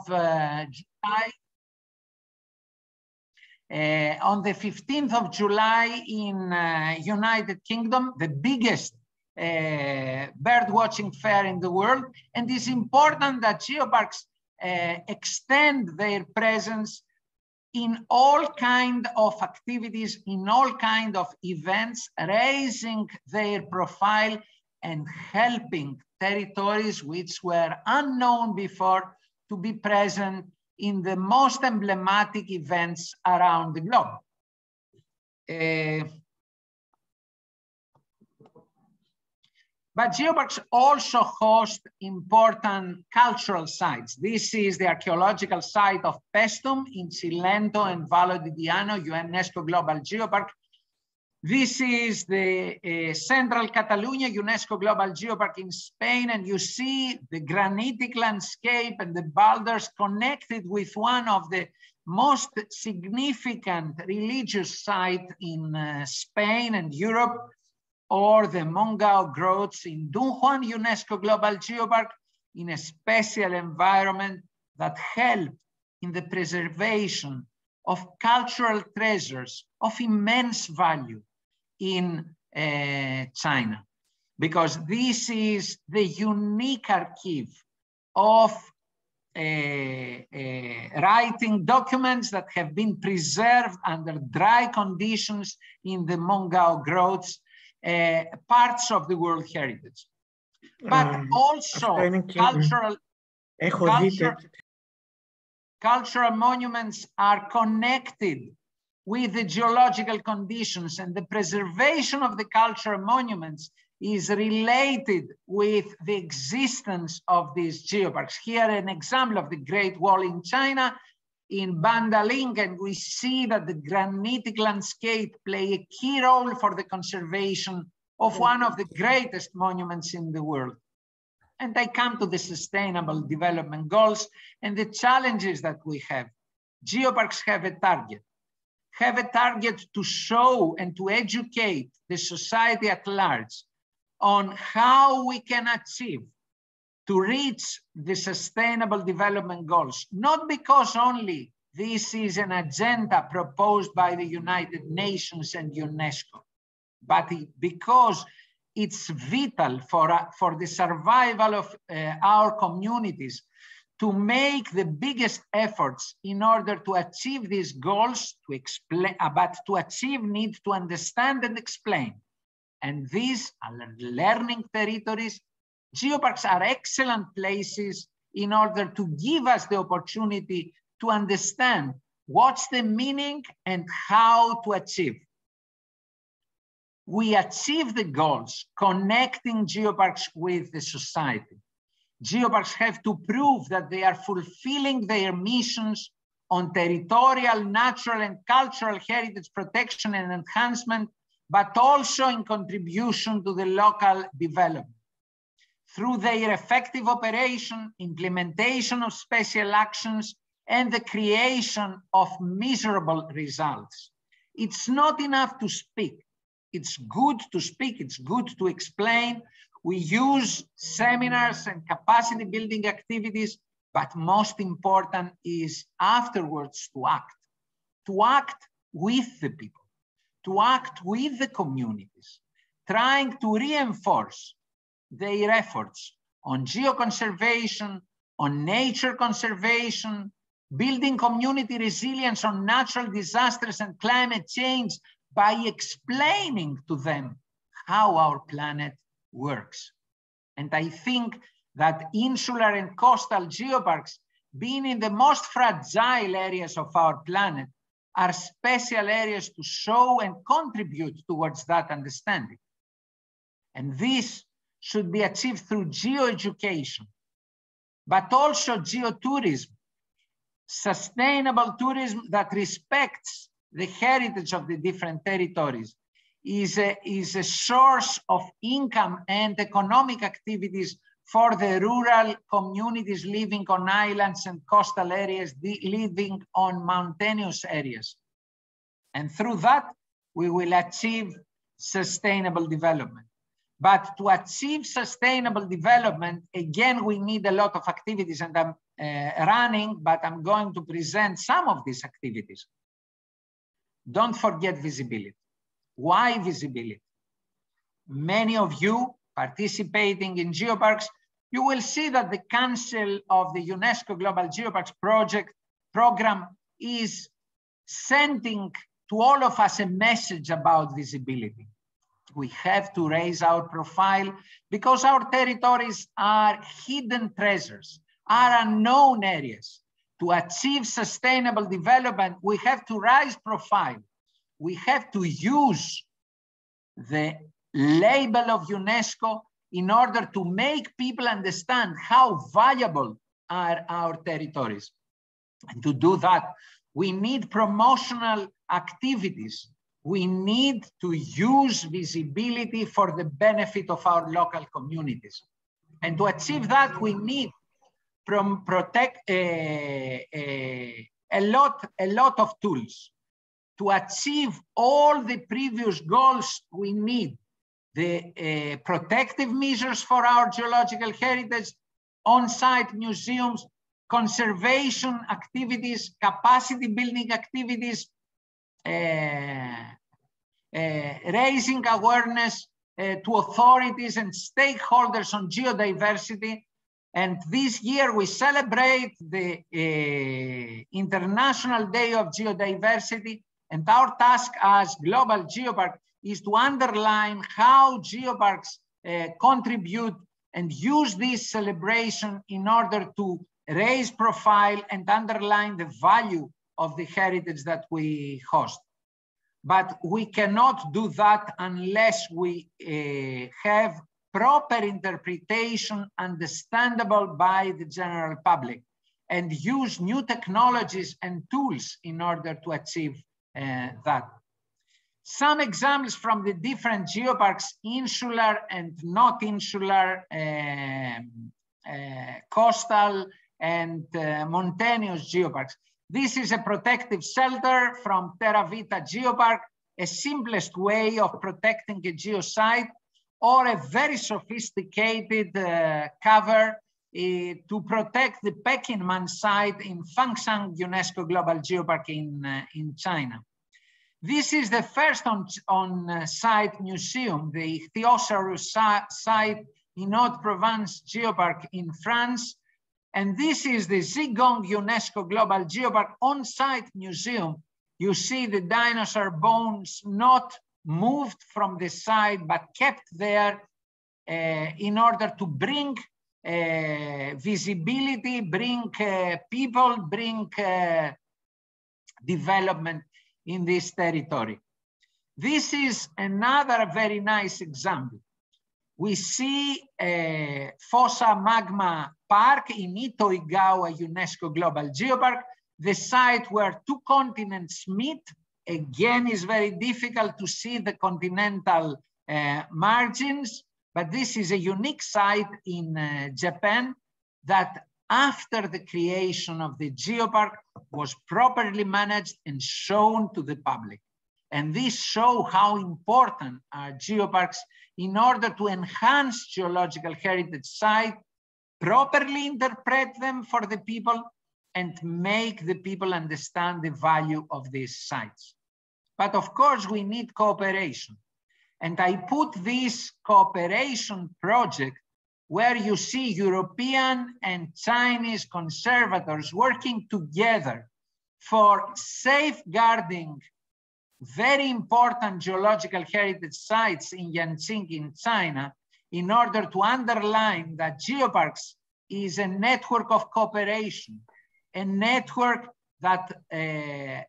July, on the 15th of July in United Kingdom, the biggest bird watching fair in the world. And it's important that geoparks extend their presence in all kind of activities, in all kind of events, raising their profile and helping territories which were unknown before to be present in the most emblematic events around the globe. But geoparks also host important cultural sites. This is the archaeological site of Paestum in Cilento and Vallo di Diano, UNESCO Global Geopark. This is the Central Catalonia UNESCO Global Geopark in Spain, and you see the granitic landscape and the boulders connected with one of the most significant religious sites in Spain and Europe, or the Mongao Growths in Dunhuan UNESCO Global Geopark, in a special environment that helped in the preservation of cultural treasures of immense value in China, because this is the unique archive of writing documents that have been preserved under dry conditions in the Mongao Growths, parts of the World Heritage. But also cultural monuments are connected with the geological conditions, and the preservation of the cultural monuments is related with the existence of these geoparks. Here, an example of the Great Wall in China, in Bandaling, and we see that the granitic landscape play a key role for the conservation of one of the greatest monuments in the world. And I come to the Sustainable Development Goals and the challenges that we have. Geoparks have a target to show and to educate the society at large on how we can achieve to reach the Sustainable Development Goals, not because only this is an agenda proposed by the United Nations and UNESCO, but because it's vital for the survival of our communities to make the biggest efforts in order to achieve these goals, to explain, but to achieve need to understand and explain. And these are learning territories. Geoparks are excellent places in order to give us the opportunity to understand what's the meaning and how to achieve. We achieve the goals connecting geoparks with the society. Geoparks have to prove that they are fulfilling their missions on territorial, natural, and cultural heritage protection and enhancement, but also in contribution to the local development. Through their effective operation, implementation of special actions, and the creation of measurable results. It's not enough to speak. It's good to speak, it's good to explain. We use seminars and capacity building activities, but most important is afterwards to act with the people, to act with the communities, trying to reinforce their efforts on geoconservation, on nature conservation, building community resilience on natural disasters and climate change by explaining to them how our planet works. And I think that insular and coastal geoparks, being in the most fragile areas of our planet, are special areas to show and contribute towards that understanding. And this should be achieved through geo-education, but also geotourism, sustainable tourism that respects the heritage of the different territories, is a source of income and economic activities for the rural communities living on islands and coastal areas, living on mountainous areas. And through that, we will achieve sustainable development. But to achieve sustainable development, again, we need a lot of activities, and I'm running, but I'm going to present some of these activities. Don't forget visibility. Why visibility? Many of you participating in geoparks, you will see that the Council of the UNESCO Global Geoparks program is sending to all of us a message about visibility. We have to raise our profile because our territories are hidden treasures, are unknown areas. To achieve sustainable development, we have to raise profile. We have to use the label of UNESCO in order to make people understand how valuable are our territories. And to do that, we need promotional activities. We need to use visibility for the benefit of our local communities. And to achieve that, we need a lot of tools. To achieve all the previous goals, we need the protective measures for our geological heritage, on-site museums, conservation activities, capacity building activities, raising awareness to authorities and stakeholders on geodiversity. And this year we celebrate the International Day of Geodiversity. And our task as Global Geopark is to underline how geoparks contribute and use this celebration in order to raise profile and underline the value of the heritage that we host. But we cannot do that unless we have proper interpretation understandable by the general public and use new technologies and tools in order to achieve that. Some examples from the different geoparks, insular and not insular, coastal and mountainous geoparks. This is a protective shelter from Terra Vita Geopark, a simplest way of protecting a geosite, or a very sophisticated cover to protect the Pekinman site in Fangshan UNESCO Global Geopark in China. This is the first on-site museum, the Zouros site in Haute-Provence Geopark in France. And this is the Zigong UNESCO Global Geopark on-site museum. You see the dinosaur bones not moved from the site, but kept there in order to bring visibility, bring people, bring development in this territory. This is another very nice example. We see Fossa Magma Park in Itoigawa UNESCO Global Geopark, the site where two continents meet. Again, is very difficult to see the continental margins, but this is a unique site in Japan that after the creation of the geopark was properly managed and shown to the public. And this shows how important are geoparks in order to enhance geological heritage site, properly interpret them for the people, and make the people understand the value of these sites. But of course, we need cooperation. And I put this cooperation project where you see European and Chinese conservators working together for safeguarding very important geological heritage sites in Yanqing in China, in order to underline that geoparks is a network of cooperation, a network that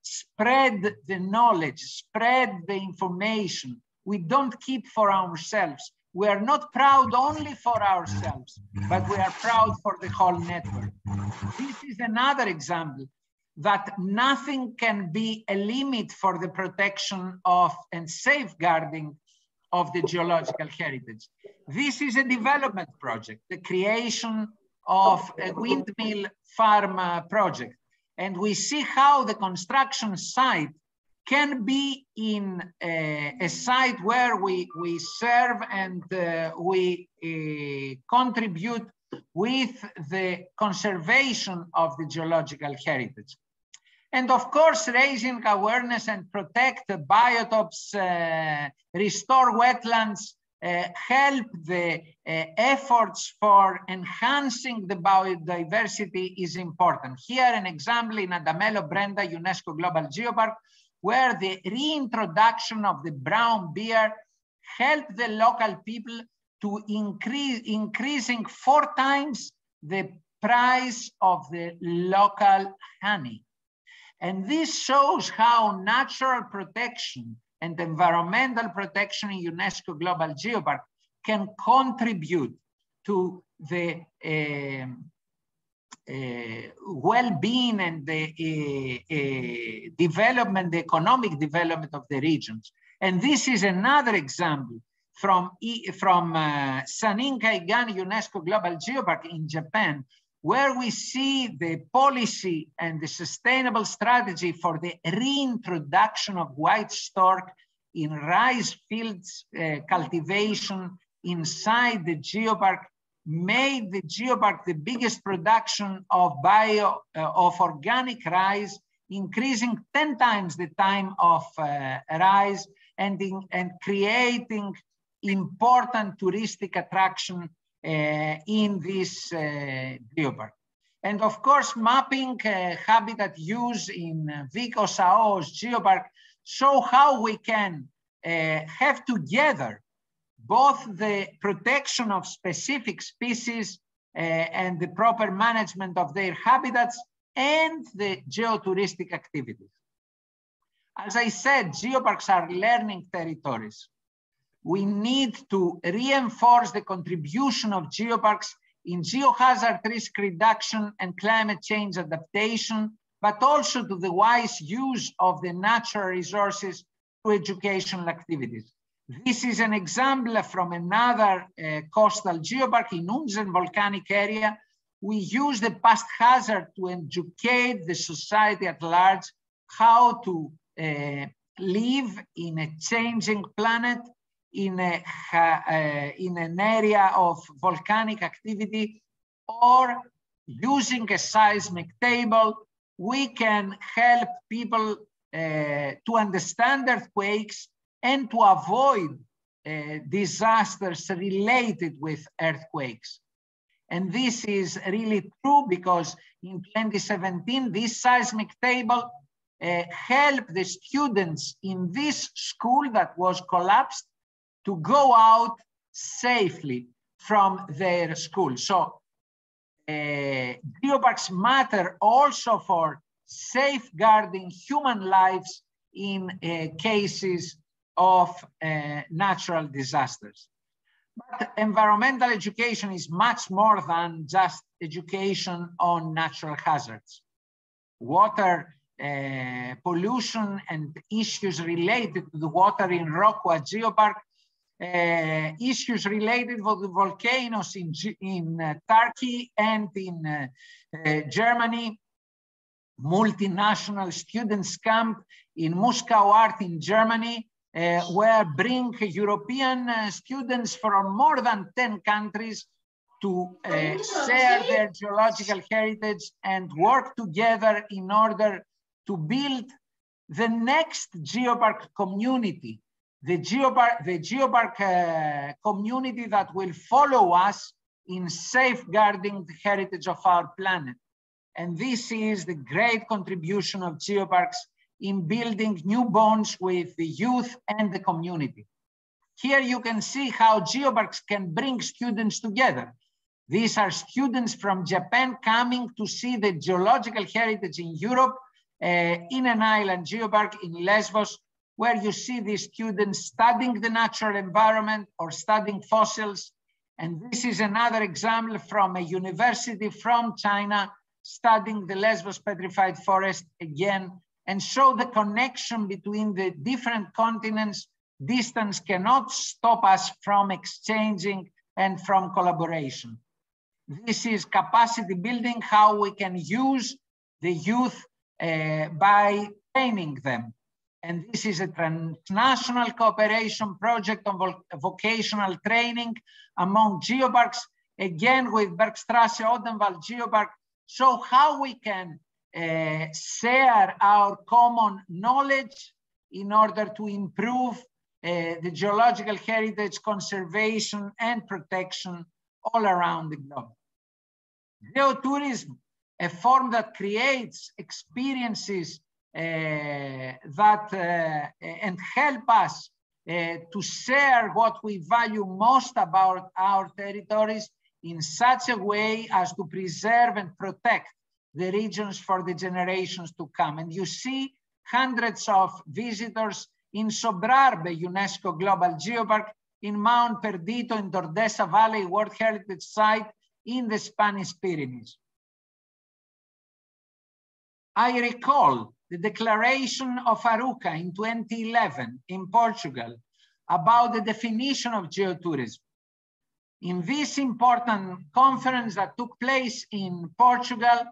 spread the knowledge, spread the information. We don't keep for ourselves. We are not proud only for ourselves, but we are proud for the whole network. This is another example that nothing can be a limit for the protection of and safeguarding of the geological heritage. This is a development project, the creation of a windmill farm project. And we see how the construction site can be in a site where we serve and we contribute with the conservation of the geological heritage. And of course, raising awareness and protect the biotopes, restore wetlands, help the efforts for enhancing the biodiversity is important. Here, an example in Adamello Brenda UNESCO Global Geopark, where the reintroduction of the brown bear helped the local people to increasing 4 times the price of the local honey. And this shows how natural protection and environmental protection in UNESCO Global Geopark can contribute to the well-being and the development, the economic development of the regions. And this is another example from Sanin-Kaigan UNESCO Global Geopark in Japan, where we see the policy and the sustainable strategy for the reintroduction of white stork in rice fields cultivation inside the geopark, made the geopark the biggest production of organic rice, increasing 10 times the time of rice and creating important touristic attraction in this geopark. And of course, mapping habitat use in Vico Sao's geopark show how we can have together both the protection of specific species and the proper management of their habitats and the geotouristic activities. As I said, geoparks are learning territories. We need to reinforce the contribution of geoparks in geohazard risk reduction and climate change adaptation, but also to the wise use of the natural resources through educational activities. This is an example from another coastal geopark in Unzen volcanic area. We use the past hazard to educate the society at large how to live in a changing planet, in an area of volcanic activity, or using a seismic table, we can help people to understand earthquakes and to avoid disasters related with earthquakes. And this is really true because in 2017, this seismic table helped the students in this school that was collapsed to go out safely from their school. So geoparks matter also for safeguarding human lives in cases of natural disasters. But environmental education is much more than just education on natural hazards. Water pollution and issues related to the water in Rokwa Geopark, issues related to the volcanoes in Turkey and in Germany, multinational students camp in Muskau Art in Germany, where bring European students from more than 10 countries to share their geological heritage and work together in order to build the next geopark community, the geopark community that will follow us in safeguarding the heritage of our planet. And this is the great contribution of geoparks in building new bonds with the youth and the community. Here you can see how geoparks can bring students together. These are students from Japan coming to see the geological heritage in Europe, in an island geopark in Lesbos, where you see these students studying the natural environment or studying fossils. And this is another example from a university from China studying the Lesbos petrified forest again, and show the connection between the different continents. Distance cannot stop us from exchanging and from collaboration. This is capacity building, how we can use the youth by training them. And this is a transnational cooperation project on vocational training among geoparks, again with Bergstrasse Odenwald Geopark. So how we can share our common knowledge in order to improve the geological heritage conservation and protection all around the globe. Geotourism, a form that creates experiences and help us to share what we value most about our territories in such a way as to preserve and protect the regions for the generations to come. And you see hundreds of visitors in Sobrarbe UNESCO Global Geopark, in Mount Perdido in Dordesa Valley World Heritage Site in the Spanish Pyrenees. I recall the declaration of Aruca in 2011 in Portugal about the definition of geotourism. In this important conference that took place in Portugal,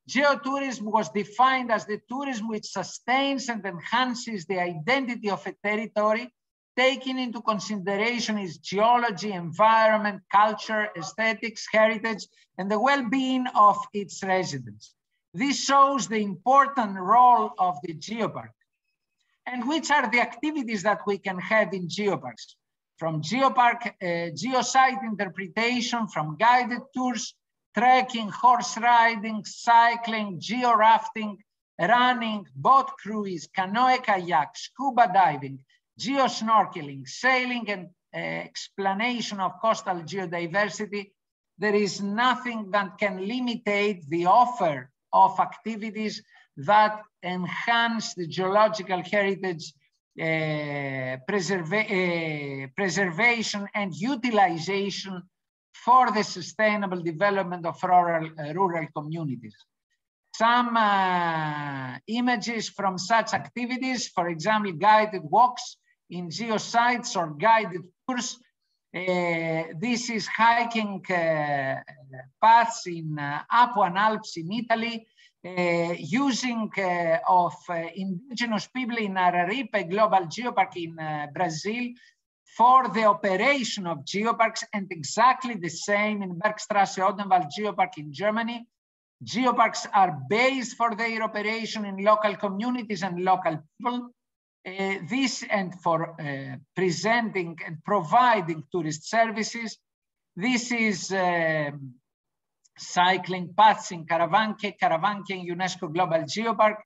geotourism was defined as the tourism which sustains and enhances the identity of a territory, taking into consideration its geology, environment, culture, aesthetics, heritage, and the well-being of its residents. This shows the important role of the geopark. And which are the activities that we can have in geoparks? From geopark, geosite interpretation, from guided tours, trekking, horse riding, cycling, geo-rafting, running, boat cruise, canoe kayak, scuba diving, geo-snorkeling, sailing, and explanation of coastal geodiversity. There is nothing that can limitate the offer of activities that enhance the geological heritage preservation and utilization for the sustainable development of rural communities. Some images from such activities, for example, guided walks in geosites or guided tours. This is hiking paths in Apuan Alps in Italy, using of indigenous people in Araripe Global Geopark in Brazil for the operation of geoparks, and exactly the same in Bergstrasse Odenwald Geopark in Germany. Geoparks are based for their operation in local communities and local people. This and for presenting and providing tourist services. This is cycling paths in Caravanque in UNESCO Global Geopark,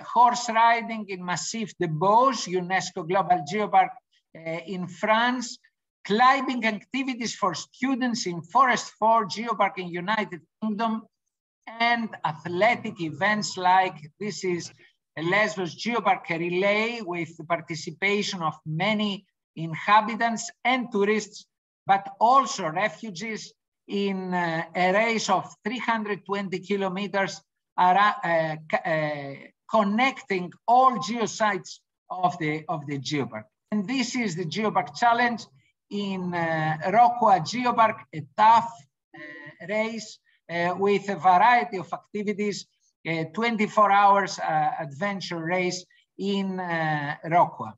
horse riding in Massif des Bauges, UNESCO Global Geopark in France, climbing activities for students in Forest 4 Geopark in United Kingdom, and athletic events like this is a Lesbos Geopark relay with the participation of many inhabitants and tourists, but also refugees in a race of 320 kilometers connecting all geosites of the geopark. And this is the Geopark Challenge in Rocua Geopark, a tough race with a variety of activities, 24 hours adventure race in Rocua.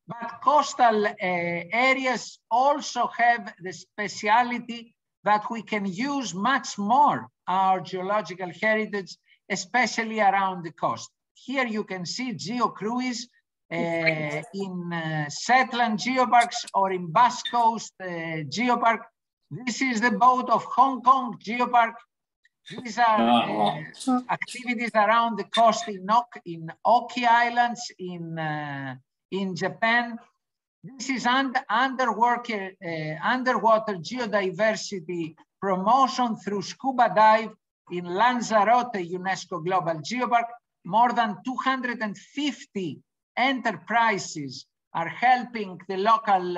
But coastal areas also have the speciality that we can use much more our geological heritage, especially around the coast. Here you can see geo-cruise in Shetland geoparks or in Basque Coast Geopark. This is the boat of Hong Kong Geopark. These are activities around the coast in Oki Islands in Japan. This is underwater geodiversity promotion through scuba dive in Lanzarote UNESCO Global Geopark. More than 250 enterprises are helping the local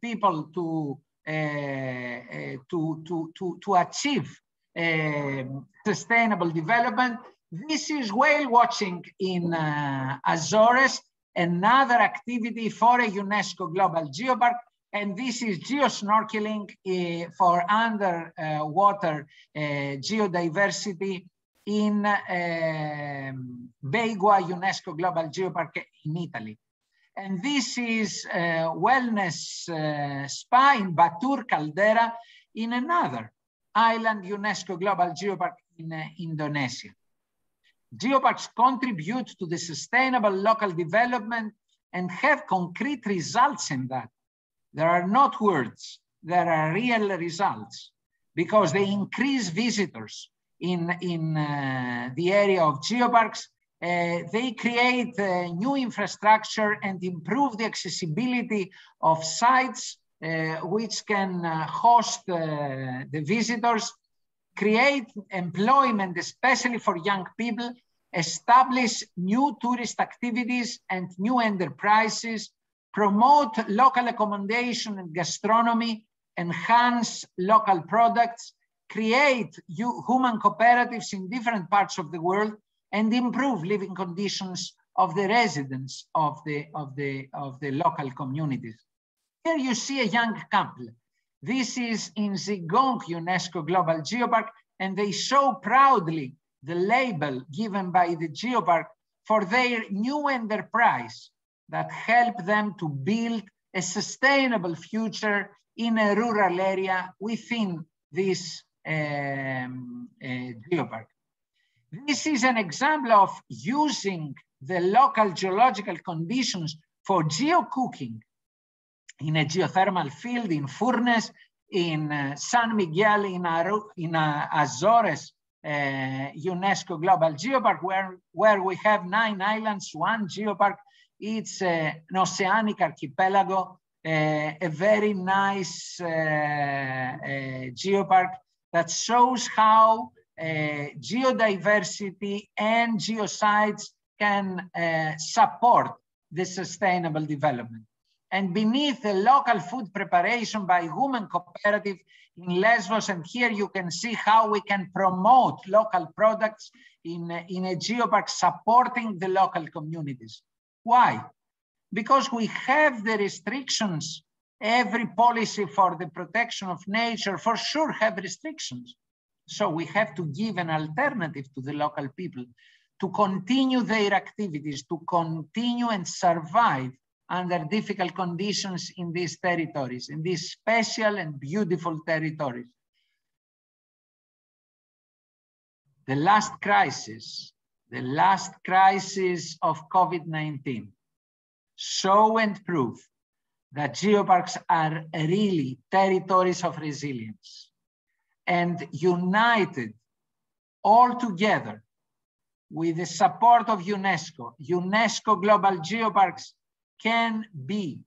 people to achieve sustainable development. This is whale watching in Azores, another activity for a UNESCO Global Geopark, and this is geosnorkeling for underwater geodiversity in Beigua UNESCO Global Geopark in Italy. And this is a wellness spa in Batur Caldera in another island UNESCO Global Geopark in Indonesia. Geoparks contribute to the sustainable local development and have concrete results in that. There are not words, there are real results, because they increase visitors in the area of geoparks. They create new infrastructure and improve the accessibility of sites which can host the visitors, create employment, especially for young people, establish new tourist activities and new enterprises, promote local accommodation and gastronomy, enhance local products, create human cooperatives in different parts of the world, and improve living conditions of the residents of the local communities. Here you see a young couple. This is in Zigong UNESCO Global Geopark, and they show proudly the label given by the geopark for their new enterprise that help them to build a sustainable future in a rural area within this geopark. This is an example of using the local geological conditions for geocooking in a geothermal field in Furnes, in San Miguel, in Azores, UNESCO Global Geopark, where we have 9 islands, 1 geopark. It's an oceanic archipelago, a very nice geopark that shows how geodiversity and geosites can support the sustainable development. And beneath the local food preparation by women cooperative in Lesbos, and here you can see how we can promote local products in a geopark supporting the local communities. Why? Because we have the restrictions. Every policy for the protection of nature for sure have restrictions. So we have to give an alternative to the local people to continue their activities, to continue and survive under difficult conditions in these territories, in these special and beautiful territories. The last crisis of COVID-19, show and prove that geoparks are really territories of resilience, and united all together with the support of UNESCO, UNESCO Global Geoparks can be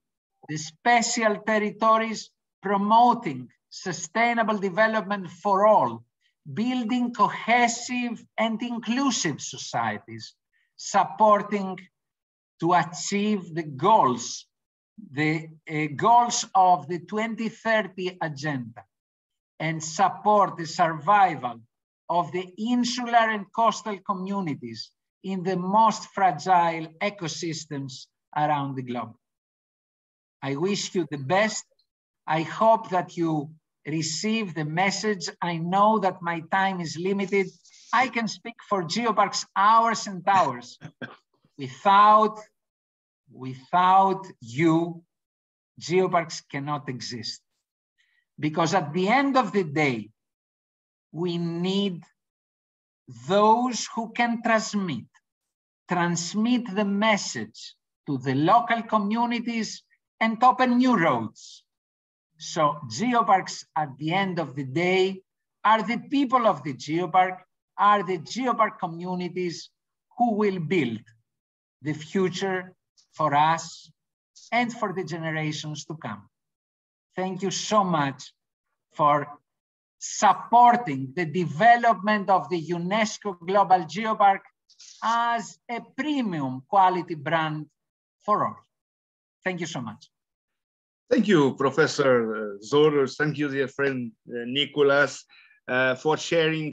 the special territories promoting sustainable development for all, building cohesive and inclusive societies, supporting to achieve the goals of the 2030 agenda, and support the survival of the insular and coastal communities in the most fragile ecosystems around the globe. I wish you the best. I hope that you receive the message. I know that my time is limited. I can speak for geoparks hours and hours. Without you, geoparks cannot exist. Because at the end of the day, we need those who can transmit the message to the local communities and open new roads. So geoparks at the end of the day are the people of the geopark, are the geopark communities who will build the future for us and for the generations to come. Thank you so much for supporting the development of the UNESCO Global Geopark as a premium quality brand for all. Thank you so much. Thank you, Professor Zouros. Thank you, dear friend Nickolas, for sharing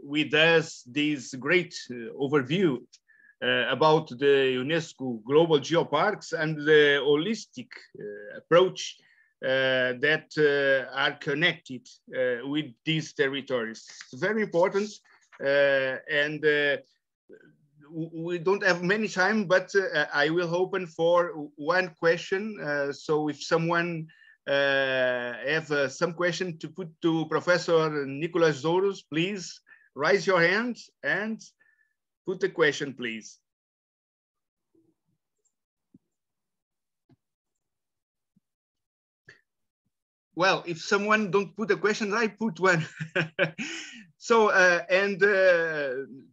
with us this great overview about the UNESCO Global Geoparks and the holistic approach that are connected with these territories. It's very important and we don't have many time, but I will open for one question. So if someone have some question to put to Professor Nickolas Zouros, please raise your hand and put the question, please. Well, if someone don't put a question, I put one. So,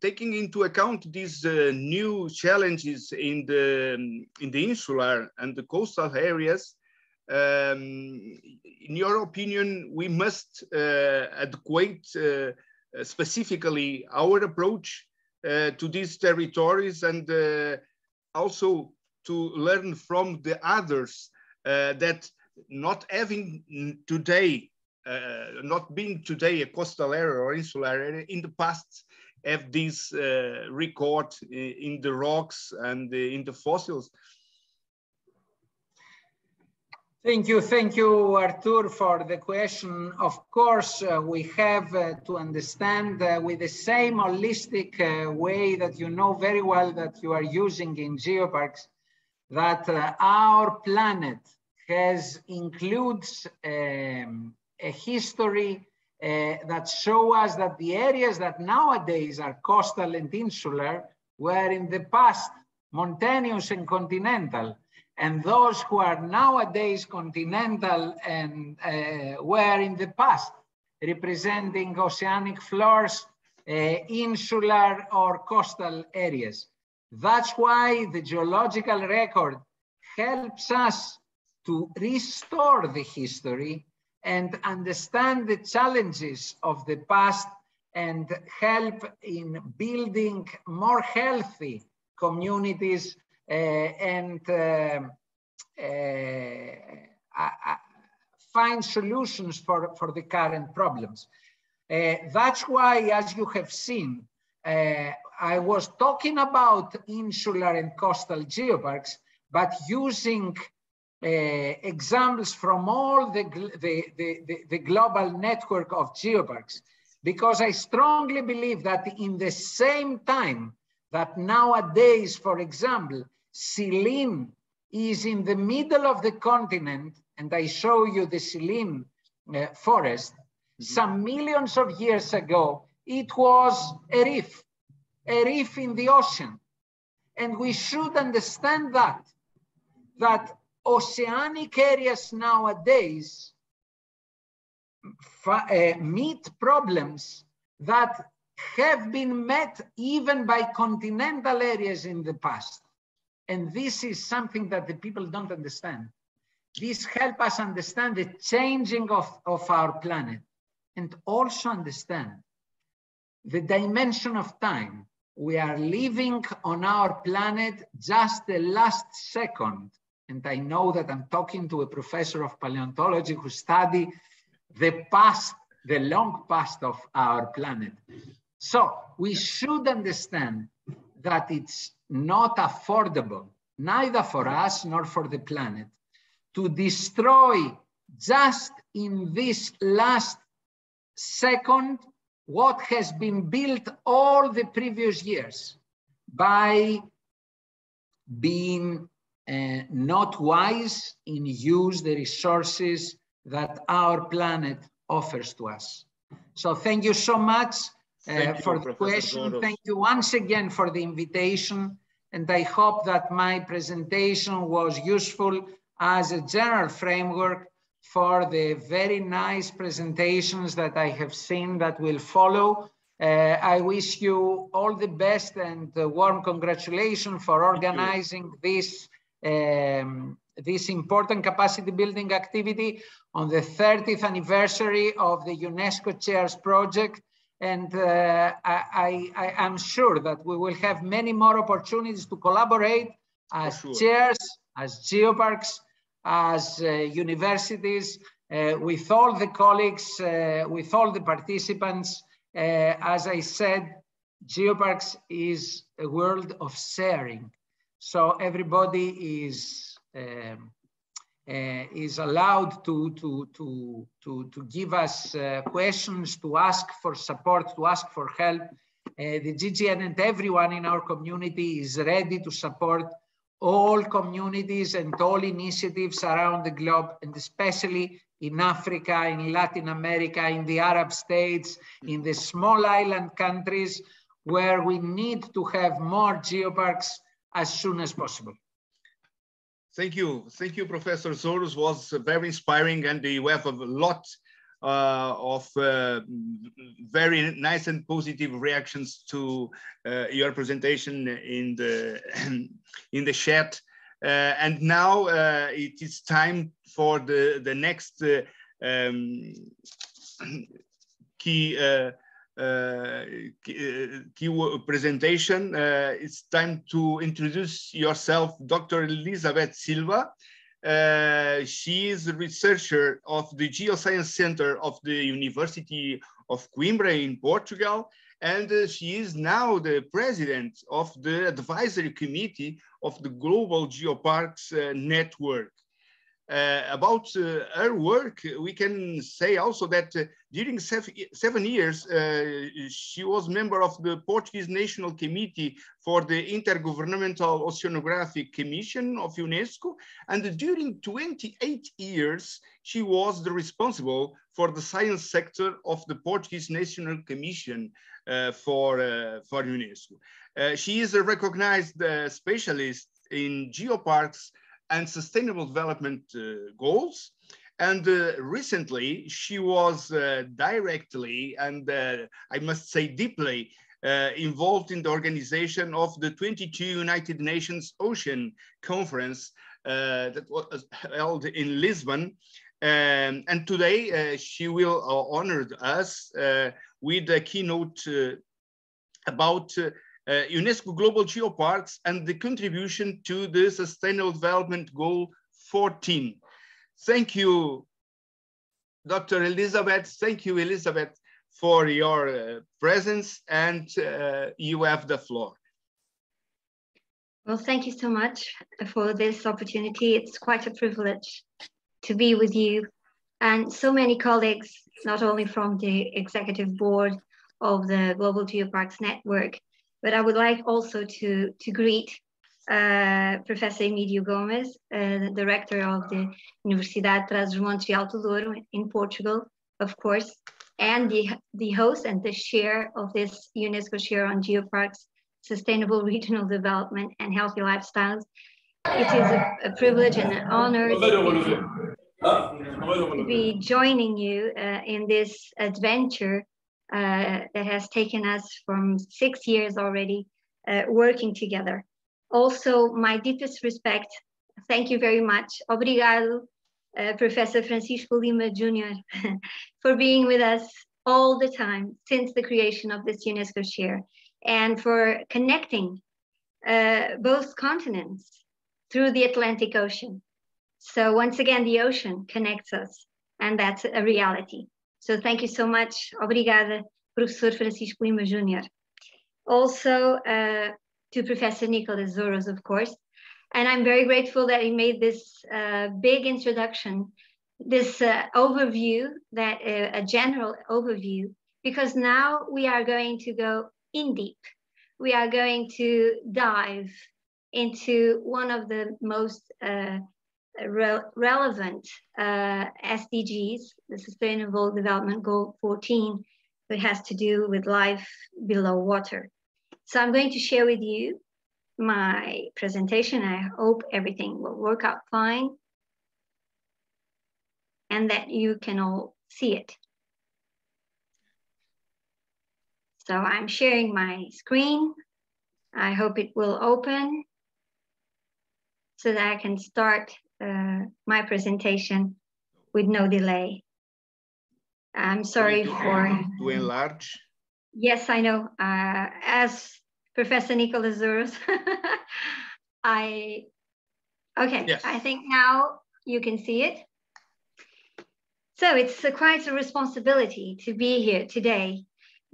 taking into account these new challenges in the insular and the coastal areas, in your opinion, we must adequate specifically our approach to these territories, and also to learn from the others that not having today, not being today a coastal area or insular area, in the past have this record in the rocks and in the fossils. Thank you, Artur, for the question. Of course, we have to understand with the same holistic way that you know very well that you are using in geoparks, that our planet includes a history that shows us that the areas that nowadays are coastal and insular were in the past mountainous and continental, and those who are nowadays continental and were in the past representing oceanic floors, insular or coastal areas. That's why the geological record helps us to restore the history and understand the challenges of the past and help in building more healthy communities and find solutions for the current problems. That's why, as you have seen, I was talking about insular and coastal geoparks, but using examples from all the global network of geoparks, because I strongly believe that in the same time that nowadays, for example, Silene is in the middle of the continent, and I show you the Silene forest, some millions of years ago, it was a reef in the ocean. And we should understand that oceanic areas nowadays meet problems that have been met even by continental areas in the past. And this is something that the people don't understand. This helps us understand the changing of our planet, and also understand the dimension of time. We are living on our planet just the last second. And I know that I'm talking to a professor of paleontology who studied the past, the long past of our planet. So we should understand that it's not affordable, neither for us nor for the planet, to destroy just in this last second what has been built all the previous years by being not wise in use the resources that our planet offers to us. So thank you so much for the question. Zouros. Thank you once again for the invitation. And I hope that my presentation was useful as a general framework for the very nice presentations that I have seen that will follow. I wish you all the best and warm congratulations for organizing this important capacity building activity on the 30th anniversary of the UNESCO Chairs project. And I'm sure that we will have many more opportunities to collaborate as chairs, as geoparks, as universities, with all the colleagues, with all the participants. As I said, geoparks is a world of sharing. So everybody is allowed to give us questions, to ask for support, to ask for help. The GGN and everyone in our community is ready to support all communities and all initiatives around the globe, and especially in Africa, in Latin America, in the Arab states, in the small island countries, where we need to have more geoparks as soon as possible. Thank you, Professor Zouros. Was very inspiring, and you have a lot of very nice and positive reactions to your presentation in the chat. And now it is time for the next key presentation. It's time to introduce yourself, Dr. Elizabeth Silva. She is a researcher of the Geoscience Center of the University of Coimbra in Portugal, and she is now the president of the advisory committee of the Global Geoparks network. About her work, we can say also that during 7 years, she was member of the Portuguese National Committee for the Intergovernmental Oceanographic Commission of UNESCO, and during 28 years, she was the responsible for the science sector of the Portuguese National Commission for UNESCO. She is a recognized specialist in geoparks and sustainable development goals. And recently, she was directly and I must say deeply involved in the organization of the 22 United Nations Ocean Conference that was held in Lisbon. And today, she will honor us with a keynote about UNESCO Global Geoparks and the contribution to the Sustainable Development Goal 14. Thank you, Dr. Elizabeth. Thank you, Elizabeth, for your presence, and you have the floor. Well, thank you so much for this opportunity. It's quite a privilege to be with you and so many colleagues, not only from the executive board of the Global Geoparks Network, but I would like also to greet Professor Emílio Gomes, the director of the Universidade Trás-os-Montes de Alto Douro in Portugal, of course, and the host and the chair of this UNESCO Share on Geoparks, Sustainable Regional Development and Healthy Lifestyles. It is a privilege and an honor to be joining you in this adventure that has taken us from 6 years already working together. Also, my deepest respect, thank you very much. Obrigado, Professor Francisco Lima Jr., for being with us all the time since the creation of this UNESCO Share, and for connecting both continents through the Atlantic Ocean. So once again, the ocean connects us, and that's a reality. So thank you so much. Obrigada, Professor Francisco Lima Jr. Also to Professor Nickolas Zouros, of course. And I'm very grateful that he made this big introduction, this overview, a general overview, because now we are going to go in deep. We are going to dive into one of the most relevant SDGs, the Sustainable Development Goal 14, that has to do with life below water. So I'm going to share with you my presentation. I hope everything will work out fine and that you can all see it. So I'm sharing my screen. I hope it will open so that I can start my presentation with no delay. I'm sorry for... To enlarge? Yes, I know. As Professor Nickolas Zouros, okay, yes. I think now you can see it. So it's quite a responsibility to be here today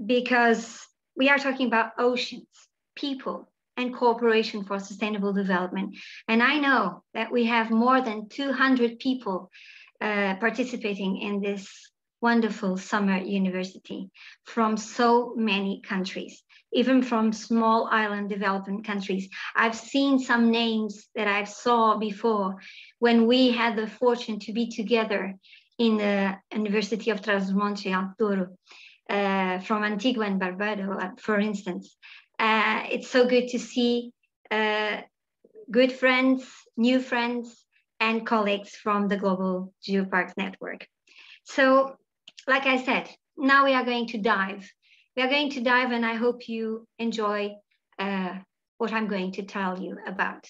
because we are talking about oceans, people, and cooperation for sustainable development. And I know that we have more than 200 people participating in this wonderful summer university from so many countries, even from small island development countries. I've seen some names that I saw before when we had the fortune to be together in the University of Trás-os-Montes, Douro, from Antigua and Barbados, for instance. It's so good to see good friends, new friends, and colleagues from the Global Geoparks network. So, like I said, now we are going to dive. We are going to dive, and I hope you enjoy what I'm going to tell you about.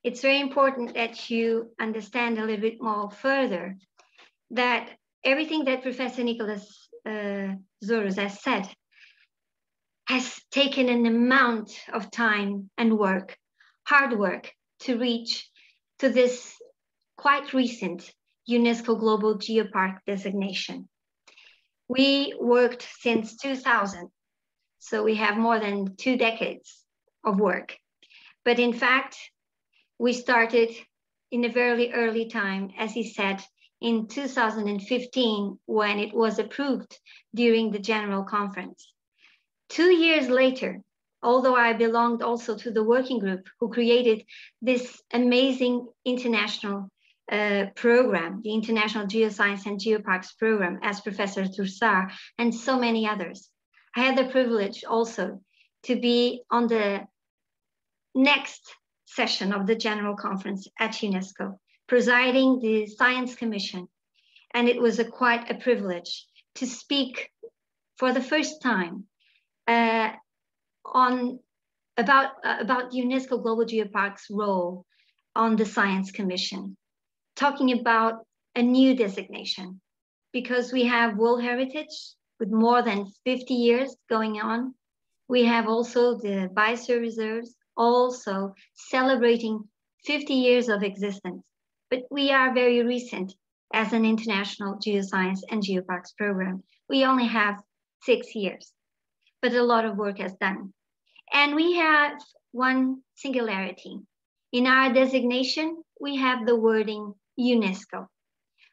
It's very important that you understand a little bit more further that everything that Professor Nickolas Zouros has said has taken an amount of time and work, hard work, to reach to this quite recent UNESCO Global Geopark designation. We worked since 2000, so we have more than 2 decades of work. But in fact, we started in a very early time, as he said, in 2015, when it was approved during the General Conference. 2 years later, although I belonged also to the working group who created this amazing international program, the International Geoscience and Geoparks program, as Professor Troussard and so many others. I had the privilege also to be on the next session of the General Conference at UNESCO, presiding the Science Commission. And it was quite a privilege to speak for the first time about UNESCO Global Geoparks' role on the Science Commission, talking about a new designation, because we have World Heritage with more than 50 years going on. We have also the biosphere reserves, also celebrating 50 years of existence. But we are very recent as an international geoscience and geoparks program. We only have 6 years, but a lot of work has done. And we have one singularity. In our designation, we have the wording UNESCO.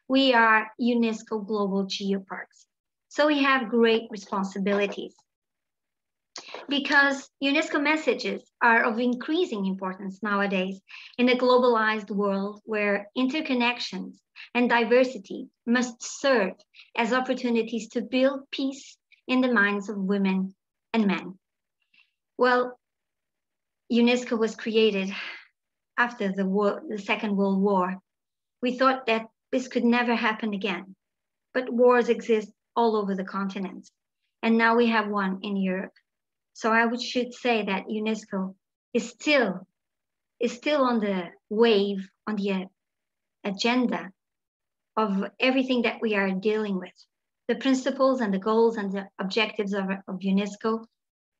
We are UNESCO Global Geoparks. So we have great responsibilities, because UNESCO messages are of increasing importance nowadays in a globalized world where interconnections and diversity must serve as opportunities to build peace in the minds of women and men. Well, UNESCO was created after the Second World War. We thought that this could never happen again, but wars exist all over the continents, and now we have one in Europe. So I should say that UNESCO is still on the wave, on the agenda of everything that we are dealing with. The principles and the goals and the objectives of UNESCO,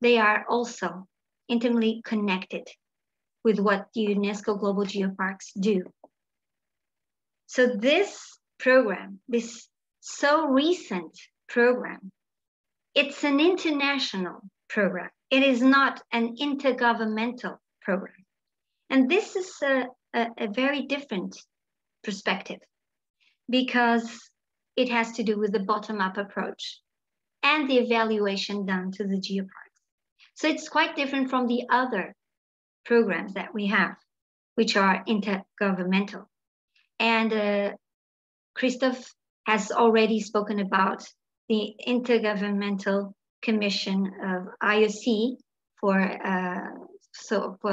they are also intimately connected with what the UNESCO Global Geoparks do. So this program, this so recent program, it's an international program. It is not an intergovernmental program. And this is a very different perspective, because it has to do with the bottom-up approach and the evaluation done to the geoparks. So it's quite different from the other programs that we have, which are intergovernmental. And Christophe has already spoken about the Intergovernmental Commission of IOC for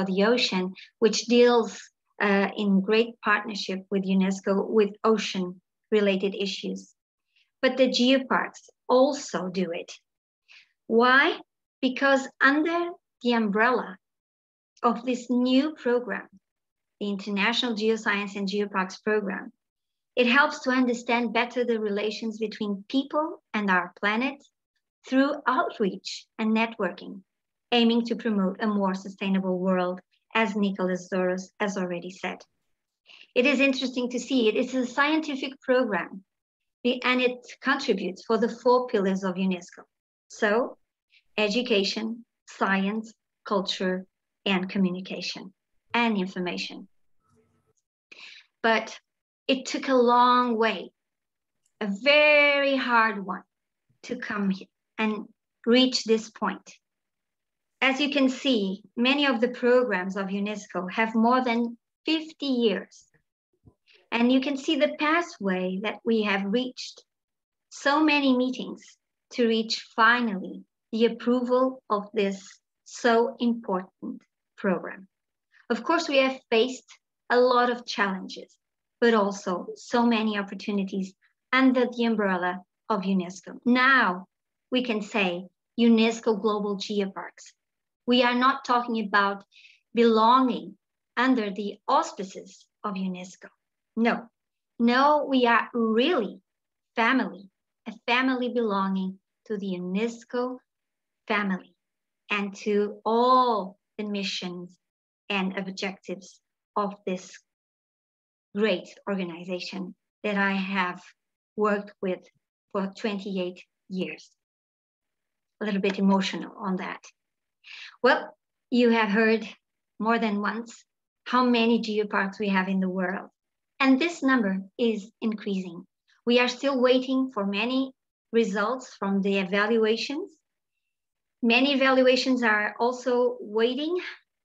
the ocean, which deals in great partnership with UNESCO with ocean-related issues. But the geoparks also do it. Why? Because under the umbrella of this new program, the International Geoscience and Geoparks program, it helps to understand better the relations between people and our planet through outreach and networking, aiming to promote a more sustainable world, as Nickolas Zouros has already said. It is interesting to see it is a scientific program, and it contributes for the 4 pillars of UNESCO. So, education, science, culture, and communication, and information. But it took a long way a very hard one to come here and reach this point. As you can see, many of the programs of UNESCO have more than 50 years. And you can see the pathway that we have reached. So many meetings to reach finally the approval of this so important program. Of course, we have faced a lot of challenges, but also so many opportunities under the umbrella of UNESCO. Now we can say UNESCO Global Geoparks. We are not talking about belonging under the auspices of UNESCO. No, we are really family, a family belonging to the UNESCO family and to all the missions and objectives of this great organization that I have worked with for 28 years. A little bit emotional on that. Well, you have heard more than once how many geoparks we have in the world. And this number is increasing. We are still waiting for many results from the evaluations. Many evaluations are also waiting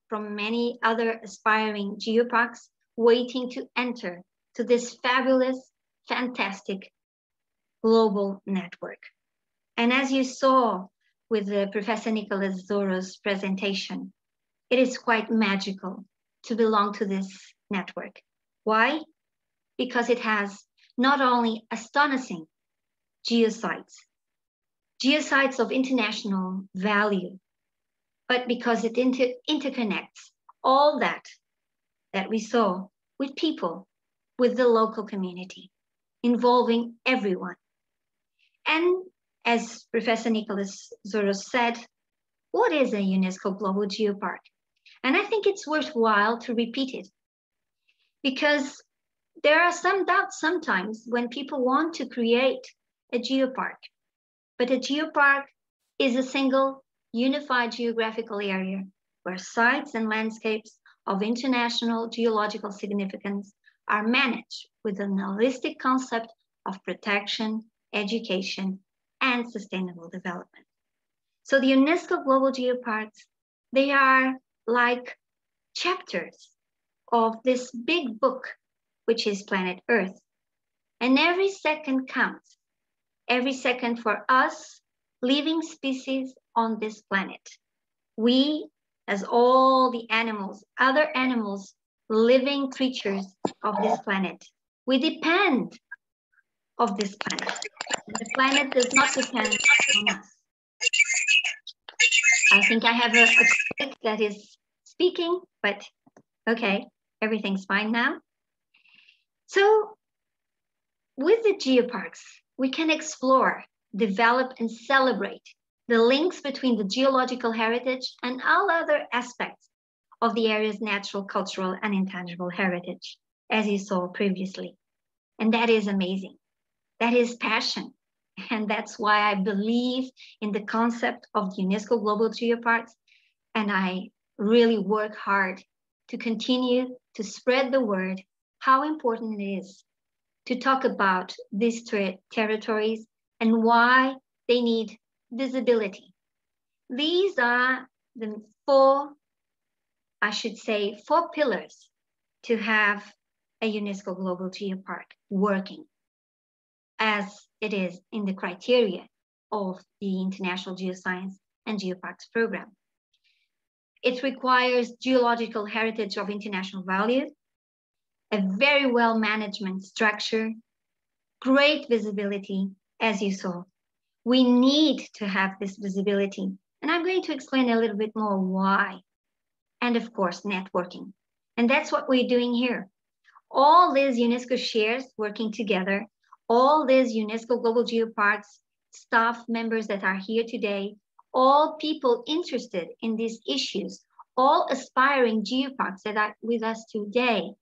from many other aspiring geoparks, waiting to enter to this fabulous, fantastic global network. And as you saw with the Professor Nickolas Zouros presentation, it is quite magical to belong to this network. Why? Because it has not only astonishing geosites of international value, but because it interconnects all that we saw with people, with the local community, involving everyone. And as Professor Nickolas Zouros said, what is a UNESCO Global Geopark? And I think it's worthwhile to repeat it, because there are some doubts sometimes when people want to create a geopark. But a geopark is a single unified geographical area where sites and landscapes of international geological significance are managed with an holistic concept of protection, education, and sustainable development. So the UNESCO Global Geoparks, they are like chapters of this big book, which is planet Earth. And every second counts. Every second for us, living species on this planet. We, as all the animals, other animals, living creatures of this planet, we depend on this planet. And the planet does not depend on us. I think I have a critic that is speaking, but okay, everything's fine now. So with the geoparks, we can explore, develop, and celebrate the links between the geological heritage and all other aspects of the area's natural, cultural, and intangible heritage, as you saw previously. And that is amazing. That is passion. And that's why I believe in the concept of the UNESCO Global Geoparks. And I really work hard to continue to spread the word how important it is to talk about these territories and why they need visibility. These are the four pillars to have a UNESCO Global Geopark working as it is in the criteria of the International Geoscience and Geoparks program. It requires geological heritage of international value, a very well management structure, great visibility, as you saw. We need to have this visibility. And I'm going to explain a little bit more why. And of course, networking. And that's what we're doing here. All these UNESCO shares working together, all these UNESCO Global Geoparks staff members that are here today, all people interested in these issues, all aspiring geoparks that are with us today,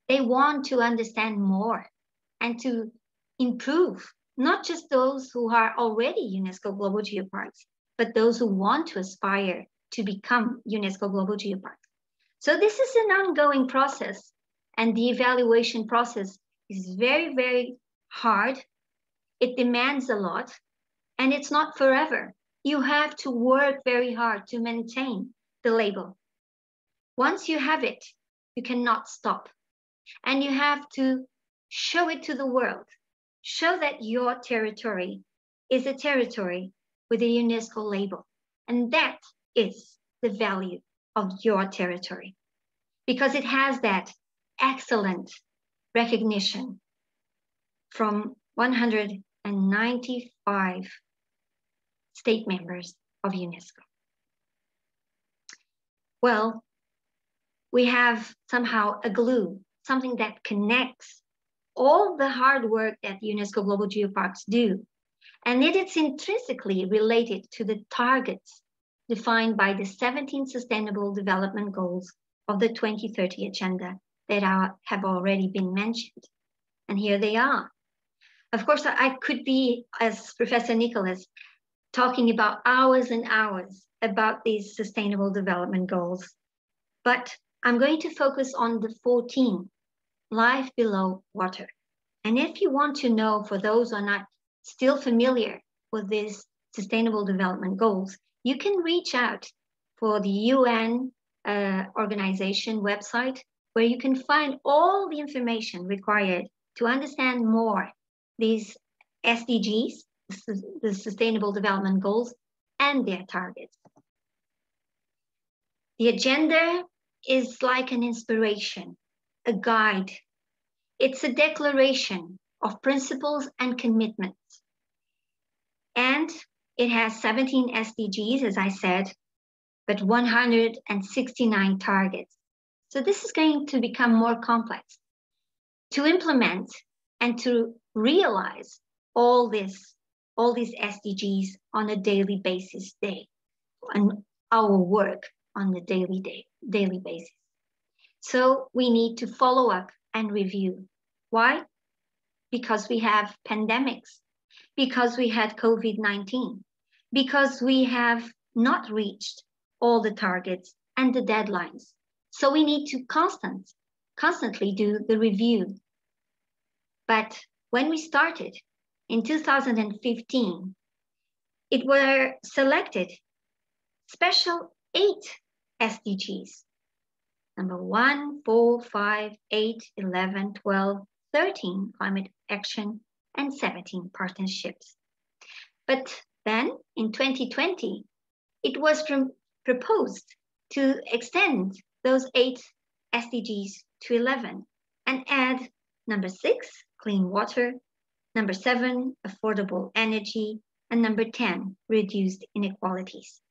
they want to understand more and to improve, not just those who are already UNESCO Global Geoparks, but those who want to aspire to become UNESCO Global Geoparks. So this is an ongoing process, and the evaluation process is very, very hard It demands a lot, and it's not forever. You have to work very hard to maintain the label. Once you have it, you cannot stop. And you have to show it to the world. Show that your territory is a territory with a UNESCO label. And that is the value of your territory, because it has that excellent recognition from 195 state members of UNESCO. Well, we have somehow a glue, something that connects all the hard work that UNESCO Global Geoparks do. And it is intrinsically related to the targets defined by the 17 Sustainable Development Goals of the 2030 Agenda that have already been mentioned. And here they are. Of course, I could be, as Professor Nickolas, talking about hours and hours about these Sustainable Development Goals. But I'm going to focus on the 14, life below water. And if you want to know, for those who are not still familiar with these Sustainable Development Goals, you can reach out for the UN organization website, where you can find all the information required to understand more these SDGs, the Sustainable Development Goals, and their targets. The agenda is like an inspiration, a guide. It's a declaration of principles and commitments. And it has 17 SDGs, as I said, but 169 targets. So this is going to become more complex to implement and to realize all these SDGs on a daily basis, and our work on the daily basis. So we need to follow up and review. Why? Because we have pandemics, because we had COVID-19, because we have not reached all the targets and the deadlines. So we need to constantly do the review. But when we started in 2015, it were selected special 8 SDGs. Number 1, 4, 5, 8, 11, 12, 13 climate action, and 17 partnerships. But then in 2020, it was proposed to extend those 8 SDGs to 11 and add number 6, clean water, number 7, affordable energy, and number 10, reduced inequalities.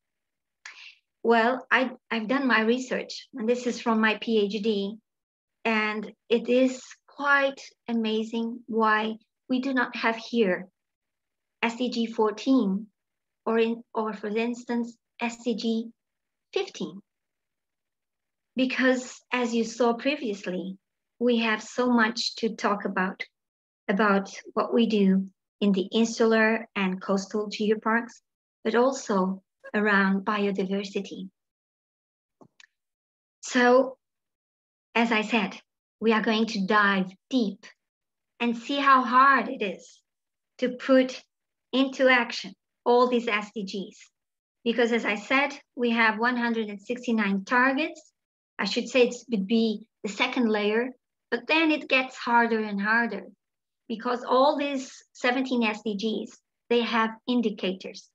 Well, I've done my research, and this is from my PhD, and it is quite amazing why we do not have here SDG 14 or for instance, SDG 15. Because as you saw previously, we have so much to talk about what we do in the insular and coastal geoparks, but also around biodiversity. So, as I said, we are going to dive deep and see how hard it is to put into action all these SDGs. Because as I said, we have 169 targets. I should say it would be the second layer, but then it gets harder and harder because all these 17 SDGs, they have indicators.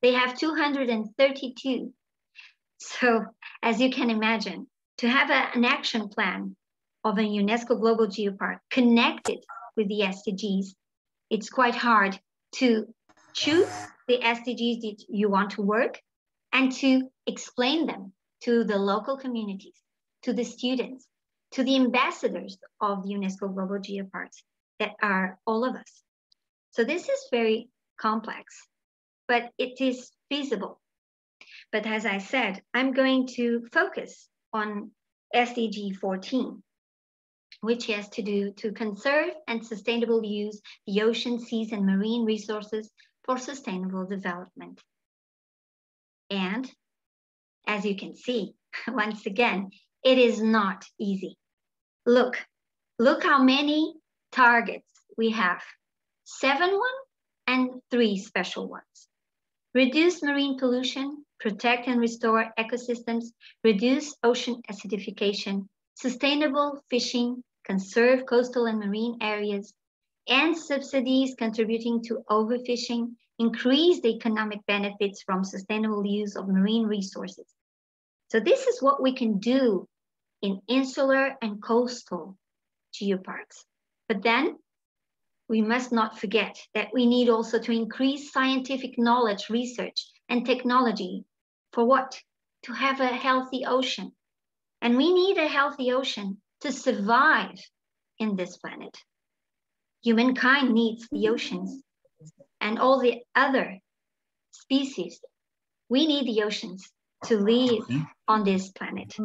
They have 232. So as you can imagine, to have an action plan of a UNESCO Global Geopark connected with the SDGs, it's quite hard to choose the SDGs that you want to work and to explain them to the local communities, to the students, to the ambassadors of the UNESCO Global Geoparks that are all of us. So this is very complex, but it is feasible. But as I said, I'm going to focus on SDG 14, which has to do to conserve and sustainable use the ocean, seas, and marine resources for sustainable development. And as you can see, once again, it is not easy. Look how many targets we have. 7 and 3 special ones. Reduce marine pollution, protect and restore ecosystems, reduce ocean acidification, sustainable fishing, conserve coastal and marine areas, and subsidies contributing to overfishing, increase the economic benefits from sustainable use of marine resources. So this is what we can do in insular and coastal geoparks. But then we must not forget that we need also to increase scientific knowledge, research, and technology. For what? To have a healthy ocean. And we need a healthy ocean to survive in this planet. Humankind needs the oceans and all the other species. We need the oceans to live on this planet,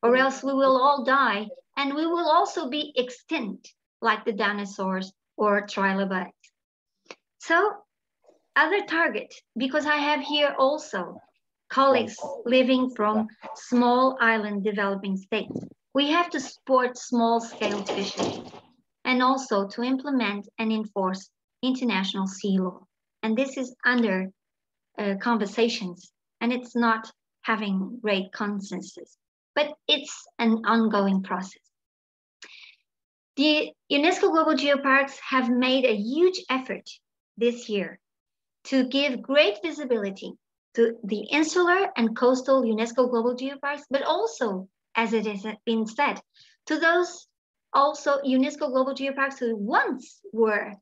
or else we will all die and we will also be extinct like the dinosaurs or trilobites. So other target, because I have here also colleagues living from small island developing states. We have to support small-scale fisheries and also to implement and enforce international sea law. And this is under conversations, and it's not having great consensus, but it's an ongoing process. The UNESCO Global Geoparks have made a huge effort this year to give great visibility to the insular and coastal UNESCO Global Geoparks, but also, as it has been said, to those also UNESCO Global Geoparks who once were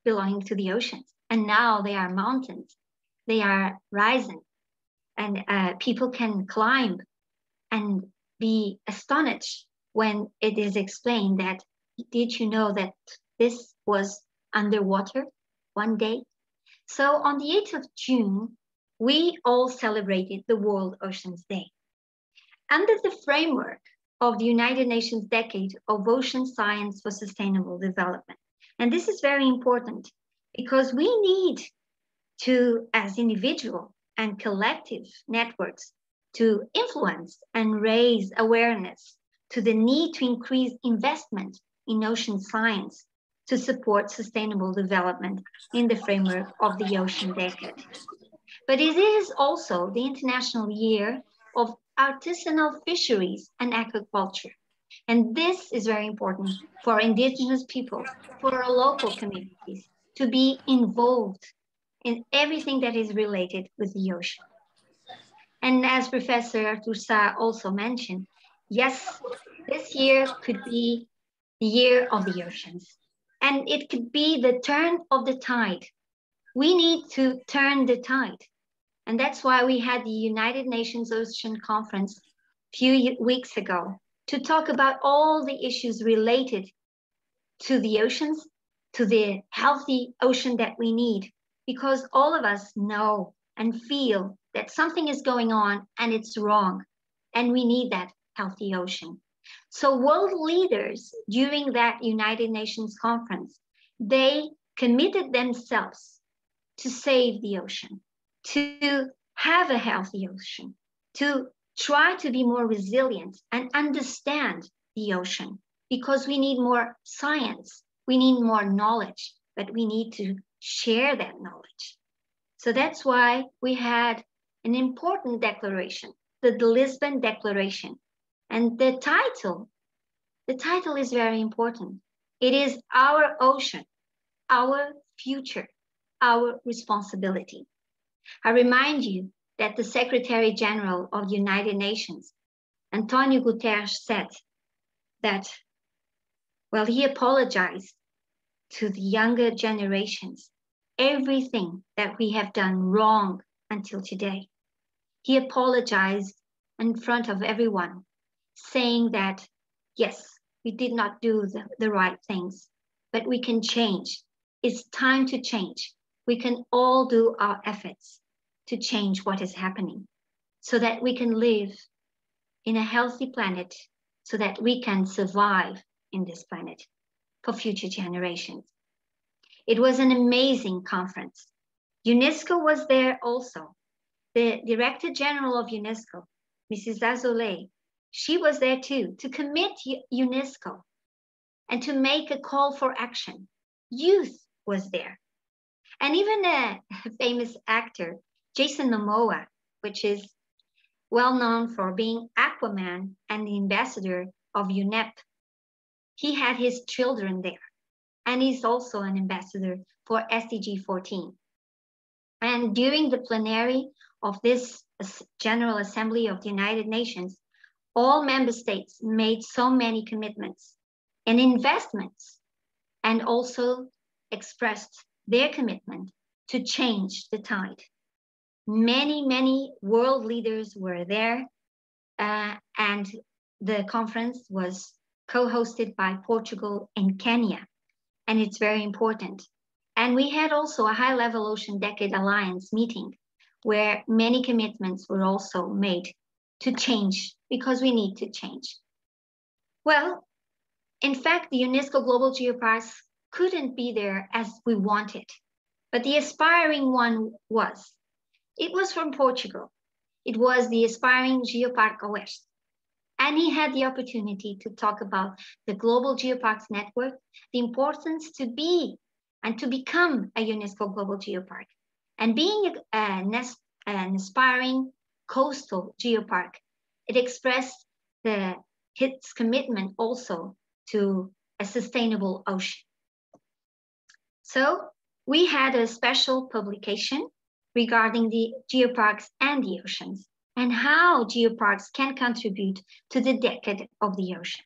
belonging to the oceans, and now they are mountains, they are rising, and people can climb and be astonished when it is explained that, did you know that this was underwater one day? So on the 8th of June, we all celebrated the World Oceans Day. Under the framework of the United Nations Decade of Ocean Science for Sustainable Development. And this is very important because we need to, as individual and collective networks, to influence and raise awareness to the need to increase investment in ocean science to support sustainable development in the framework of the Ocean Decade. But it is also the International Year of Artisanal Fisheries and Aquaculture. And this is very important for indigenous people, for our local communities, to be involved in everything that is related with the ocean. And as Professor Toussa also mentioned, yes, this year could be the year of the oceans. And it could be the turn of the tide. We need to turn the tide. And that's why we had the United Nations Ocean Conference a few weeks ago to talk about all the issues related to the oceans, to the healthy ocean that we need, because all of us know and feel that something is going on and it's wrong, and we need that healthy ocean. So world leaders during that United Nations conference, they committed themselves to save the ocean, to have a healthy ocean, to try to be more resilient and understand the ocean, because we need more science, we need more knowledge, but we need to share that knowledge. So that's why we had an important declaration, the Lisbon Declaration. And the title is very important. It is Our Ocean, Our Future, Our Responsibility. I remind you that the Secretary General of the United Nations, Antonio Guterres, said that, well, he apologized to the younger generations, everything that we have done wrong until today. He apologized in front of everyone, saying that, yes, we did not do the right things, but we can change. It's time to change. We can all do our efforts to change what is happening so that we can live in a healthy planet, so that we can survive in this planet for future generations. It was an amazing conference. UNESCO was there also. The Director General of UNESCO, Mrs. Azoulay, she was there too, to commit UNESCO and to make a call for action. Youth was there. And even a famous actor, Jason Momoa, which is well known for being Aquaman and the ambassador of UNEP. He had his children there, and he's also an ambassador for SDG 14. And during the plenary of this General Assembly of the United Nations, all member states made so many commitments and investments, and also expressed their commitment to change the tide. Many world leaders were there, and the conference was co-hosted by Portugal and Kenya, and it's very important. And we had also a high-level Ocean Decade Alliance meeting where many commitments were also made to change, because we need to change. Well, in fact, the UNESCO Global Geoparks couldn't be there as we wanted, but the aspiring one was. It was from Portugal. It was the aspiring Geopark Oeste. And he had the opportunity to talk about the Global Geoparks Network, the importance to be and to become a UNESCO Global Geopark. And being an aspiring coastal geopark, it expressed its commitment also to a sustainable ocean. So we had a special publication regarding the geoparks and the oceans, and how geoparks can contribute to the decade of the ocean.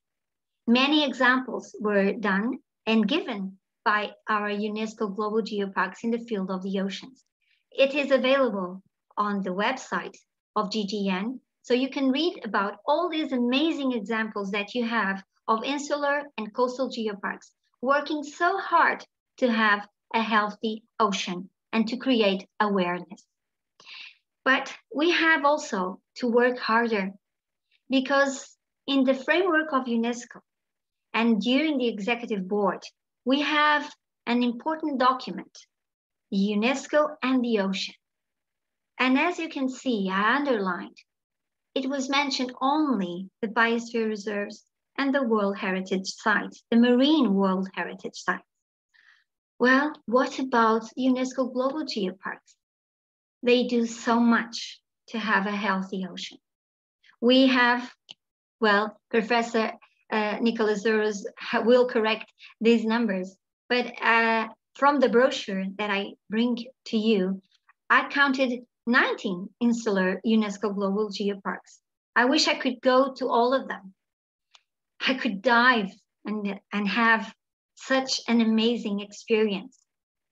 Many examples were done and given by our UNESCO Global Geoparks in the field of the oceans. It is available on the website of GGN, so you can read about all these amazing examples that you have of insular and coastal geoparks working so hard to have a healthy ocean and to create awareness. But we have also to work harder, because in the framework of UNESCO and during the executive board, we have an important document, UNESCO and the ocean. And as you can see, I underlined, it was mentioned only the biosphere reserves and the World Heritage Sites, the marine World Heritage Sites. Well, what about UNESCO Global Geoparks? They do so much to have a healthy ocean. We have, well, Professor Nickolas Zouros will correct these numbers, but from the brochure that I bring to you, I counted 19 insular UNESCO Global Geoparks. I wish I could go to all of them. I could dive and have such an amazing experience.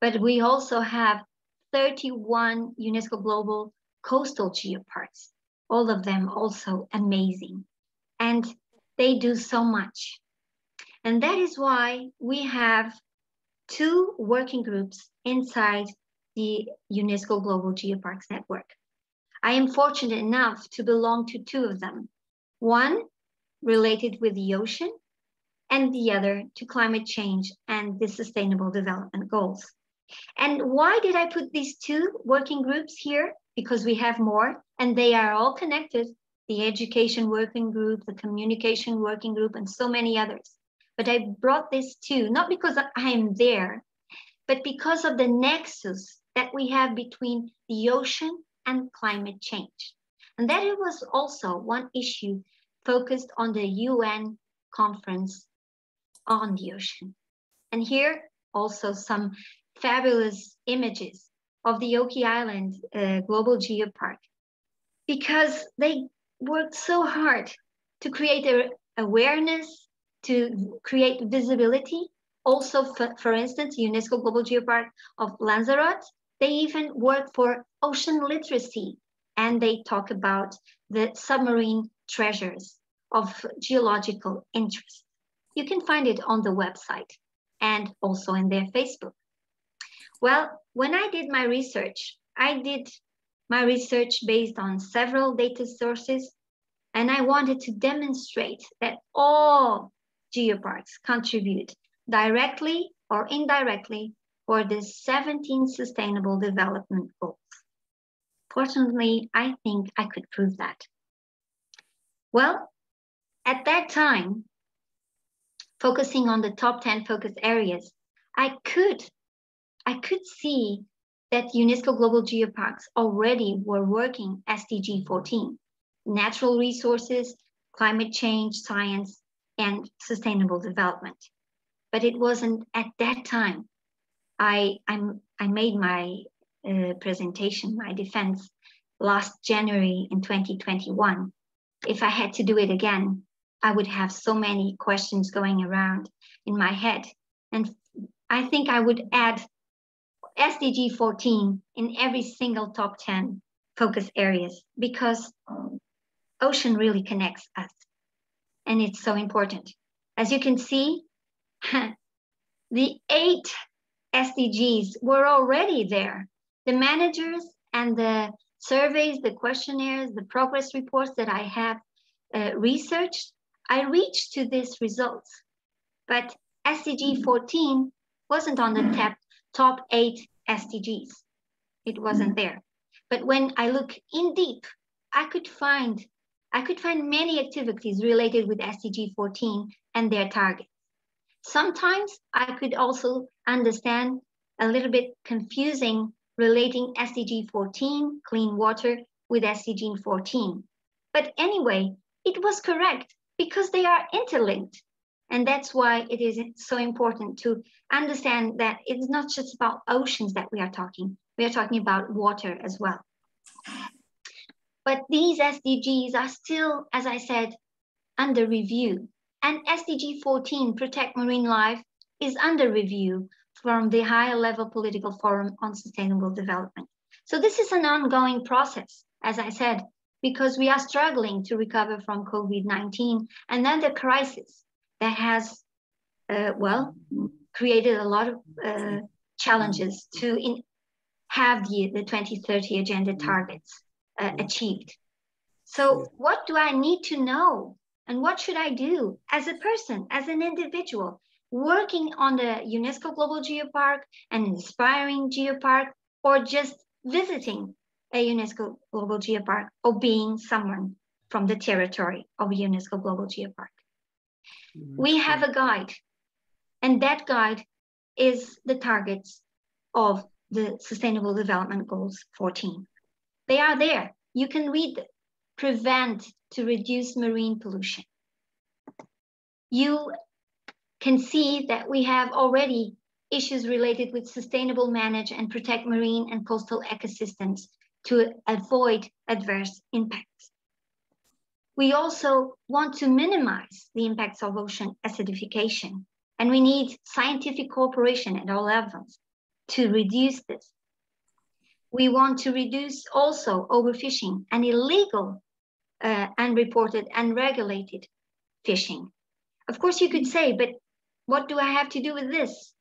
But we also have 31 UNESCO Global Coastal Geoparks, all of them also amazing. And they do so much. And that is why we have 2 working groups inside the UNESCO Global Geoparks Network. I am fortunate enough to belong to 2 of them. One related with the ocean, and the other to climate change and the Sustainable Development Goals. And why did I put these 2 working groups here? Because we have more, and they are all connected. The education working group, the communication working group, and so many others. But I brought this 2, not because I am there, but because of the nexus that we have between the ocean and climate change. And that it was also one issue focused on the UN conference on the ocean. And here also some fabulous images of the Oki Island Global Geopark, because they worked so hard to create awareness, to create visibility. Also, for instance, UNESCO Global Geopark of Lanzarote, they even work for ocean literacy, and they talk about the submarine treasures of geological interest. You can find it on the website and also in their Facebook. Well, when I did my research, I did my research based on several data sources, and I wanted to demonstrate that all geoparks contribute directly or indirectly for the 17 Sustainable Development Goals. Fortunately, I think I could prove that. Well, at that time, focusing on the top 10 focus areas, I could I could see that UNESCO Global Geoparks already were working SDG 14, natural resources, climate change, science, and sustainable development. But it wasn't at that time. I made my presentation, my defense, last January in 2021. If I had to do it again, I would have so many questions going around in my head. And I think I would add SDG 14 in every single top 10 focus areas, because ocean really connects us. And it's so important. As you can see, the 8 SDGs were already there. The managers and the surveys, the questionnaires, the progress reports that I have researched, I reached to these results. But SDG 14 wasn't on the top 8 SDGs. It wasn't there. But when I look in deep, I could find many activities related with SDG 14 and their targets. Sometimes I could also understand a little bit confusing relating SDG 14, clean water, with SDG 14. But anyway, it was correct because they are interlinked. And that's why it is so important to understand that it's not just about oceans that we are talking about water as well. But these SDGs are still, as I said, under review. And SDG 14, Protect Marine Life, is under review from the Higher Level Political Forum on Sustainable Development. So this is an ongoing process, as I said, because we are struggling to recover from COVID-19 and then the crisis that has, created a lot of challenges to have the 2030 agenda targets achieved. So what do I need to know? And what should I do as a person, as an individual, working on the UNESCO Global Geopark, an inspiring geopark, or just visiting a UNESCO Global Geopark, or being someone from the territory of a UNESCO Global Geopark? We have a guide, and that guide is the targets of the Sustainable Development Goals 14. They are there. You can read them. Prevent to reduce marine pollution. You can see that we have already issues related with sustainable manage and protect marine and coastal ecosystems to avoid adverse impacts. We also want to minimize the impacts of ocean acidification, and we need scientific cooperation at all levels to reduce this. We want to reduce also overfishing and illegal unreported, unregulated fishing. Of course, you could say, but what do I have to do with this?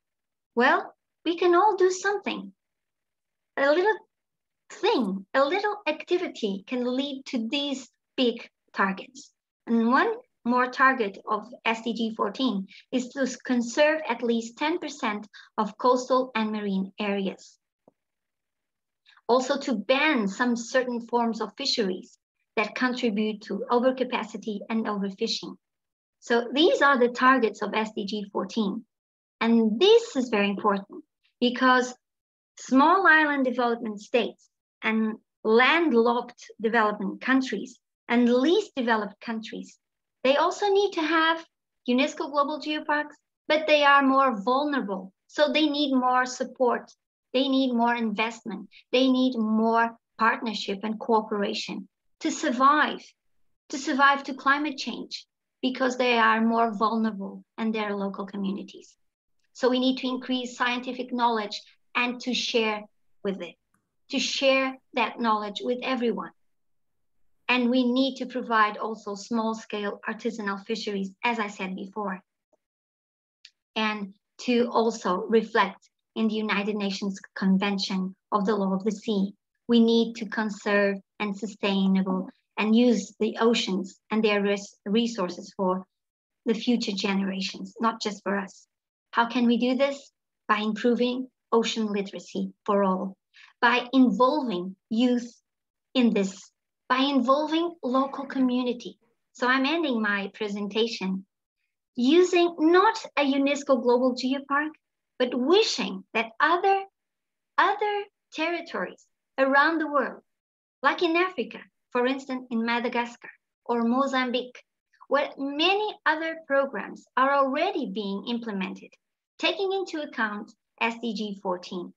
Well, we can all do something. A little thing, a little activity can lead to these big targets. And one more target of SDG 14 is to conserve at least 10% of coastal and marine areas. Also to ban some certain forms of fisheries that contribute to overcapacity and overfishing. So these are the targets of SDG 14. And this is very important because small island development states and landlocked development countries and least developed countries, they also need to have UNESCO Global Geoparks, but they are more vulnerable. So they need more support. They need more investment. They need more partnership and cooperation to survive to climate change, because they are more vulnerable in their local communities. So we need to increase scientific knowledge and to share with it, to share that knowledge with everyone. And we need to provide also small-scale artisanal fisheries, as I said before, and to also reflect in the United Nations Convention of the Law of the Sea. We need to conserve and sustainable and use the oceans and their resources for the future generations, not just for us. How can we do this? By improving ocean literacy for all, by involving youth in this, by involving local community. So I'm ending my presentation using not a UNESCO Global Geopark, but wishing that other other territories around the world, like in Africa, for instance, in Madagascar or Mozambique, where many other programs are already being implemented, taking into account SDG 14.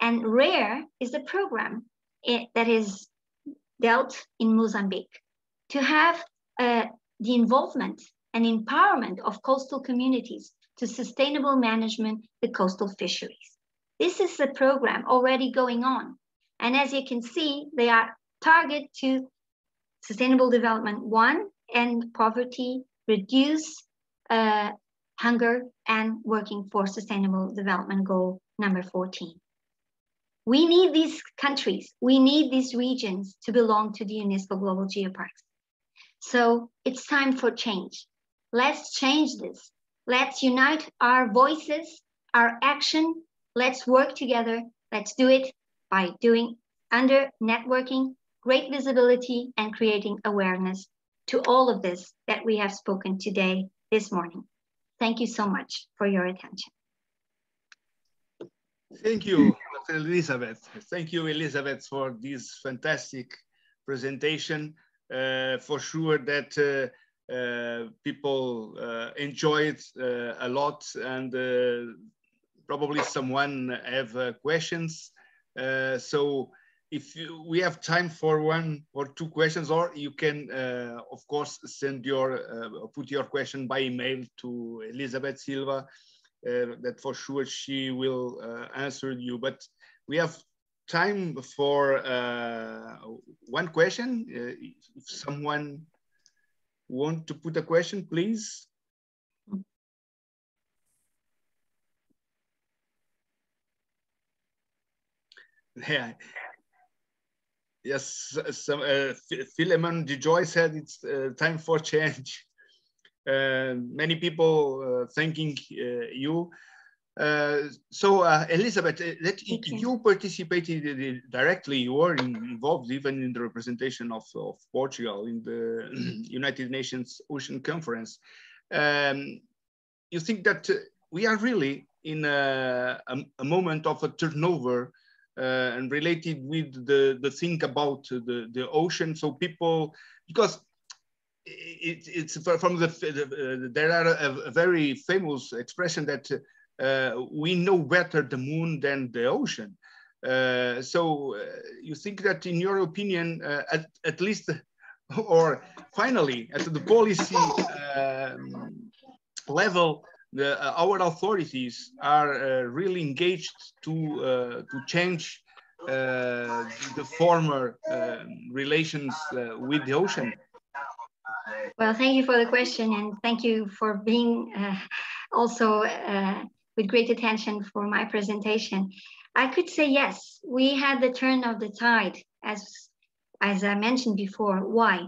And RARE is the program that is dealt in Mozambique to have the involvement and empowerment of coastal communities to sustainable management the coastal fisheries. This is the program already going on. And as you can see, they are targeted to Sustainable Development 1, end poverty, reduce hunger, and working for Sustainable Development Goal number 14. We need these countries, we need these regions to belong to the UNESCO Global Geoparks. So it's time for change. Let's change this. Let's unite our voices, our action. Let's work together. Let's do it by doing under networking, great visibility, and creating awareness to all of this that we have spoken today, this morning. Thank you so much for your attention. Thank you, Dr. Elizabeth. Thank you, Elizabeth, for this fantastic presentation. For sure that people enjoy it a lot, and probably someone have questions. So if we have time for one or two questions, or you can, of course, send your, put your question by email to Elizabeth Silva, that for sure she will answer you. But we have time for one question. If someone want to put a question, please. Yeah. Yes, some Philemon DeJoy said it's time for change. Many people thanking you. So Elizabeth, that you participated directly, you were involved even in the representation of Portugal in the United Nations Ocean Conference. You think that we are really in a moment of a turnover and related with the thing about the ocean. So people, because it's from there are a very famous expression that we know better the moon than the ocean. So you think that, in your opinion, at least, or finally, at the policy level, our authorities are really engaged to change the former relations with the ocean? Well, thank you for the question, and thank you for being also with great attention for my presentation. I could say yes, we had the turn of the tide, as I mentioned before. Why?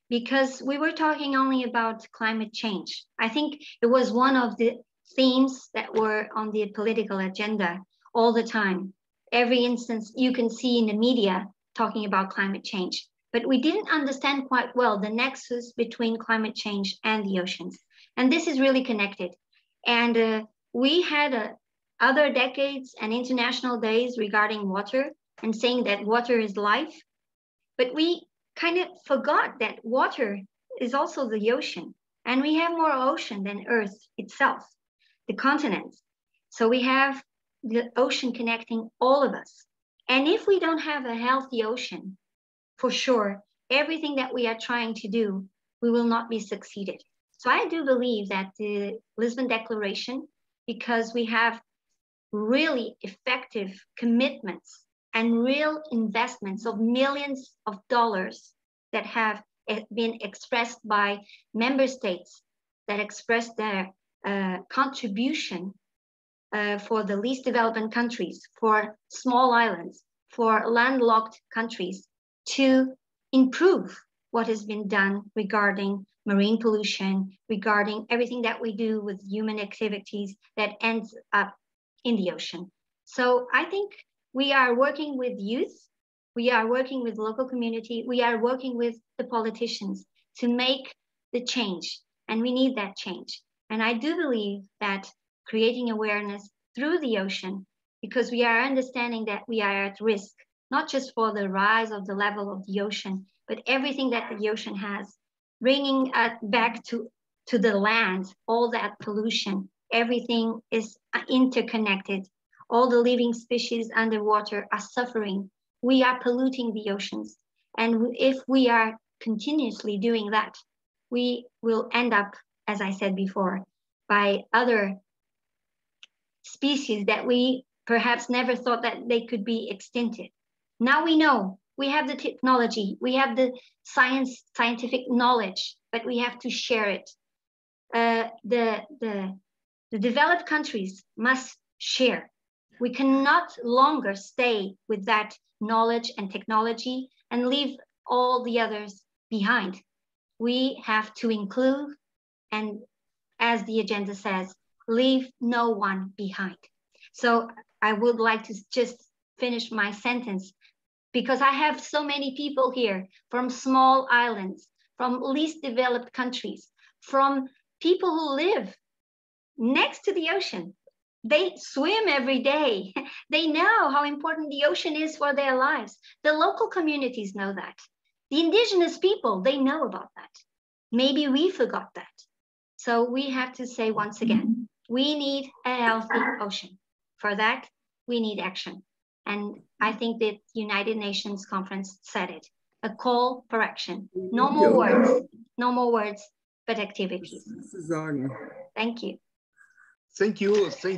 Because we were talking only about climate change. I think it was one of the themes that were on the political agenda all the time. Every instance you can see in the media talking about climate change. But we didn't understand quite well the nexus between climate change and the oceans. And this is really connected. And we had other decades and international days regarding water and saying that water is life. But we kind of forgot that water is also the ocean. And we have more ocean than Earth itself, the continents. So we have the ocean connecting all of us. And if we don't have a healthy ocean, for sure, everything that we are trying to do, we will not be succeeded. So I do believe that the Lisbon Declaration, because we have really effective commitments and real investments of millions of dollars that have been expressed by member states that express their contribution for the least developed countries, for small islands, for landlocked countries, to improve what has been done regarding marine pollution, regarding everything that we do with human activities that ends up in the ocean. So I think we are working with youth, we are working with local community, we are working with the politicians to make the change, and we need that change. And I do believe that creating awareness through the ocean because we are understanding that we are at risk, not just for the rise of the level of the ocean, but everything that the ocean has, bringing back to the land, all that pollution, everything is interconnected. All the living species underwater are suffering. We are polluting the oceans. And if we are continuously doing that, we will end up, as I said before, by other species that we perhaps never thought that they could be extincted. Now we know, we have the technology, we have the scientific knowledge, but we have to share it. The developed countries must share. We cannot longer stay with that knowledge and technology and leave all the others behind. We have to include, and as the agenda says, leave no one behind. So I would like to just finish my sentence, because I have so many people here from small islands, from least developed countries, from people who live next to the ocean. They swim every day. They know how important the ocean is for their lives. The local communities know that. The indigenous people, they know about that. Maybe we forgot that. So we have to say once again, we need a healthy ocean. For that, we need action. And I think that United Nations Conference said it, a call for action. No more words, but activities. Thank you. Thank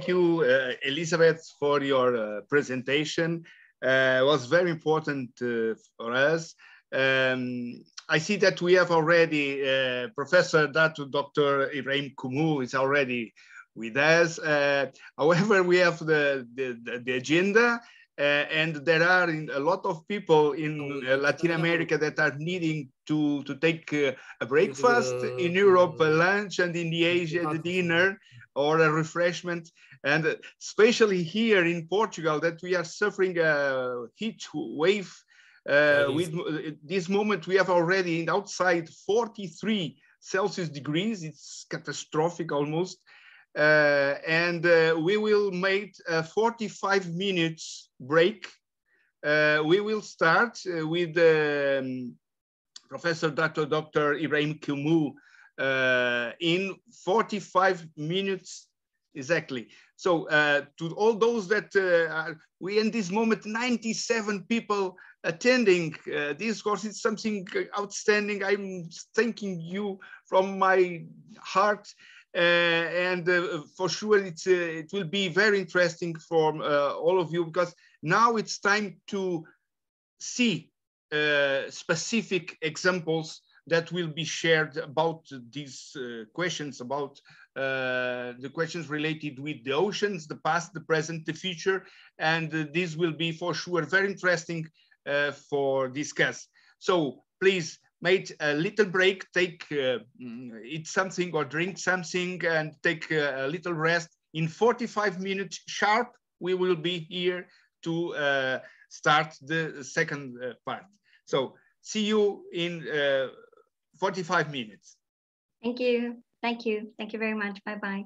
you, Elizabeth, for your presentation. It was very important for us. I see that we have already Professor Dr. Ibrahim Komoo is already with us. However, we have the agenda, and there are a lot of people in Latin America that are needing to take a breakfast, in Europe a lunch, and in the Asia the dinner or a refreshment. And especially here in Portugal, that we are suffering a heat wave. With this moment, we have already outside 43 Celsius degrees. It's catastrophic almost. And we will make a 45 minutes break. We will start with Professor Dr. Ibrahim Komoo in 45 minutes exactly. So to all those that we in this moment, 97 people attending this course, it's something outstanding. I'm thanking you from my heart. And for sure, it will be very interesting for all of you, because now it's time to see specific examples that will be shared about these questions, about the questions related with the oceans, the past, the present, the future. And this will be for sure very interesting for discuss. So please make a little break, take eat something or drink something, and take a little rest. In 45 minutes sharp, we will be here to start the second part. So see you in 45 minutes. Thank you. Thank you. Thank you very much. Bye-bye.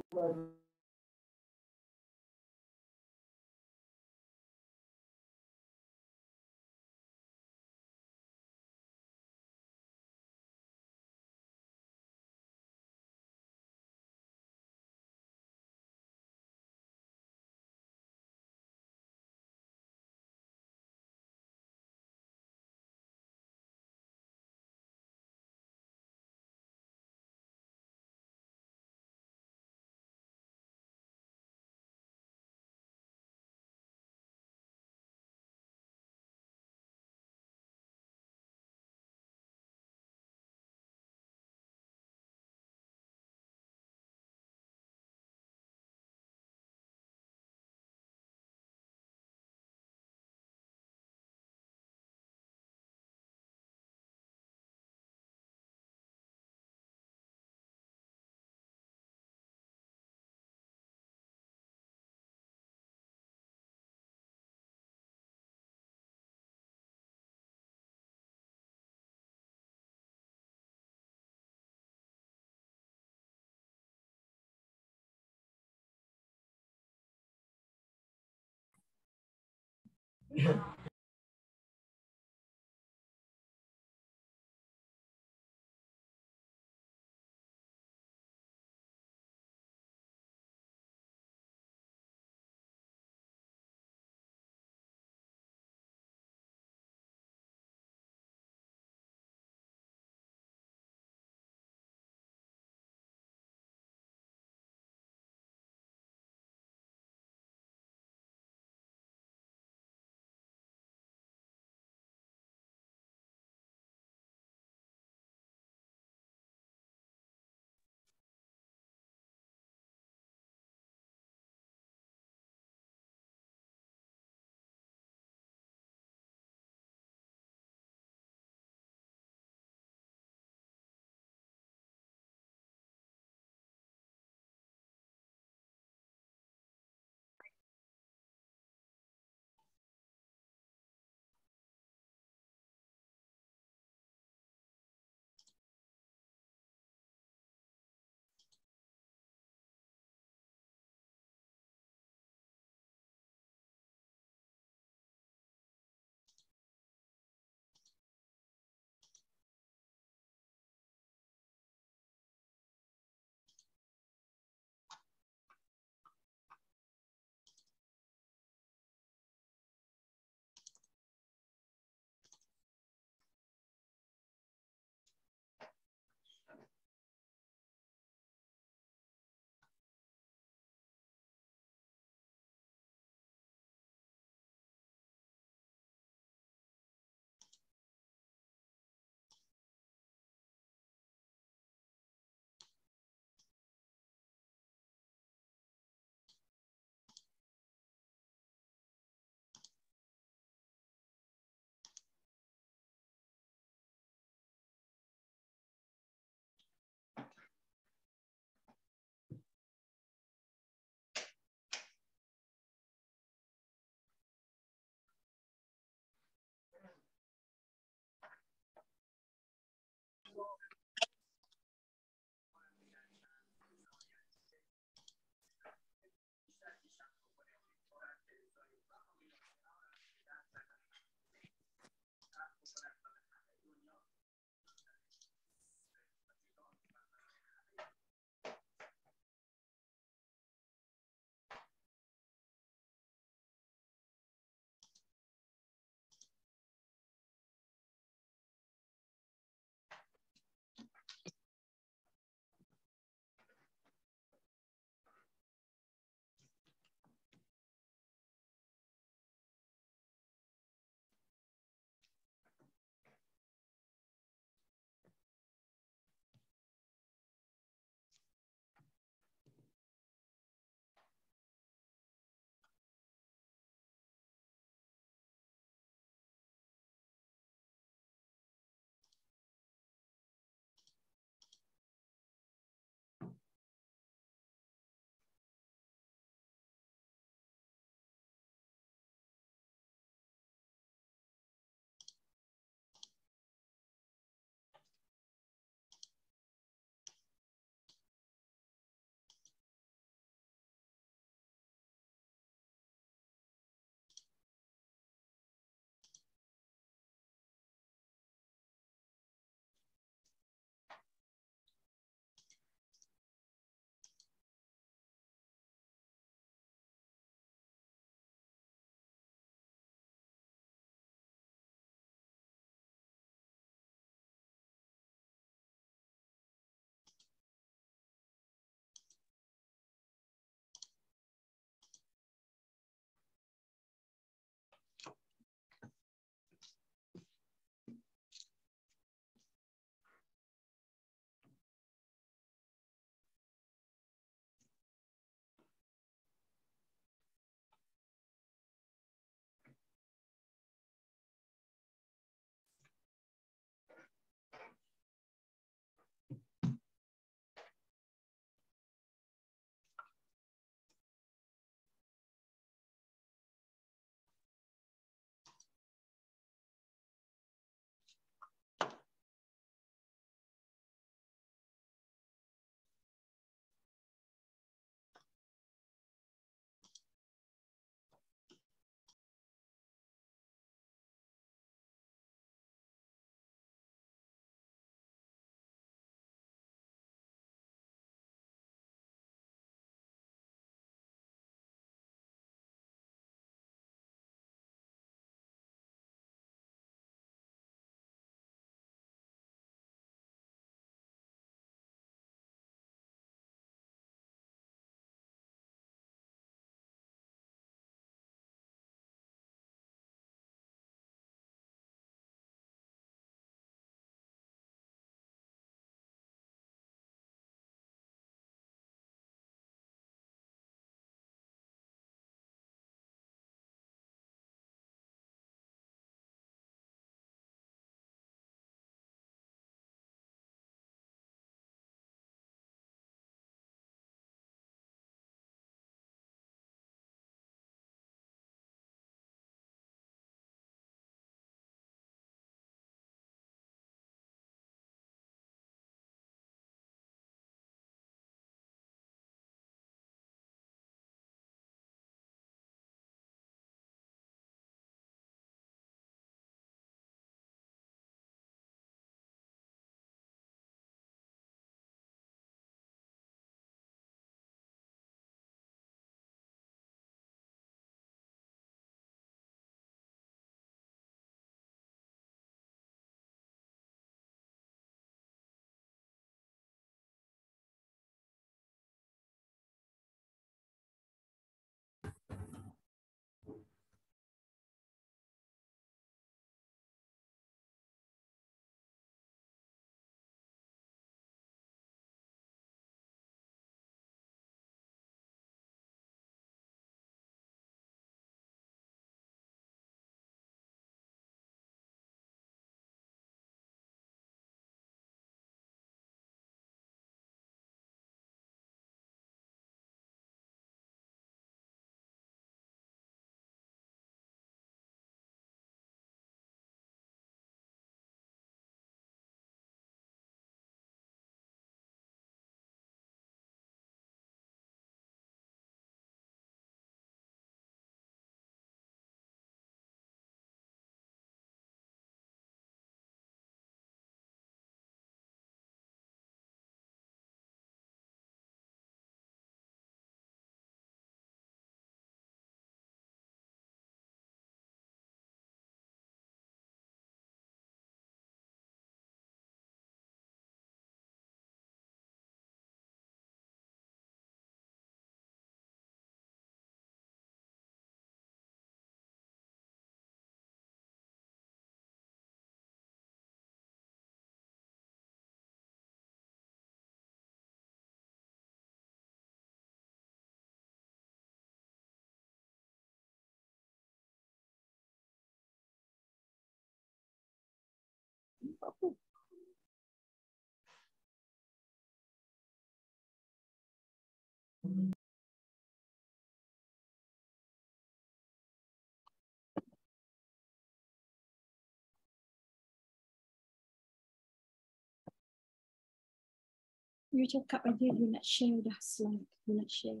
You cakap aja you nak share dah slide, you nak share.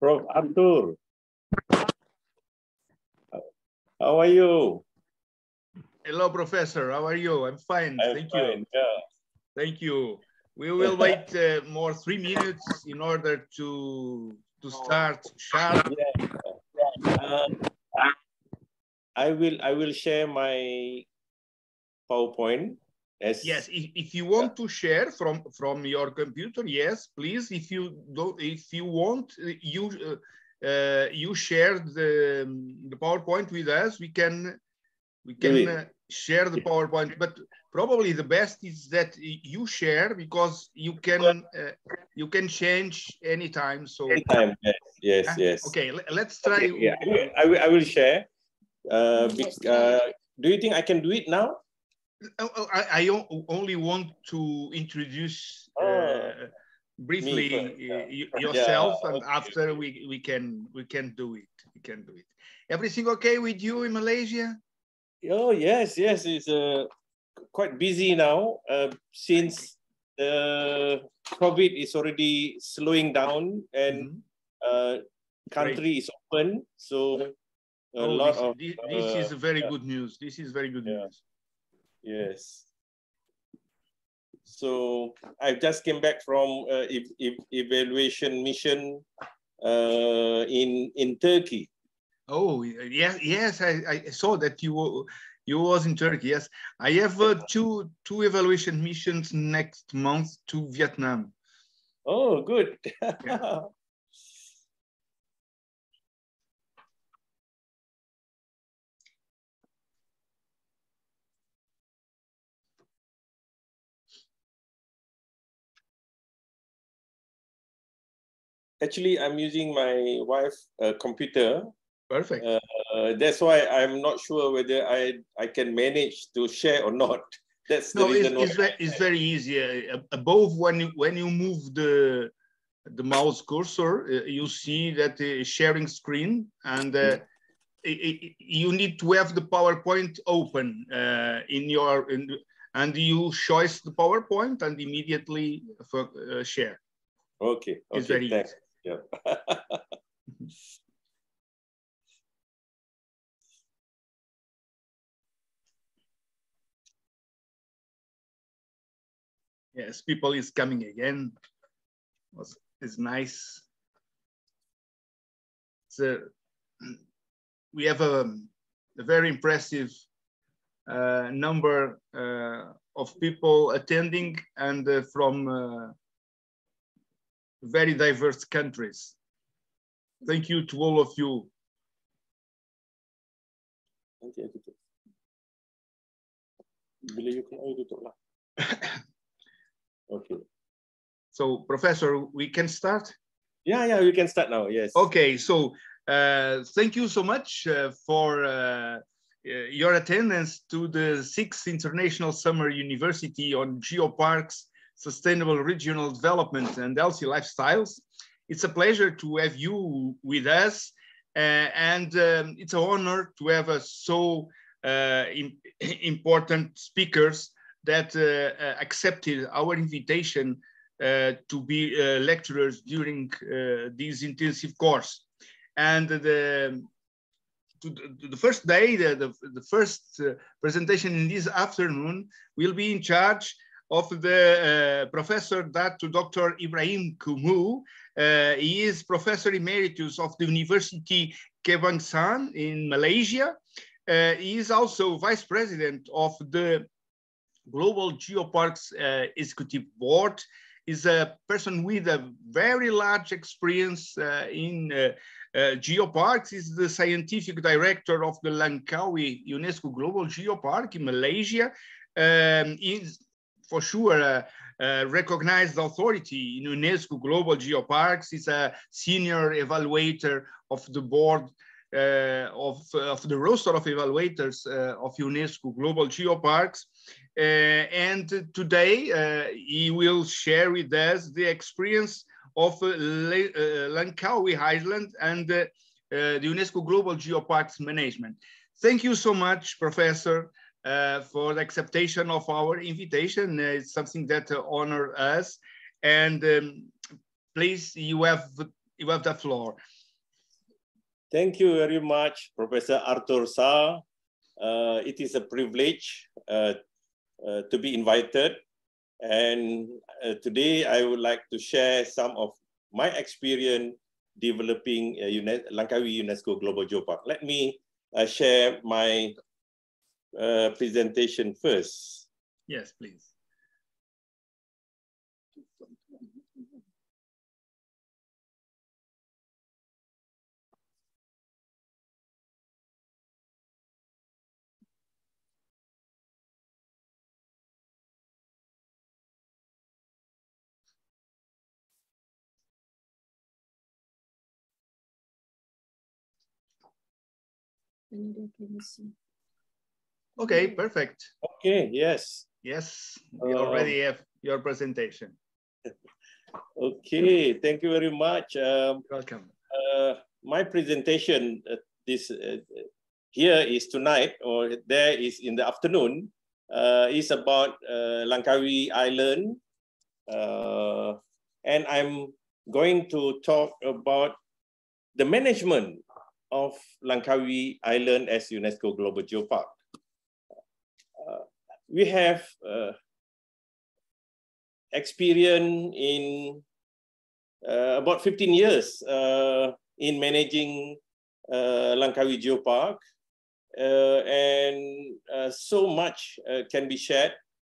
Prof. Abdul, how are you? Hello, Professor. How are you? I'm fine. Thank you. Yeah. Thank you. We will wait more 3 minutes in order to start sharp. Yeah. I will share my PowerPoint. Yes, if you want to share from your computer, yes, please. If you don't, if you want, you share the PowerPoint with us. We can share the PowerPoint, but probably the best is that you share, because you can change anytime. So anytime, yes. Okay, let's try. Okay, yeah, I will share. Do you think I can do it now? I only want to introduce briefly yourself, and after we can do it. We can do it. Everything okay with you in Malaysia? Oh yes, it's quite busy now since the COVID is already slowing down and country is open. So this is very good news. This is very good news. Yes. So I just came back from evaluation mission in Turkey. Oh yes, I saw that you was in Turkey. Yes, I have two evaluation missions next month to Vietnam. Oh, good. Yeah. Actually, I'm using my wife's computer. Perfect. That's why I'm not sure whether I can manage to share or not. That's the reason. It's very easy. Above, when you move the mouse cursor, you see that sharing screen, and you need to have the PowerPoint open and you choose the PowerPoint and immediately share. Okay. It's very thanks. easy. Yeah. Yes, people is coming again. It's nice. So we have a very impressive number of people attending, and from very diverse countries. Thank you to all of you. Okay. So, Professor, we can start? Yeah, we can start now, yes. Okay, so thank you so much for your attendance to the 6th International Summer University on Geoparks, Sustainable Regional Development and Healthy Lifestyles. It's a pleasure to have you with us, and it's an honor to have so important speakers that accepted our invitation to be lecturers during this intensive course. And the first day, the first presentation in this afternoon will be in charge of the Professor Dr. Ibrahim Komoo. He is Professor Emeritus of the University Kebangsaan in Malaysia. He is also Vice President of the Global Geoparks Executive Board. Is a person with a very large experience in geoparks. Is the scientific director of the Langkawi UNESCO Global Geopark in Malaysia. for sure a recognized authority in UNESCO Global Geoparks. He's a senior evaluator of the board of the roster of evaluators of UNESCO Global Geoparks. And today he will share with us the experience of Langkawi Island and the UNESCO Global Geoparks management. Thank you so much, Professor, for the acceptation of our invitation. It's something that honors us. And please, you have the floor. Thank you very much, Professor Arthur Sa. It is a privilege to be invited. And today I would like to share some of my experience developing Langkawi UNESCO Global Geopark. Let me share my presentation first. Yes, please. Okay, perfect. Okay, yes. Yes, we already have your presentation. Okay, thank you very much. Welcome. My presentation here is tonight, or there is in the afternoon, is about Langkawi Island. And I'm going to talk about the management of Langkawi Island as UNESCO Global Geopark. We have experience in about 15 years in managing Langkawi Geopark, and so much can be shared,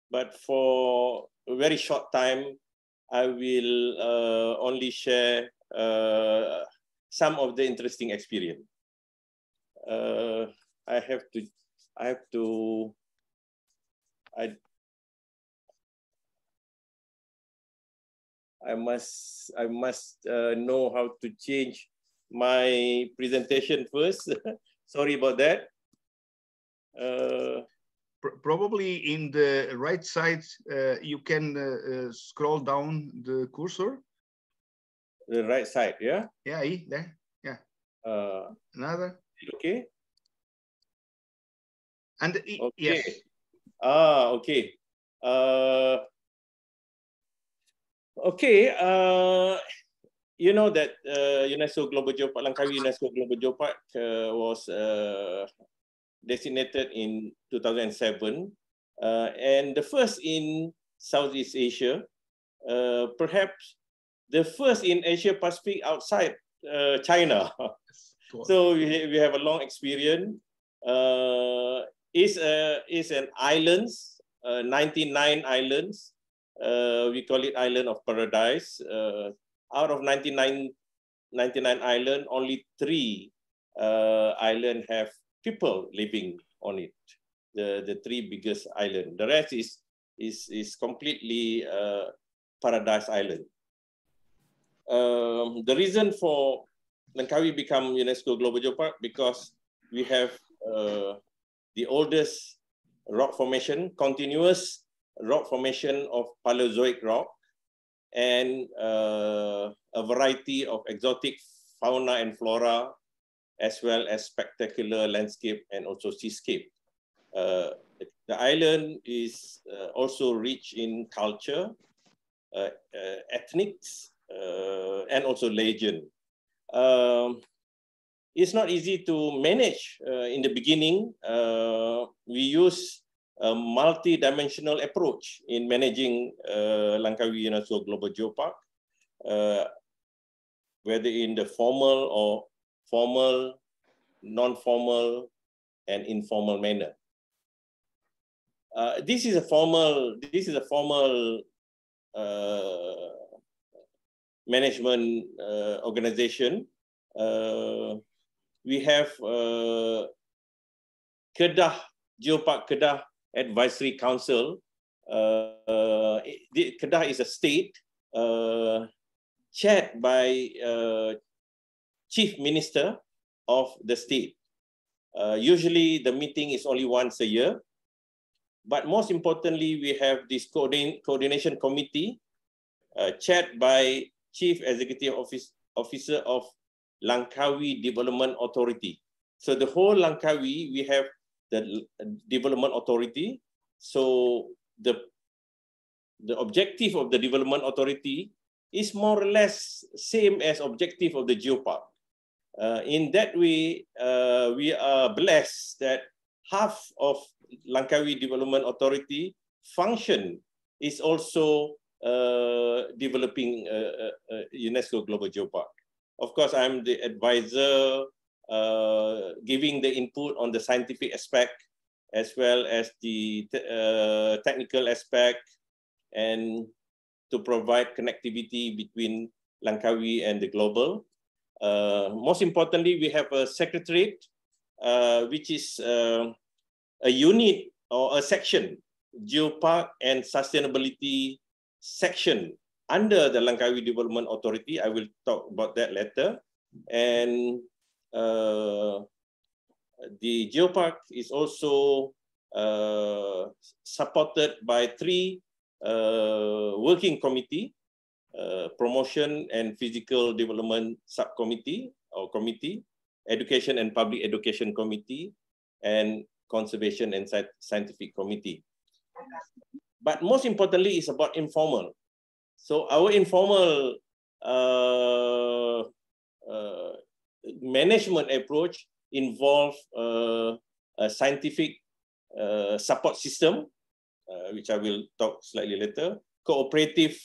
but for a very short time, I will only share some of the interesting experience. I must know how to change my presentation first. Sorry about that. Probably in the right side, you can scroll down the cursor. The right side, yeah? Yeah, there, yeah. Another. Okay. And okay. Yes. Okay. Okay. You know that UNESCO Global Geopark, Langkawi UNESCO Global Geopark was designated in 2007, and the first in Southeast Asia, perhaps the first in Asia Pacific outside China. So we have a long experience. Is an islands, 99 islands. We call it Island of Paradise. Out of 99 islands, only 3 islands have people living on it. The 3 biggest islands. The rest is completely Paradise Island. The reason for Langkawi become UNESCO Global Geopark because we have the oldest rock formation, continuous rock formation of Paleozoic rock, and a variety of exotic fauna and flora, as well as spectacular landscape and also seascape. The island is also rich in culture, ethnics, and also legend. It's not easy to manage in the beginning. We use a multi-dimensional approach in managing Langkawi UNESCO Global Geopark, whether in the formal or formal, non-formal, and informal manner. This is a formal management organization. We have Kedah Geopark Kedah Advisory Council, Kedah is a state chaired by Chief Minister of the state. Usually the meeting is only once a year, but most importantly, we have this coordination committee chaired by Chief Executive Officer of Langkawi Development Authority. So the whole Langkawi, we have the Development Authority. So the objective of the Development Authority is more or less same as objective of the Geopark. In that way, we are blessed that half of Langkawi Development Authority function is also developing UNESCO Global Geopark. Of course, I'm the advisor, giving the input on the scientific aspect as well as the technical aspect, and to provide connectivity between Langkawi and the global. Most importantly, we have a secretariat, which is a unit or a section, Geopark and Sustainability section under the Langkawi Development Authority. I will talk about that later. And the Geopark is also supported by 3 working committee, promotion and physical development subcommittee or committee, education and public education committee, and conservation and scientific committee. But most importantly, it's about informal. So our informal management approach involves a scientific support system, which I will talk slightly later, cooperative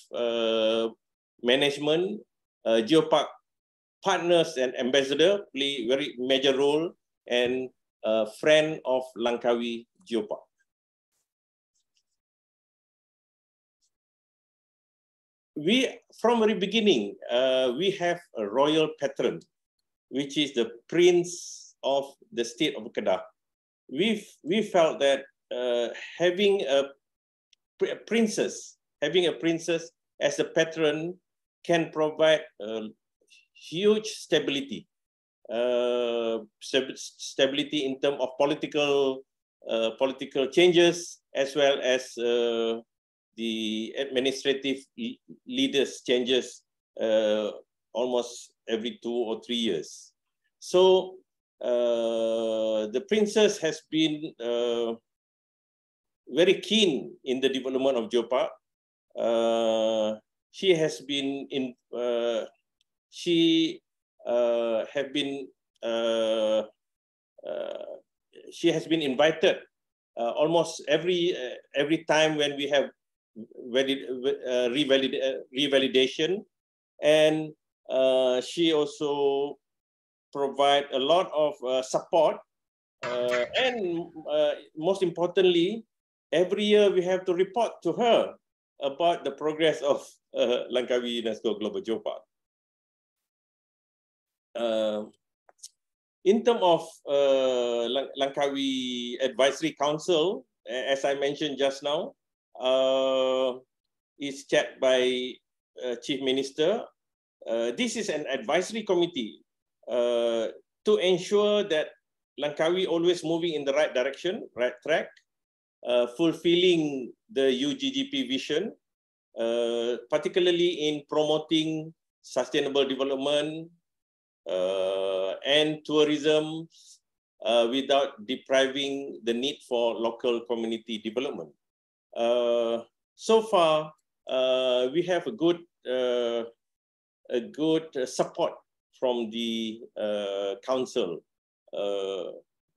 management, Geopark partners and ambassador play very major role, and friend of Langkawi Geopark. We, from the beginning, we have a royal patron, which is the Prince of the state of Kedah. We felt that having a princess as a patron can provide huge stability. Stability in terms of political changes, as well as the administrative leaders changes almost every 2 or 3 years. So the princess has been very keen in the development of Geopark. She has been invited almost every time when we have revalidation, and she also provide a lot of support, and most importantly, every year we have to report to her about the progress of Langkawi UNESCO Global Geopark. In terms of Langkawi Advisory Council, as I mentioned just now, is chaired by Chief Minister. This is an advisory committee to ensure that Langkawi always moving in the right direction, right track, fulfilling the UGGp vision, particularly in promoting sustainable development and tourism without depriving the need for local community development. So far, we have a good support from the council.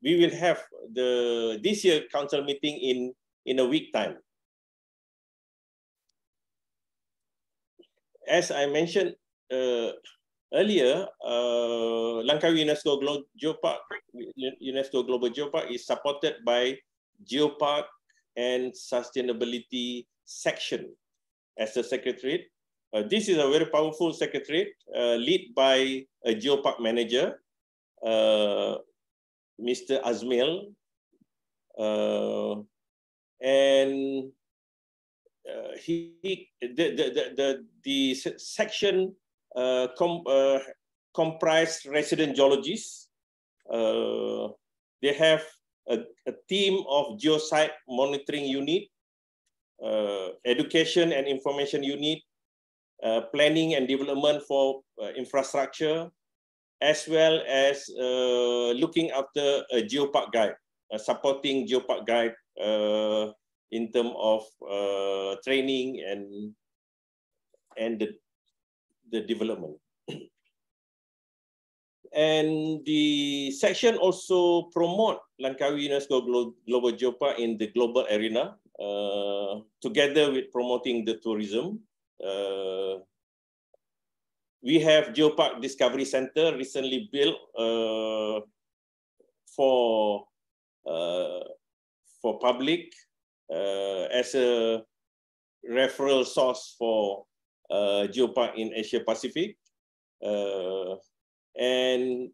We will have this year council meeting in a week time. As I mentioned earlier, Langkawi UNESCO Global Geopark is supported by Geopark and Sustainability section as a secretariat. This is a very powerful secretariat led by a Geopark manager, Mr. Azmil, and the section comprised resident geologists. They have a team of geosite monitoring unit, education and information unit, planning and development for infrastructure, as well as looking after a geopark guide, supporting geopark guide in terms of training and the development. And the section also promote Langkawi UNESCO Global Geopark in the global arena, together with promoting the tourism. We have Geopark Discovery Center recently built for public as a referral source for geopark in Asia Pacific. And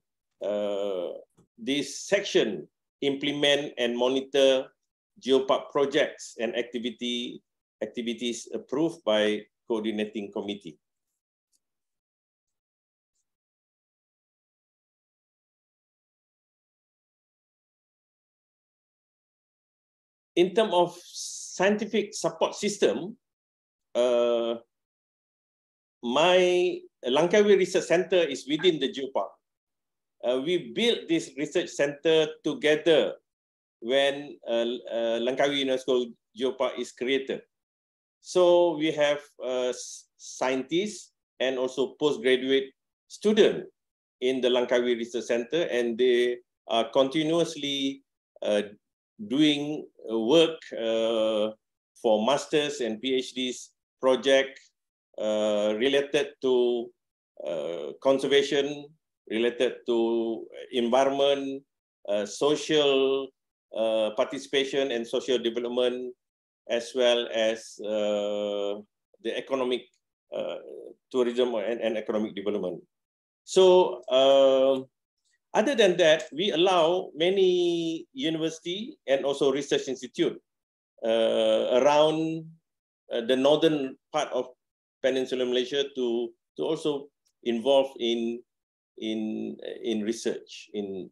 this section implement and monitor geopark projects and activities approved by coordinating committee. In terms of scientific support system, my Langkawi Research Center is within the geopark. We built this research center together when Langkawi UNESCO Geopark is created. So we have scientists and also postgraduate students in the Langkawi Research Center, and they are continuously doing work for masters and PhDs project related to conservation, related to environment, social participation and social development, as well as the economic tourism and economic development. So other than that, we allow many university and also research institute around the northern part of Peninsular Malaysia to also involve in research in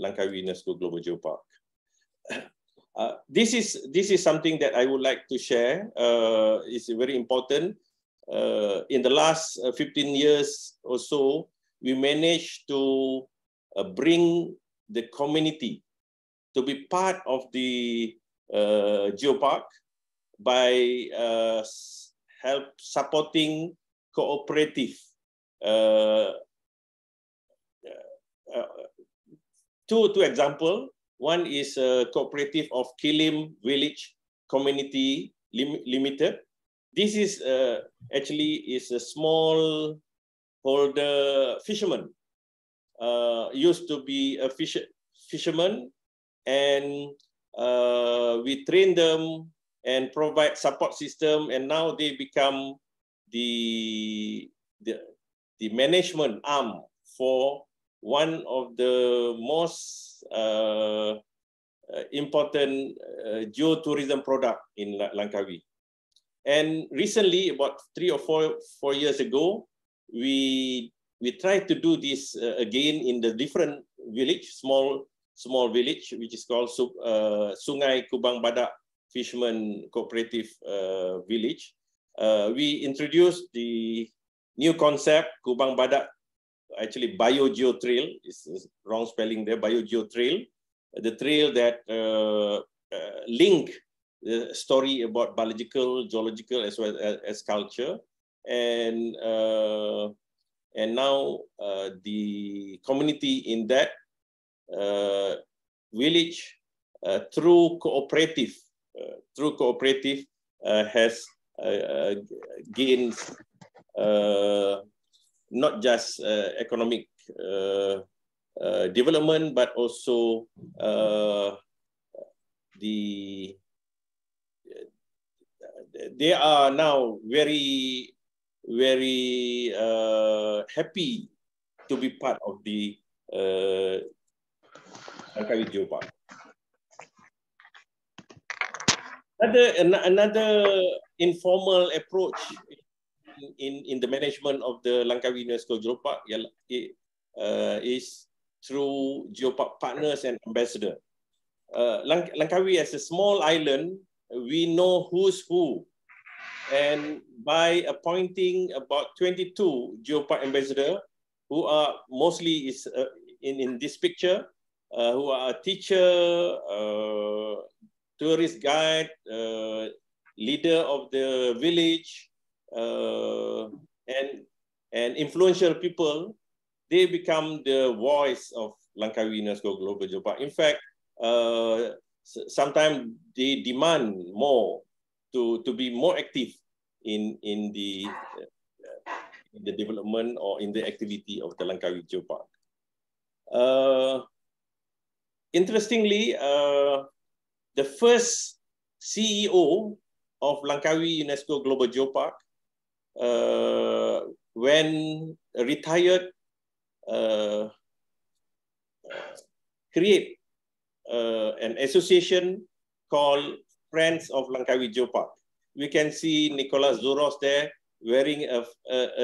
Langkawi UNESCO Global Geopark. This is something that I would like to share. It's very important. In the last 15 years or so, we managed to bring the community to be part of the geopark by help supporting cooperative. Two examples. One is a cooperative of Kilim Village Community Limited. This is actually is a small holder fisherman. Used to be a fisherman, and we train them and provide support system, and now they become the management arm for one of the most important geotourism product in Langkawi. And recently, about 3 or 4 years ago, we tried to do this again in the different village, small village, which is called Sungai Kubang Badak Fisherman Cooperative Village. We introduced the new concept, Kubang Badak, actually Bio-Geo Trail, is wrong spelling there, Bio-Geo Trail, the trail that link the story about biological, geological, as well as culture. And now the community in that village, through cooperative, has gained not just economic development, but also they are now very happy to be part of the Langkawi Geopark. Another informal approach in the management of the Langkawi UNESCO Geopark is through geopark partners and ambassador. Langkawi as a small island, we know who's who. And by appointing about 22 geopark ambassadors, who are mostly in this picture, who are a teacher, tourist guide, leader of the village, and influential people, they become the voice of Langkawi UNESCO Global Geopark. In fact, sometimes they demand more to be more active in the development or in the activity of the Langkawi Geopark. Interestingly, the first CEO of Langkawi UNESCO Global Geopark, when retired, create an association called Friends of Langkawi Geopark. We can see Nickolas Zouros there wearing a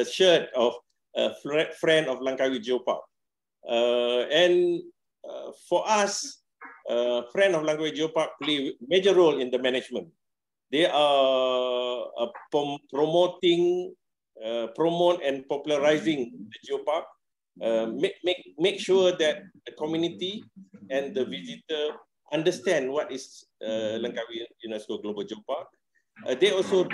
shirt of a friend of Langkawi Geopark. And for us, Friend of Langkawi Geopark play a major role in the management. They are promoting, promote and popularizing the geopark. Make sure that the community and the visitor understand what is Langkawi UNESCO Global Geopark. They also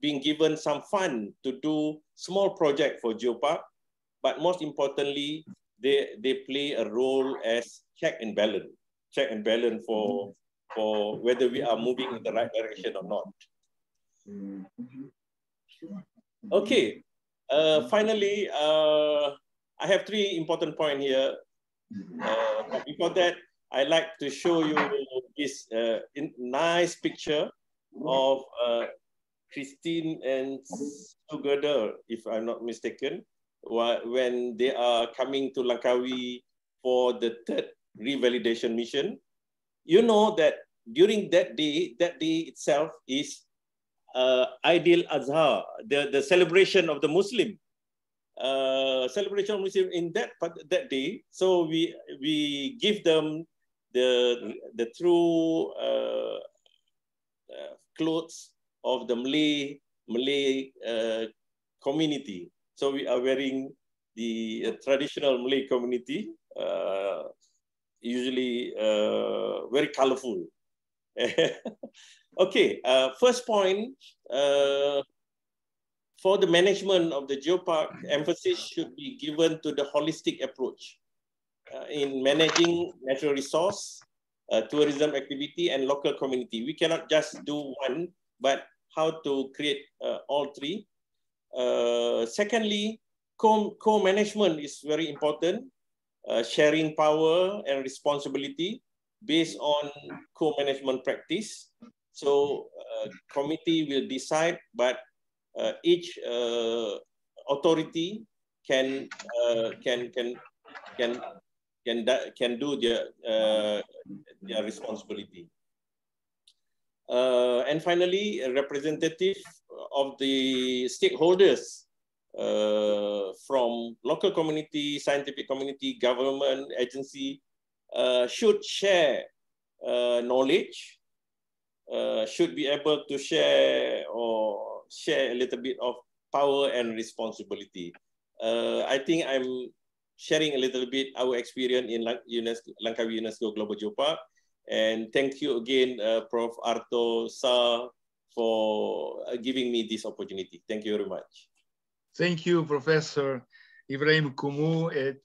being given some fund to do small project for geopark, but most importantly, they play a role as check and balance for whether we are moving in the right direction or not. Okay, finally, I have 3 important points here. But before that, I'd like to show you this nice picture of Christine and together, if I'm not mistaken, when they are coming to Langkawi for the 3rd revalidation mission. You know that during that day itself is Eid al-Adha, the celebration of the Muslim. Celebration of Muslim in that day. So we give them the true clothes of the Malay community. So we are wearing the traditional Malay community, usually very colorful. Okay, first point, for the management of the geopark, emphasis should be given to the holistic approach in managing natural resource, tourism activity, and local community. We cannot just do one, but how to create all 3. Secondly, co-management is very important, sharing power and responsibility based on co-management practice. So committee will decide, but each authority can do their responsibility. And finally, a representative of the stakeholders from local community, scientific community, government, agency should share knowledge, should be able to share a little bit of power and responsibility. I think I'm sharing a little bit our experience in Langkawi UNESCO Global Geopark. And thank you again, Prof. Arto Sa, for giving me this opportunity. Thank you very much. Thank you, Professor Ibrahim Komoo. It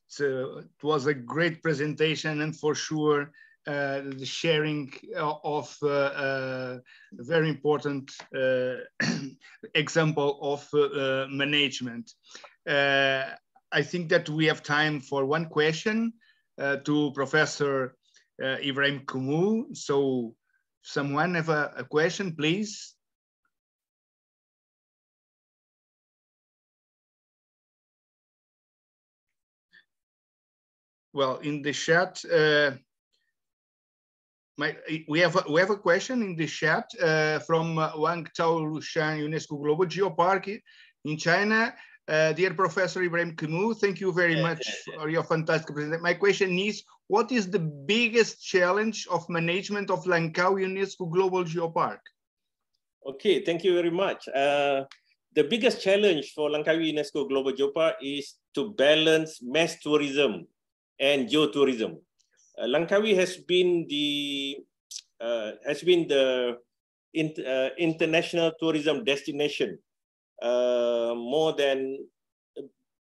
was a great presentation, and for sure, the sharing of a very important example of management. I think that we have time for one question to Professor Ibrahim Komoo. So, someone have a question, please? Well, in the chat, we have a question in the chat from Langkawi UNESCO Global Geopark in China. Dear Professor Ibrahim Komoo, thank you very much for your fantastic presentation. My question is, what is the biggest challenge of management of Langkawi UNESCO Global Geopark? Okay, thank you very much. The biggest challenge for Langkawi UNESCO Global Geopark is to balance mass tourism and geotourism. Langkawi has been the international tourism destination more than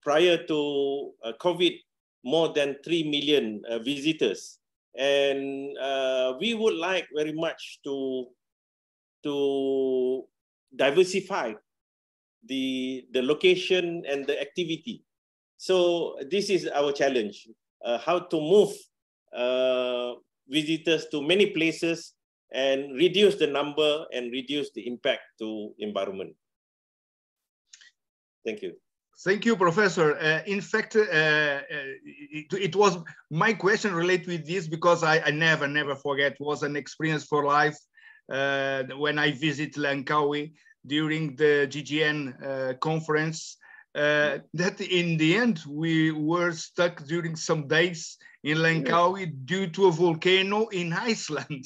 prior to COVID, more than 3 million visitors, and we would like very much to diversify the location and the activity. So this is our challenge: how to move visitors to many places and reduce the number and reduce the impact to environment. Thank you. Thank you, Professor. In fact, it was my question related with this because I never forget. It was an experience for life when I visit Langkawi during the GGN conference. That in the end, we were stuck during some days in Langkawi due to a volcano in Iceland.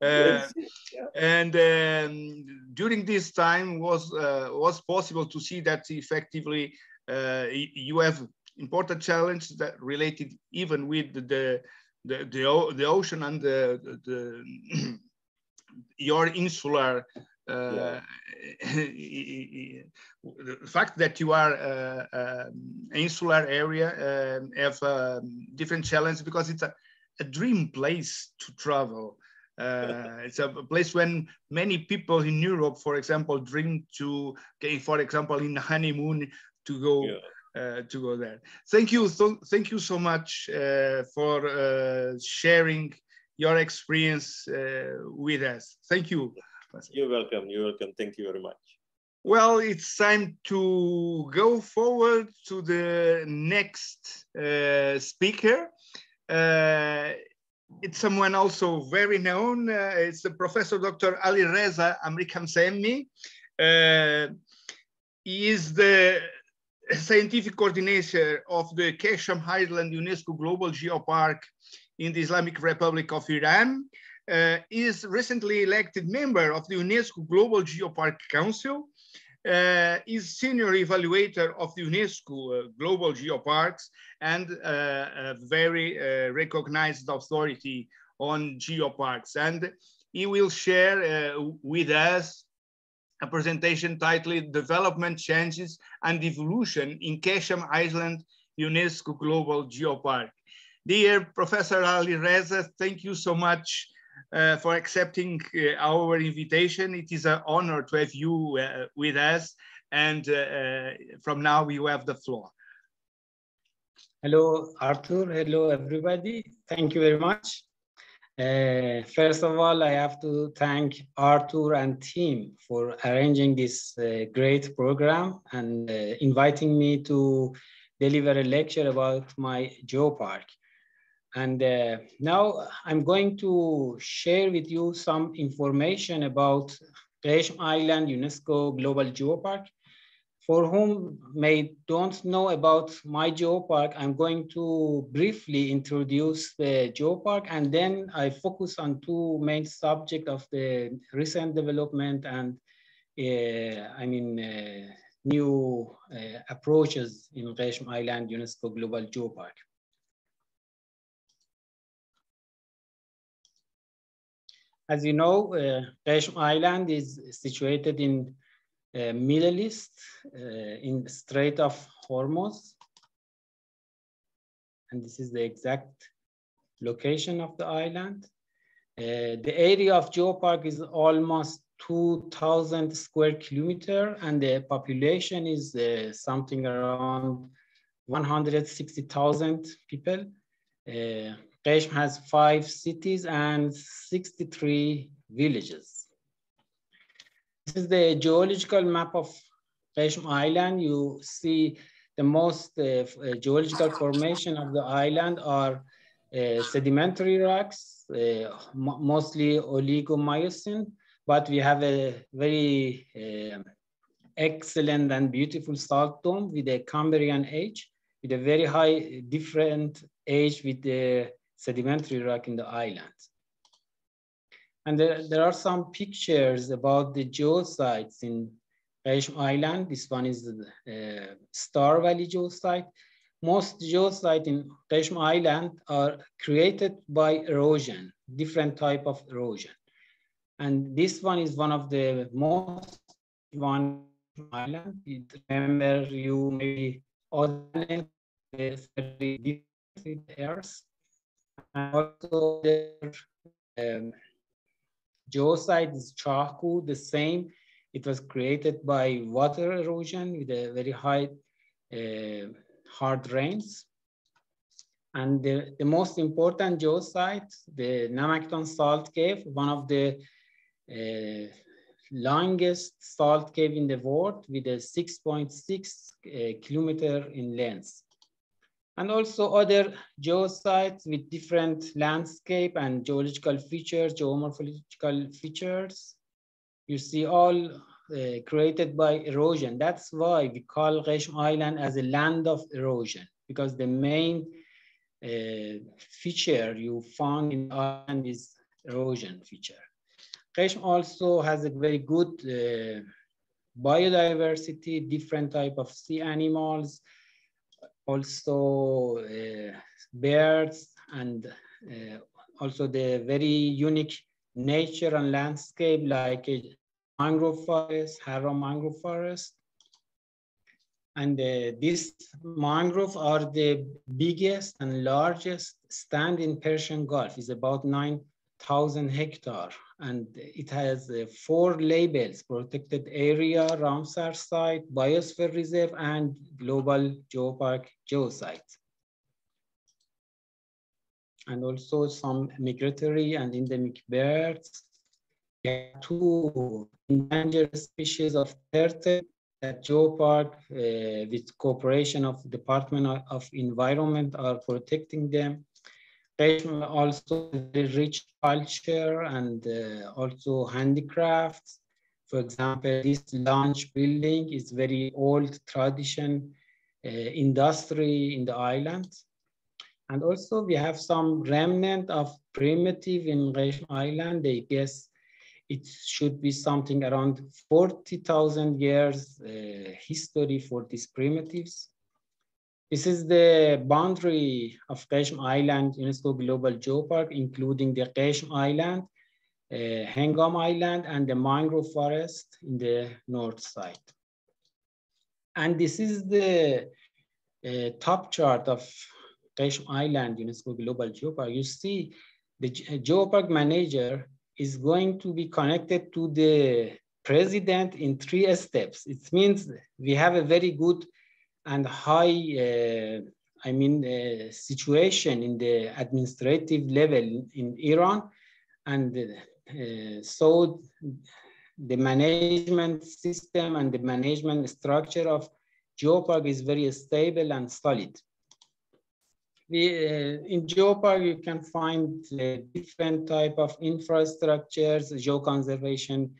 Yes. And during this time was possible to see that effectively you have important challenges that related even with the ocean and your insular the fact that you are insular area have different challenges because it's a dream place to travel. It's a place when many people in Europe, for example, dream to, for example, in honeymoon to go there. Thank you so much for sharing your experience with us. Thank you. You're welcome. You're welcome. Thank you very much. Well, it's time to go forward to the next speaker. It's someone also very known. It's the Professor Dr. Alireza Amrikazemi. He is the scientific coordinator of the Qeshm Island UNESCO Global Geopark in the Islamic Republic of Iran. Is recently elected member of the UNESCO Global Geopark Council, is senior evaluator of the UNESCO Global Geoparks, and a very recognized authority on geoparks. And he will share with us a presentation titled Development Changes and Evolution in Qeshm Island UNESCO Global Geopark. Dear Professor Alireza, thank you so much for accepting our invitation. It is an honor to have you with us. And from now, you have the floor. Hello, Arthur. Hello, everybody. Thank you very much. First of all, I have to thank Arthur and team for arranging this great program and inviting me to deliver a lecture about my geopark. And now I'm going to share with you some information about Qeshm Island UNESCO Global Geopark. For whom don't know about my geopark, I'm going to briefly introduce the geopark, and then I focus on two main subjects of the recent development and new approaches in Qeshm Island UNESCO Global Geopark. As you know, Qeshm Island is situated in Middle East, in the Strait of Hormuz. And this is the exact location of the island. The area of geopark is almost 2,000 square kilometers, and the population is something around 160,000 people. Qeshm has 5 cities and 63 villages. This is the geological map of Qeshm Island. You see the most geological formation of the island are sedimentary rocks, mostly oligomycin, but we have a very excellent and beautiful salt dome with a Cambrian age, with a very high different age with the sedimentary rock in the island. And there are some pictures about the geosites in Qeshm Island. This one is the Star Valley geosite. Most geosites in Qeshm Island are created by erosion, different type of erosion. And this one is one of the most one island. Remember, you maybe all is very different areas. And also the geosite is Chaku, the same. It was created by water erosion with a very high hard rains. And the most important geosite, the Namakton Salt Cave, one of the longest salt cave in the world with a 6.6 kilometer in length. And also other geosites with different landscape and geological features, geomorphological features. You see all created by erosion. That's why we call Qeshm Island as a land of erosion, because the main feature you found in the island is erosion feature. Qeshm also has a very good biodiversity, different type of sea animals, also birds, and also the very unique nature and landscape like a mangrove forest, Harrow mangrove forest. And these mangroves are the biggest and largest stand in Persian Gulf. It's about 9,000 hectares. And it has 4 labels: protected area, Ramsar site, biosphere reserve, and global geopark geosite. And also some migratory and endemic birds. We have 2 endangered species of turtle that geopark with cooperation of Department of Environment are protecting them. Qeshm also very rich culture and also handicrafts. For example, this lounge building is very old tradition industry in the island. And also we have some remnant of primitive in Qeshm Island. They guess it should be something around 40,000 years history for these primitives. This is the boundary of Qeshm Island UNESCO Global Geopark, including the Qeshm Island, Hengam Island, and the mangrove forest in the north side. And this is the top chart of Qeshm Island UNESCO Global Geopark. You see the geopark manager is going to be connected to the president in 3 steps. It means we have a very good and high, situation in the administrative level in Iran. And so the management system and the management structure of geopark is very stable and solid. In geopark, you can find different type of infrastructures, geoconservation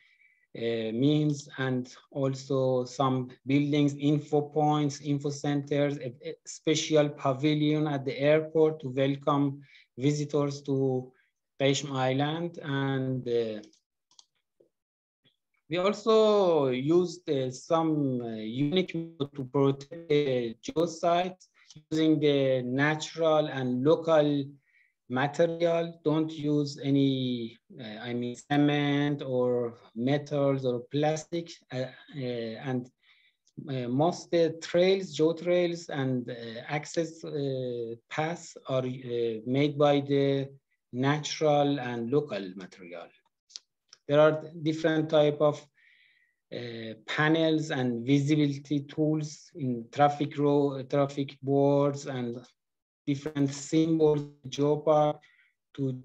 means, and also some buildings, info points, info centers, a special pavilion at the airport to welcome visitors to Qeshm Island. And we also used some unique method to protect the geosites using the natural and local material. Don't use any, cement or metals or plastic. And most trails, geo trails, and access paths are made by the natural and local material. There are different type of panels and visibility tools in traffic boards and different symbols geopark to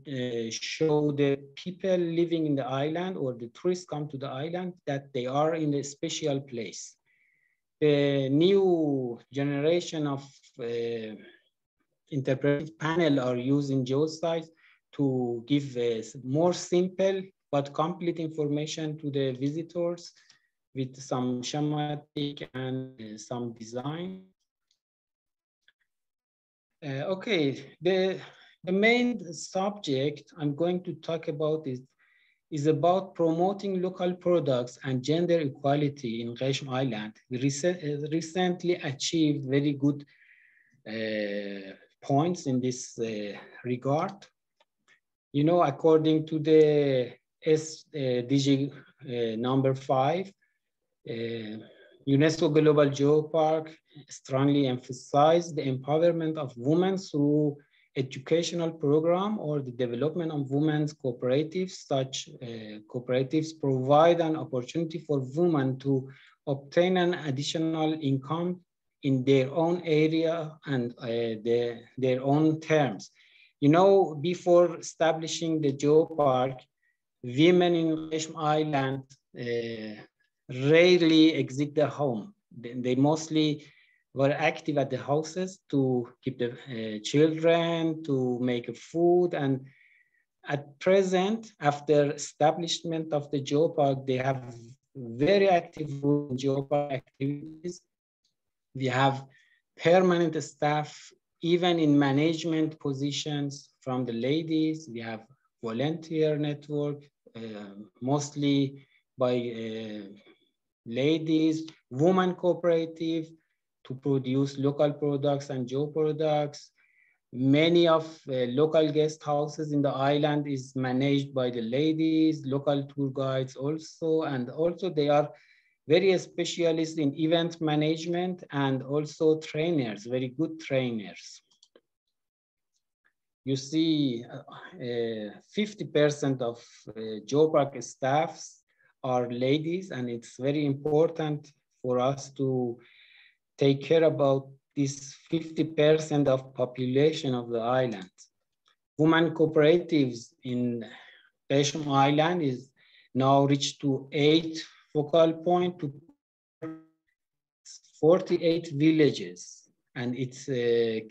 show the people living in the island or the tourists come to the island that they are in a special place. The new generation of interpretive panel are used in geoscience to give more simple but complete information to the visitors with some schematic and some design. Okay, the main subject I'm going to talk about is about promoting local products and gender equality in Qeshm Island. We recently achieved very good points in this regard. You know, according to the SDG number 5, UNESCO Global Geopark strongly emphasized the empowerment of women through educational program or the development of women's cooperatives. Such cooperatives provide an opportunity for women to obtain an additional income in their own area and their own terms. You know, before establishing the geopark, women in Qeshm Island rarely exit their home. They mostly were active at the houses to keep the children, to make food. And at present, after establishment of the geopark, they have very active role in geopark activities. We have permanent staff, even in management positions from the ladies. We have volunteer network, mostly by ladies, women cooperative to produce local products and geoproducts. Many of local guest houses in the island is managed by the ladies, local tour guides also, and also they are very specialists in event management and also trainers, very good trainers. You see 50% of geopark staffs are ladies, and it's very important for us to take care about this 50% of population of the island. Women cooperatives in Qeshm Island is now reached to 8 focal point to 48 villages, and it's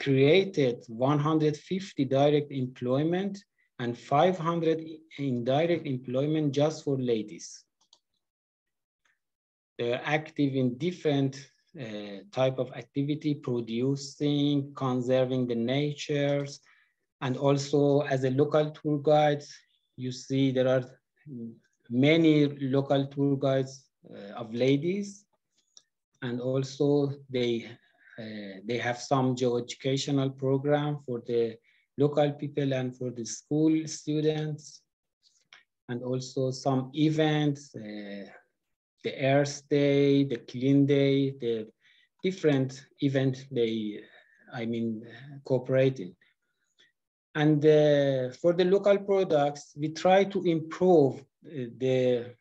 created 150 direct employment and 500 indirect employment just for ladies. They're active in different type of activity, producing, conserving the natures, and also as a local tour guide, you see there are many local tour guides of ladies, and also they have some geo-educational program for the local people and for the school students, and also some events, the Earth Day, the Clean Day, the different events they, cooperating. And for the local products, we try to improve the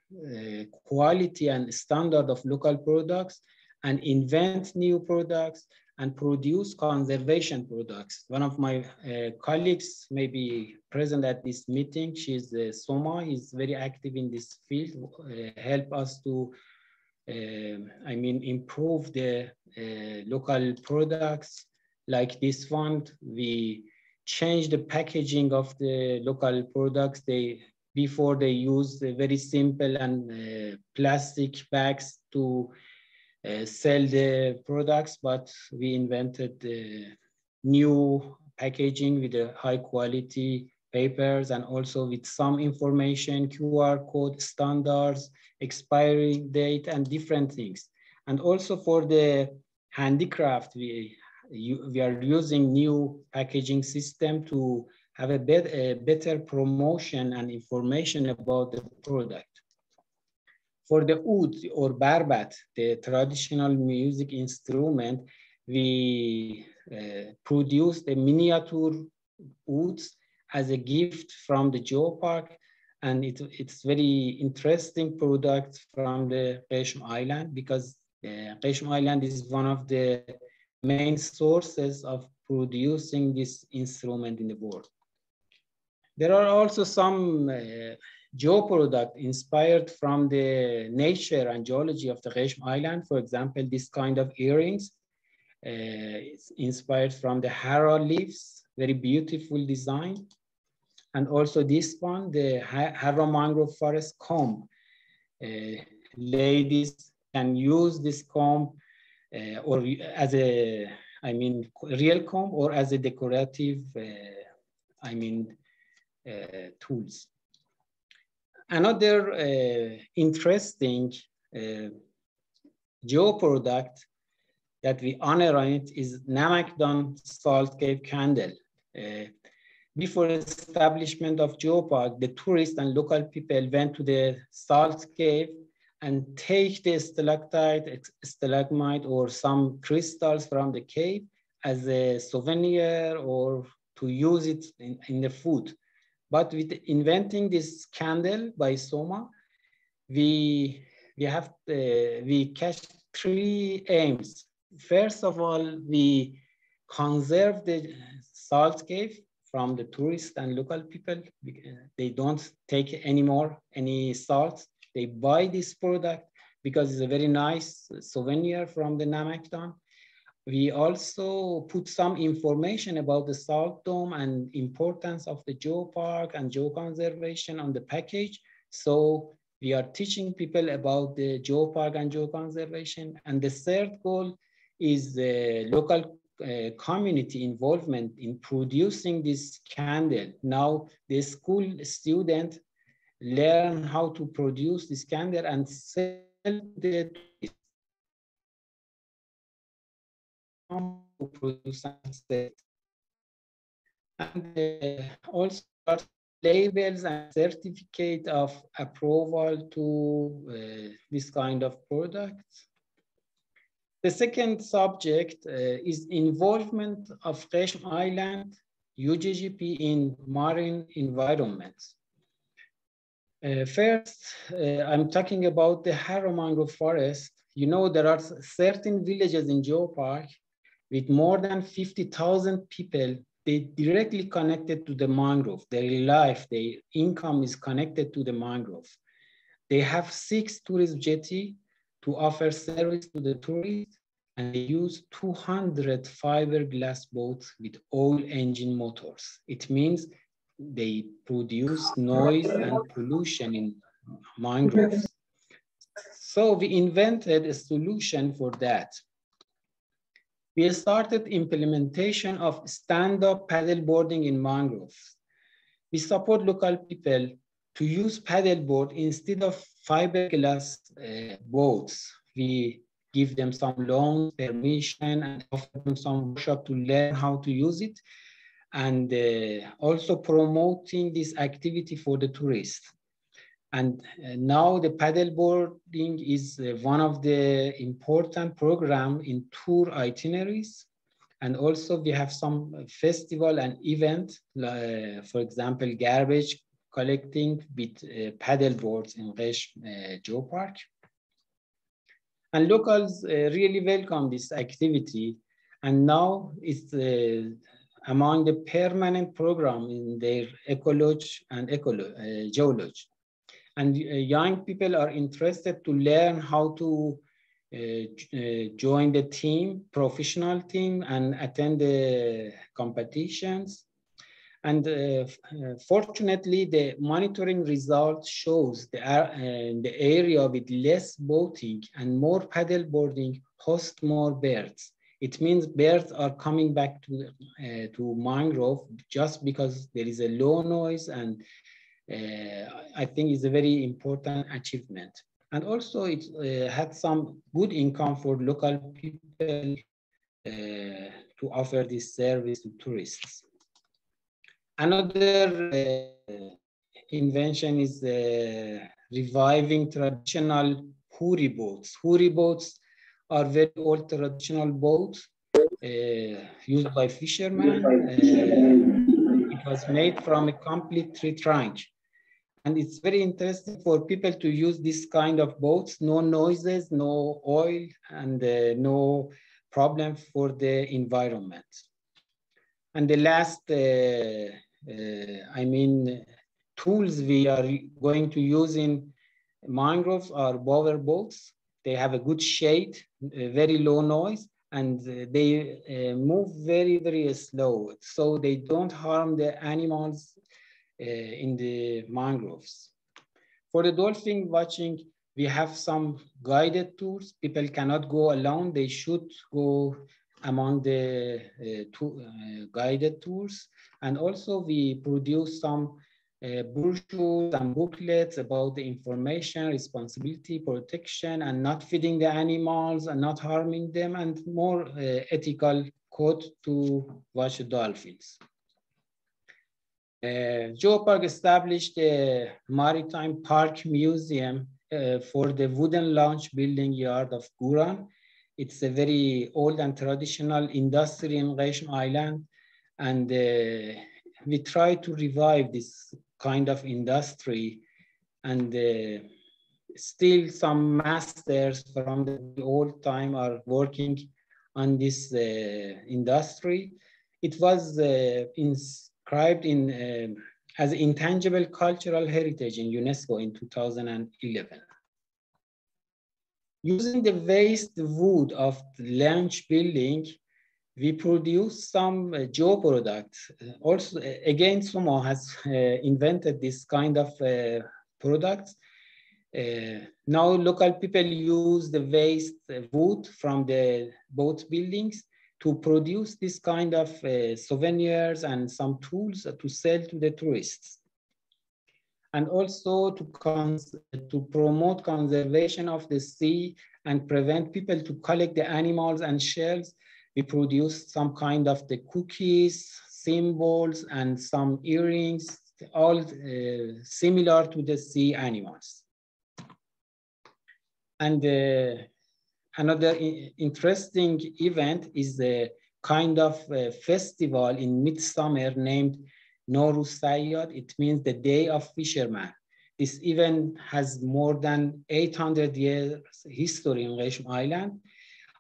quality and standard of local products and invent new products and produce conservation products. One of my colleagues may be present at this meeting. She's Soma, is very active in this field, help us to improve the local products. Like this one, we change the packaging of the local products. Before they use very simple and plastic bags to sell the products, but we invented new packaging with a high quality papers and also with some information, QR code standards, expiry date, and different things. And also for the handicraft, we are using new packaging system to have a better promotion and information about the product. For the oud or barbat, the traditional music instrument, we produced a miniature ouds as a gift from the geopark, and it's very interesting product from the Qeshm Island, because Qeshm Island is one of the main sources of producing this instrument in the world. There are also some geoproduct inspired from the nature and geology of the Qeshm Island. For example, this kind of earrings. It's inspired from the Hara leaves, very beautiful design. And also this one, the Hara mangrove forest comb. Ladies can use this comb or as a, real comb or as a decorative, tools. Another interesting geoproduct that we honor on it is Namakdan Salt Cave Candle. Before establishment of Geopark, the tourists and local people went to the salt cave and take the stalactite, stalagmite, or some crystals from the cave as a souvenir or to use it in the food. But with inventing this candle by Soma, we catch three aims. First of all, we conserve the salt cave from the tourists and local people. They don't take any salt. They buy this product because it's a very nice souvenir from the Namakdan. We also put some information about the salt dome and importance of the geopark and geoconservation on the package. So we are teaching people about the geopark and geoconservation. And the third goal is the local community involvement in producing this candle. Now the school student learn how to produce this candle and sell the produce and also labels and certificate of approval to this kind of products. The second subject is involvement of Qeshm Island UGGp in marine environments. First, I'm talking about the Hara mangrove forest. You know, there are certain villages in Geopark with more than 50,000 people. They directly connected to the mangrove. Their life, their income is connected to the mangrove. They have 6 tourist jetties to offer service to the tourists, and they use 200 fiberglass boats with oil engine motors. It means they produce noise and pollution in mangroves. So we invented a solution for that. We started implementation of stand-up paddleboarding in mangroves. We support local people to use paddleboard instead of fiberglass boats. We give them some loan, permission, and offer them some workshop to learn how to use it, and also promoting this activity for the tourists. And now the paddleboarding is one of the important programs in tour itineraries. And also we have some festival and event, for example, garbage collecting with paddleboards in Qeshm Geopark. And locals really welcome this activity. And now it's among the permanent program in their ecology and geology. And young people are interested to learn how to join the team, professional team, and attend the competitions. And fortunately, the monitoring result shows the area with less boating and more paddleboarding host more birds. It means birds are coming back to mangrove just because there is a low noise, and I think it's a very important achievement. And also it had some good income for local people to offer this service to tourists. Another invention is reviving traditional huri boats. Huri boats are very old traditional boats used by fishermen. It was made from a complete tree trunk. And it's very interesting for people to use this kind of boats, no noises, no oil, and no problem for the environment. And the last, tools we are going to use in mangroves are bower boats. They have a good shade, very low noise, and they move very, very slow, so they don't harm the animals in the mangroves. For the dolphin watching, we have some guided tours. People cannot go alone. They should go among the guided tours. And also we produce some brochures and booklets about the information, responsibility, protection, and not feeding the animals and not harming them, and more ethical code to watch the dolphins. Geopark established a maritime park museum for the wooden launch building yard of Guran. It's a very old and traditional industry in Qeshm Island, and we try to revive this kind of industry, and still some masters from the old time are working on this industry. It was inscribed in as intangible cultural heritage in UNESCO in 2011. Using the waste wood of the launch building, we produce some geo-products. Also, again, Sumo has invented this kind of products. Now local people use the waste wood from the both buildings to produce this kind of souvenirs and some tools to sell to the tourists. And also to promote conservation of the sea and prevent people to collect the animals and shells, we produce some kind of the cookies, symbols, and some earrings, all similar to the sea animals. And another interesting event is the kind of festival in midsummer named Nowruz Sayyad. It means the Day of Fisherman. This event has more than 800 years history in Qeshm Island.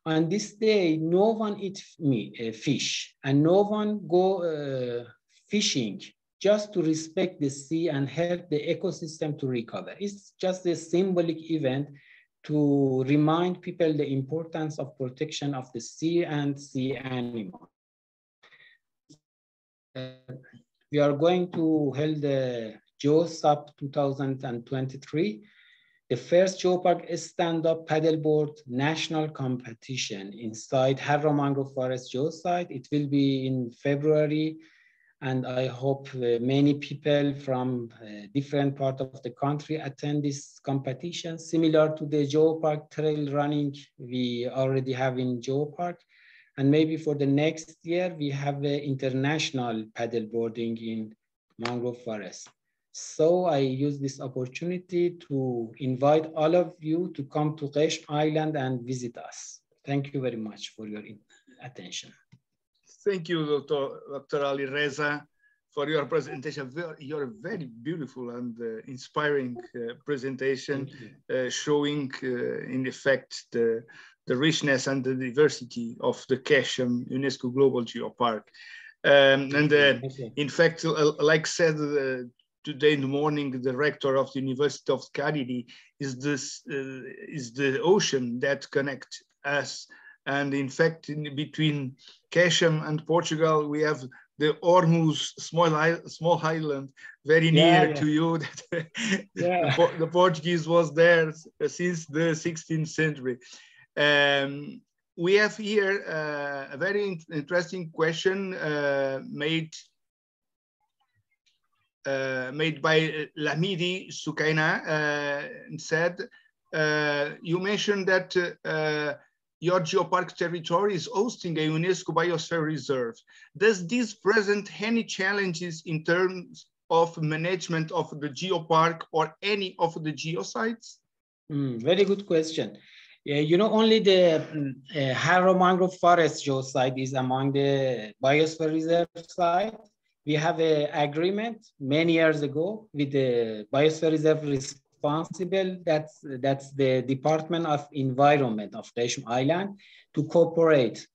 On this day, no one eats fish, and no one go fishing, just to respect the sea and help the ecosystem to recover. It's just a symbolic event to remind people the importance of protection of the sea and sea animals. We are going to hold the GeoSup 2023, the first Geopark stand-up paddleboard national competition inside Harro Mangrove Forest Geosite. It will be in February, and I hope many people from different parts of the country attend this competition, similar to the Geopark trail running we already have in Geopark. And maybe for the next year, we have international paddleboarding in mangrove forest. So I use this opportunity to invite all of you to come to Qeshm Island and visit us. Thank you very much for your attention. Thank you, Dr. Alireza, for your presentation. Your very beautiful and inspiring presentation, showing in effect the richness and the diversity of the Qeshm UNESCO Global Geopark. In fact, like said today in the morning, the rector of the University of Caridi is the ocean that connects us. And in fact, between Qeshm and Portugal, we have the Hormuz small island very near to you. The Portuguese was there since the 16th century. We have here a very interesting question made by Lamidi Sukaina and said, you mentioned that your geopark territory is hosting a UNESCO Biosphere Reserve. Does this present any challenges in terms of management of the geopark or any of the geosites? Very good question. You know, only the Harro Mangrove Forest geosite is among the Biosphere Reserve site. We have an agreement many years ago with the Biosphere Reserve responsible, that's the Department of Environment of Qeshm Island, to cooperate.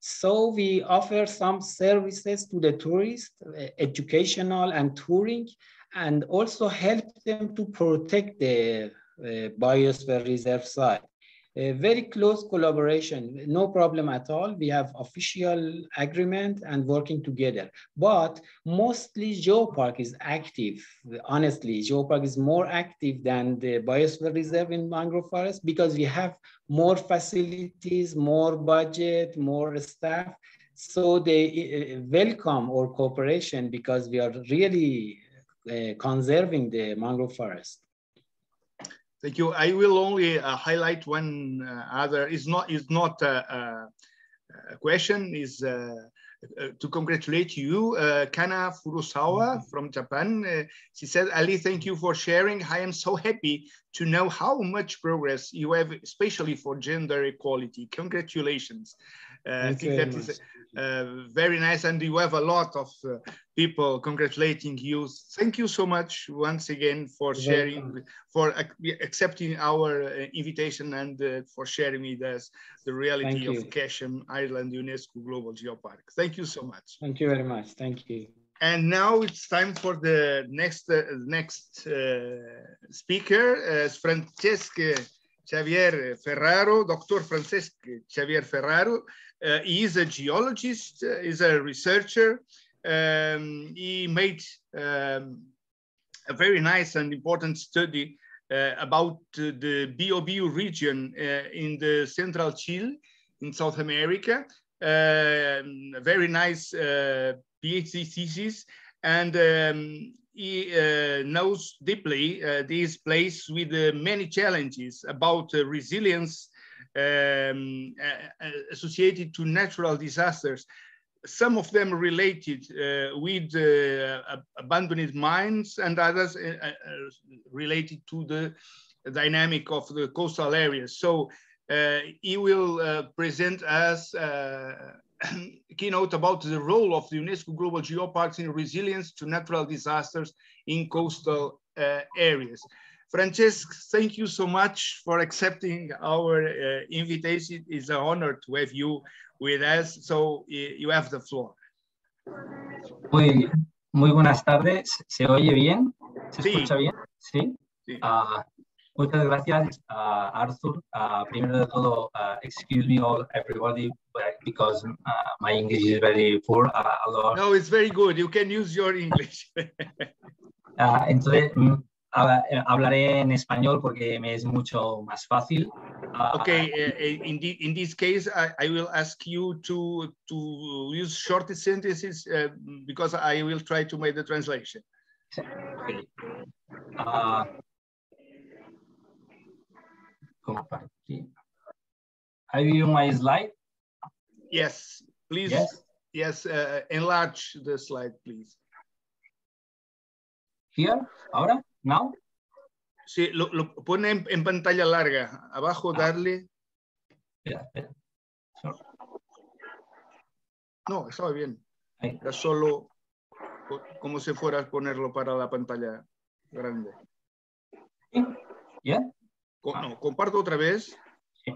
So we offer some services to the tourists, educational and touring, and also help them to protect the Biosphere Reserve site. a very close collaboration, no problem at all. We have official agreement and working together, but mostly Geopark is active. Honestly, Geopark is more active than the Biosphere Reserve in mangrove forest because we have more facilities, more budget, more staff. So they welcome our cooperation because we are really conserving the mangrove forest. Thank you. I will only highlight one other. It's not a question. Is to congratulate you, Kana Furusawa from Japan. She said, Ali, thank you for sharing. I am so happy to know how much progress you have, especially for gender equality. Congratulations. I think that is very nice, and you have a lot of people congratulating you. Thank you so much once again for sharing, for accepting our invitation, and for sharing with us the reality of Qeshm Island UNESCO Global Geopark. Thank you so much. Thank you very much. Thank you. And now it's time for the next speaker, Francesc Xavier Ferraro, Dr. Francesc Xavier Ferraro. He is a geologist, is a researcher. He made a very nice and important study about the Biobío region in the central Chile in South America. A very nice PhD thesis, and he knows deeply this place with many challenges about resilience associated to natural disasters. Some of them related with abandoned mines, and others related to the dynamic of the coastal areas. So he will present us keynote about the role of the UNESCO Global Geoparks in resilience to natural disasters in coastal areas. Francesc, thank you so much for accepting our invitation. It's an honor to have you with us. So you have the floor. Muy buenas tardes. ¿Se oye bien? ¿Se escucha bien? Sí. Sí. Muchas gracias, Arthur. Primero de todo, excuse me, everybody, because my English is very poor. No, it's very good. You can use your English. Entonces, hablaré en español porque me es mucho más fácil. Okay, in this case, I will ask you to use short sentences because I will try to make the translation. Okay. Are you on my slide? Yes, please. Yes, enlarge the slide, please. Here, ahora, now. Sí, lo pone en pantalla larga. Abajo, darle. Espera. Sorry. No, estaba bien. Era solo como si fuera a ponerlo para la pantalla grande. ¿Ya? No, comparto otra vez. Sí.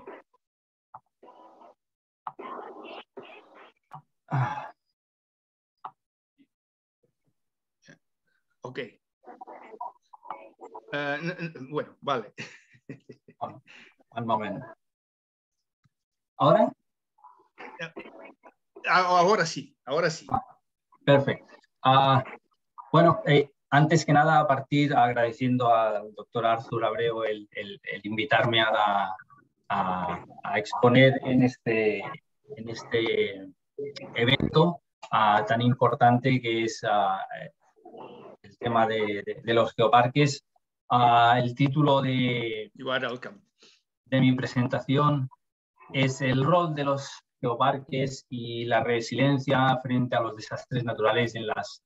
Ok. Bueno, vale. Un momento. ¿Ahora? Ahora sí, ahora sí. Perfecto. Bueno, antes que nada, agradeciendo al doctor Arthur Abreu el invitarme a exponer en este evento tan importante que es el tema de los geoparques. El título de mi presentación es el rol de los geoparques y la resiliencia frente a los desastres naturales en las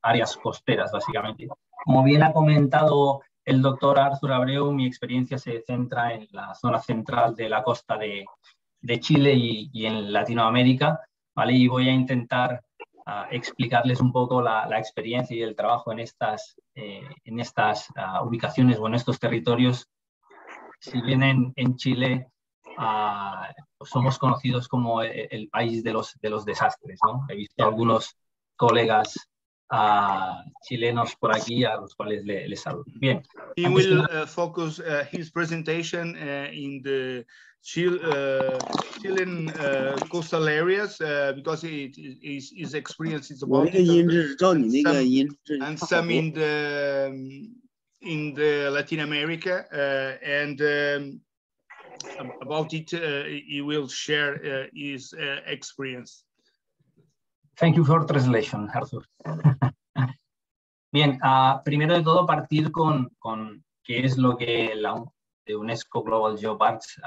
áreas costeras, básicamente. Como bien ha comentado el doctor Arthur Abreu, mi experiencia se centra en la zona central de la costa de Chile y en Latinoamérica, ¿vale? Y voy a intentar explicarles un poco la experiencia y el trabajo en estas ubicaciones o en estos territorios. Si bien en Chile somos conocidos como el país de los desastres, ¿no? He visto algunos colegas chilenos por aquí, a los cuales les saludo. Bien. He will focus his presentation in the Chilean coastal areas because his experience is about it, and some in the Latin America, and about it he will share his experience. Thank you for translation, Arthur. Bien, primero de todo partir con qué es lo que la UNESCO Global Geoparks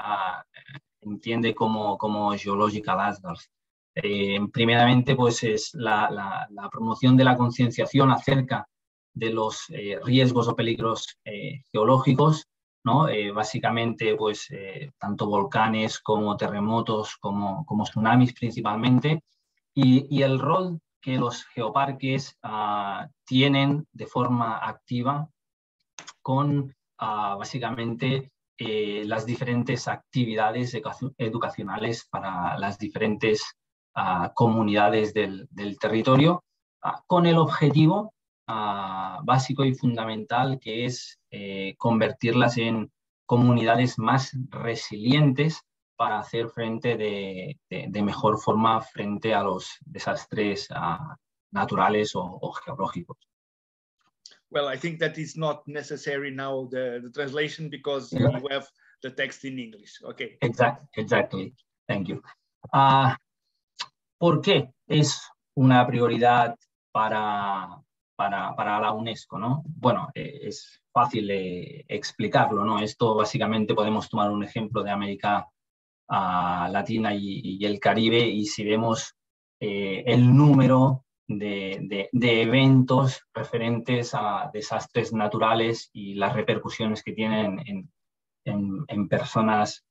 entiende como geological hazards. Primeramente, pues es la promoción de la concienciación acerca de los riesgos o peligros geológicos, ¿no? Básicamente, pues tanto volcanes como terremotos, como tsunamis principalmente, y el rol que los geoparques tienen de forma activa con básicamente las diferentes actividades educacionales para las diferentes comunidades del territorio, con el objetivo básico y fundamental que es convertirlas en comunidades más resilientes para hacer frente de mejor forma frente a los desastres naturales o geológicos. Well, I think that is not necessary now, the translation, because you have the text in English. Okay. Exactly. Thank you. ¿Por qué es una prioridad para la UNESCO, ¿no? Bueno, es fácil explicarlo, ¿no? Esto básicamente podemos tomar un ejemplo de América Latina y el Caribe, y si vemos el número de eventos referentes a desastres naturales y las repercusiones que tienen en personas,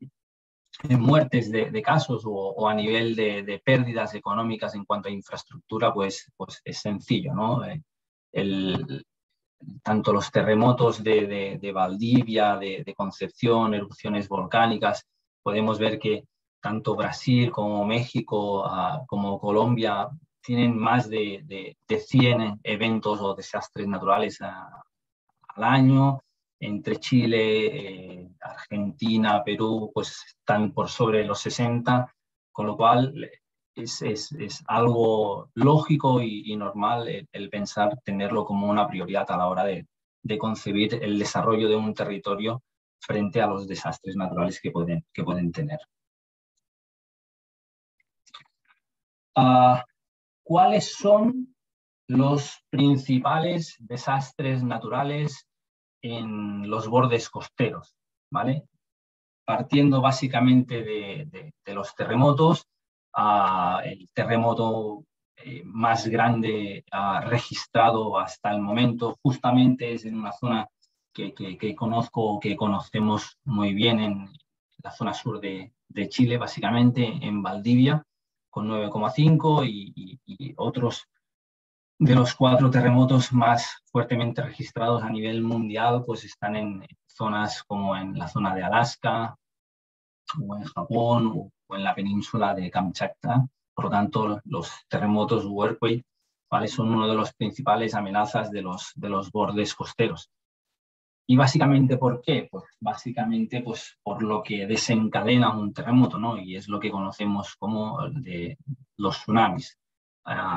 en muertes de casos o a nivel de pérdidas económicas en cuanto a infraestructura, pues es sencillo, ¿no? Tanto los terremotos de Valdivia, de Concepción, erupciones volcánicas, podemos ver que tanto Brasil como México, como Colombia, tienen más de 100 eventos o desastres naturales al año. Entre Chile, Argentina, Perú, pues están por sobre los 60, con lo cual es algo lógico y normal el pensar tenerlo como una prioridad a la hora de concebir el desarrollo de un territorio frente a los desastres naturales que pueden tener. ¿Cuáles son los principales desastres naturales en los bordes costeros? ¿Vale? Partiendo básicamente de los terremotos, el terremoto más grande registrado hasta el momento justamente es en una zona que conocemos muy bien, en la zona sur de Chile, básicamente en Valdivia, con 9,5, y otros de los 4 terremotos más fuertemente registrados a nivel mundial pues están en zonas como en la zona de Alaska, o en Japón, o en la península de Kamchatka. Por lo tanto, los terremotos o earthquakes, ¿vale?, son una de las principales amenazas de los bordes costeros. ¿Y básicamente por qué? Pues básicamente pues, por lo que desencadena un terremoto, ¿no? Y es lo que conocemos como de los tsunamis.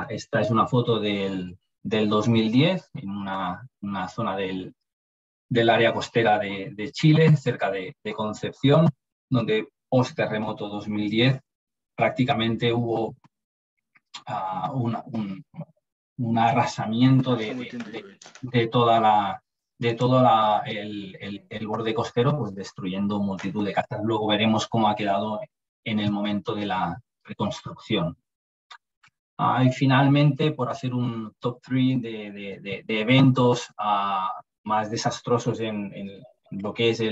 Esta es una foto del 2010 en una zona del área costera de Chile, cerca de Concepción, donde post-terremoto 2010 prácticamente hubo un arrasamiento de todo el borde costero, pues destruyendo multitud de casas. Luego veremos cómo ha quedado en el momento de la reconstrucción. Y finalmente, por hacer un top 3 de eventos más desastrosos en lo que es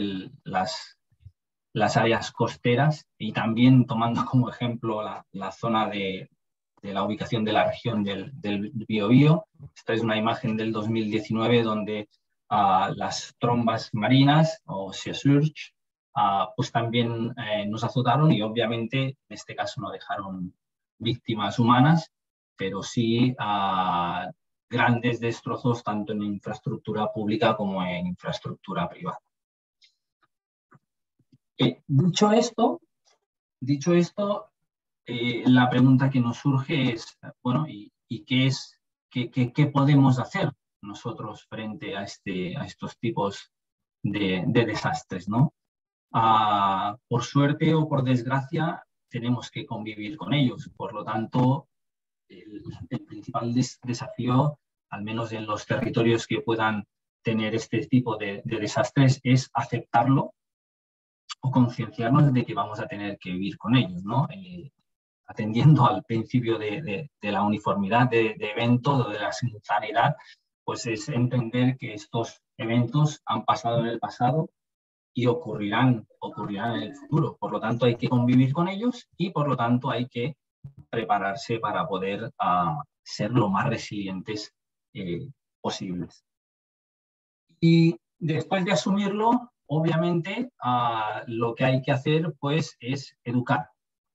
las áreas costeras, y también tomando como ejemplo la zona de la ubicación de la región del Biobío. Esta es una imagen del 2019 donde las trombas marinas o sea surge pues también nos azotaron, y obviamente en este caso no dejaron víctimas humanas, pero sí grandes destrozos tanto en infraestructura pública como en infraestructura privada. Dicho esto, la pregunta que nos surge es, bueno, ¿y qué podemos hacer nosotros frente a estos tipos de desastres, ¿no? Por suerte o por desgracia, tenemos que convivir con ellos. Por lo tanto, el principal desafío, al menos en los territorios que puedan tener este tipo de desastres, es aceptarlo o concienciarnos de que vamos a tener que vivir con ellos, ¿no? Atendiendo al principio de la uniformidad de eventos o de la simultaneidad, pues es entender que estos eventos han pasado en el pasado y ocurrirán en el futuro. Por lo tanto, hay que convivir con ellos y, por lo tanto, hay que prepararse para poder ser lo más resilientes posibles. Y después de asumirlo, obviamente, lo que hay que hacer pues, es educar a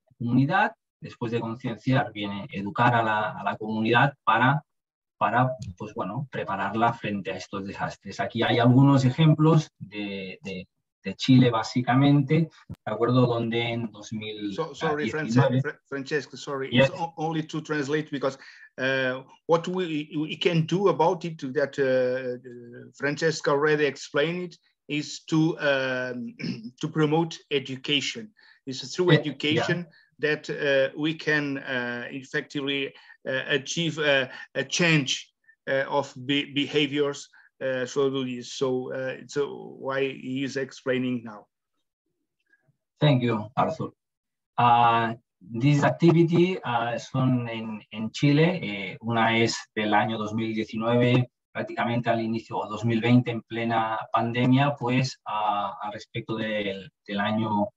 la comunidad. Después de concienciar, viene educar a la comunidad para pues, bueno, prepararla frente a estos desastres. Aquí hay algunos ejemplos de Chile, básicamente, ¿de acuerdo? Donde en 2019... Sorry, Francesc, sorry. Yes. It's only to translate because what we can do about it, that Francesc already explained it, is to promote education. It's through education that we can effectively achieve a change of behaviors. So why he is explaining now. Thank you, Arthur. These activities son en Chile. Una es del año 2019, prácticamente al inicio, o 2020, en plena pandemia, pues al respecto del año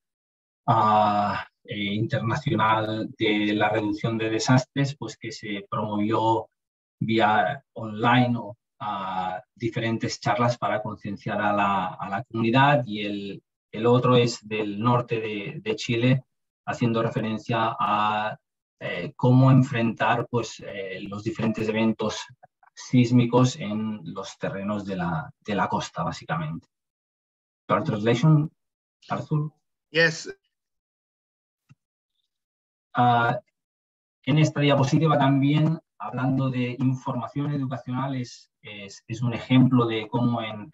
internacional de la reducción de desastres, pues que se promovió vía online o diferentes charlas para concienciar a la comunidad, y el otro es del norte de Chile, haciendo referencia a cómo enfrentar pues, los diferentes eventos sísmicos en los terrenos de la costa, básicamente. Your translation, Arthur? Yes. En esta diapositiva también, hablando de información educacional, es un ejemplo de cómo en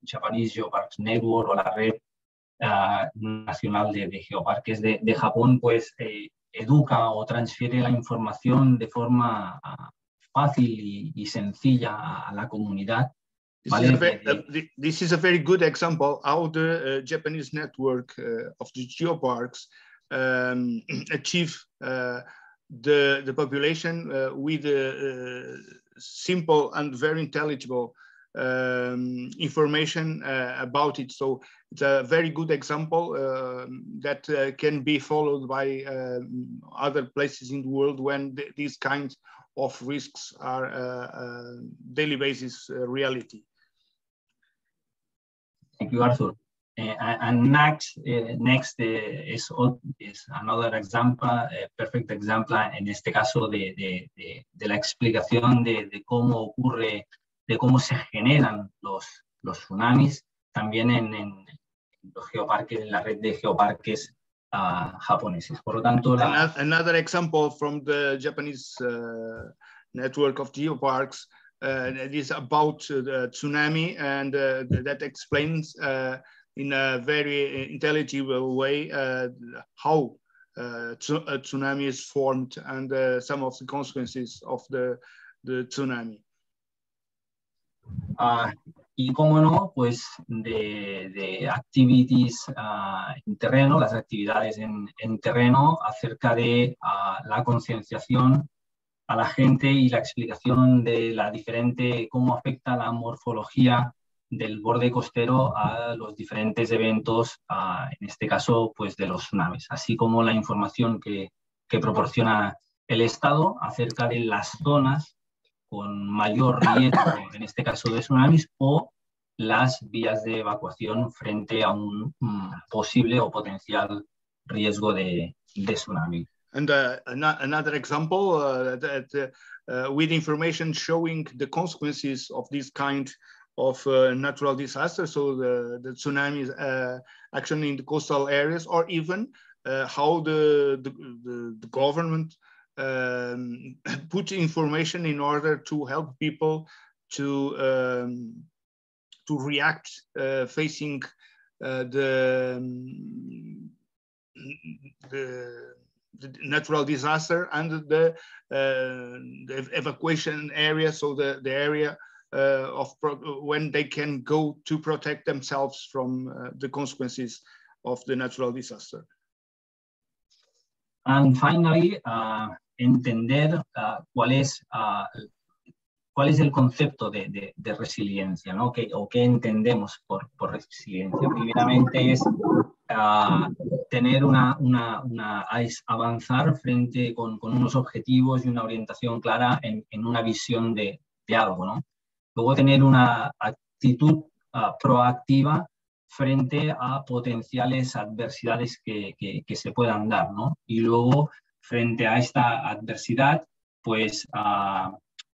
Japanese Geoparks Network o la red nacional de geoparques de Japón, pues educa o transfiere la información de forma fácil y sencilla a la comunidad. This is a very good example how the Japanese network of the geoparks achieve the population with simple and very intelligible information about it. So it's a very good example that can be followed by other places in the world when these kinds of risks are daily basis reality. Thank you, Arthur. And next is another example, perfect example, en este caso de la explicación de cómo ocurre, de cómo se generan los tsunamis, también en los geoparques, en la red de geoparques japoneses. Por lo tanto, another example from the Japanese network of geoparks is about the tsunami, and that explains in a very intelligible way how a tsunami is formed and some of the consequences of the tsunami. Y cómo no, pues de activities en terreno, las actividades en terreno acerca de la concienciación a la gente y la explicación de cómo afecta la morfología del borde costero a los diferentes eventos, en este caso pues de los tsunamis, así como la información que proporciona el Estado acerca de las zonas con mayor riesgo, en este caso de tsunamis, o las vías de evacuación frente a un posible o potencial riesgo de tsunami. And another example with information showing the consequences of this kind of natural disaster, so the tsunami action in the coastal areas, or even how the government put information in order to help people to react facing the natural disaster and the evacuation area, so the area when they can go to protect themselves from the consequences of the natural disaster. And finally, entender cuál es el concepto de resiliencia, ¿no? O qué entendemos por resiliencia. Primeramente es tener avanzar frente con unos objetivos y una orientación clara en una visión de algo, ¿no? Luego tener una actitud proactiva frente a potenciales adversidades que se puedan dar, ¿no? Y luego, frente a esta adversidad, pues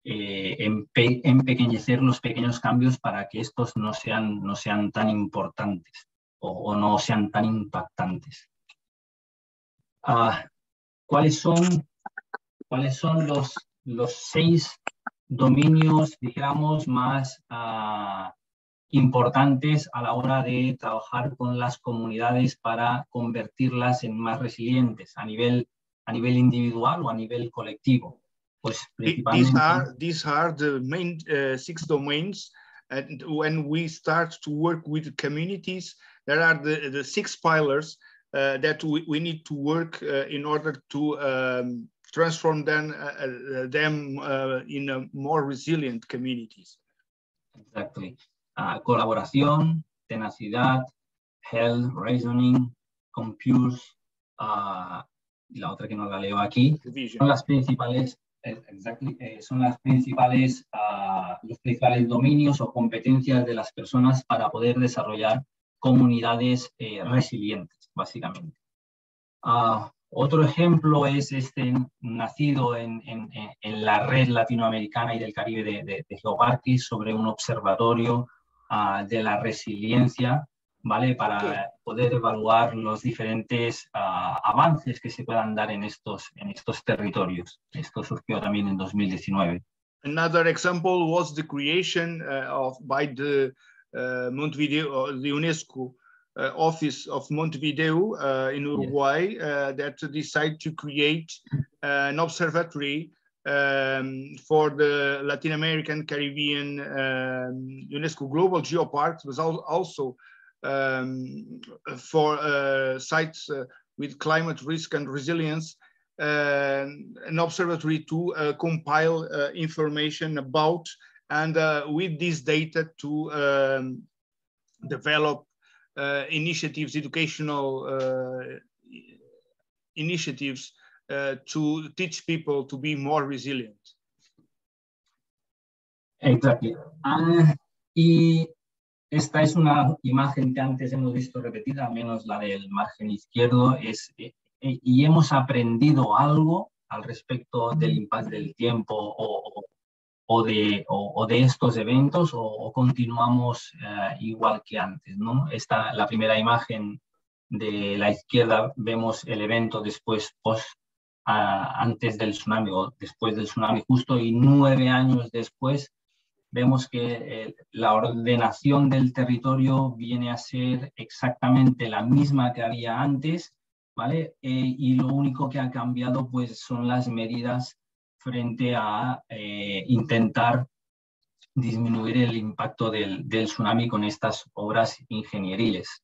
empequeñecer los pequeños cambios para que estos no sean tan importantes o no sean tan impactantes. ¿Cuáles son los 6 dominios, digamos, más importantes a la hora de trabajar con las comunidades para convertirlas en más resilientes a nivel individual o a nivel colectivo? Pues principalmente... These are the main 6 domains, and when we start to work with communities, there are the 6 pillars that we need to work in order to transform them in a more resilient communities. Exactly. Colaboración, tenacidad, health, reasoning, compute, la otra que no la leo aquí, son las principales, son los principales dominios o competencias de las personas para poder desarrollar comunidades resilientes, básicamente. Otro ejemplo es nacido en la red latinoamericana y del Caribe de Geoparks, sobre un observatorio de la resiliencia, ¿vale? Para poder evaluar los diferentes avances que se puedan dar en estos territorios. Esto surgió también en 2019. Another example was the creation by the Montevideo, the UNESCO Office of Montevideo in Uruguay, that decided to create an observatory for the Latin American, Caribbean UNESCO Global Geoparks, was also for sites with climate risk and resilience, an observatory to compile information about and with this data to develop initiatives, educational initiatives to teach people to be more resilient. Exactly. Y esta es una imagen que antes hemos visto repetida, al menos la del margen izquierdo, y hemos aprendido algo al respecto del impacto del tiempo o de estos eventos, o continuamos igual que antes, ¿no? La primera imagen de la izquierda, vemos el evento después, antes del tsunami o después del tsunami justo, y 9 años después vemos que la ordenación del territorio viene a ser exactamente la misma que había antes, ¿vale? Y lo único que ha cambiado pues son las medidas frente a intentar disminuir el impacto del tsunami con estas obras ingenieriles.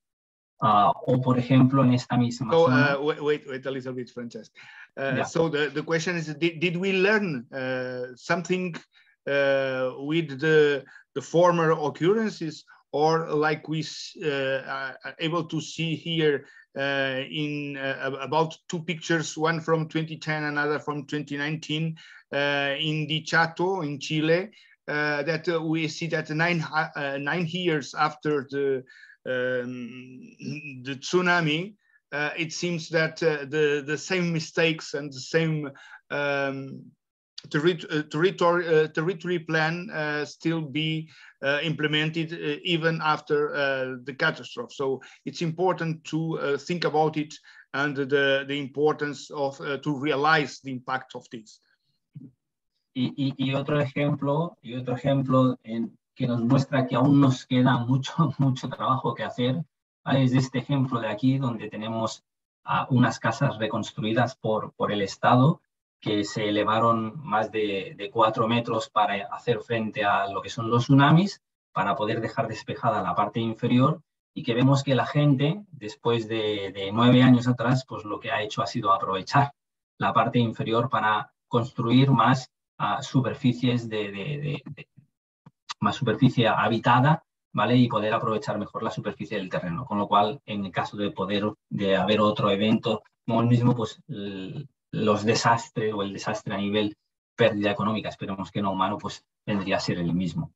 O, por ejemplo, en esta misma zona... wait a little bit, Francesc. Yeah. So the question is, did we learn something with the former occurrences, or like we are able to see here in about 2 pictures, one from 2010, another from 2019, in the Chato in Chile, that we see that 9 years after the tsunami, it seems that the same mistakes and the same territory plan still be implemented even after the catastrophe. So it's important to think about it and the importance of to realize the impact of this. Y otro ejemplo que nos muestra que aún nos queda mucho trabajo que hacer es este ejemplo de aquí, donde tenemos unas casas reconstruidas por el Estado que se elevaron más de 4 metros para hacer frente a lo que son los tsunamis, para poder dejar despejada la parte inferior, y que vemos que la gente, después de 9 años atrás, pues lo que ha hecho ha sido aprovechar la parte inferior para construir más superficies más superficie habitada, ¿vale? Y poder aprovechar mejor la superficie del terreno. Con lo cual, en el caso de haber otro evento como el mismo, pues los desastres o el desastre a nivel pérdida económica, esperemos que no humano, pues vendría a ser el mismo.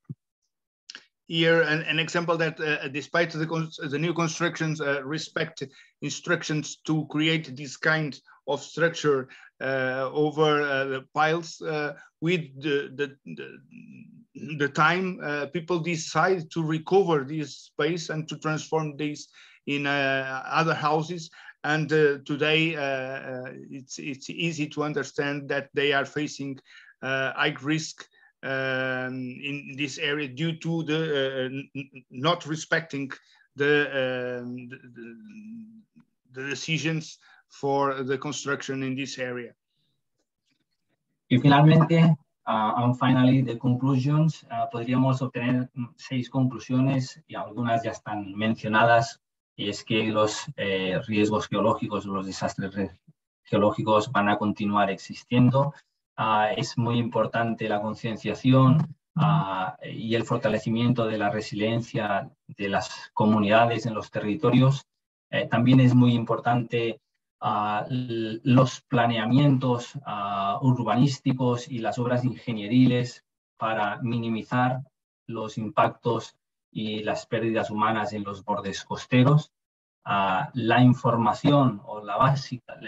Here, an example that despite the new constructions respect instructions to create this kind of structure over the piles, with the time, people decide to recover this space and to transform this in other houses. And today, it's easy to understand that they are facing high risk in this area due to the not respecting the decisions for the construction in this area. Y finalmente, and finally, the conclusions, podríamos obtener 6 conclusiones y algunas ya están mencionadas, y es que los riesgos geológicos, los desastres geológicos van a continuar existiendo. Es muy importante la concienciación y el fortalecimiento de la resiliencia de las comunidades en los territorios. También es muy importante los planeamientos urbanísticos y las obras ingenieriles para minimizar los impactos y las pérdidas humanas en los bordes costeros. La información o la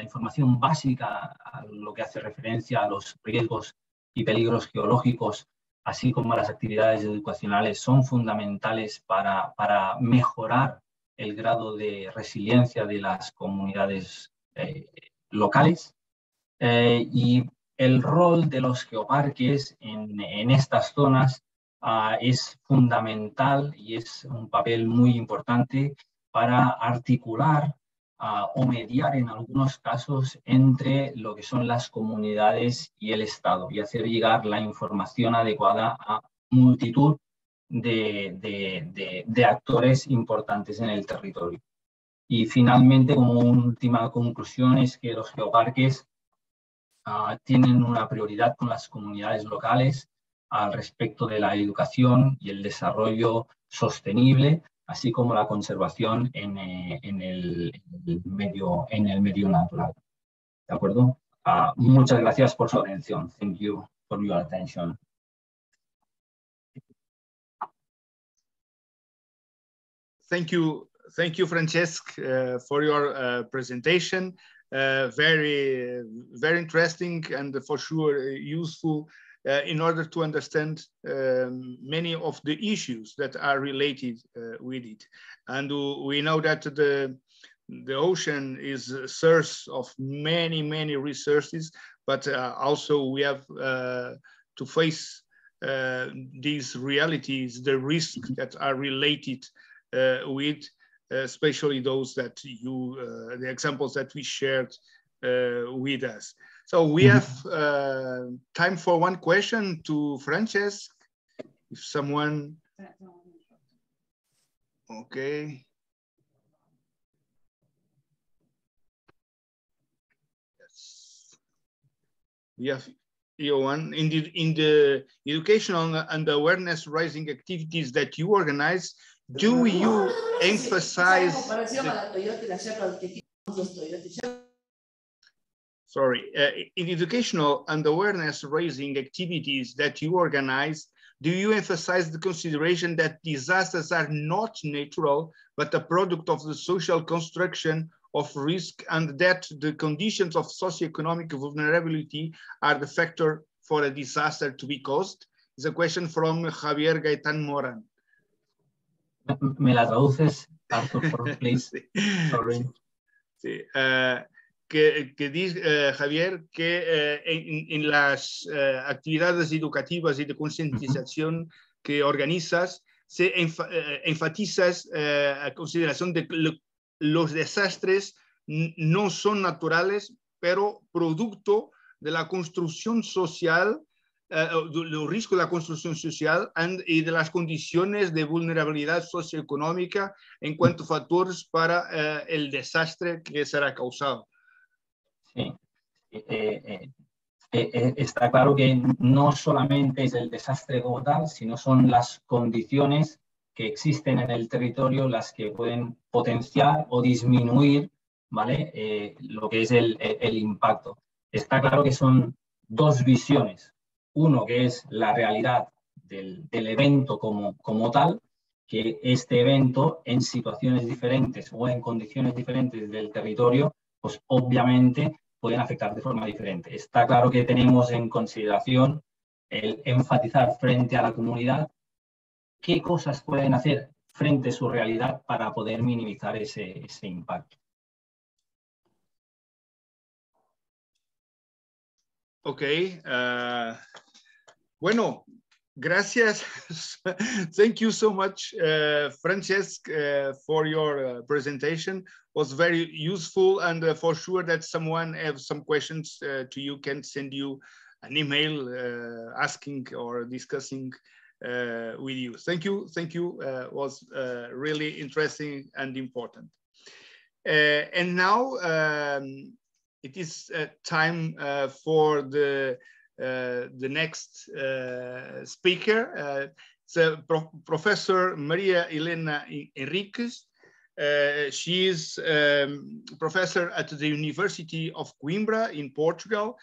información básica a lo que hace referencia a los riesgos y peligros geológicos, así como las actividades educacionales, son fundamentales para mejorar el grado de resiliencia de las comunidades locales. Y el rol de los geoparques en estas zonas es fundamental y es un papel muy importante para articular o mediar en algunos casos entre lo que son las comunidades y el Estado, y hacer llegar la información adecuada a multitud de actores importantes en el territorio. Y finalmente, como última conclusión, es que los geoparques tienen una prioridad con las comunidades locales al respecto de la educación y el desarrollo sostenible, así como la conservación en el medio natural. ¿De acuerdo? Muchas gracias por su atención. Thank you for your attention. Thank you, Francesc, for your presentation. Very interesting and for sure useful in order to understand many of the issues that are related with it. And we know that the ocean is a source of many resources, but also we have to face these realities, the risks that are related with, especially those that the examples that we shared with us. So we have time for one question to Francesc, if someone, okay. Yes. We have one in the educational and awareness raising activities that you organize. Do you emphasize in educational and awareness raising activities that you organize, do you emphasize the consideration that disasters are not natural, but a product of the social construction of risk and that the conditions of socioeconomic vulnerability are the factor for a disaster to be caused? It's a question from Javier Gaitán Moran. ¿Me la traduces, Arthur, please? Sí. Sorry. Sí. Que dice Javier que en las actividades educativas y de concientización que organizas, se enfatizas a consideración de que los desastres no son naturales, pero producto de la construcción social, los riesgos de la construcción social y de las condiciones de vulnerabilidad socioeconómica en cuanto a factores para el desastre que será causado. Sí. Está claro que no solamente es el desastre como tal, sino son las condiciones que existen en el territorio las que pueden potenciar o disminuir, ¿vale? Lo que es el impacto. Está claro que son dos visiones. Uno que es la realidad del evento como tal, que este evento en situaciones diferentes o en condiciones diferentes del territorio, pues obviamente pueden afectar de forma diferente. Está claro que tenemos en consideración el enfatizar frente a la comunidad qué cosas pueden hacer frente a su realidad para poder minimizar ese impacto. Ok. Bueno, gracias. Thank you so much, Francesc, for your presentation. Was very useful, and for sure that someone has some questions to you can send you an email asking or discussing with you. Thank you. Thank you. Was really interesting and important. And now it is time for the next speaker. It's Professor Maria Helena Henriques. She is professor at the University of Coimbra in Portugal.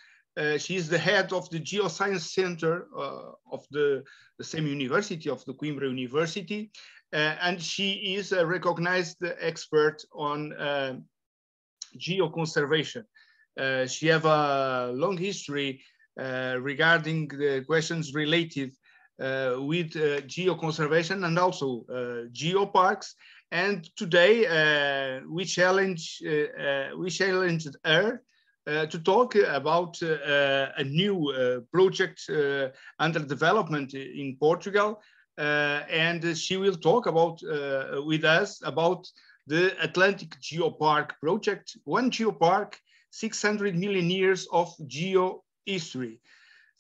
She is the head of the Geoscience Center of the same university, of the Coimbra University. And she is a recognized expert on geoconservation. She has a long history regarding the questions related with geoconservation and also geoparks. And today we challenged her to talk about a new project under development in Portugal. And she will talk about with us about the Atlantic Geopark project. One geopark, 600 million years of geo-history.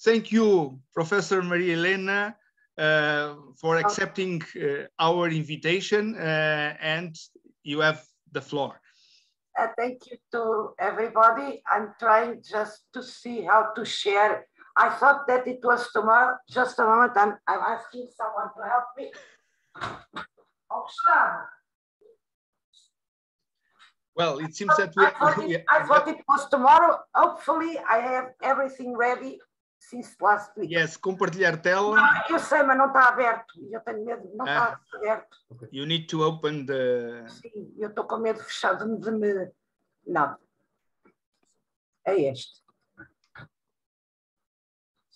Thank you, Professor Maria Helena, for accepting our invitation, and you have the floor. Thank you to everybody. I'm trying just to see how to share. I thought that it was tomorrow. Just a moment, I'm asking someone to help me. Well, it seems that we I thought it was tomorrow. Hopefully, I have everything ready since last week. Yes, compartilhar tela. Não, eu sei, mas não está aberto. Eu tenho medo, não está aberto. You need to open the... Sim, eu estou com medo fechado de me... Não. É este.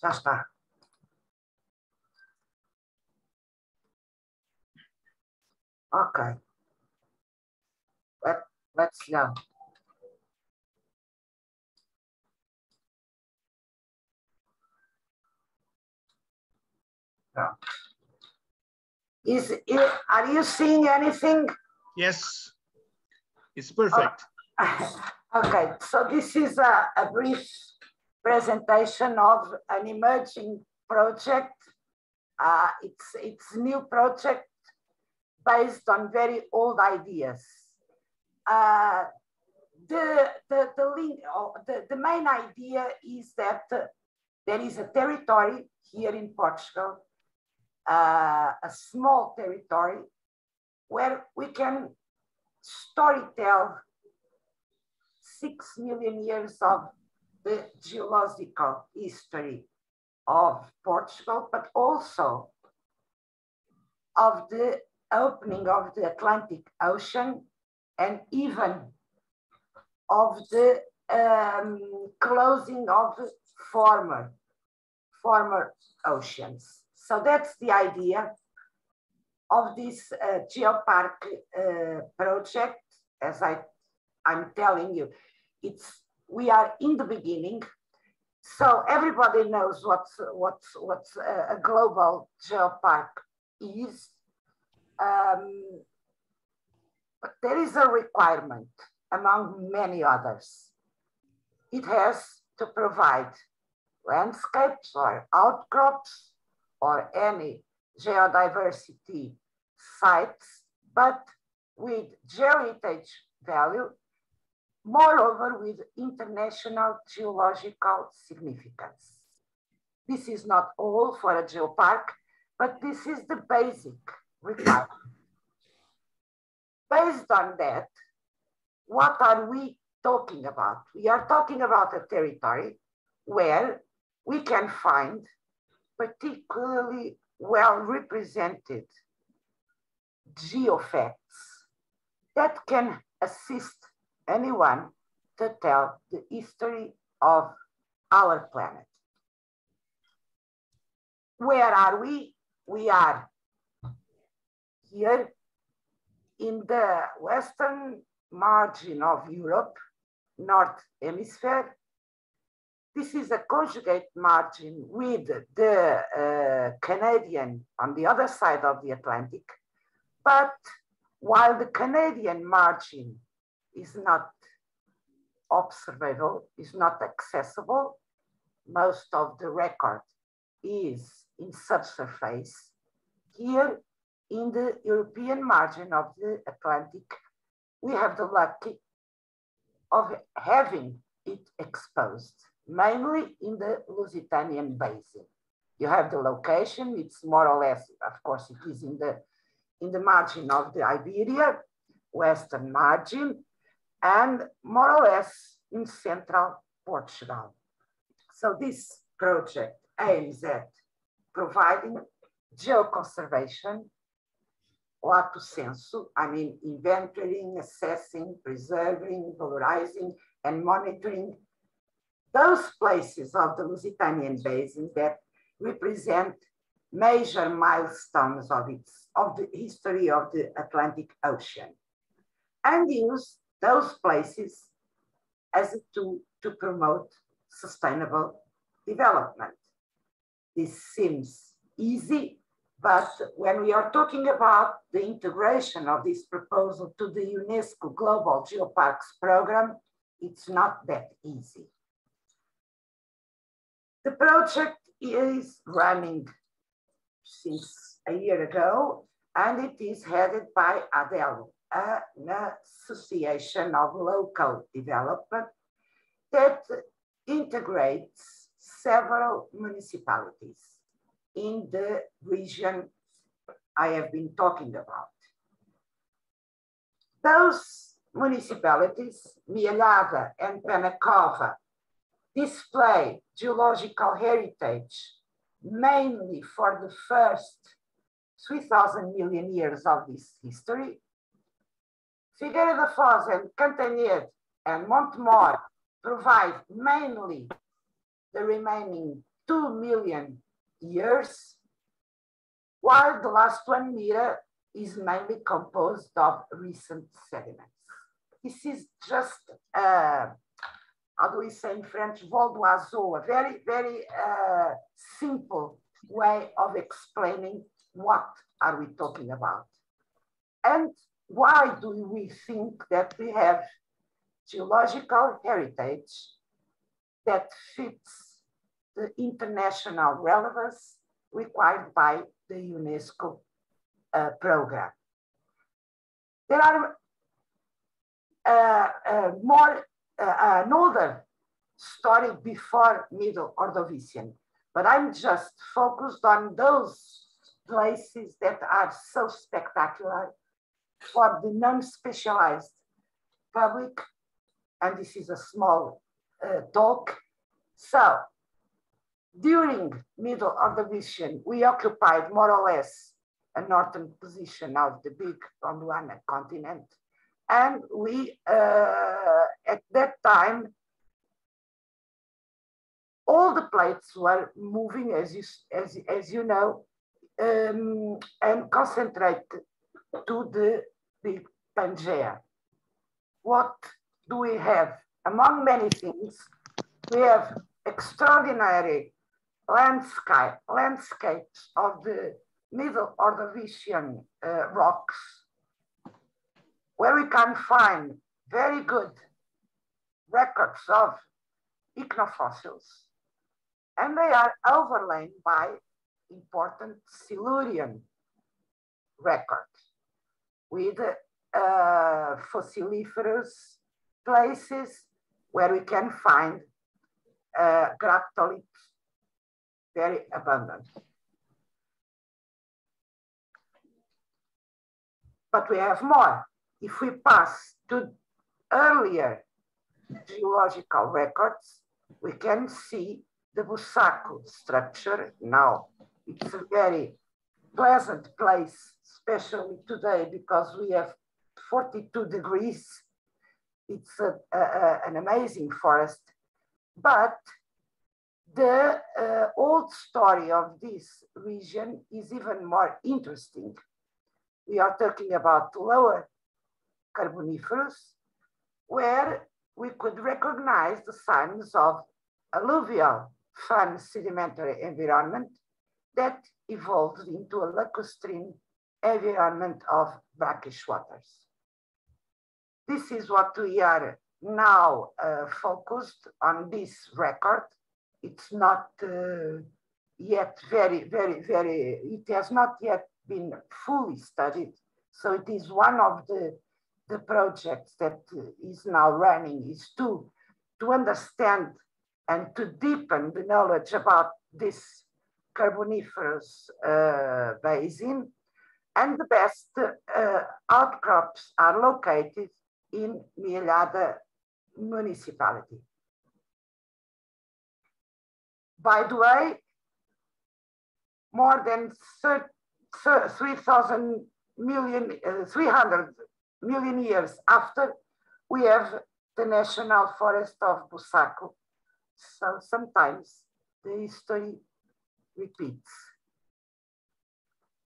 Já está. Ok. Let's go. Are you seeing anything? Yes, it's perfect. Okay, so this is a brief presentation of an emerging project. It's a new project based on very old ideas. The main idea is that there is a territory here in Portugal, a small territory, where we can storytell 6 million years of the geological history of Portugal, but also of the opening of the Atlantic Ocean and even of the closing of the former oceans. So that's the idea of this geopark project. As I'm telling you, we are in the beginning. So everybody knows what's a global geopark is. But there is a requirement among many others. It has to provide landscapes or outcrops or any geodiversity sites, but with geoheritage value, moreover with international geological significance. This is not all for a geopark, but this is the basic requirement. Based on that, what are we talking about? We are talking about a territory where we can find particularly well represented geofacts that can assist anyone to tell the history of our planet. Where are we? We are here in the western margin of Europe, North Hemisphere. This is a conjugate margin with the Canadian on the other side of the Atlantic. But while the Canadian margin is not observable, is not accessible, most of the record is in subsurface. Here in the European margin of the Atlantic, we have the lucky of having it exposed, mainly in the Lusitanian Basin. You have the location, it's more or less, of course, it is in the margin of the Iberia, western margin, and more or less in central Portugal. So this project aims at providing geoconservation, lato sensu, I mean inventorying, assessing, preserving, valorizing, and monitoring those places of the Lusitanian Basin that represent major milestones of the history of the Atlantic Ocean, and use those places as a tool to promote sustainable development. This seems easy, but when we are talking about the integration of this proposal to the UNESCO Global Geoparks program, it's not that easy. The project is running since a year ago, and it is headed by ADELO, an association of local development that integrates several municipalities in the region I have been talking about. Those municipalities, Mialhada and Penacova, display geological heritage mainly for the first 3,000 million years of this history. Figueira da Foz and Cantanhede and Montemor provide mainly the remaining 2 million years, while the last one, Mira, is mainly composed of recent sediments. This is just, how do we say in French, vol d'oiseau, a very, very simple way of explaining what are we talking about. And why do we think that we have geological heritage that fits the international relevance required by the UNESCO program? There are another story before Middle Ordovician, but I'm just focused on those places that are so spectacular for the non-specialized public, and this is a small talk. So, during Middle Ordovician, we occupied more or less a northern position of the big Gondwana continent, And we, at that time, all the plates were moving, as you know, and concentrate to the big Pangaea. What do we have? Among many things, we have extraordinary landscapes of the Middle Ordovician rocks, where we can find very good records of ichnofossils, and they are overlain by important Silurian records with fossiliferous places where we can find graptolites very abundant. But we have more. If we pass to earlier geological records, we can see the Bussaco structure now. It's a very pleasant place, especially today, because we have 42 degrees. It's an amazing forest. But the old story of this region is even more interesting. We are talking about lower Carboniferous, where we could recognize the signs of alluvial fine sedimentary environment that evolved into a lacustrine environment of brackish waters. This is what we are now focused on this record. It's not yet it has not yet been fully studied. So it is one of the projects that is now running is to understand and to deepen the knowledge about this Carboniferous basin. And the best outcrops are located in Mielhada municipality. By the way, more than 300 million years after, we have the National Forest of Bussaco. So sometimes the history repeats.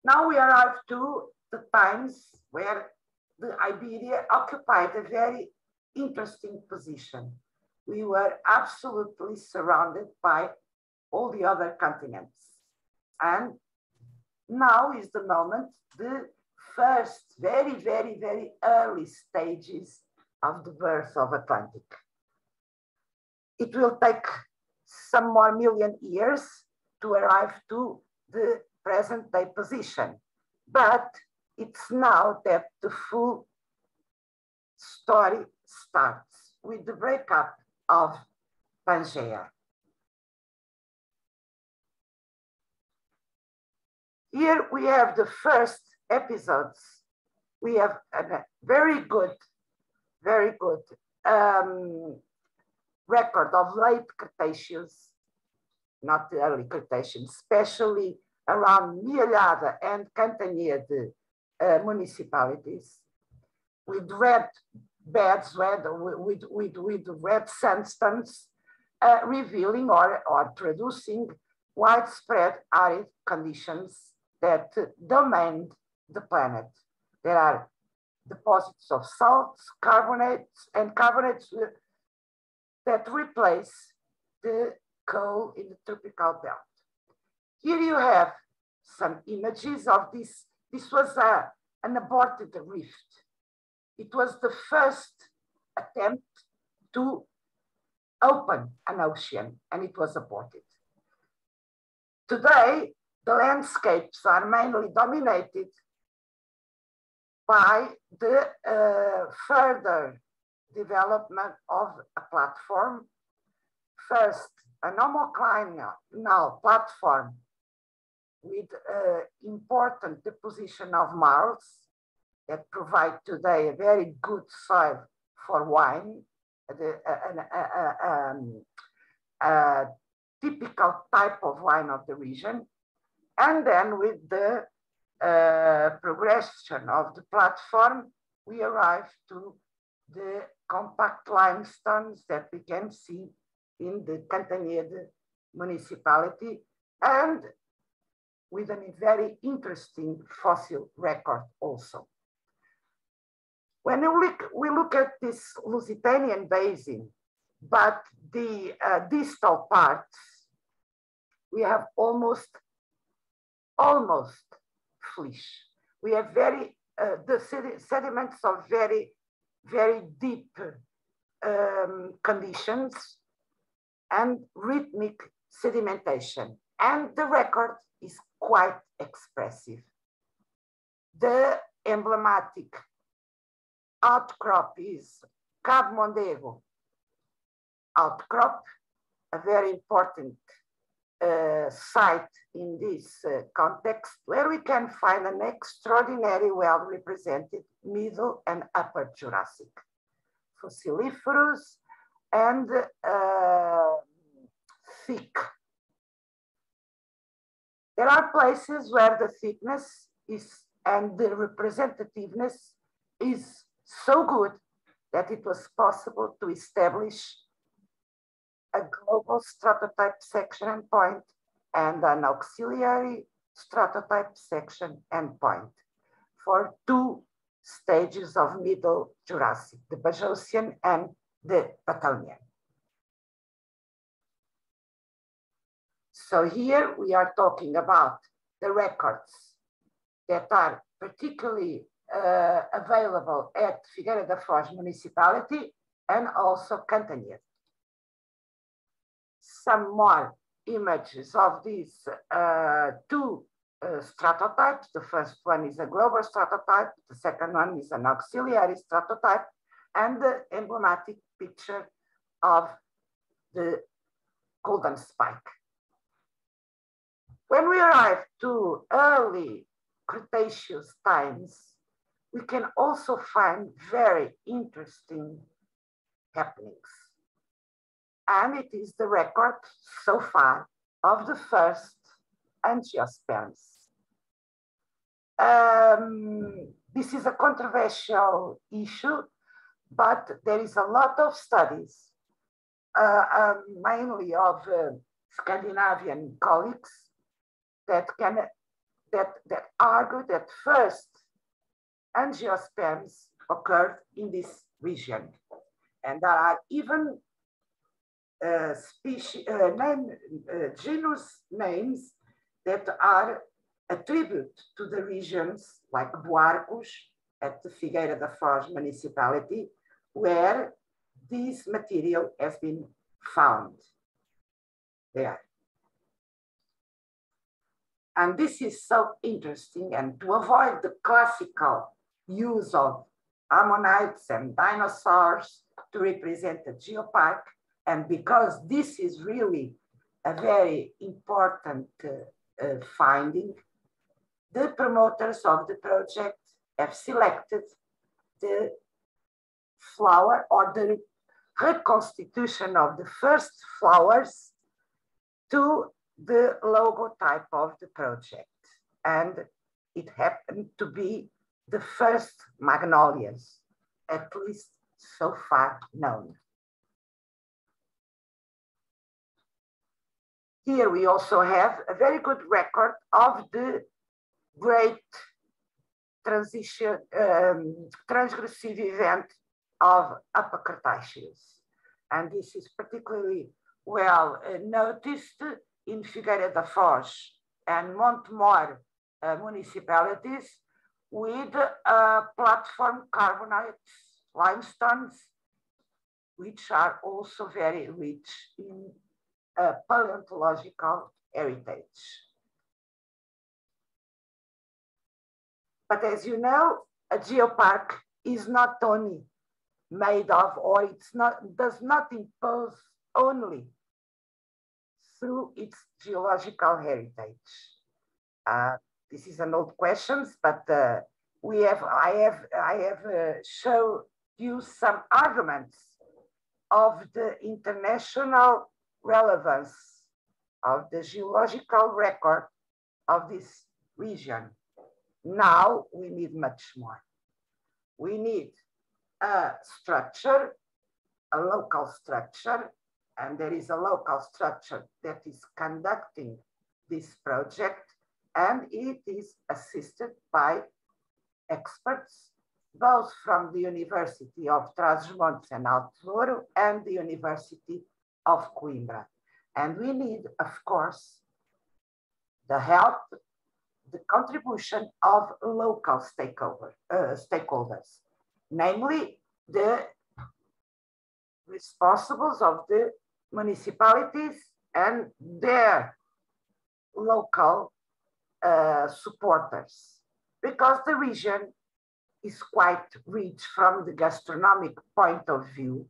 Now we arrive to the times where the Iberia occupied a very interesting position. We were absolutely surrounded by all the other continents. And now is the moment, the first very early stages of the birth of Atlantic. It will take some more million years to arrive to the present day position, but it's now that the full story starts with the breakup of Pangaea. Here we have the first episodes. We have a very good record of late Cretaceous, not the early Cretaceous, especially around Mielhada and Cantanhede municipalities, with red beds, with red sandstones, revealing or producing widespread arid conditions that domained the planet. There are deposits of salts, carbonates, and carbonates that replace the coal in the tropical belt. Here you have some images of this. This was an aborted rift. It was the first attempt to open an ocean, and it was aborted. Today, the landscapes are mainly dominated by the further development of a platform. First, a homoclinal platform with important deposition of marls that provide today a very good soil for wine, a typical type of wine of the region. And then with the progression of the platform, we arrive to the compact limestones that we can see in the Cantanhede municipality, and with a very interesting fossil record also. When we look at this Lusitanian basin, but the distal parts, we have almost flesh. We have the sediments of very deep conditions and rhythmic sedimentation. And the record is quite expressive. The emblematic outcrop is Cabo Mondego outcrop, a very important site in this context, where we can find an extraordinary well-represented Middle and Upper Jurassic fossiliferous and thick. There are places where the thickness and the representativeness is so good that it was possible to establish a global stratotype section endpoint and an auxiliary stratotype section endpoint for two stages of Middle Jurassic, the Bajocian and the Patagonian. So here we are talking about the records that are particularly available at Figueira da Foz municipality and also Cantanhede. Some more images of these two stratotypes. The first one is a global stratotype, the second one is an auxiliary stratotype, and the emblematic picture of the golden spike. When we arrive to early Cretaceous times, we can also find very interesting happenings. And it is the record so far of the first angiosperms. This is a controversial issue, but there is a lot of studies, mainly of Scandinavian colleagues, that argue that first angiosperms occurred in this region. And there are even genus names that are attributed to the regions like Buarcos at the Figueira da Foz municipality, where this material has been found there. And this is so interesting, and to avoid the classical use of ammonites and dinosaurs to represent a geopark, and because this is really a very important finding, the promoters of the project have selected the flower or the reconstitution of the first flowers to the logotype of the project. And it happened to be the first magnolias, at least so far known. Here we also have a very good record of the great transgressive event of Upper Cretaceous. And this is particularly well noticed in Figueira da Foz and Montemor municipalities with platform carbonates, limestones, which are also very rich in paleontological heritage. But as you know, a geopark is not only made of, or does not impose only through its geological heritage. This is an old question, but I have shown you some arguments of the international relevance of the geological record of this region. Now we need much more. we need a structure, a local structure, and there is a local structure that is conducting this project, and it is assisted by experts, both from the University of Trás-os-Montes and Alto Douro and the University of Coimbra. And we need, of course, the help, the contribution of local stakeholders, namely the responsibles of the municipalities and their local supporters, because the region is quite rich from the gastronomic point of view.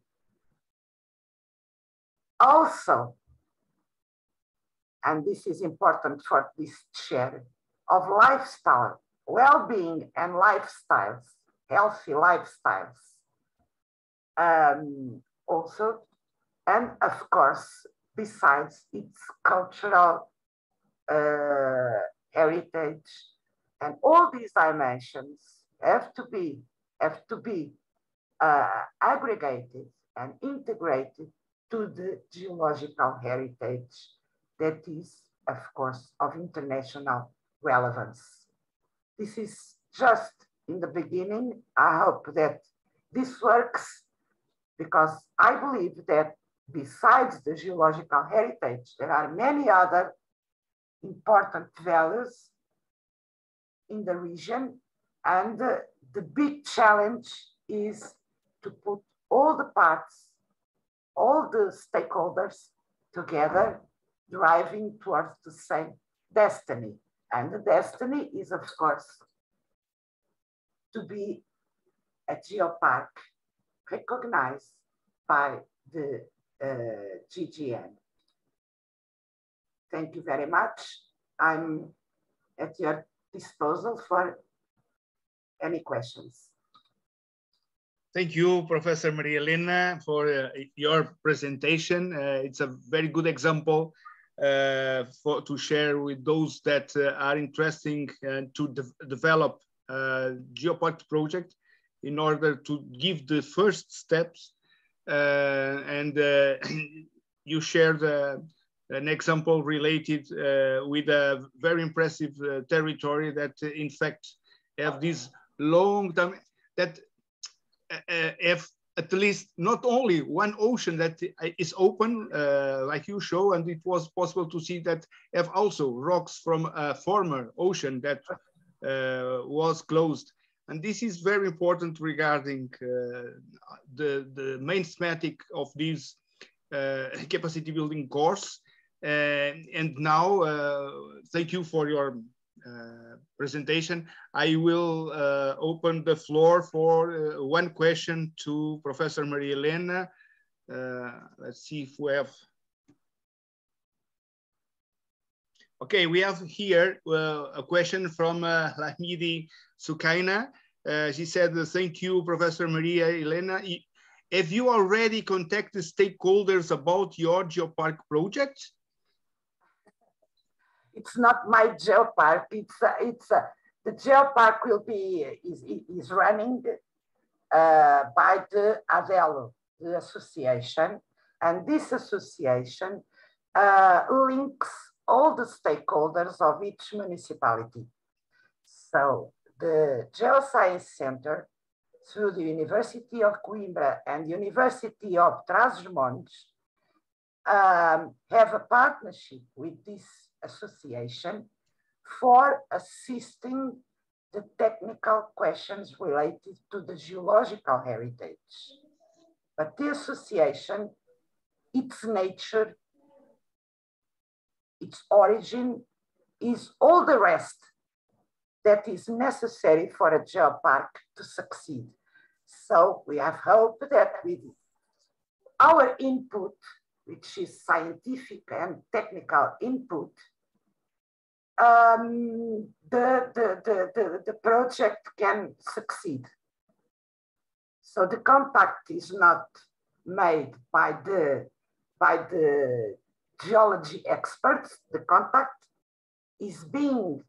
Also, and this is important for this share of lifestyle, well-being and lifestyles, healthy lifestyles. Also, and of course, besides its cultural heritage, and all these dimensions have to be aggregated and integrated to the geological heritage that is, of course, of international relevance. This is just in the beginning. I hope that this works, because I believe that besides the geological heritage, there are many other important values in the region, and the big challenge is to put all the parts, all the stakeholders together, driving towards the same destiny. And the destiny is, of course, to be a geopark recognized by the GGN. Thank you very much. I'm at your disposal for any questions. Thank you, Professor Maria Helena, for your presentation. It's a very good example to share with those that are interested to develop a geopark project in order to give the first steps. You shared an example related with a very impressive territory that in fact have this long time, that have at least not only one ocean that is open, like you show, and it was possible to see that have also rocks from a former ocean that was closed. And this is very important regarding the main thematic of this capacity building course. And now, thank you for your presentation. I will open the floor for one question to Professor Maria Helena. Let's see if we have. Okay, we have here a question from Lahmidi Sukaina. She said, thank you, Professor Maria Helena. Have you already contacted stakeholders about your geopark project? It's not my geopark. The geopark is running by the ADELO, the association, and this association links all the stakeholders of each municipality. So the Geoscience Center, through the University of Coimbra and University of Trás-os-Montes, have a partnership with this association for assisting the technical questions related to the geological heritage. But the association, its nature, its origin, is all the rest that is necessary for a geopark to succeed. So we have hope that with our input, which is scientific and technical input, the project can succeed. So the compact is not made by the geology experts. The compact is being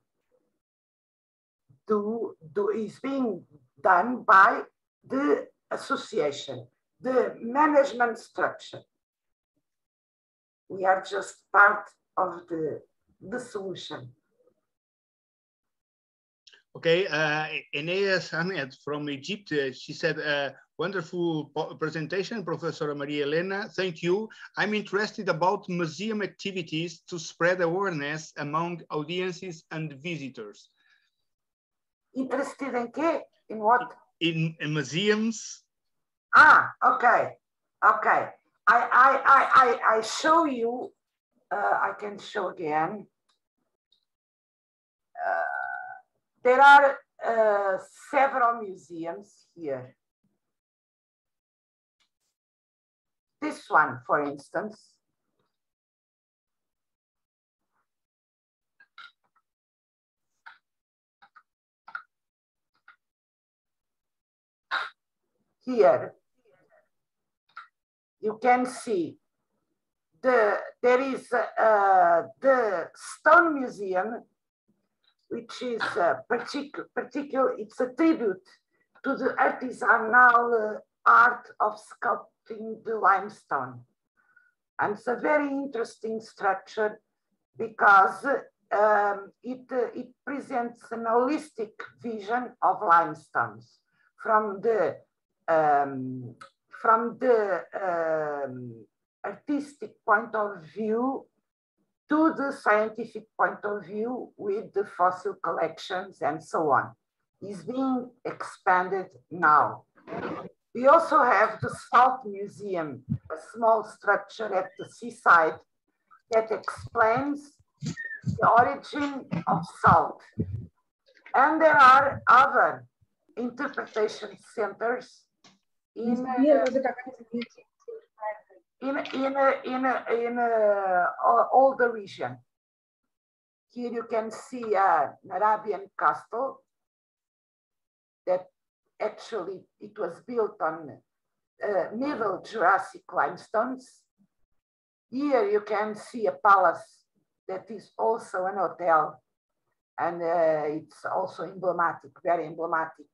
done by the association, the management structure. We are just part of the solution. Okay, Eneas Ahmed from Egypt, she said, wonderful presentation, Professor Maria Helena, thank you. I'm interested about museum activities to spread awareness among audiences and visitors. Interested in qué? In what? In museums. Ah, okay, okay. I show you, I can show again. There are several museums here. This one, for instance. Here, you can see there is the Stone Museum, which is particular, it's a tribute to the artisanal art of sculpting the limestone. And it's a very interesting structure because it presents an holistic vision of limestones from the artistic point of view to the scientific point of view with the fossil collections and so on, is being expanded now. We also have the Salt Museum, a small structure at the seaside that explains the origin of salt. And there are other interpretation centers in all the region. Here you can see an Arabian castle that actually it was built on Middle Jurassic limestones. Here you can see a palace that is also an hotel, and it's also emblematic, very emblematic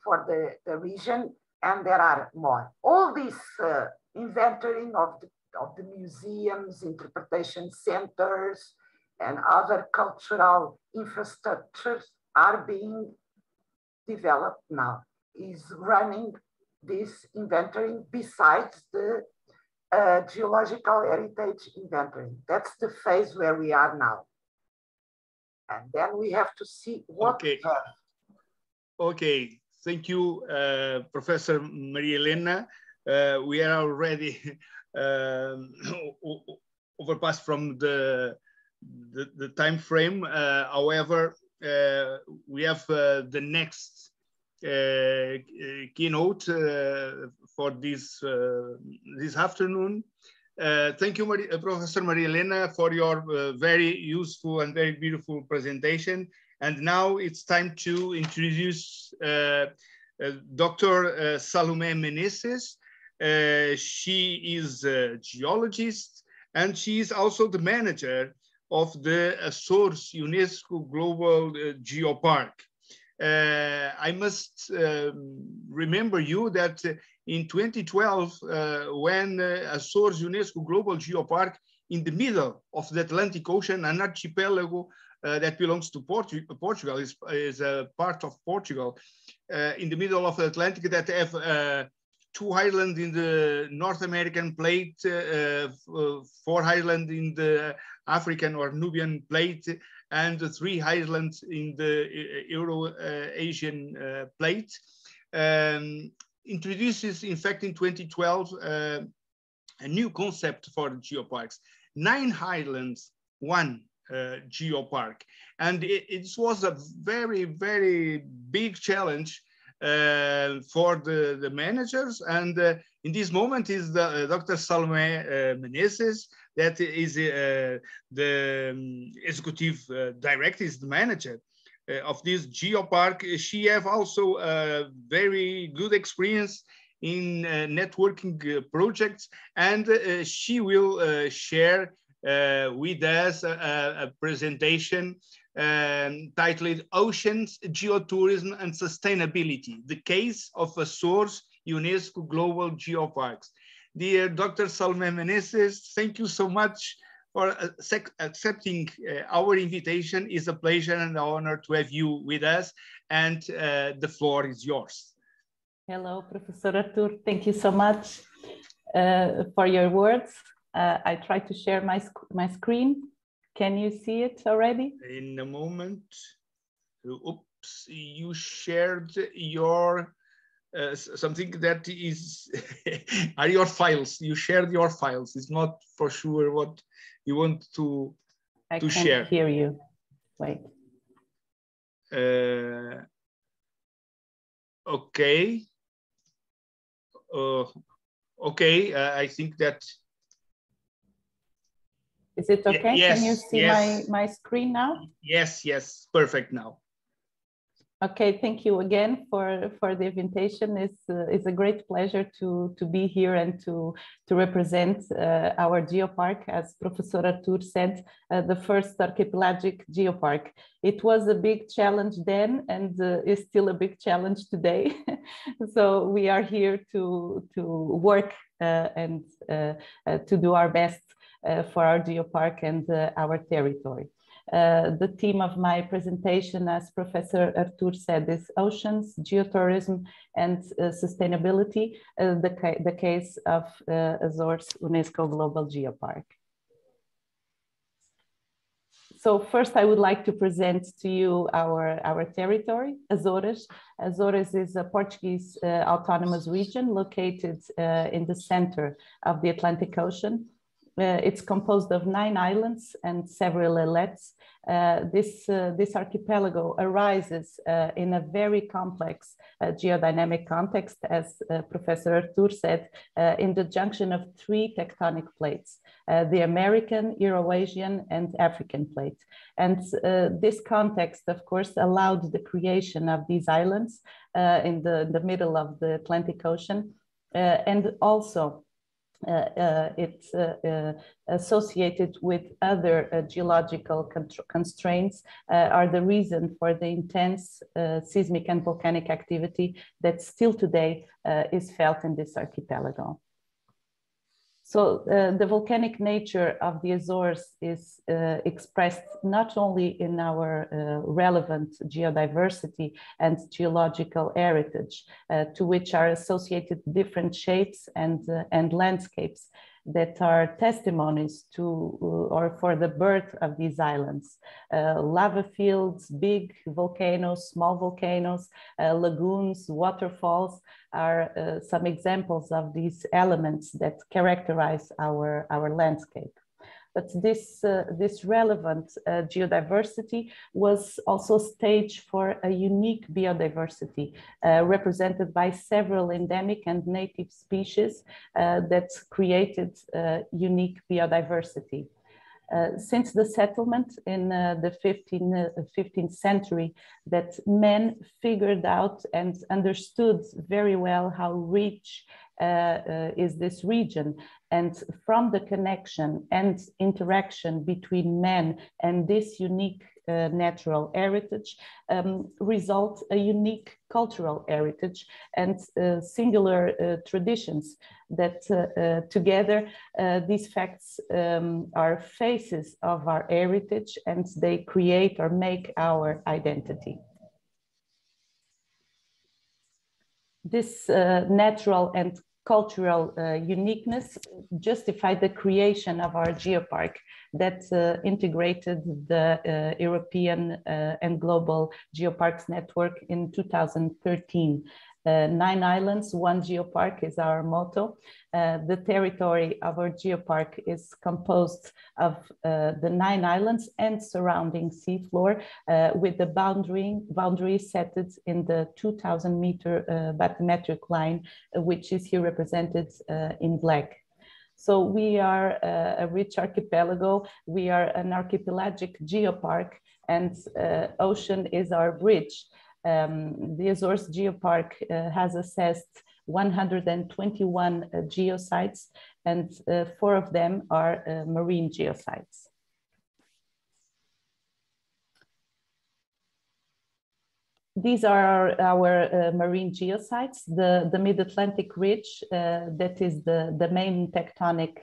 for the region, and there are more. All this inventorying of the museums, interpretation centers, and other cultural infrastructures are being developed now, is running this inventory besides the geological heritage inventory. That's the phase where we are now. And then we have to see what. Okay, okay. Thank you, Professor Maria Helena. We are already overpassed from the time frame. However, we have the next keynote for this afternoon. Thank you, Professor Maria Helena, for your very useful and very beautiful presentation. And now it's time to introduce Dr. Salome Menezes. She is a geologist, and she is also the manager of the Zouros UNESCO Global Geopark. I must remember you that in 2012, when Zouros UNESCO Global Geopark in the middle of the Atlantic Ocean, an archipelago that belongs to Portugal, is a part of Portugal, in the middle of the Atlantic, that have 2 islands in the North American plate, 4 islands in the African or Nubian plate, and 3 islands in the Euro-Asian plate. Introduces, in fact, in 2012, a new concept for geoparks. 9 islands, 1 geopark. And it was a very, very big challenge for the managers. And in this moment is Dr. Salome Menezes, that is the executive director, is the manager of this geopark. She have also a very good experience in networking projects, and she will share with us a presentation titled Oceans, Geotourism and Sustainability, the Case of Azores UNESCO Global Geoparks. Dear Dr. Salme Meneses, thank you so much for accepting our invitation. It's a pleasure and an honor to have you with us, and the floor is yours. Hello, Professor Artur. Thank you so much for your words. I try to share my screen. Can you see it already? In a moment. Oops, you shared your something that is are your files. You shared your files. It's not for sure what you want to share. I can't hear you. Wait. Okay. Okay. I think that. Is it okay? Yes, can you see yes. my screen now? Yes, yes, perfect now. Okay, thank you again for the invitation. It's a great pleasure to be here and to represent our geopark, as Professor Artur said, the first archipelagic geopark. It was a big challenge then and is still a big challenge today. So we are here to work and to do our best for our geopark and our territory. The theme of my presentation, as Professor Artur said, is Oceans, Geotourism and Sustainability, the case of Azores UNESCO Global Geopark. So first I would like to present to you our territory, Azores. Azores is a Portuguese autonomous region located in the center of the Atlantic Ocean. It's composed of 9 islands and several islets. This archipelago arises in a very complex geodynamic context, as Professor Artur said, in the junction of 3 tectonic plates, the American, Eurasian, and African plate. And this context, of course, allowed the creation of these islands in the middle of the Atlantic Ocean, and also it's associated with other geological constraints are the reason for the intense seismic and volcanic activity that still today is felt in this archipelago. So the volcanic nature of the Azores is expressed not only in our relevant geodiversity and geological heritage, to which are associated different shapes and landscapes that are testimonies to or for the birth of these islands. Lava fields, big volcanoes, small volcanoes, lagoons, waterfalls are some examples of these elements that characterize our landscape. But this relevant geodiversity was also staged for a unique biodiversity represented by several endemic and native species that created unique biodiversity. Since the settlement in the 15th century, that men figured out and understood very well how rich is this region. And from the connection and interaction between men and this unique natural heritage result a unique cultural heritage and singular traditions that together these facts are faces of our heritage, and they create or make our identity. This natural and cultural uniqueness justified the creation of our geopark that integrated the European and Global Geoparks network in 2013. 9 islands, 1 geopark is our motto. The territory of our geopark is composed of the 9 islands and surrounding seafloor with the boundary set in the 2,000 meter bathymetric line, which is here represented in black. So we are a rich archipelago. We are an archipelagic geopark, and ocean is our bridge. The Azores Geopark has assessed 121 geosites and 4 of them are marine geosites. These are our marine geosites. The Mid-Atlantic Ridge, that is the main tectonic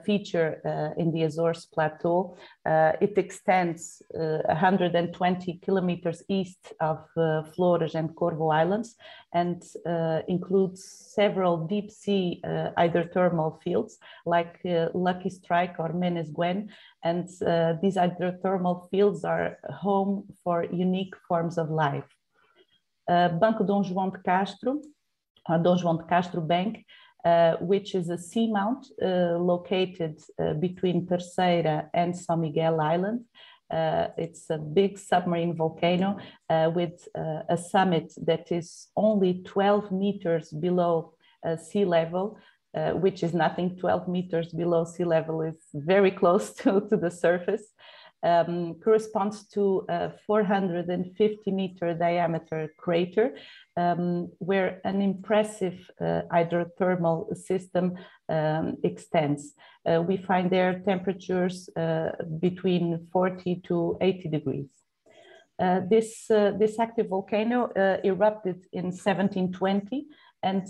feature in the Azores Plateau. It extends 120 kilometers east of Flores and Corvo Islands and includes several deep sea hydrothermal fields like Lucky Strike or Menes Gwen. And these hydrothermal fields are home for unique forms of life. Banco Dom João de Castro, Dom João de Castro Bank, which is a seamount located between Terceira and São Miguel Island. It's a big submarine volcano with a summit that is only 12 meters below sea level, which is nothing. 12 meters below sea level is very close to the surface. Corresponds to a 450-meter diameter crater, where an impressive hydrothermal system extends. We find there temperatures between 40 to 80 degrees. This active volcano erupted in 1720 and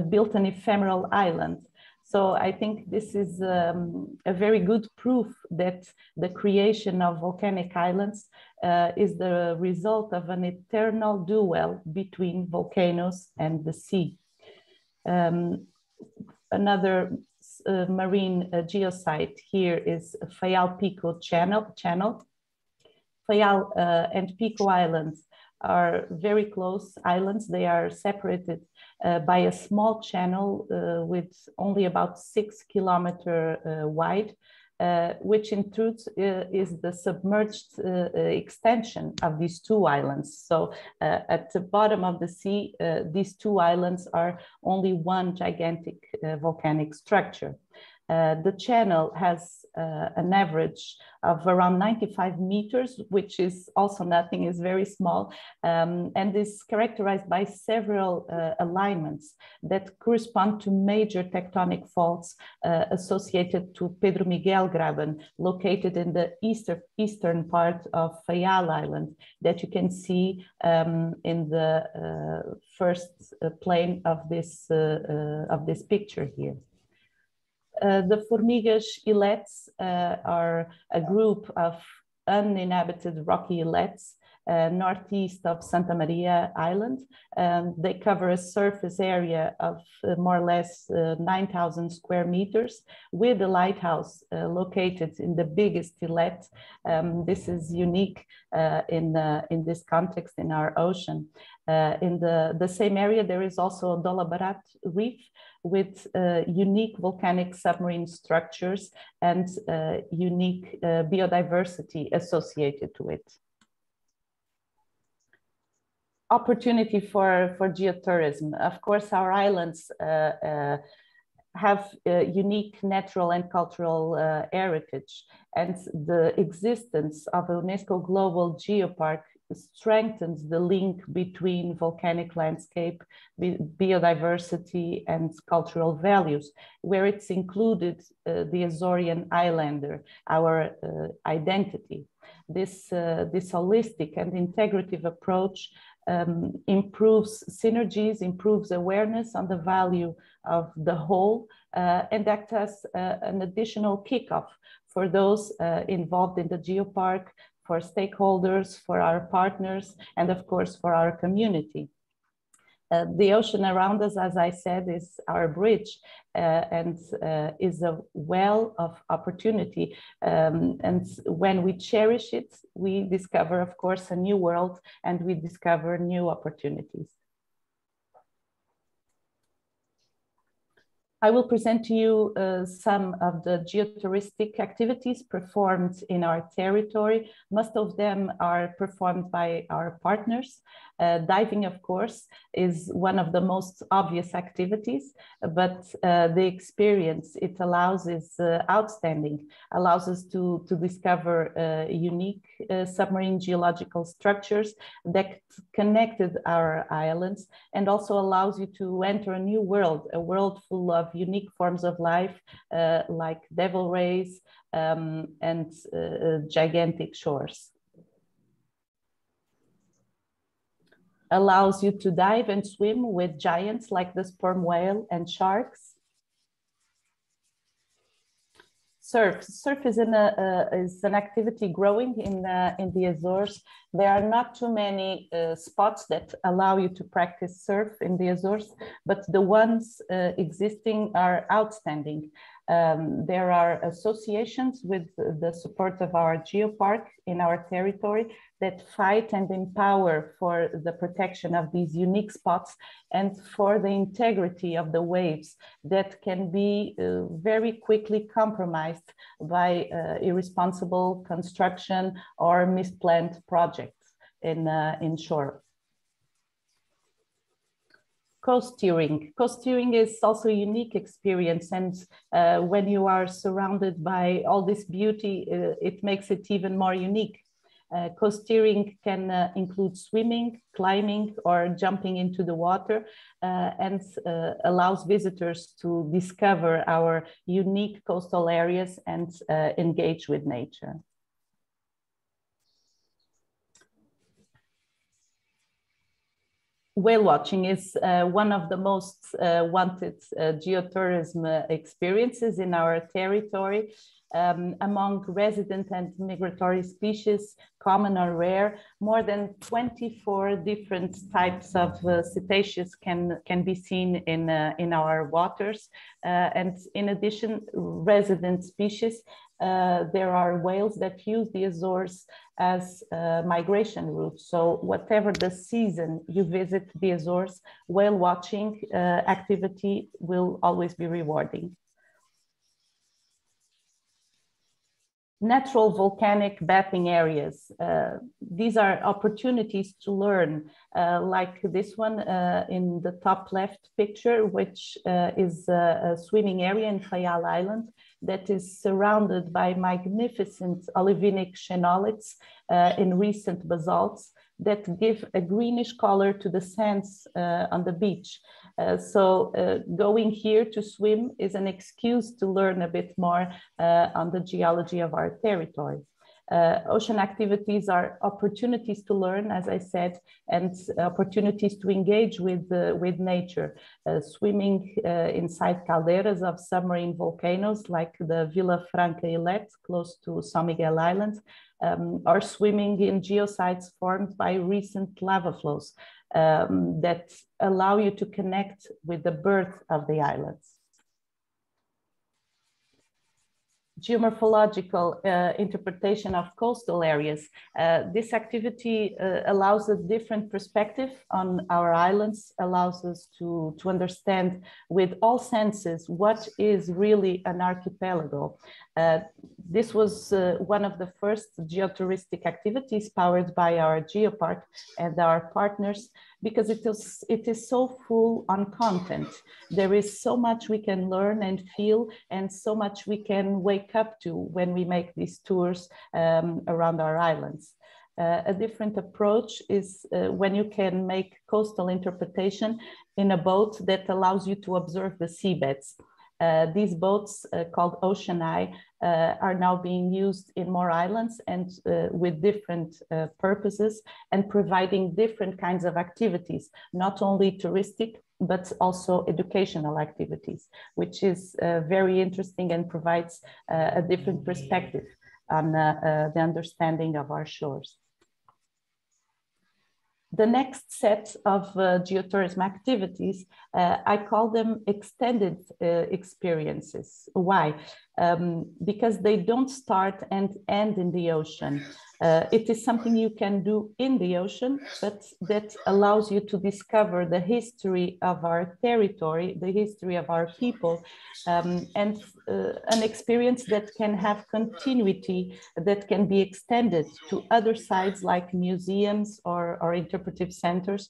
built an ephemeral island. So I think this is a very good proof that the creation of volcanic islands is the result of an eternal duel between volcanoes and the sea. Another marine geosite here is Fayal Pico Channel. Fayal and Pico Islands are very close islands. They are separated by a small channel with only about 6 kilometers wide, which in truth is the submerged extension of these 2 islands. So at the bottom of the sea, these 2 islands are only one gigantic volcanic structure. The channel has an average of around 95 meters, which is also nothing, is very small, and is characterized by several alignments that correspond to major tectonic faults associated to Pedro Miguel Graben, located in the eastern part of Fayal Island, that you can see in the first plane of this picture here. The Formigas islets are a group of uninhabited rocky islets northeast of Santa Maria Island. They cover a surface area of more or less 9,000 square meters with a lighthouse located in the biggest islet. This is unique in this context in our ocean. In the same area, there is also a Dolabarat reef with unique volcanic submarine structures and unique biodiversity associated to it. Opportunity for geotourism. Of course, our islands have unique natural and cultural heritage, and the existence of a UNESCO Global Geopark strengthens the link between volcanic landscape, biodiversity, and cultural values, where it's included the Azorean Islander, our identity. This holistic and integrative approach improves synergies, improves awareness on the value of the whole, and acts as an additional kickoff for those involved in the geopark, for stakeholders, for our partners, and of course for our community. The ocean around us, as I said, is our bridge and is a well of opportunity. And when we cherish it, we discover, of course, a new world, and we discover new opportunities. I will present to you some of the geotouristic activities performed in our territory. Most of them are performed by our partners. Diving, of course, is one of the most obvious activities, but the experience it allows is outstanding, allows us to discover unique submarine geological structures that connected our islands, and also allows you to enter a new world, a world full of unique forms of life, like devil rays and gigantic shores. Allows you to dive and swim with giants like the sperm whale and sharks. Surf is an activity growing in the Azores. There are not too many spots that allow you to practice surf in the Azores, but the ones existing are outstanding. There are associations with the support of our geopark in our territory that fight and empower for the protection of these unique spots and for the integrity of the waves that can be very quickly compromised by irresponsible construction or misplanned projects in shore. Coast steering. Coast steering is also a unique experience, and when you are surrounded by all this beauty, it makes it even more unique. Coast steering can include swimming, climbing, or jumping into the water, and allows visitors to discover our unique coastal areas and engage with nature. Whale watching is one of the most wanted geotourism experiences in our territory. Among resident and migratory species, common or rare, more than 24 different types of cetaceans can be seen in our waters. And in addition, resident species, there are whales that use the Azores as migration routes. So whatever the season you visit the Azores, whale watching activity will always be rewarding. Natural volcanic bathing areas. These are opportunities to learn, like this one in the top left picture, which is a swimming area in Fayal Island that is surrounded by magnificent olivinic xenoliths in recent basalts that give a greenish color to the sands on the beach. So going here to swim is an excuse to learn a bit more on the geology of our territory. Ocean activities are opportunities to learn, as I said, and opportunities to engage with nature. Swimming inside calderas of submarine volcanoes like the Vila Franca Ilet, close to São Miguel Island, or swimming in geosites formed by recent lava flows that allow you to connect with the birth of the islands. Geomorphological interpretation of coastal areas. This activity allows a different perspective on our islands, allows us to understand with all senses what is really an archipelago. This was one of the first geotouristic activities powered by our geopark and our partners, because it is so full on content. There is so much we can learn and feel, and so much we can wake up to when we make these tours around our islands. A different approach is when you can make coastal interpretation in a boat that allows you to observe the seabeds. These boats called Ocean Eye are now being used in more islands and with different purposes, and providing different kinds of activities, not only touristic, but also educational activities, which is very interesting and provides a different perspective on the understanding of our shores. The next set of geotourism activities, I call them extended experiences. Why? because they don't start and end in the ocean. It is something you can do in the ocean, but that allows you to discover the history of our territory, the history of our people, and an experience that can have continuity, that can be extended to other sites like museums or interpretive centers,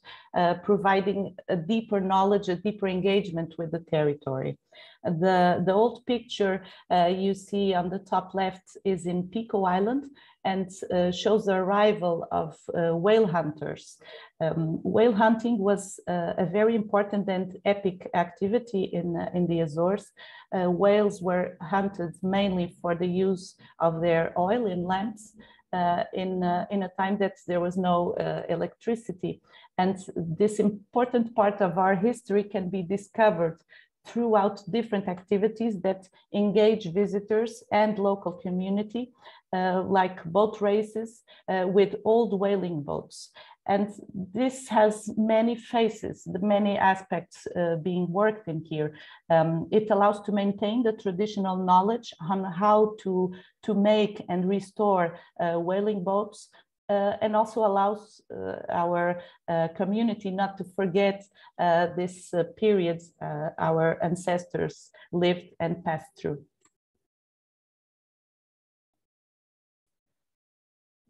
providing a deeper knowledge, a deeper engagement with the territory. The old picture you see on the top left is in Pico Island, and shows the arrival of whale hunters. Whale hunting was a very important and epic activity in the Azores. Whales were hunted mainly for the use of their oil in lamps in a time that there was no electricity. And this important part of our history can be discovered throughout different activities that engage visitors and local community, like boat races with old whaling boats. And this has many faces, the many aspects being worked in here. It allows to maintain the traditional knowledge on how to make and restore whaling boats, and also allows our community not to forget this periods our ancestors lived and passed through.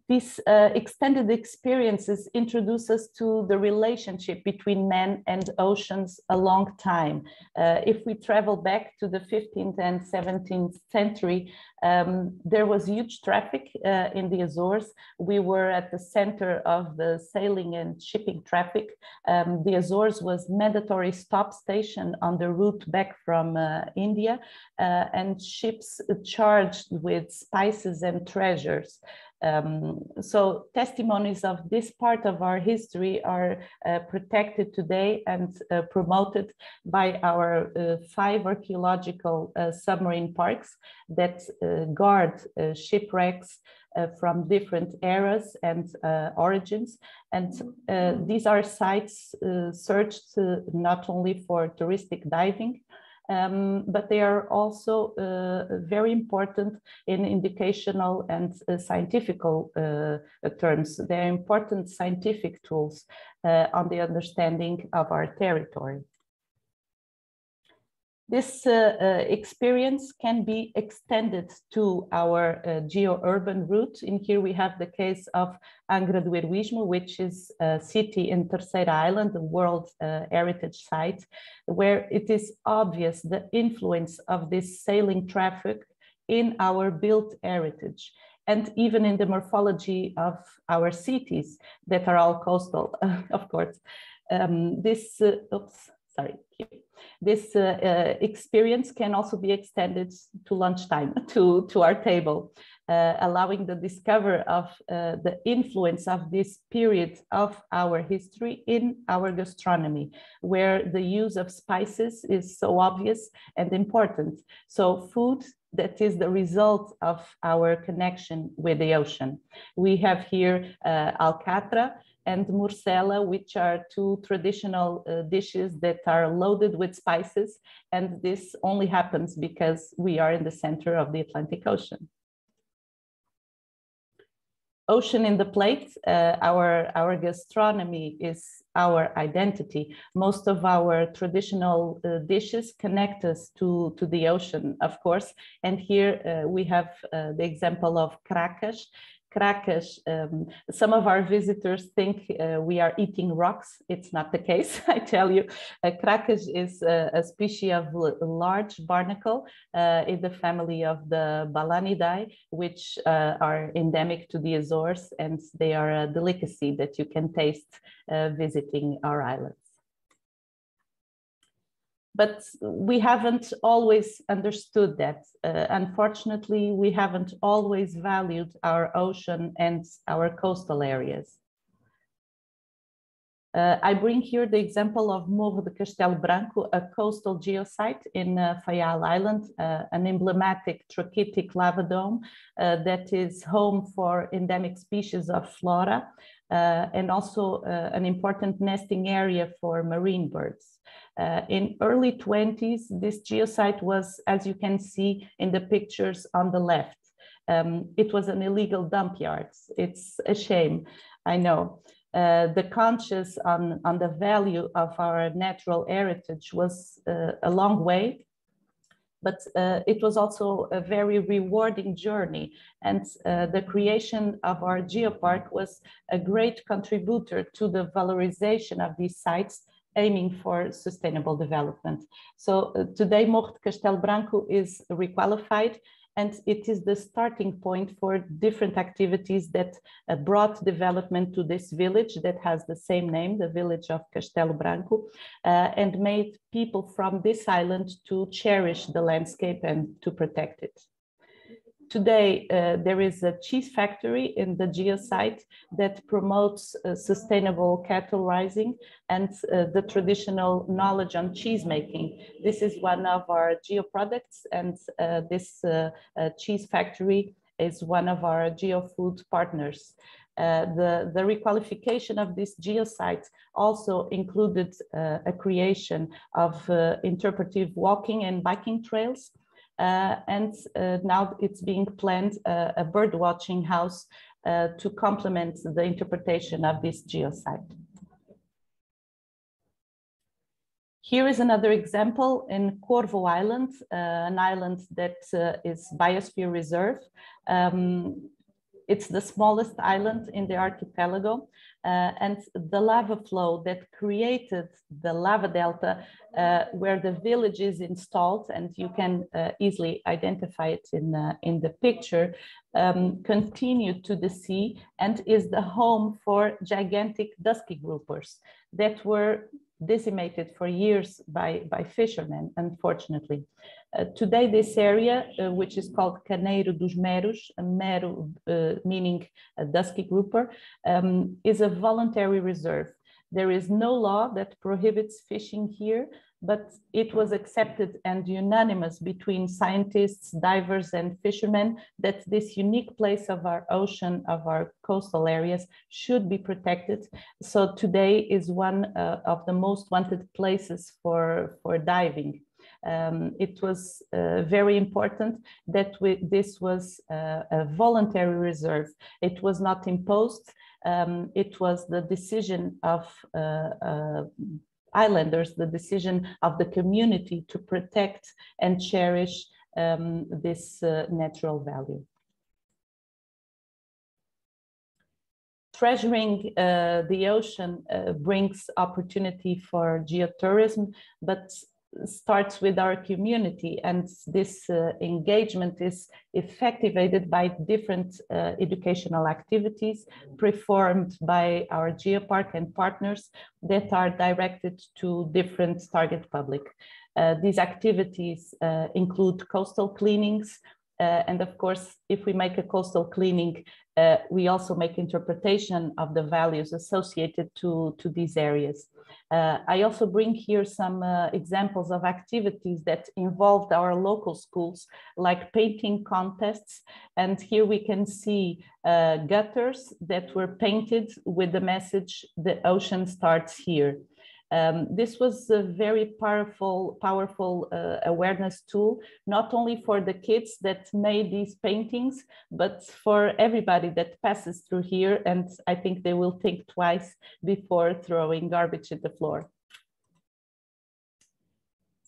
These extended experiences introduce us to the relationship between man and oceans a long time. If we travel back to the 15th and 17th century, there was huge traffic in the Azores. We were at the center of the sailing and shipping traffic. The Azores was mandatory stop station on the route back from India, and ships charged with spices and treasures. So testimonies of this part of our history are protected today and promoted by our 5 archaeological submarine parks that guard shipwrecks from different eras and origins. And these are sites searched not only for touristic diving, but they are also very important in educational and scientific terms. They are important scientific tools on the understanding of our territory. This experience can be extended to our geo-urban route. In here we have the case of Angra do Heroísmo, which is a city in Terceira Island, the World Heritage Site, where it is obvious the influence of this sailing traffic in our built heritage, and even in the morphology of our cities that are all coastal, of course. This experience can also be extended to lunchtime, to our table, allowing the discovery of the influence of this period of our history in our gastronomy, where the use of spices is so obvious and important. So food that is the result of our connection with the ocean. We have here alcatra and morcela, which are 2 traditional dishes that are loaded with spices. And this only happens because we are in the center of the Atlantic Ocean. Ocean in the plate, our gastronomy is our identity. Most of our traditional dishes connect us to the ocean, of course. And here we have the example of cracas. Cracas, some of our visitors think we are eating rocks. It's not the case, I tell you. Cracas is a species of large barnacle in the family of the Balanidae, which are endemic to the Azores, and they are a delicacy that you can taste visiting our islands. But we haven't always understood that. Unfortunately, we haven't always valued our ocean and our coastal areas. I bring here the example of Morro de Castelo Branco, a coastal geosite in Faial Island, an emblematic trachytic lava dome that is home for endemic species of flora, and also an important nesting area for marine birds. In early 20s, this geosite was, as you can see in the pictures on the left, it was an illegal dump yard. It's a shame, I know. The conscience on the value of our natural heritage was a long way, but it was also a very rewarding journey. And the creation of our geopark was a great contributor to the valorization of these sites, aiming for sustainable development. So today, Morro de Castelo Branco is requalified, and it is the starting point for different activities that brought development to this village that has the same name, the village of Castelo Branco, and made people from this island to cherish the landscape and to protect it. Today, there is a cheese factory in the geosite that promotes sustainable cattle raising and the traditional knowledge on cheese making. This is one of our geoproducts, and this cheese factory is one of our geofood partners. The requalification of this geosite also included a creation of interpretive walking and biking trails. And now it's being planned a bird watching house to complement the interpretation of this geosite. Here is another example in Corvo Island, an island that is biosphere reserve. It's the smallest island in the archipelago, and the lava flow that created the lava delta where the village is installed, and you can easily identify it in the picture, continued to the sea and is the home for gigantic dusky groupers that were decimated for years by fishermen, unfortunately. Today, this area, which is called Caneiro dos Meros, mero meaning a dusky grouper, is a voluntary reserve. There is no law that prohibits fishing here, but it was accepted and unanimous between scientists, divers, and fishermen that this unique place of our ocean, of our coastal areas, should be protected. So today is one of the most wanted places for diving. It was very important that this was a voluntary reserve. It was not imposed. It was the decision of islanders, the decision of the community to protect and cherish this natural value. Treasuring the ocean brings opportunity for geotourism, but starts with our community, and this engagement is effectivated by different educational activities performed by our geopark and partners that are directed to different target public. These activities include coastal cleanings, and of course, if we make a coastal cleaning, we also make interpretation of the values associated to these areas. I also bring here some examples of activities that involved our local schools, like painting contests. And here we can see gutters that were painted with the message, "The ocean starts here." This was a very powerful awareness tool, not only for the kids that made these paintings, but for everybody that passes through here. And I think they will think twice before throwing garbage at the floor.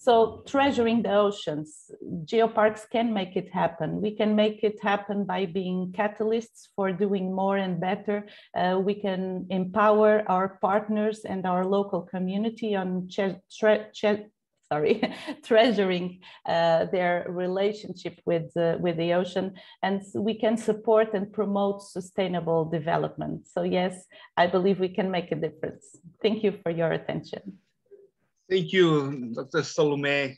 So treasuring the oceans, geoparks can make it happen. We can make it happen by being catalysts for doing more and better. We can empower our partners and our local community on treasuring their relationship with the ocean, and we can support and promote sustainable development. So yes, I believe we can make a difference. Thank you for your attention. Thank you, Dr. Salome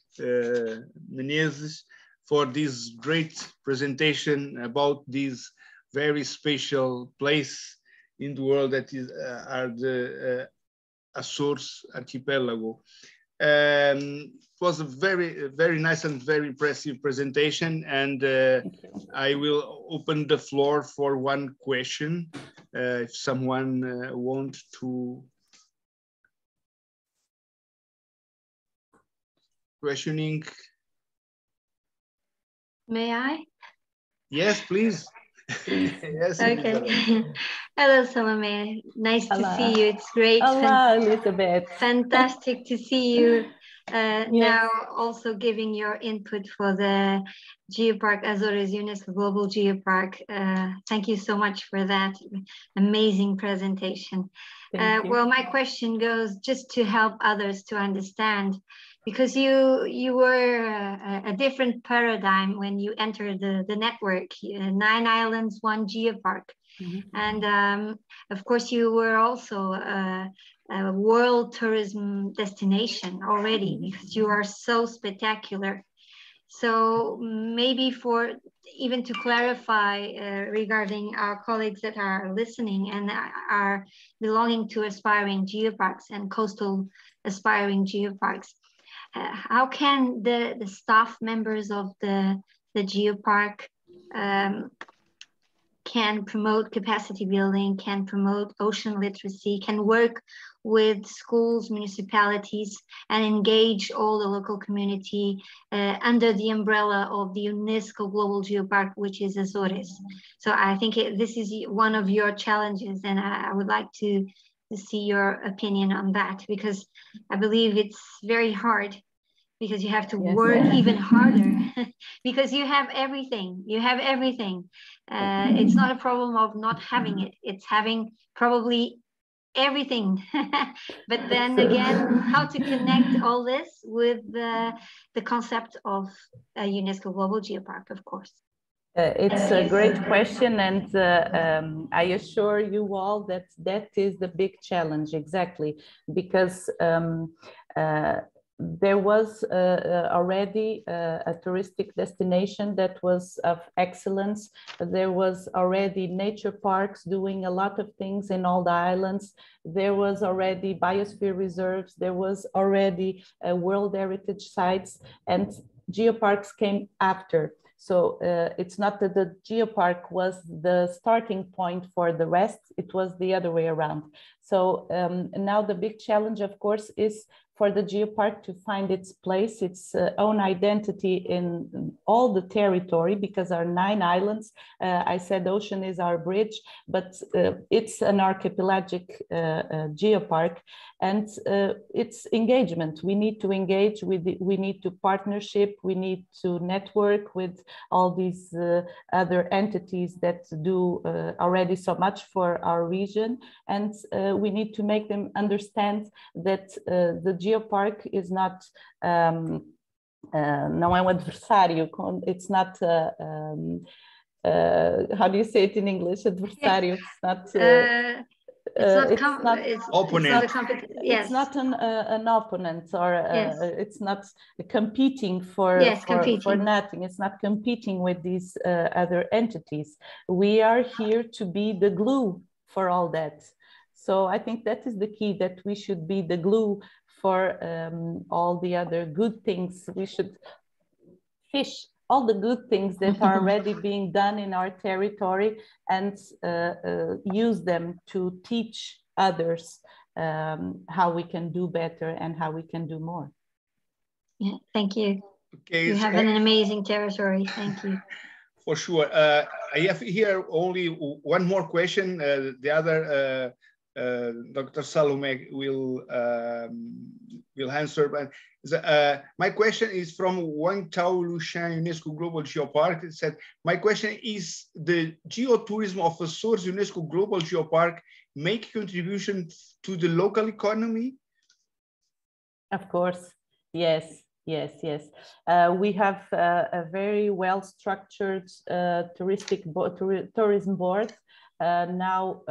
Menezes, for this great presentation about this very special place in the world that is are the Azores archipelago. It was a very nice and very impressive presentation, and I will open the floor for one question if someone wants to questioning. May I? Yes, please. Yes, okay. Hello, Salome. Nice to see you. It's great. Hello, Elizabeth. Fantastic to see you now also giving your input for the Geopark Azores UNESCO Global Geopark. Thank you so much for that amazing presentation. Well, my question goes just to help others to understand, because you were a different paradigm when you entered the network, 9 islands, 1 geopark. And of course, you were also a world tourism destination already, because you are so spectacular. So maybe for even to clarify regarding our colleagues that are listening and are belonging to aspiring geoparks and coastal aspiring geoparks, how can the staff members of the geopark can promote capacity building, can promote ocean literacy, can work with schools, municipalities, and engage all the local community under the umbrella of the UNESCO Global Geopark, which is Azores. So I think this is one of your challenges, and I would like to see your opinion on that, because I believe it's very hard, because you have to work even harder because you have everything. You have everything. It's not a problem of not having it. It's having probably everything. But then again, how to connect all this with the concept of a UNESCO Global Geopark, of course. It's a great question, and I assure you all that that is the big challenge, exactly, because there was already a touristic destination that was of excellence. There was already nature parks doing a lot of things in all the islands. There was already biosphere reserves. There was already World Heritage sites, and geoparks came after. So it's not that the geopark was the starting point for the rest, it was the other way around. So now the big challenge, of course, is for the geopark to find its place, its own identity in all the territory, because our 9 islands, I said ocean is our bridge, but it's an archipelagic geopark, and it's engagement. We need to engage, we need to partnership, we need to network with all these other entities that do already so much for our region, and we need to make them understand that the geopark is not não é um adversário, it's not how do you say it in English? Adversário. It's not opponent. It's not an opponent, or it's not competing for nothing. It's not competing with these other entities. We are here to be the glue for all that. So I think that is the key, that we should be the glue for all the other good things. We should fish all the good things that are already being done in our territory and use them to teach others how we can do better and how we can do more. Yeah, thank you. Okay, you have an amazing territory. Thank you. For sure. I have here only one more question. The other Dr. Salome will answer. But my question is from Wang Tao Lushan UNESCO Global Geopark. It said, my question is, the geotourism of Azores UNESCO Global Geopark make contribution to the local economy? Of course, yes. Yes. We have a very well-structured tourism board now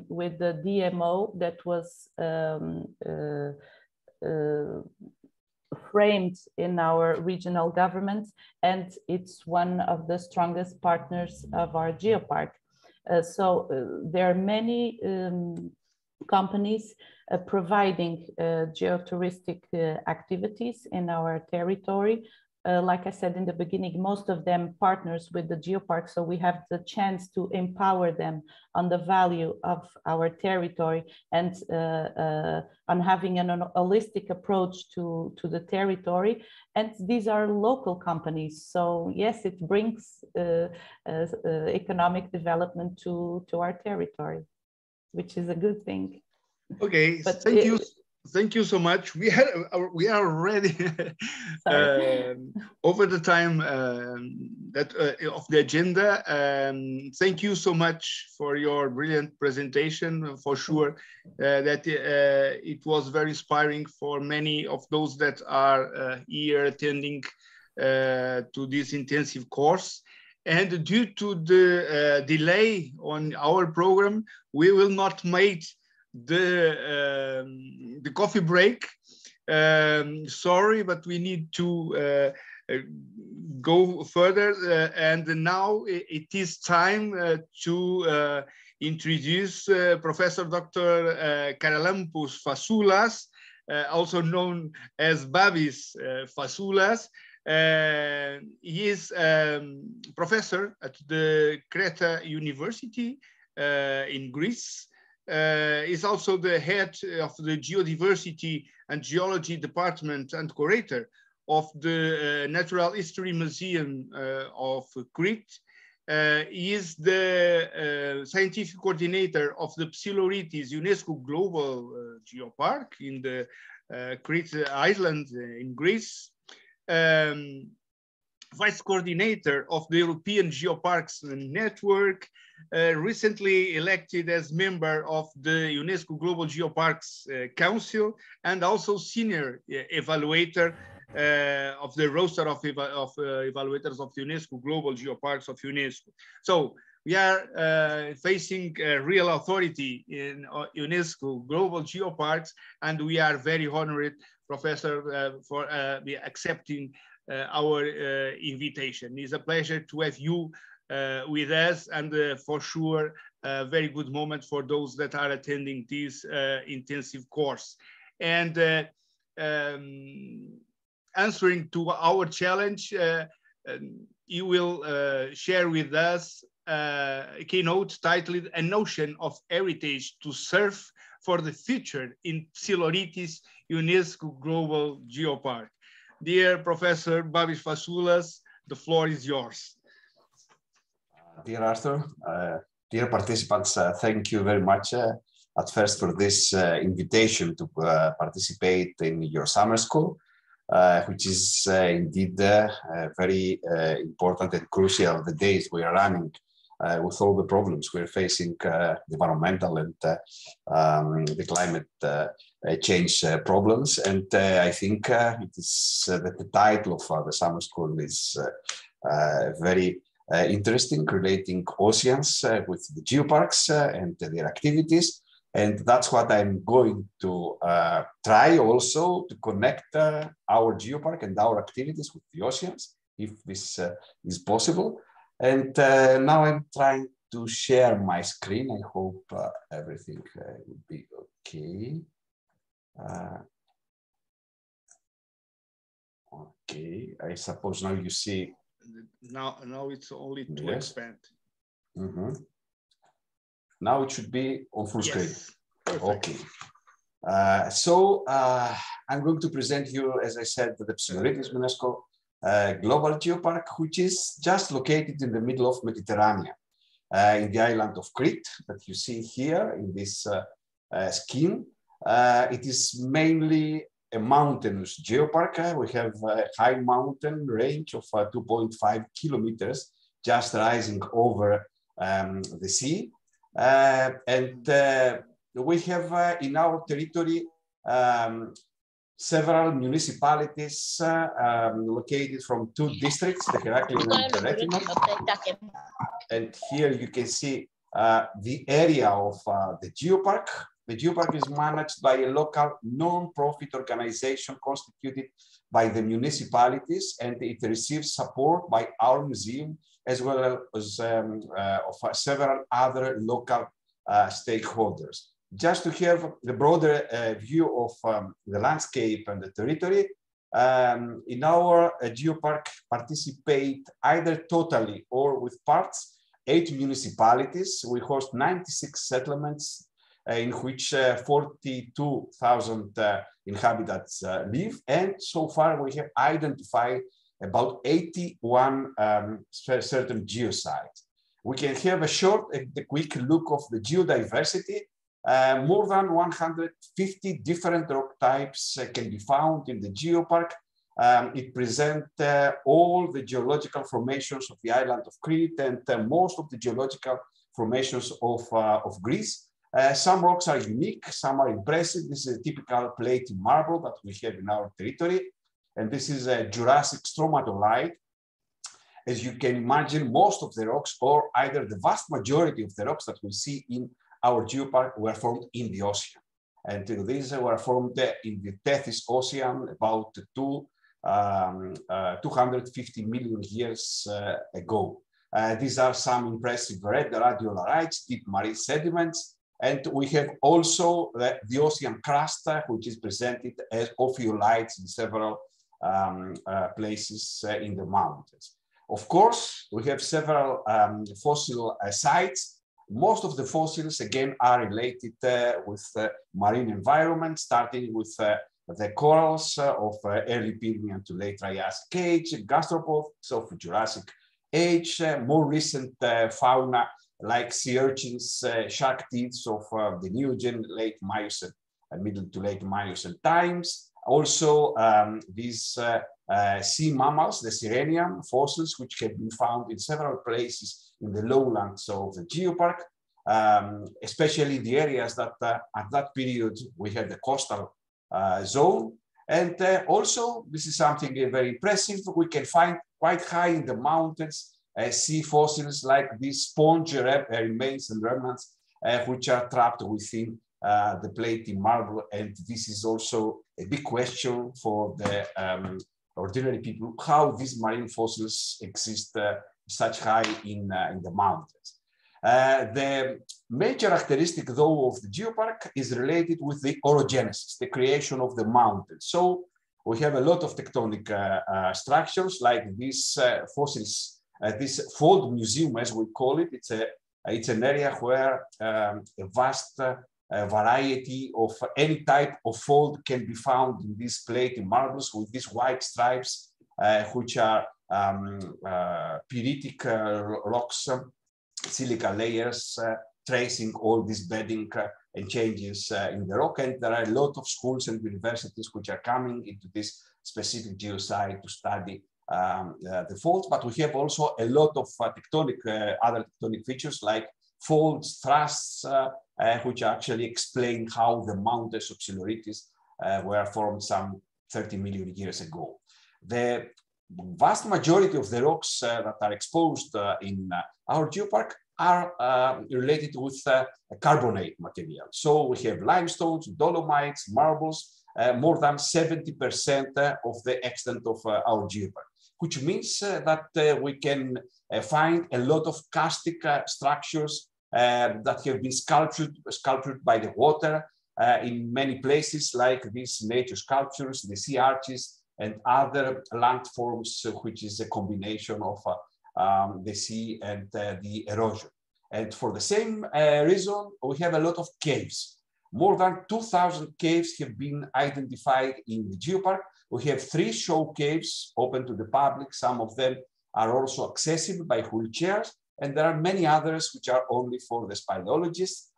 with the DMO that was framed in our regional government, and it's one of the strongest partners of our geopark. So there are many companies providing geotouristic activities in our territory. like I said in the beginning, most of them partners with the geopark, so we have the chance to empower them on the value of our territory and on having an holistic approach to the territory. And these are local companies, so yes, it brings economic development to our territory, which is a good thing. Okay, but thank you so much. We are already over the time of the agenda. Thank you so much for your brilliant presentation. For sure, that it was very inspiring for many of those that are here attending to this intensive course. And due to the delay on our program, we will not make the coffee break. Sorry, but we need to go further. And now it is time to introduce Professor Dr. Karalampus Fasoulas, also known as Babis Fasoulas. He is professor at the Creta University in Greece. Is also the head of the Geodiversity and Geology Department and curator of the Natural History Museum of Crete. He is the scientific coordinator of the Psiloritis UNESCO Global Geopark in the Crete Island in Greece. Vice coordinator of the European Geoparks Network, recently elected as member of the UNESCO Global Geoparks Council, and also senior evaluator of the roster of evaluators of the UNESCO Global Geoparks of UNESCO. So we are facing real authority in UNESCO Global Geoparks, and we are very honored, Professor, for accepting our invitation. It's a pleasure to have you with us, and for sure, a very good moment for those that are attending this intensive course. And answering to our challenge, you will share with us a keynote titled "A Notion of Heritage to Serve for the Future in Psiloritis UNESCO Global Geopark." Dear Professor Babis Fasoulas, the floor is yours. Dear Arthur, dear participants, thank you very much at first for this invitation to participate in your summer school, which is indeed very important and crucial the days we are running with all the problems we're facing, the environmental and the climate change problems. And I think it is that the title of the summer school is very interesting, relating oceans with the geoparks and their activities. And that's what I'm going to try also to connect our geopark and our activities with the oceans, if this is possible. And now I'm trying to share my screen. I hope everything will be okay. Okay, I suppose now you see. Now it's only to expand. Mm-hmm. Now it should be on full screen. Perfect. Okay. So I'm going to present you, as I said, the Psiloritis UNESCO Global Geopark, which is just located in the middle of Mediterranean, in the island of Crete that you see here in this scheme. It is mainly a mountainous geopark. We have a high mountain range of 2.5 kilometers, just rising over the sea. And we have in our territory several municipalities located from two districts, the Heraklion and the Retinol. And here you can see the area of the geopark. The geopark is managed by a local non-profit organization constituted by the municipalities, and it receives support by our museum as well as of several other local stakeholders. Just to have the broader view of the landscape and the territory, In our geopark participate either totally or with parts 8 municipalities. We host 96 settlements in which 42,000 inhabitants live. And so far we have identified about 81 certain geosites. We can have a short and quick look of the geodiversity. More than 150 different rock types can be found in the geopark. It presents all the geological formations of the island of Crete and most of the geological formations of Greece. Some rocks are unique, some are impressive. This is a typical platy marble that we have in our territory. And this is a Jurassic stromatolite. As you can imagine, most of the rocks, or either the vast majority of the rocks that we see in our geopark, were formed in the ocean. And these were formed in the Tethys Ocean about 250 million years ago. These are some impressive red radiolarites, deep marine sediments. And we have also the ocean crust, which is presented as ophiolites in several places in the mountains. Of course, we have several fossil sites. Most of the fossils, again, are related with marine environment, starting with the corals of early Permian to late Triassic age, gastropods of Jurassic age, more recent fauna like sea urchins, shark teeth of the Neogen, late Miocene, middle to late Miocene times. Also, these sea mammals, the Sirenian fossils, which have been found in several places in the lowlands of the geopark, especially the areas that at that period we had the coastal zone. And also, this is something very impressive, we can find quite high in the mountains sea fossils like these sponge remains and remnants, which are trapped within the platy marble. And this is also a big question for the ordinary people, how these marine fossils exist such high in the mountains. The major characteristic, though, of the geopark is related with the orogenesis, the creation of the mountains. So we have a lot of tectonic structures like these fossils, this fold museum, as we call it. It's an area where a vast variety of any type of fold can be found in these platy marbles with these white stripes, which are pyritic rocks, silica layers, tracing all this bedding and changes in the rock. And there are a lot of schools and universities which are coming into this specific geosite to study the folds, but we have also a lot of tectonic, other tectonic features like folds, thrusts, which actually explain how the mountains of Siluritis were formed some 30 million years ago. The vast majority of the rocks that are exposed in our geopark are related with carbonate material. So we have limestones, dolomites, marbles, more than 70% of the extent of our geopark, which means that we can find a lot of karstic structures that have been sculptured by the water in many places, like these nature sculptures, the sea arches, and other landforms, which is a combination of the sea and the erosion. And for the same reason, we have a lot of caves. More than 2,000 caves have been identified in the geopark. We have 3 show caves open to the public. Some of them are also accessible by wheelchairs, and there are many others which are only for the speleologists.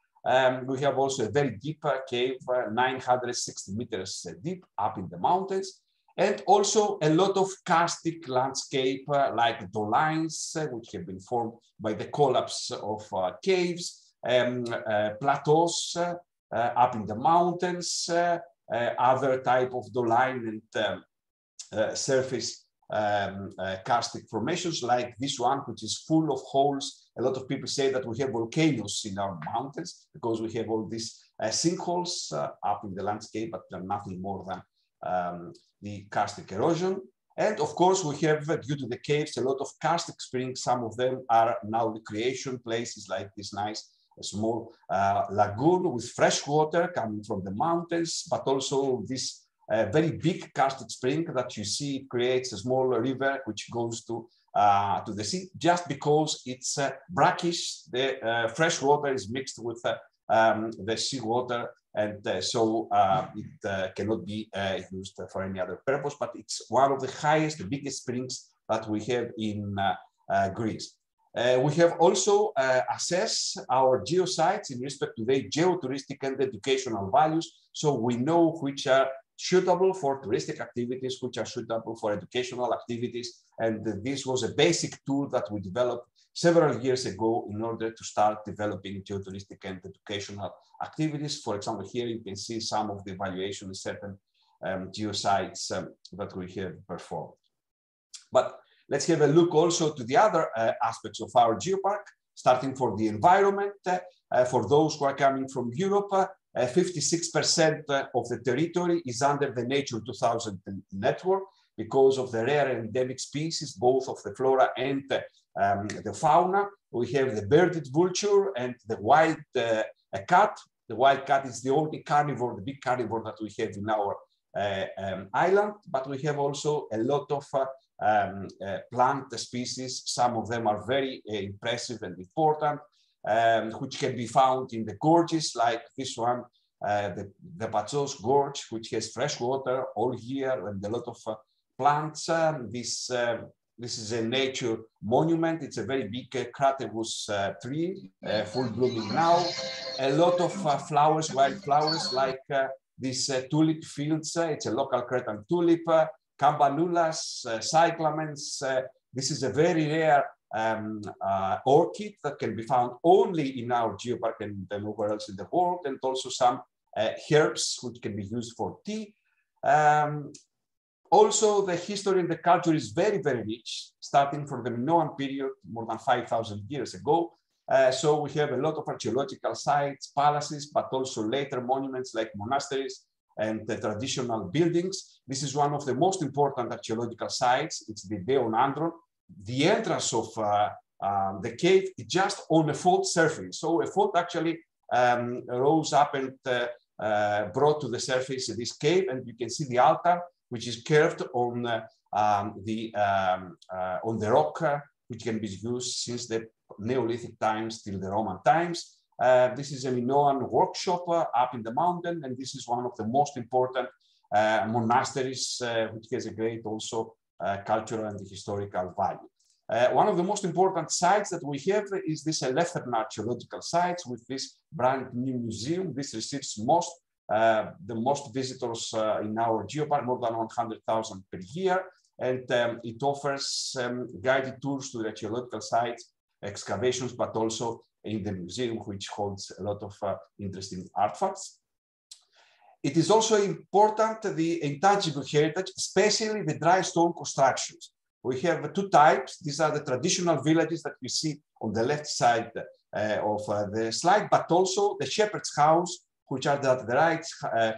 We have also a very deep cave, 960 meters deep up in the mountains, and also a lot of karstic landscape like dolines, which have been formed by the collapse of caves, plateaus up in the mountains, other type of doline and surface karstic formations like this one, which is full of holes. A lot of people say that we have volcanoes in our mountains because we have all these sinkholes up in the landscape, but they're nothing more than the karstic erosion. And of course, we have, due to the caves, a lot of karstic springs. Some of them are now recreation places like this nice small lagoon with fresh water coming from the mountains, but also this a very big karstic spring that you see creates a small river which goes to the sea, just because it's brackish. The fresh water is mixed with the seawater, and so it cannot be used for any other purpose, but it's one of the highest, the biggest springs that we have in Greece. We have also assessed our geosites in respect to their geotouristic and educational values, so we know which are suitable for touristic activities, which are suitable for educational activities, and this was a basic tool that we developed several years ago in order to start developing geotouristic and educational activities. For example, here you can see some of the evaluation of certain geosites that we have performed. But let's have a look also to the other aspects of our geopark, starting for the environment. For those who are coming from Europe, 56% of the territory is under the Nature 2000 network because of the rare and endemic species, both of the flora and the fauna. We have the bearded vulture and the wild cat. The wild cat is the only carnivore, the big carnivore that we have in our island, but we have also a lot of plant species. Some of them are very impressive and important, which can be found in the gorges like this one, the Pachos Gorge, which has fresh water all year and a lot of plants. This is a nature monument. It's a very big craterus tree, full blooming now. A lot of flowers, wild flowers like these tulip fields. It's a local Cretan tulip, campanulas, cyclamens. This is a very rare orchid that can be found only in our geopark and nowhere else in the world, and also some herbs which can be used for tea. Also, the history and the culture is very, very rich, starting from the Minoan period, more than 5,000 years ago. So we have a lot of archaeological sites, palaces, but also later monuments like monasteries and the traditional buildings. This is one of the most important archaeological sites. It's the Deon Andron. The entrance of the cave is just on a fault surface. So a fault actually rose up and brought to the surface this cave, and you can see the altar, which is curved on the rock, which can be used since the Neolithic times till the Roman times. This is a Minoan workshop up in the mountain, and this is one of the most important monasteries, which has a great also cultural and historical value. One of the most important sites that we have is this Eleftherin archaeological sites with this brand new museum. This receives the most visitors in our geopark, more than 100,000 per year, and it offers guided tours to the archaeological sites, excavations, but also in the museum, which holds a lot of interesting artifacts. It is also important, the intangible heritage, especially the dry stone constructions. We have two types. These are the traditional villages that you see on the left side of the slide, but also the shepherd's house, which are at the right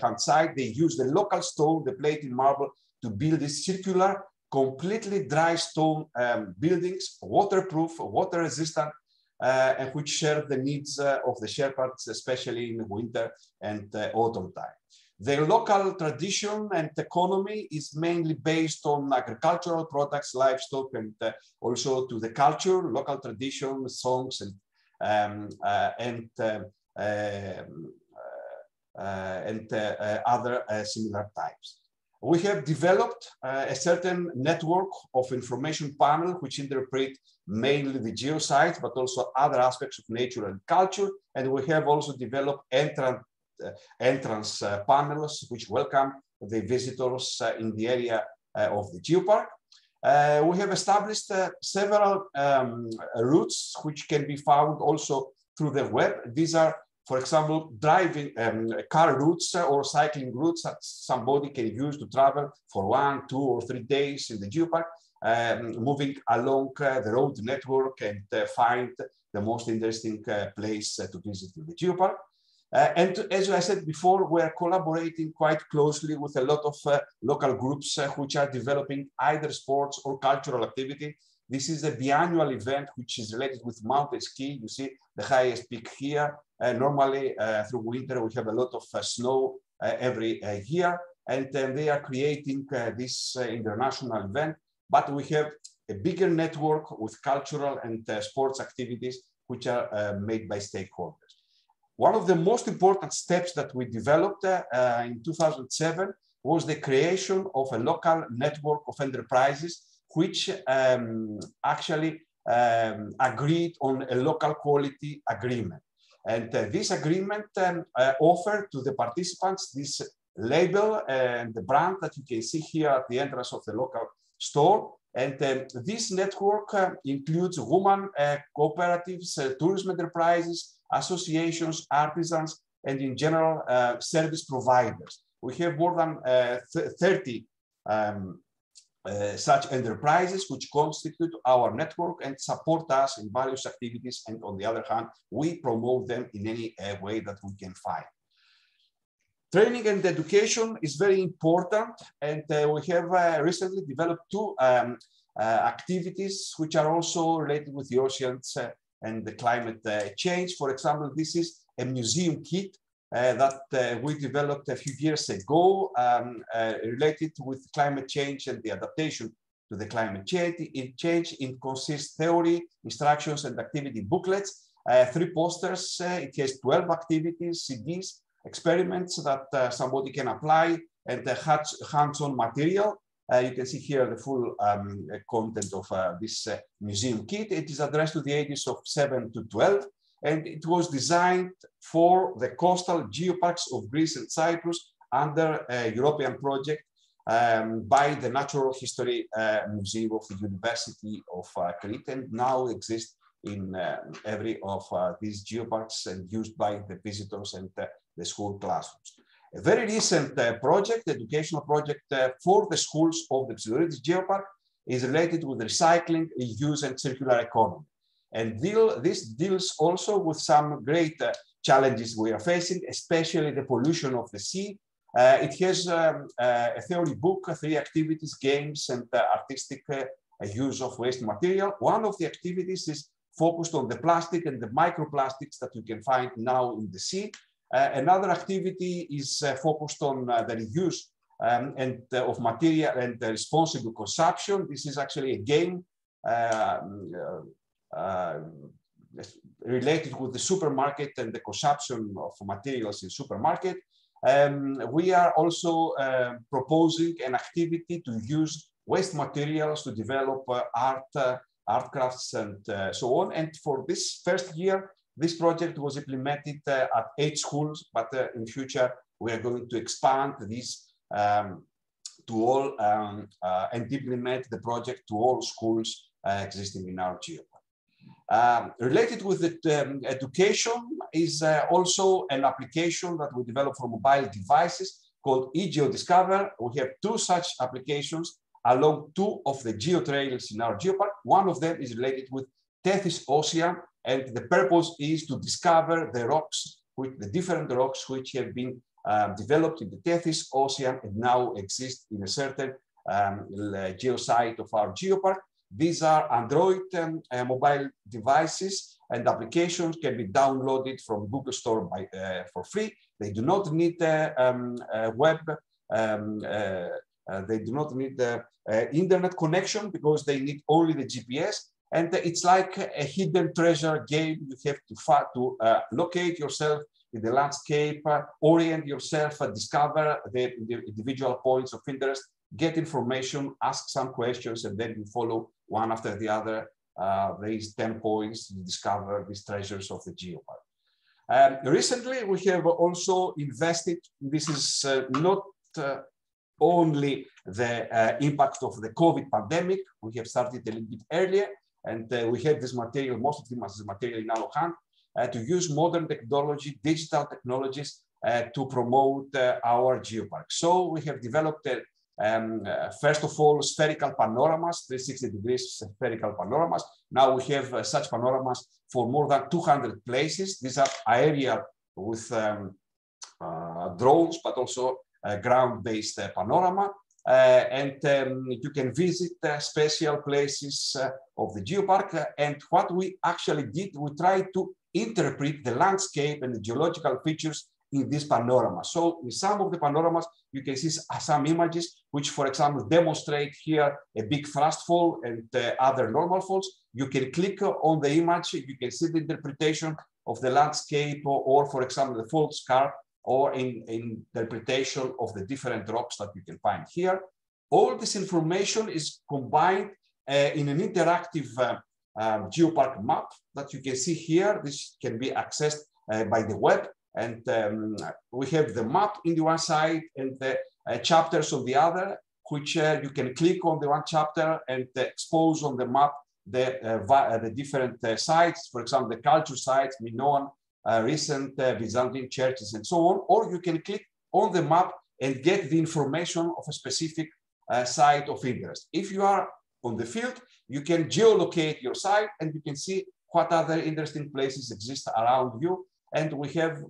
hand side. They use the local stone, the plated marble, to build these circular, completely dry stone buildings, waterproof, water resistant, and which serve the needs of the shepherds, especially in winter and autumn time. The local tradition and economy is mainly based on agricultural products, livestock, and also to the culture, local tradition, songs, and other similar types. We have developed a certain network of information panel which interpret mainly the geosites, but also other aspects of nature and culture. And we have also developed entrance panels which welcome the visitors in the area of the geopark. We have established several routes which can be found also through the web. These are, for example, driving car routes or cycling routes that somebody can use to travel for 1, 2, or 3 days in the geopark, moving along the road network and find the most interesting place to visit in the geopark. And as I said before, we're collaborating quite closely with a lot of local groups which are developing either sports or cultural activity. This is a biannual event which is related with mountain ski. You see the highest peak here. Normally through winter we have a lot of snow every year, and they are creating this international event. But we have a bigger network with cultural and sports activities which are made by stakeholders. One of the most important steps that we developed in 2007 was the creation of a local network of enterprises which actually agreed on a local quality agreement. And this agreement offered to the participants this label and the brand that you can see here at the entrance of the local store. And this network includes women cooperatives, tourism enterprises, associations, artisans, and in general, service providers. We have more than 30 such enterprises which constitute our network and support us in various activities. And on the other hand, we promote them in any way that we can find. Training and education is very important, and we have recently developed two activities which are also related with the oceans and the climate change. For example, this is a museum kit that we developed a few years ago related with climate change and the adaptation to the climate change. It consists theory, instructions, and activity booklets, 3 posters. It has 12 activities, CDs, experiments that somebody can apply, and hands-on material. You can see here the full content of this museum kit. It is addressed to the ages of 7 to 12, and it was designed for the coastal geoparks of Greece and Cyprus under a European project by the Natural History Museum of the University of Crete, and now exists in every of these geoparks and used by the visitors and the school classrooms. A very recent project, educational project for the schools of the Silva Geopark is related with recycling, reuse, and circular economy. And this deals also with some great challenges we are facing, especially the pollution of the sea. It has a theory book, 3 activities, games, and artistic use of waste material. One of the activities is focused on the plastic and the microplastics that you can find now in the sea. Another activity is focused on the reuse of material and the responsible consumption. This is actually a game related with the supermarket and the consumption of materials in supermarket. We are also proposing an activity to use waste materials to develop art crafts and so on. And for this first year, this project was implemented at 8 schools, but in future, we are going to expand this to all and implement the project to all schools existing in our geopark. Related with the education is also an application that we developed for mobile devices called eGeoDiscover. We have 2 such applications along 2 of the geotrails in our geopark. One of them is related with Tethys Ocean, and the purpose is to discover the rocks, the different rocks which have been developed in the Tethys Ocean and now exist in a certain geosite of our geopark. These are Android mobile devices, and applications can be downloaded from Google Store for free. They do not need a web. They do not need the internet connection because they need only the GPS. And it's like a hidden treasure game. You have to locate yourself in the landscape, orient yourself, discover the individual points of interest, get information, ask some questions, and then you follow one after the other. There is 10 points to discover these treasures of the geopark. Recently, we have also invested. This is not only the impact of the COVID pandemic. We have started a little bit earlier. And we have this material, most of this material in our hand, to use modern technology, digital technologies to promote our geopark. So we have developed, first of all, spherical panoramas, 360 degrees spherical panoramas. Now we have such panoramas for more than 200 places. These are aerial with drones, but also ground-based panorama. And you can visit special places of the geopark. And what we actually did, we tried to interpret the landscape and the geological features in this panorama. So in some of the panoramas, you can see some images, which, for example, demonstrate here a big thrust fall and other normal falls. You can click on the image, you can see the interpretation of the landscape, or for example, the fault scarp, or in interpretation of the different rocks that you can find here. All this information is combined in an interactive geopark map that you can see here. This can be accessed by the web, and we have the map in the one side and the chapters on the other, which you can click on the one chapter and expose on the map the different sites, for example, the culture sites, Minoan, recent Byzantine churches, and so on. Or you can click on the map and get the information of a specific site of interest. If you are on the field, you can geolocate your site and you can see what other interesting places exist around you. And we have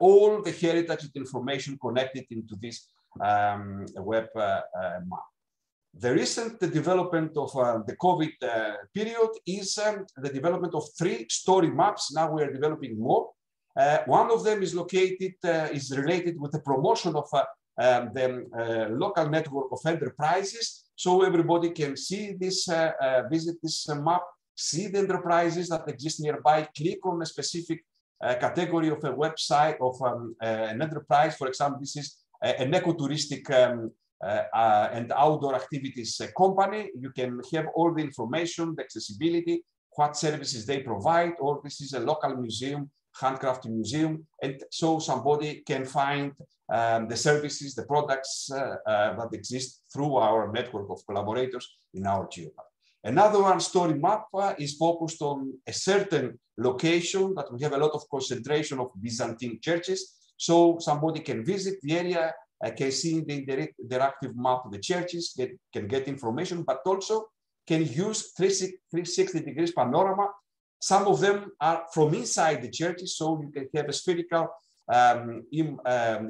all the heritage information connected into this web map. The recent development of the COVID period is the development of 3-story maps. Now we are developing more. One of them is related with the promotion of the local network of enterprises. So everybody can see this, visit this map, see the enterprises that exist nearby, click on a specific category of a website of an enterprise. For example, this is an ecotouristic and outdoor activities company. You can have all the information, the accessibility, what services they provide, or this is a local museum, handcrafted museum. And so somebody can find the services, the products that exist through our network of collaborators in our geopark. Another one-story map is focused on a certain location that we have a lot of concentration of Byzantine churches. So somebody can visit the area, can see the interactive map of the churches, can get information, but also can use 360 degrees panorama. Some of them are from inside the churches, so you can have a spherical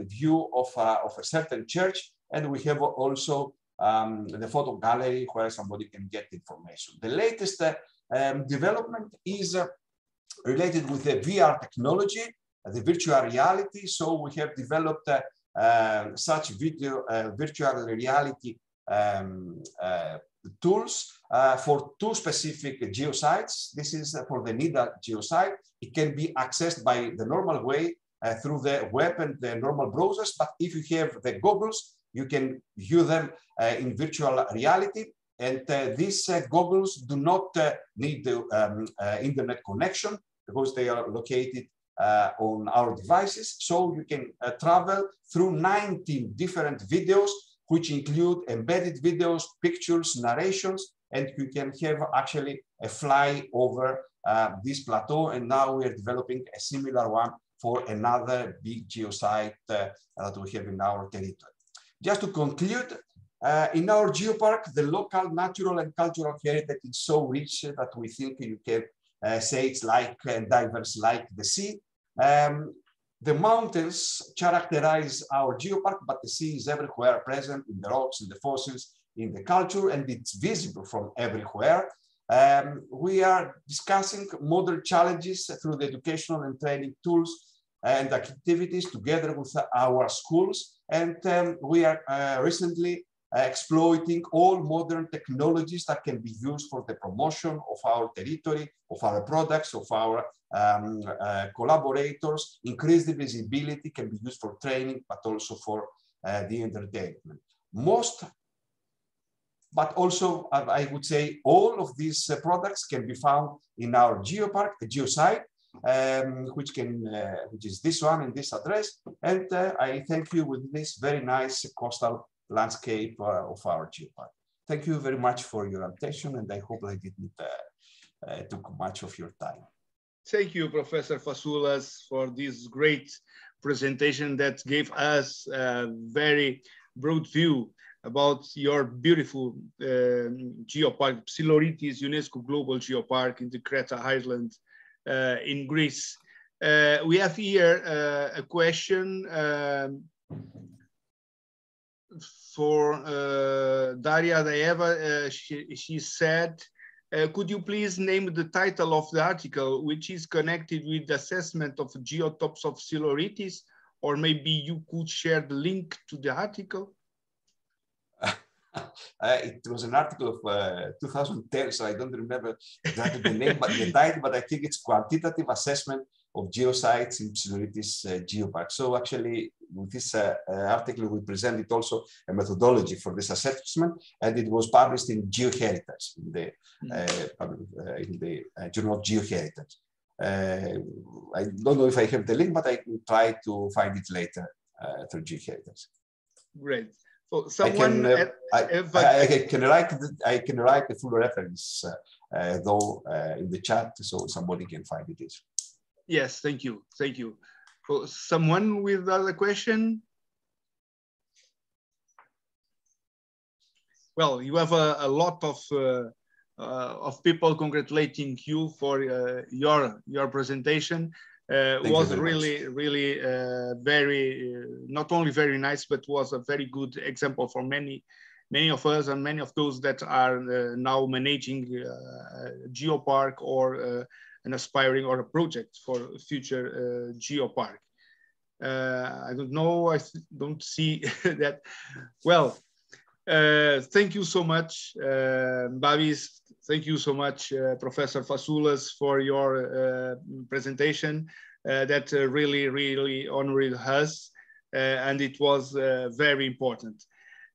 view of a certain church. And we have also the photo gallery where somebody can get information. The latest development is related with the VR technology, the virtual reality. So we have developed such virtual reality tools for 2 specific geosites. This is for the NIDA geosite. It can be accessed by the normal way through the web and the normal browsers, but if you have the goggles, you can view them in virtual reality. And these goggles do not need the internet connection because they are located on our devices. So you can travel through 19 different videos, which include embedded videos, pictures, narrations, and you can have actually a fly over this plateau. And now we are developing a similar one for another big geosite that we have in our territory. Just to conclude, in our geopark, the local natural and cultural heritage is so rich that we think you can say it's like diverse like the sea. The mountains characterize our geopark, but the sea is everywhere present in the rocks, in the fossils, in the culture, and it's visible from everywhere. We are discussing modern challenges through the educational and training tools and activities together with our schools. And we are recently exploiting all modern technologies that can be used for the promotion of our territory, of our products, of our collaborators. Increase the visibility, can be used for training, but also for the entertainment. But also, I would say, all of these products can be found in our geopark, the geosite, which is this one in this address. And I thank you with this very nice coastal landscape of our geopark. Thank you very much for your attention, and I hope I didn't took much of your time. Thank you, Professor Fasoulas, for this great presentation that gave us a very broad view about your beautiful geopark, Psiloritis UNESCO Global Geopark in the Creta Island in Greece. We have here a question for Daria Daeva. She said, could you please name the title of the article, which is connected with the assessment of geotopes of Psiloritis? or maybe you could share the link to the article. It was an article of 2010, so I don't remember exactly the name, but the title, but I think it's Quantitative Assessment of Geosites in Siluritis Geopark. So actually, with this article, we presented also a methodology for this assessment, and it was published in GeoHeritage, in the Journal of GeoHeritage. I don't know if I have the link, but I can try to find it later through GeoHeritage. Great. So someone I can write the full reference though in the chat, so somebody can find it. Yes, thank you, thank you. So someone with other question? Well, you have a lot of people congratulating you for your presentation. Was really very not only very nice, but was a very good example for many of us and many of those that are now managing a geopark or an aspiring or a project for future geopark. I don't know, I don't see that. Well, thank you so much, Babis. Thank you so much, Professor Façulas, for your presentation. That really honored us, and it was very important.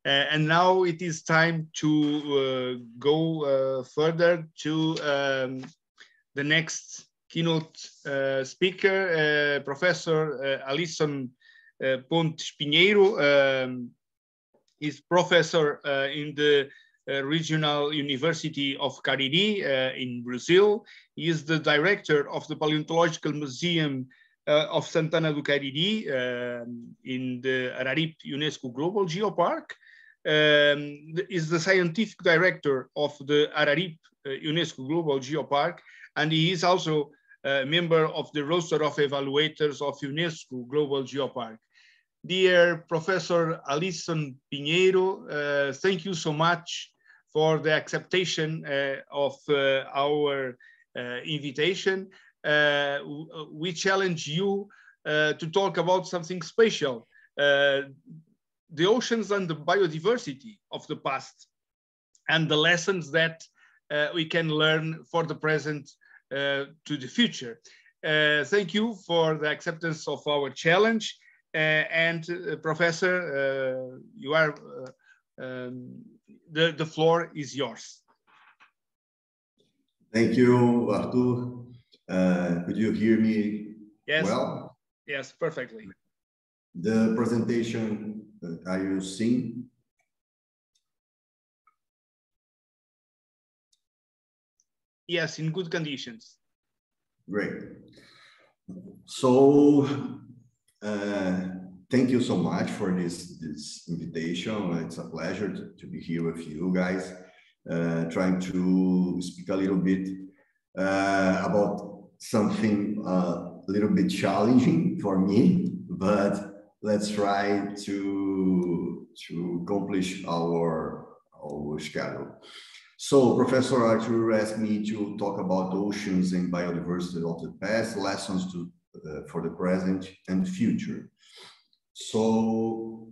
And now it is time to go further to the next keynote speaker, Professor Alisson Pontes Pinheiro. Is professor in the Regional University of Cariri in Brazil. He is the director of the Paleontological Museum of Santana do Cariri in the Araripe UNESCO Global Geopark. Is the scientific director of the Araripe UNESCO Global Geopark, and he is also a member of the roster of evaluators of UNESCO Global Geopark. Dear Professor Alisson Pinheiro, thank you so much for the acceptation of our invitation. We challenge you to talk about something special, the oceans and the biodiversity of the past, and the lessons that we can learn for the present to the future. Thank you for the acceptance of our challenge. Professor, you are the floor is yours. Thank you, Artur. Could you hear me? Yes. Well? Yes, perfectly. The presentation, are you seeing? Yes, in good conditions. Great. So, thank you so much for this invitation. It's a pleasure to be here with you guys, trying to speak a little bit about something a little bit challenging for me, but let's try to accomplish our schedule. So Professor Artur asked me to talk about oceans and biodiversity of the past, lessons for the present and future. So,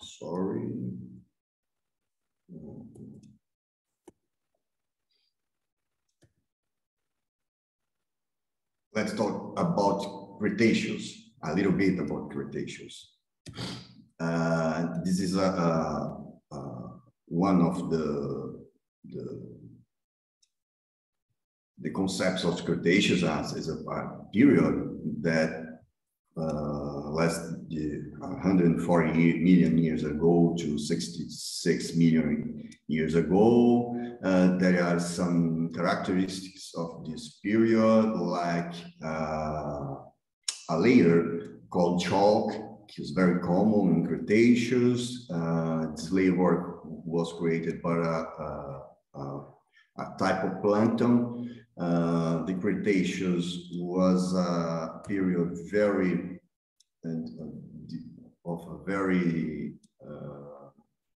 sorry. Let's talk about Cretaceous, a little bit about Cretaceous. This is one of the concepts of Cretaceous as a period that lasted 140 million years ago to 66 million years ago. There are some characteristics of this period, like a layer called chalk, which is very common in Cretaceous. This layer was created by a type of plankton. The Cretaceous was a period of very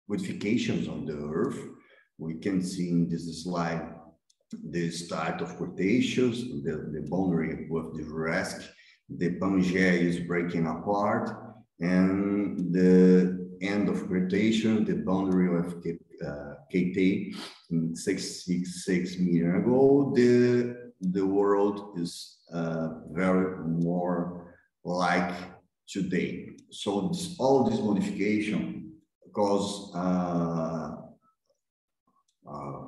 modifications on the Earth. We can see in this slide the start of Cretaceous, the boundary with the Jurassic, the Pangaea is breaking apart, and the end of Cretaceous, the boundary of KT, in 666 million ago, the world is very more like today. So all this modification cause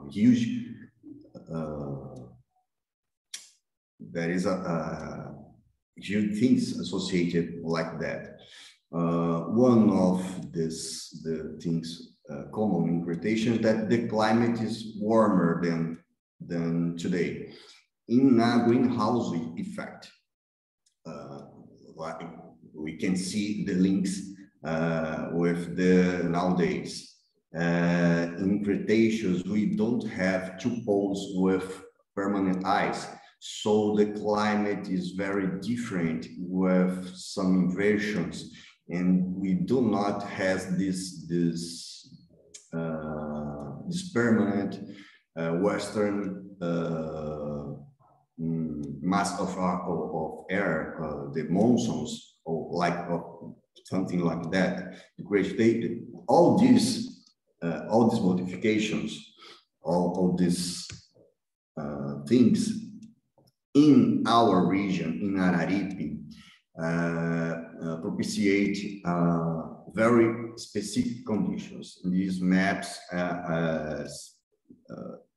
huge, there is a huge things associated like that. One of the things common in Cretaceous that the climate is warmer than today. In a greenhouse effect, we can see the links with the nowadays. In Cretaceous, we don't have two poles with permanent ice, so the climate is very different with some inversions, and we do not have this permanent western mass of air, the monsoons, or like something like that. All these modifications, all these things in our region, in Araripe, propitiate very specific conditions. In these maps,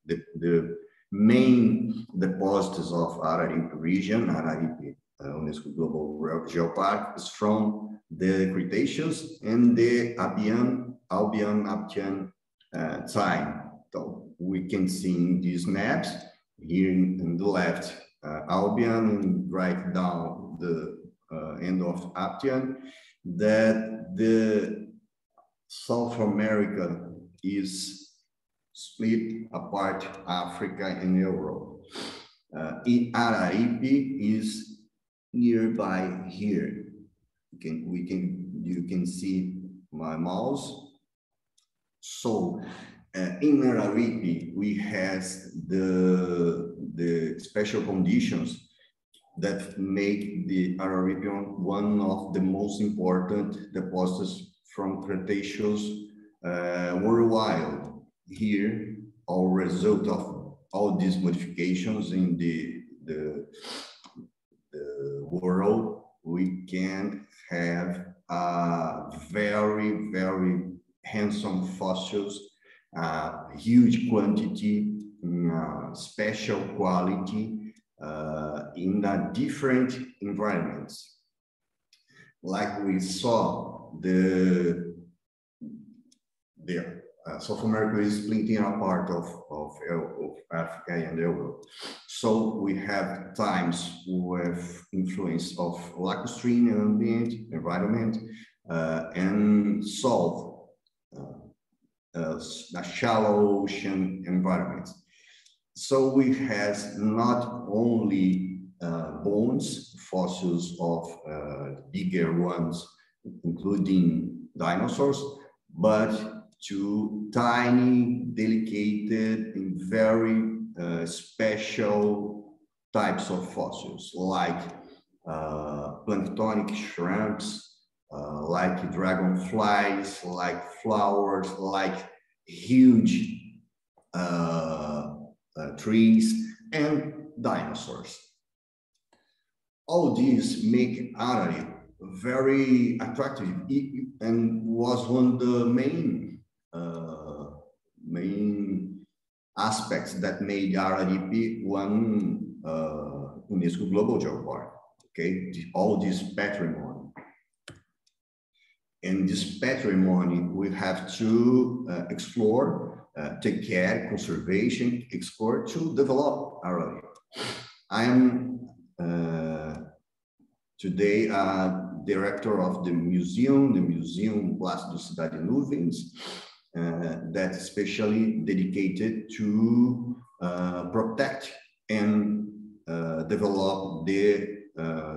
the main deposits of Araripe region, Araripe UNESCO Global Geopark, is from the Cretaceous and the Albian-Aptian time. So we can see in these maps, here in the left, Albian, and right down the end of Aptian, that the South America is split apart, Africa and Europe. In Araripe is nearby here. You can see my mouse. So in Araripe, we have the special conditions that make the Araripe one of the most important deposits from Cretaceous worldwide. Here, our result of all these modifications in the world, we can have very, very handsome fossils, huge quantity, special quality in different environments. Like we saw, the South America is splitting apart of Africa and Europe. So we have times with influence of lacustrine ambient environment and salt, the shallow ocean environment. So we have not only bones, fossils of bigger ones, including dinosaurs, but to tiny, delicate, and very special types of fossils, like planktonic shrimps, like dragonflies, like flowers, like huge trees, and dinosaurs. All these make Araripe very attractive and was one of the main aspects that made Araripe one UNESCO Global Geopark. Okay, all this patrimony. And this patrimony we have to explore, take care, conservation, explore to develop Araripe. I am today director of the Museum Plácido Cidade Nuvens, that's especially dedicated to protect and develop the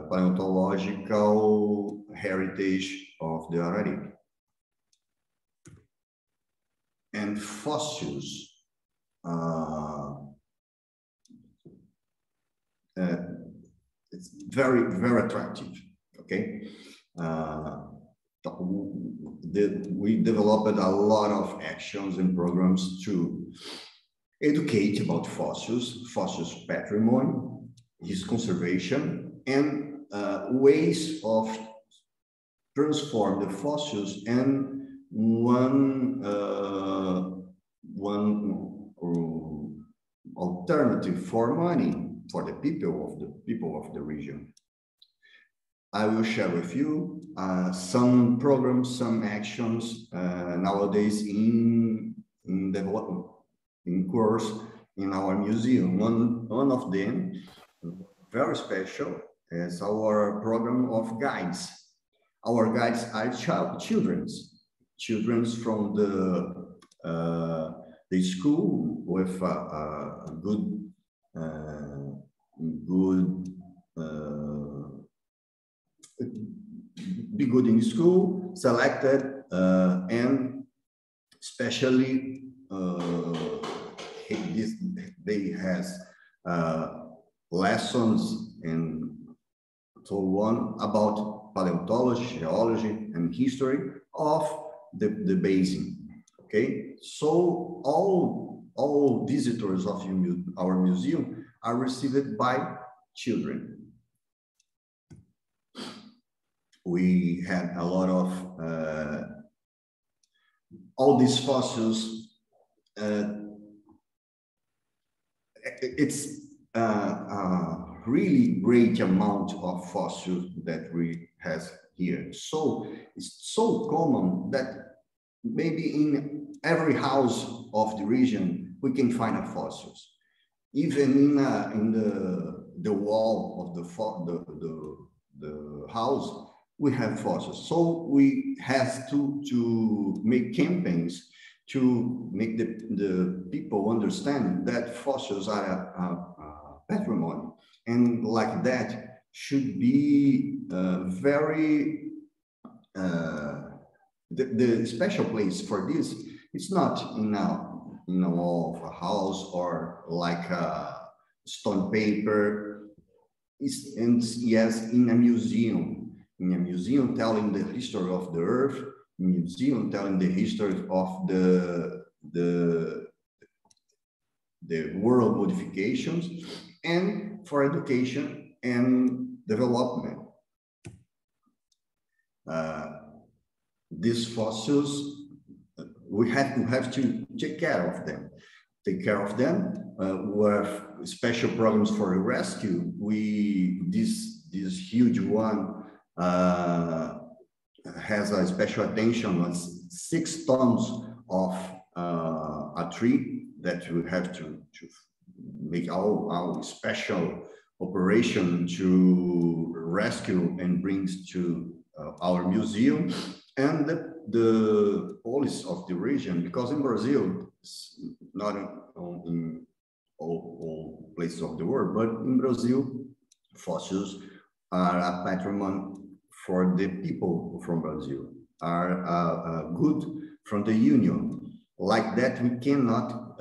paleontological heritage of the Araripe. And fossils, it's very, very attractive. Okay. We developed a lot of actions and programs to educate about fossils patrimony, its conservation, and ways of transform the fossils and one alternative for money for the people of the region. I will share with you some programs, some actions nowadays in development, in course in our museum. One of them, very special, is our program of guides. Our guides are children from the school with a good be good in school, selected, and especially they has lessons and so on about paleontology, geology, and history of the basin. Okay, so all visitors of our museum are received by children. We had a lot of all these fossils. It's a really great amount of fossils that we have here. So it's so common that maybe in every house of the region we can find a fossils. Even in the wall of the house, we have fossils. So we have to make campaigns to make the people understand that fossils are a patrimony, and like that should be very the special place for this. It's not in a wall of a house or like a stone paper. Yes, in a museum. In a museum telling the history of the earth, a museum telling the history of the world modifications, and for education and development. These fossils, we have to take care of them. With special programs for rescue. This huge one has a special attention on 6 tons of a tree that we have to make our special operation to rescue and brings to our museum, and the policy of the region, because in Brazil, it's not in all places of the world, but in Brazil, fossils are a patrimony for the people from Brazil, are good from the union. Like that, we cannot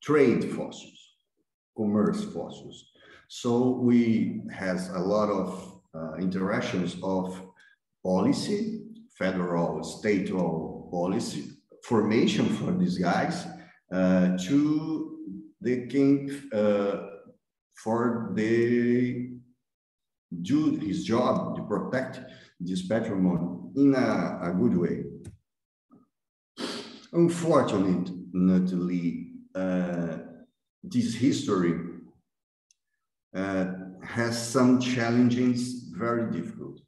trade fossils, commerce fossils. So we has a lot of interactions of policy, federal, state policy, formation for these guys to the king for the do his job to protect this patrimony in a good way. Unfortunately, this history has some challenges, very difficult.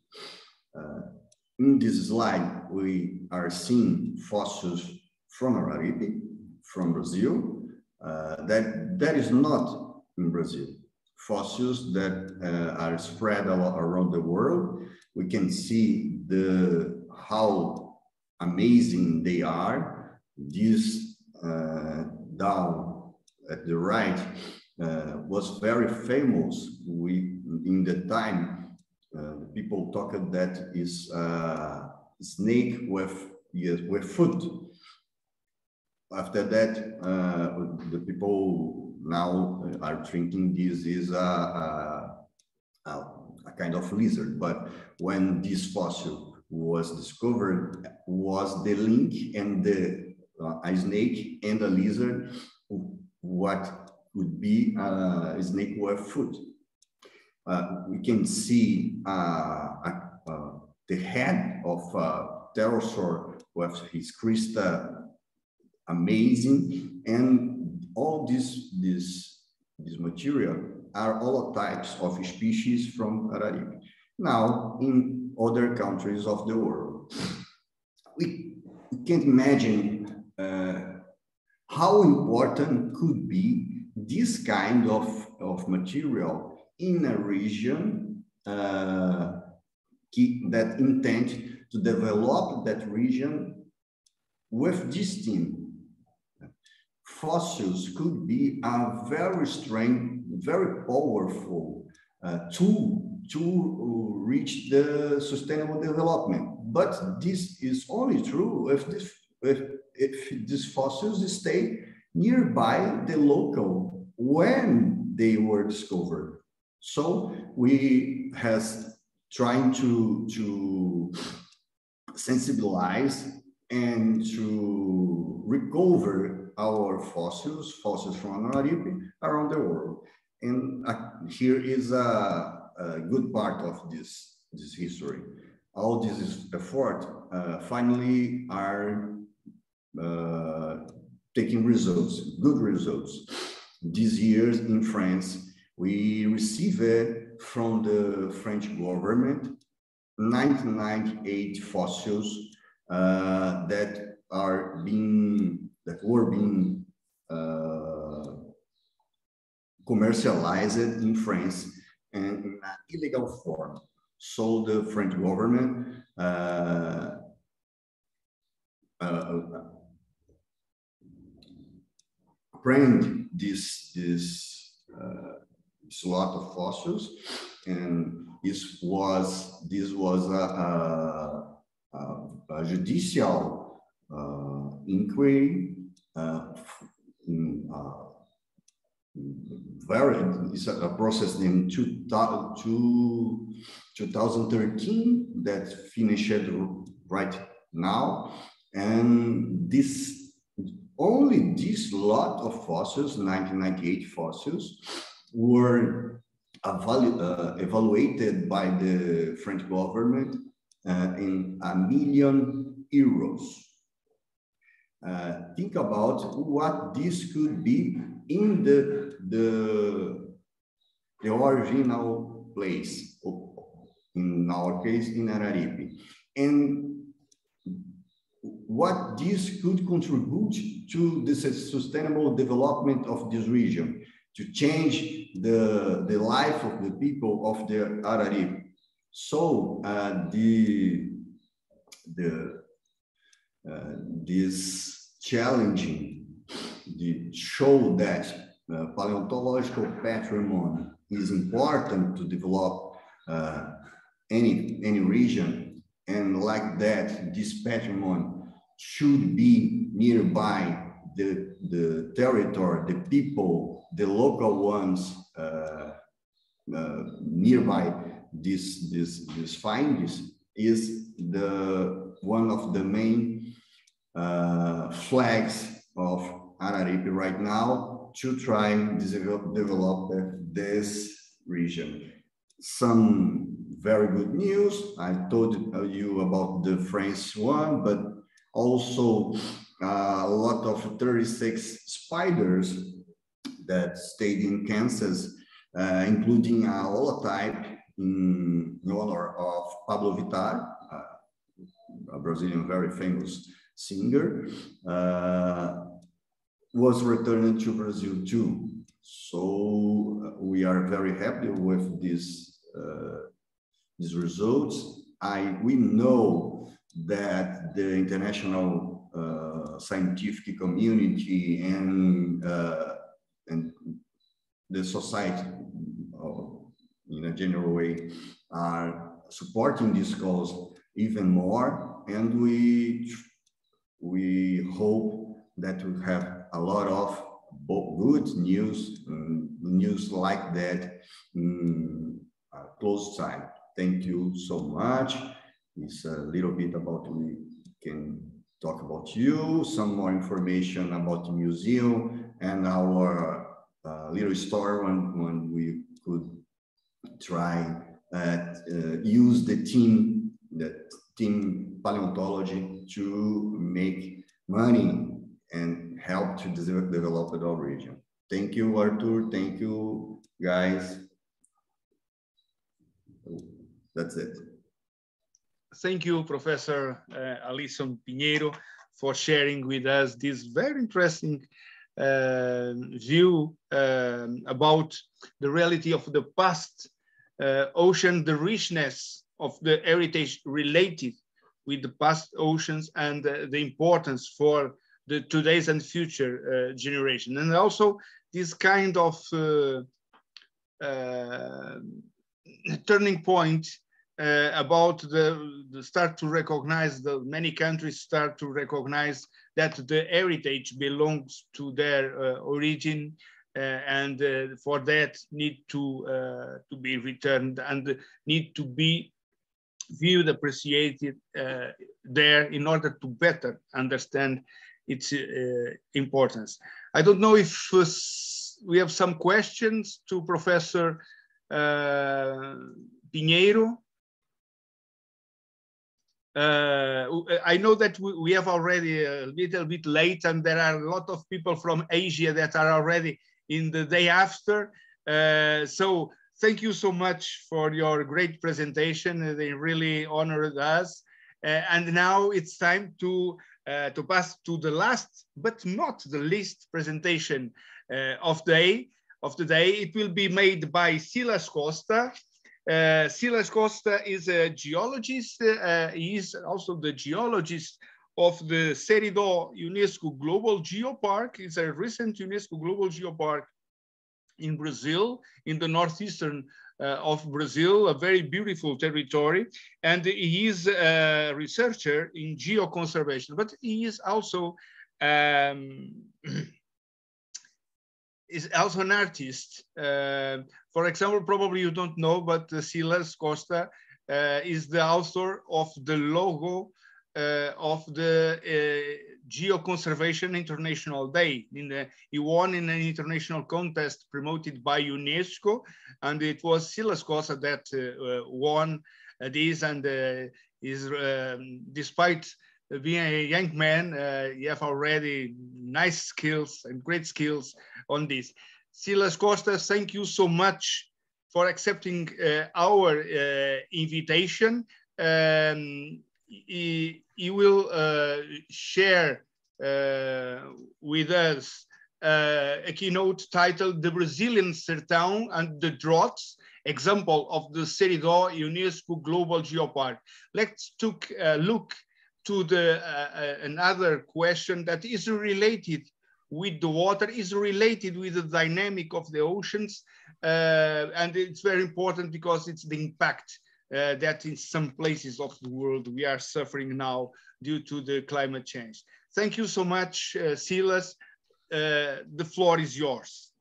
In this slide, we are seeing fossils from Araripe, from Brazil, that is not in Brazil. Fossils that are spread around the world. We can see how amazing they are. This down at the right was very famous. In the time, people talked that is a snake with foot. After that, the people now are thinking this is a a kind of lizard. But when this fossil was discovered, was the link and a snake and a lizard, what would be a snake with foot. We can see the head of pterosaur with his cresta, amazing, and all this material are holotypes of species from Araripe. Now, in other countries of the world, we can't imagine how important could be this kind of material in a region that intend to develop that region with this theme. Fossils could be a very strong, very powerful tool to reach the sustainable development. But this is only true if these fossils stay nearby the local when they were discovered. So we has trying to sensibilize and to recover our fossils from Araripe around the world. And here is a good part of this history. All this effort finally are taking results, good results. These years in France, we received from the French government 1998 fossils that were being commercialized in France and in an illegal form. So the French government bring this lot of fossils, and this was a judicial inquiry. It's a process in 2013 that finished right now, and only this lot of fossils, 1998 fossils, were evaluated by the French government in €1 million. Think about what this could be in the original place, in our case, in Araripe, and what this could contribute to the sustainable development of this region, to change the life of the people of the Araripe. So this challenging show that paleontological patrimony is important to develop any region, and like that, this patrimony should be nearby the territory, the people, the local ones nearby these findings is one of the main flags of Araripe right now to try and develop this region. Some very good news. I told you about the French one, but also a lot of 36 spiders that stayed in Kansas, including a holotype in honor of Pablo Vittar, a Brazilian very famous singer, was returned to Brazil too. So we are very happy with these results. We know that the international scientific community and the society, in a general way, are supporting this cause even more, and we hope that we have a lot of good news like that close time. Thank you so much. It's a little bit about we can talk about you, some more information about the museum and our little story when we could try use the team paleontology to make money and help to develop our region. Thank you, Arthur. Thank you, guys. That's it. Thank you, Professor Alison Pinheiro, for sharing with us this very interesting view about the reality of the past ocean, the richness of the heritage related with the past oceans, and the importance for the today's and future generation. And also this kind of turning point about the start to recognize, the many countries start to recognize that the heritage belongs to their origin, and for that need to be returned and need to be viewed, appreciated there in order to better understand its importance. I don't know if we have some questions to Professor Pinheiro. I know that we have already a little bit late, and there are a lot of people from Asia that are already in the day after. So thank you so much for your great presentation. They really honored us. And now it's time to pass to the last, but not the least, presentation of the day. It will be made by Silas Costa. Silas Costa is a geologist. He is also the geologist of the Seridó UNESCO Global Geopark. It's a recent UNESCO Global Geopark in Brazil, in the northeastern of Brazil, a very beautiful territory. And he is a researcher in geoconservation, but he is also an artist. For example, probably you don't know, but Silas Costa is the author of the logo of the Geoconservation International Day. He won in an international contest promoted by UNESCO, and it was Silas Costa that won this, and despite being a young man, you have already nice skills and great skills on this. Silas Costa, thank you so much for accepting our invitation. He will share with us a keynote titled "The Brazilian Sertão and the Droughts, Example of the Seridó UNESCO Global Geopark." Let's take a look to another question that is related with the water, is related with the dynamic of the oceans, and it's very important because it's the impact that in some places of the world we are suffering now due to the climate change. Thank you so much, Silas. The floor is yours.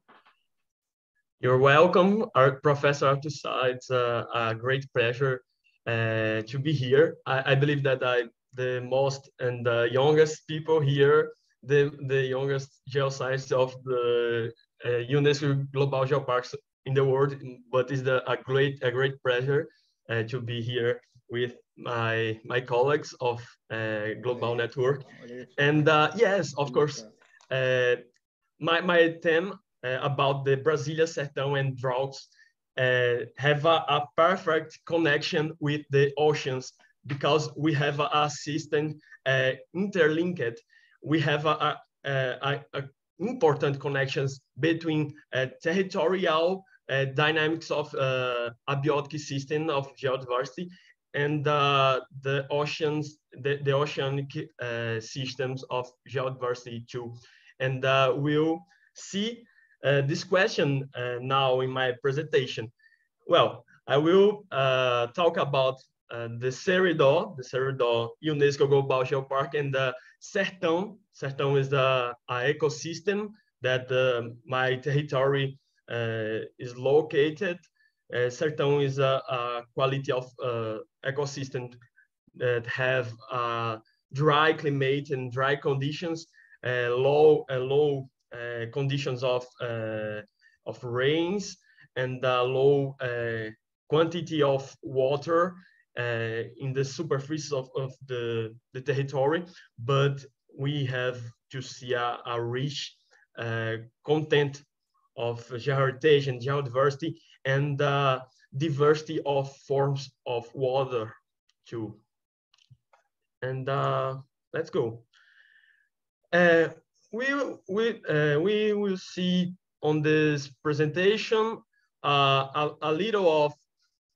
You're welcome, Professor Artusa. It's a great pleasure to be here. I believe that I'm the most and the youngest people here, the youngest geoscientist of the UNESCO Global Geoparks in the world, but it's a great pleasure to be here with my colleagues of Global Network. And yes, of course, my theme about the Brazilian Sertão and droughts have a perfect connection with the oceans, because we have a system interlinked. We have important connections between territorial dynamics of abiotic system of geodiversity and the oceans, the oceanic systems of geodiversity too. And we'll see this question now in my presentation. Well, I will talk about the Seridó UNESCO Global Geopark, and the Sertão. Sertão is an ecosystem that my territory is located, Sertão is a quality of ecosystem that have dry climate and dry conditions, low conditions of rains, and low quantity of water in the superficie of the territory, but we have to see a rich content of geoheritage and geodiversity, and diversity of forms of water too. And let's go. We will see on this presentation a little of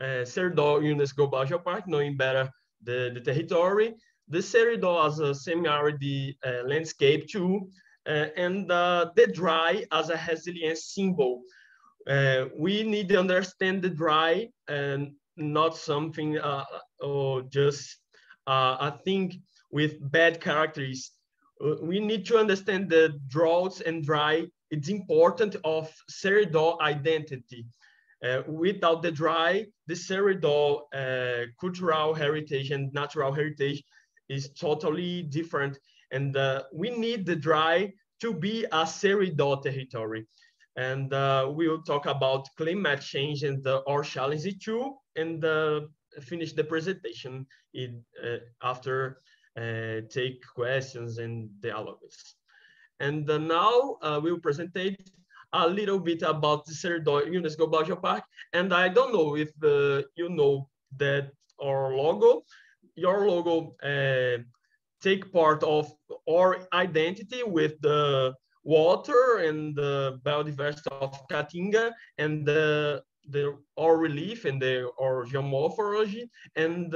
Sertão UNESCO Global Geopark, knowing better the territory, the Sertão as a semi-arid landscape too, and the dry as a resilience symbol. We need to understand the dry and not something or just a thing with bad characteristics. We need to understand the droughts and dry. It's important of Sertão identity. Without the dry, the Sertão cultural heritage and natural heritage is totally different. And we need the dry to be a Sertão territory. And we will talk about climate change and our challenges too, and finish the presentation after take questions and dialogues. And now we'll present a little bit about the Sertão UNESCO Global Geopark. And I don't know if you know that our logo, your logo take part of our identity with the water and the biodiversity of Caatinga, and our relief and our geomorphology, and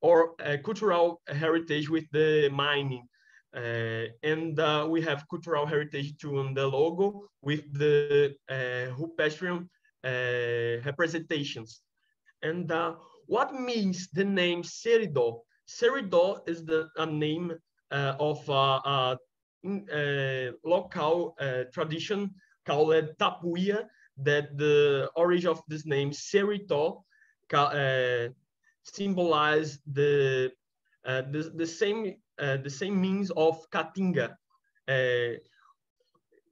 our cultural heritage with the mining. And we have cultural heritage too on the logo with the Rupestrian representations. And what means the name Sertão? Sertão is a name of local tradition called tapuia, that the origin of this name Sertão symbolize the same means of Caatinga.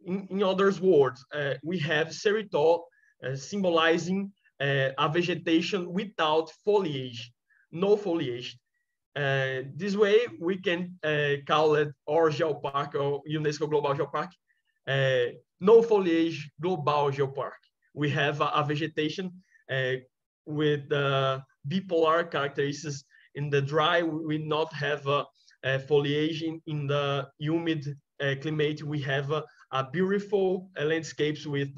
In other words, we have Sertão symbolizing a vegetation without foliage, no foliage. This way, we can call it our geopark, or UNESCO Global Geopark, no foliage global geopark. We have a vegetation with bipolar characteristics. In the dry, we not have foliage. In the humid climate, we have a beautiful landscapes with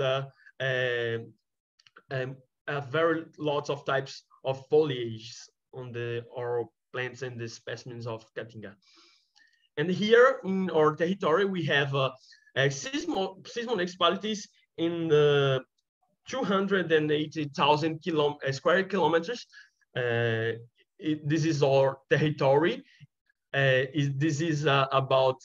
very lots of types of foliage on our plants and the specimens of Caatinga. And here in our territory, we have seasonal municipalities in 280,000 square kilometers. This is our territory. This is about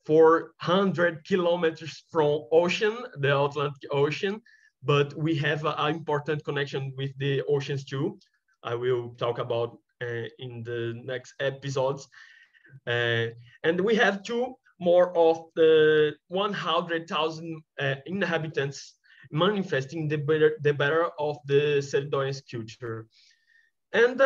400 kilometers from ocean, the Atlantic Ocean, but we have an important connection with the oceans too. I will talk about in the next episodes. And we have two more of the 100,000 inhabitants manifesting the better of the Sertão's culture. And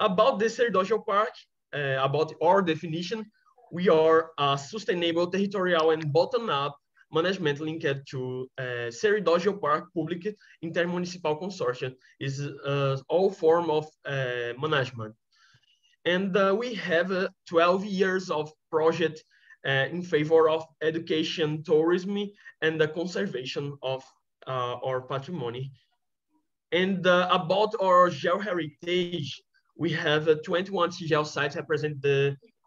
about the Sertão Geopark, about our definition, we are a sustainable territorial and bottom-up management linked to Sertão Geopark Public Intermunicipal Consortium. Is all form of management. And we have 12 years of project in favor of education, tourism, and the conservation of our patrimony. And about our geoheritage, we have 21 geosites represent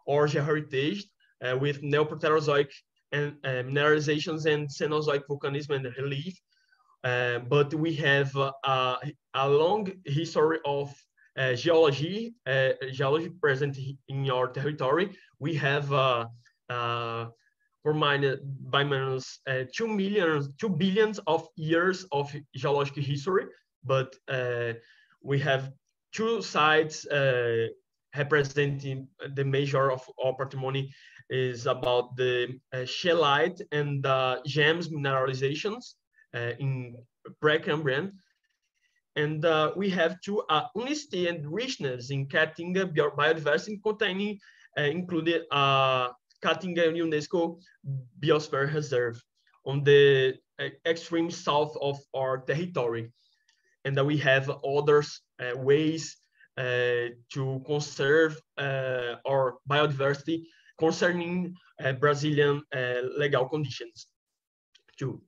our geoheritage with Neoproterozoic and mineralizations and Cenozoic volcanism and relief. But we have a long history of geology present in our territory. We have by minus 2 billion of years of geological history, but we have two sites representing the measure of our patrimony is about the scheelite and the gems mineralizations in Precambrian. And we have two unicity and richness in Caatinga biodiversity containing included Caatinga UNESCO Biosphere Reserve on the extreme south of our territory. And we have other ways to conserve our biodiversity concerning Brazilian legal conditions too.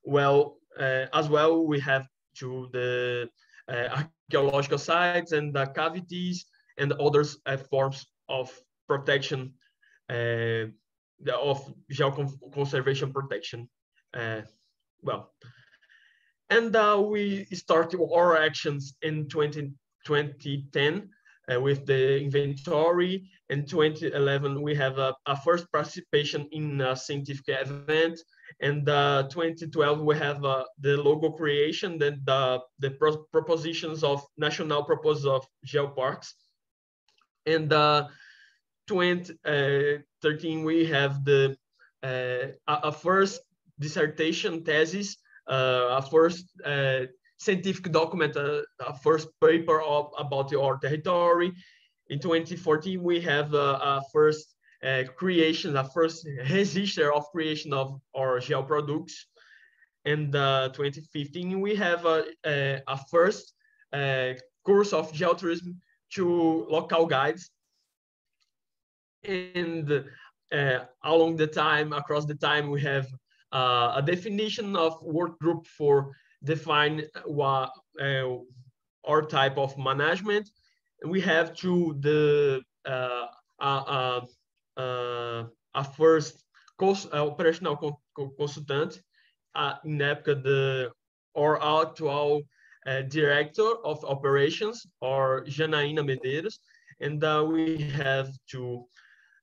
Well, as well, we have to the archaeological sites and the cavities and other forms of protection of geoconservation protection. Well, and we started our actions in 2010 with the inventory. In 2011, we have a first participation in a scientific event. And 2012, we have the logo creation, then the propositions of national proposals of geoparks. And 2013, we have the a first dissertation thesis, a first scientific document, a first paper about our territory. In 2014, we have a first creation, a first register of creation of our geoproducts. And 2015, we have a first course of geotourism to local guides. And along the time, across the time, we have a definition of work group for define what our type of management. We have to the a first operational consultant in época our actual director of operations, or Janaína Medeiros, and we have to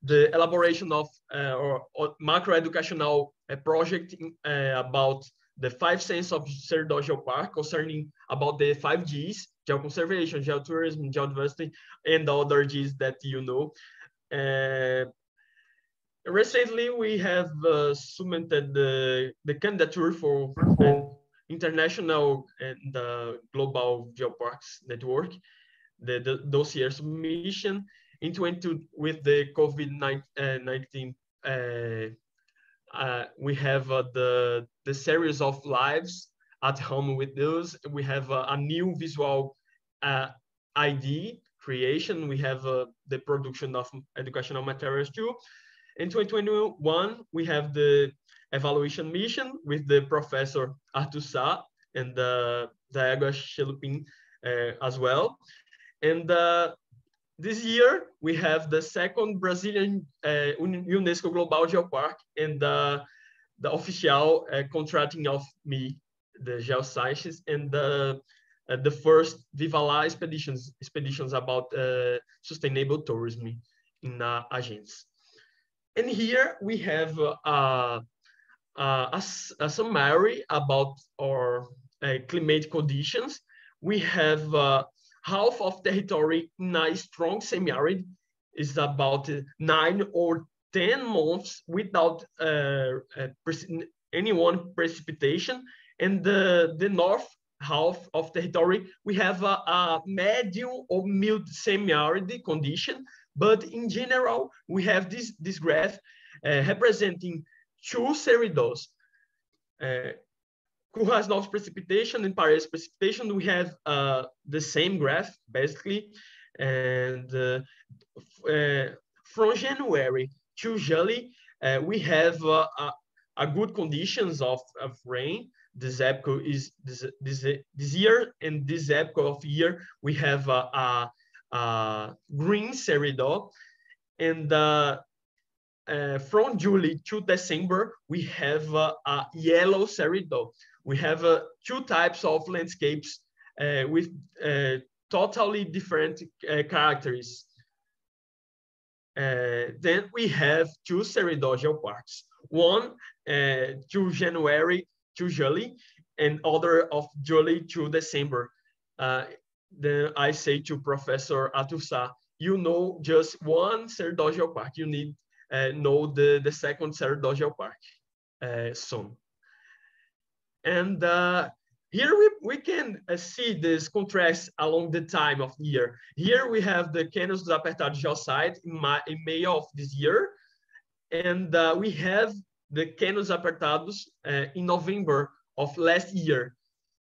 the elaboration of or macro-educational project about the 5 senses of Sertão Geopark concerning about the 5 Gs, geoconservation, geotourism, geodiversity, and other Gs that you know. Recently, we have submitted the candidature for international and global geoparks network, the dossier submission in 22 with the COVID-19. We have the series of lives at home with those. We have a new visual ID creation. We have the production of educational materials too. In 2021, we have the evaluation mission with the Professor Arthur Sá and Diego Chelupin as well. And this year, we have the second Brazilian UNESCO Global Geopark and the official contracting of me, the Geosciences, and the first Viva La expeditions about sustainable tourism in agents. And here we have a summary about our climate conditions. We have half of territory in a strong semi-arid, is about 9 or 10 months without any precipitation. And the north half of territory, we have a medium or mild semi-arid condition. But in general, we have this graph representing 2 seridos. Who has no precipitation and Paris precipitation, we have the same graph, basically. And from January to July, we have a good conditions of rain. This epoch is this year, and this epoch of year, we have green serido. And from July to December, we have a yellow serido. We have 2 types of landscapes with totally different characters. Then we have 2 serido geoparks. one to January to July, and other of July to December. Then I say to Professor Atussa, you know just one Serra Geopark. You need know the second Serra Geopark soon. And here we can see this contrast along the time of the year. Here we have the Cânions Apertados geosite in May of this year. And we have the Cânions Apertados in November of last year.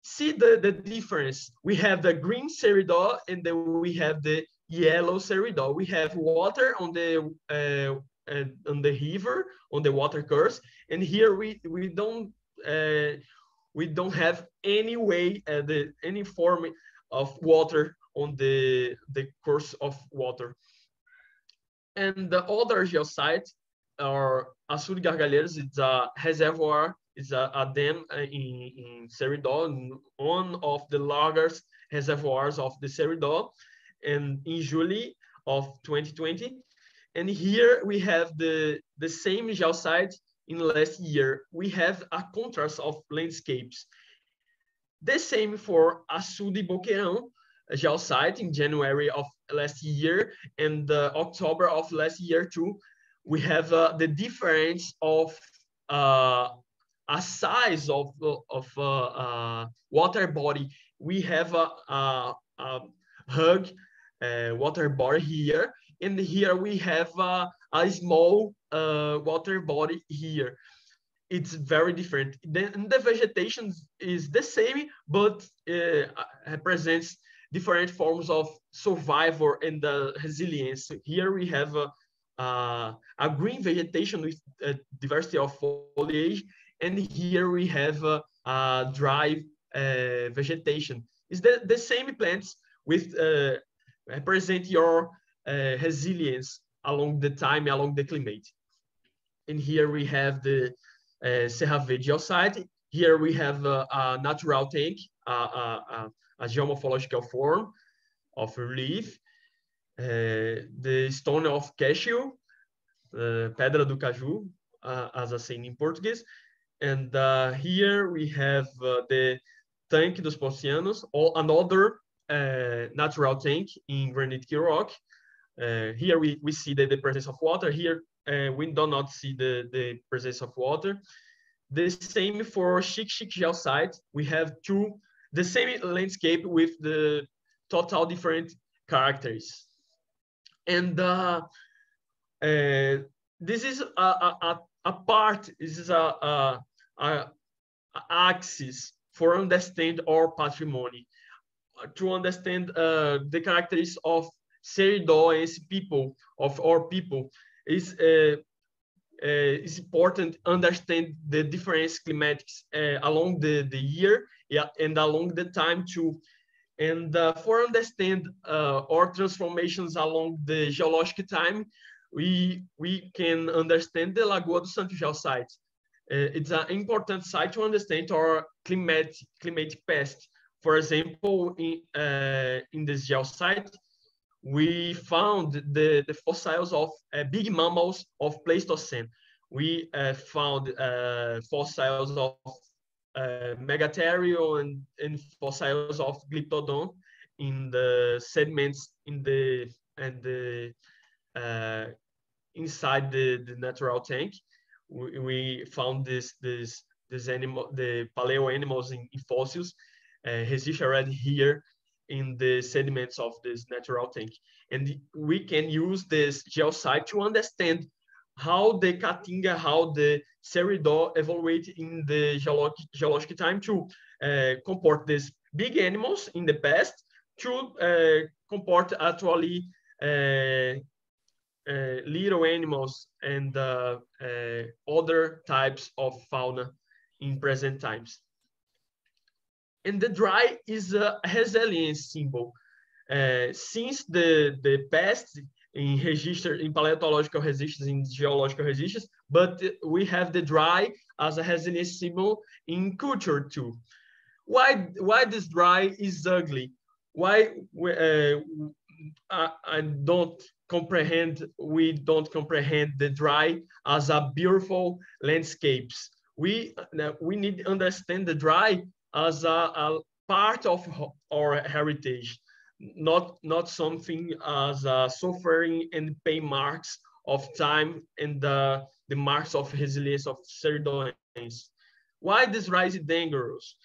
See the difference. We have the green Serra and then we have the yellow Serra. We have water on the river, on the water course. And here we don't have any way, any form of water on the course of water. And the other geosite are Açude Gargalheiras. It's a reservoir, it's a dam in Serra, one of the largest reservoirs of the Serra, and in July of 2020. And here we have the same geosite in last year. We have a contrast of landscapes. The same for Açude Boqueirão geosite in January of last year and October of last year too. We have the difference of a size of water body. We have a hug water body here, and here we have a small water body here. It's very different. Then the vegetation is the same, but represents different forms of survival and resilience. Here we have a green vegetation with diversity of foliage, and here we have a dry vegetation. It's the same plants with represent your resilience along the time, along the climate. And here we have the Serra Verde geosite. Here we have a natural tank, a geomorphological form of relief. The stone of Qeshm, Pedra do Caju, as I say in Portuguese. And here we have the Tanque dos Porcianos, or another natural tank in granitic rock. Here we see the presence of water. Here we do not see the presence of water. The same for Xique geosite. We have the same landscape with the total different characters. And this is a part, this is a axis for understand our patrimony, to understand the characteristics of Serra people, of our people. It's important to understand the different climatics along the year, yeah, and along the time too. And for understand our transformations along the geological time, we can understand the Lagoa do Santo geosite. It's an important site to understand our climatic past. For example, in this geosite, we found the fossils of big mammals of Pleistocene. We found fossils of Megatherium and fossils of Glyptodon in the sediments inside the natural tank. We found this animal, the paleo animals in fossils, resist already here in the sediments of this natural tank. And we can use this geosite to understand how the Caatinga, how the Serra evaluate in the geologic time to comport these big animals in the past to comport actually little animals and other types of fauna in present times. And the dry is a resilience symbol. Since the past in paleontological resistance, in geological resistance, but we have the dry as a resilience symbol in culture too. Why this dry is ugly? Why I don't don't comprehend the dry as a beautiful landscapes. We need to understand the dry as a part of our heritage, not something as suffering and pain marks of time and the marks of resilience of Sardines. Why this rise is dangerous?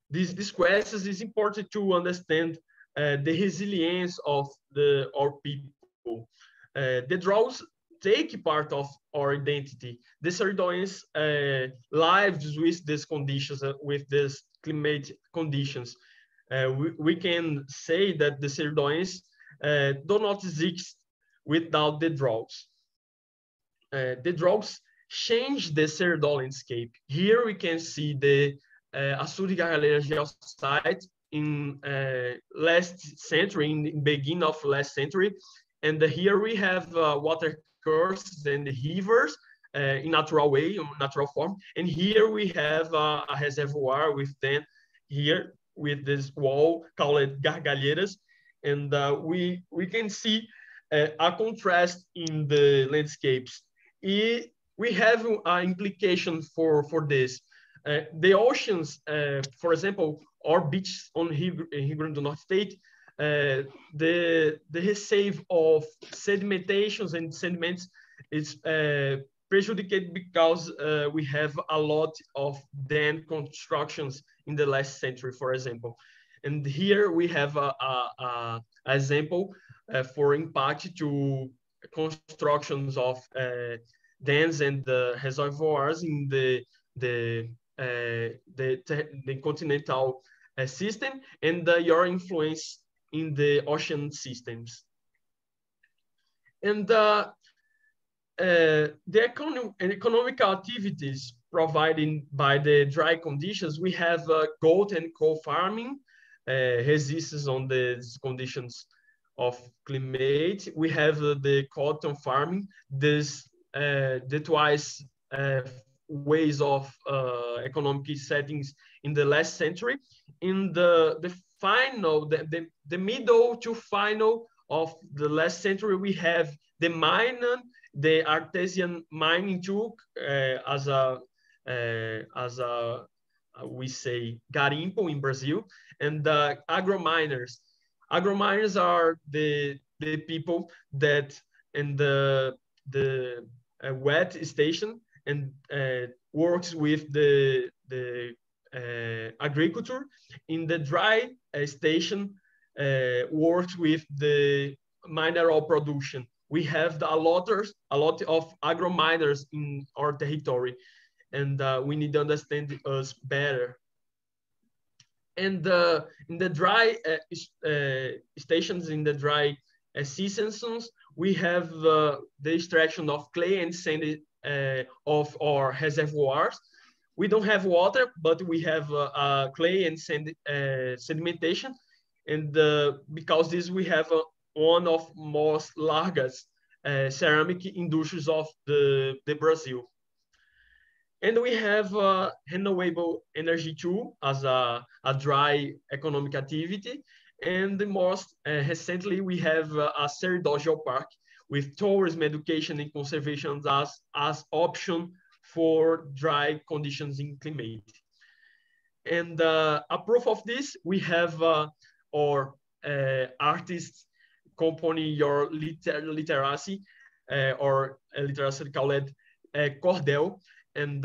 This question is important to understand the resilience of our people. The droughts take part of our identity. The Sardines lives with these conditions, with these climate conditions. We can say that the Sardines do not exist without the droughts. The droughts change the Sardine landscape. Here we can see the Galera geosite in last century, in the beginning of last century. And here we have water courses and rivers in natural way, in natural form. And here we have a reservoir with them here with this wall called gargalheiras. And we can see a contrast in the landscapes. We have an implication for this. The oceans, for example, our beaches on Rio Grande do Norte state, the receive of sedimentations and sediments is prejudiced because we have a lot of dam constructions in the last century, for example. And here we have a example for impact to constructions of dams and reservoirs in the continental system and your influence in the ocean systems. And the economic activities provided by the dry conditions, we have goat and cow farming, resists on the conditions of climate. We have the cotton farming, the twice ways of economic settings in the last century. In the final, the middle to final of the last century, we have the mining, the artesian mining tool we say garimpo in Brazil, and the agro-miners. Agro-miners are the people that in the wet station and works with the agriculture. In the dry station works with the mineral production. We have a lot of agro-miners in our territory, and we need to understand us better. And in the dry stations, in the dry seasons, we have the extraction of clay and sand of our reservoirs. We don't have water, but we have clay and sand sedimentation. And because this, we have one of most largest ceramic industries of the Brazil. And we have renewable energy too as a dry economic activity. And the most recently, we have a Silva Geopark with tourism, education, and conservation as option for dry conditions in climate. And a proof of this, we have our artists company your literacy or literacy called Cordel, and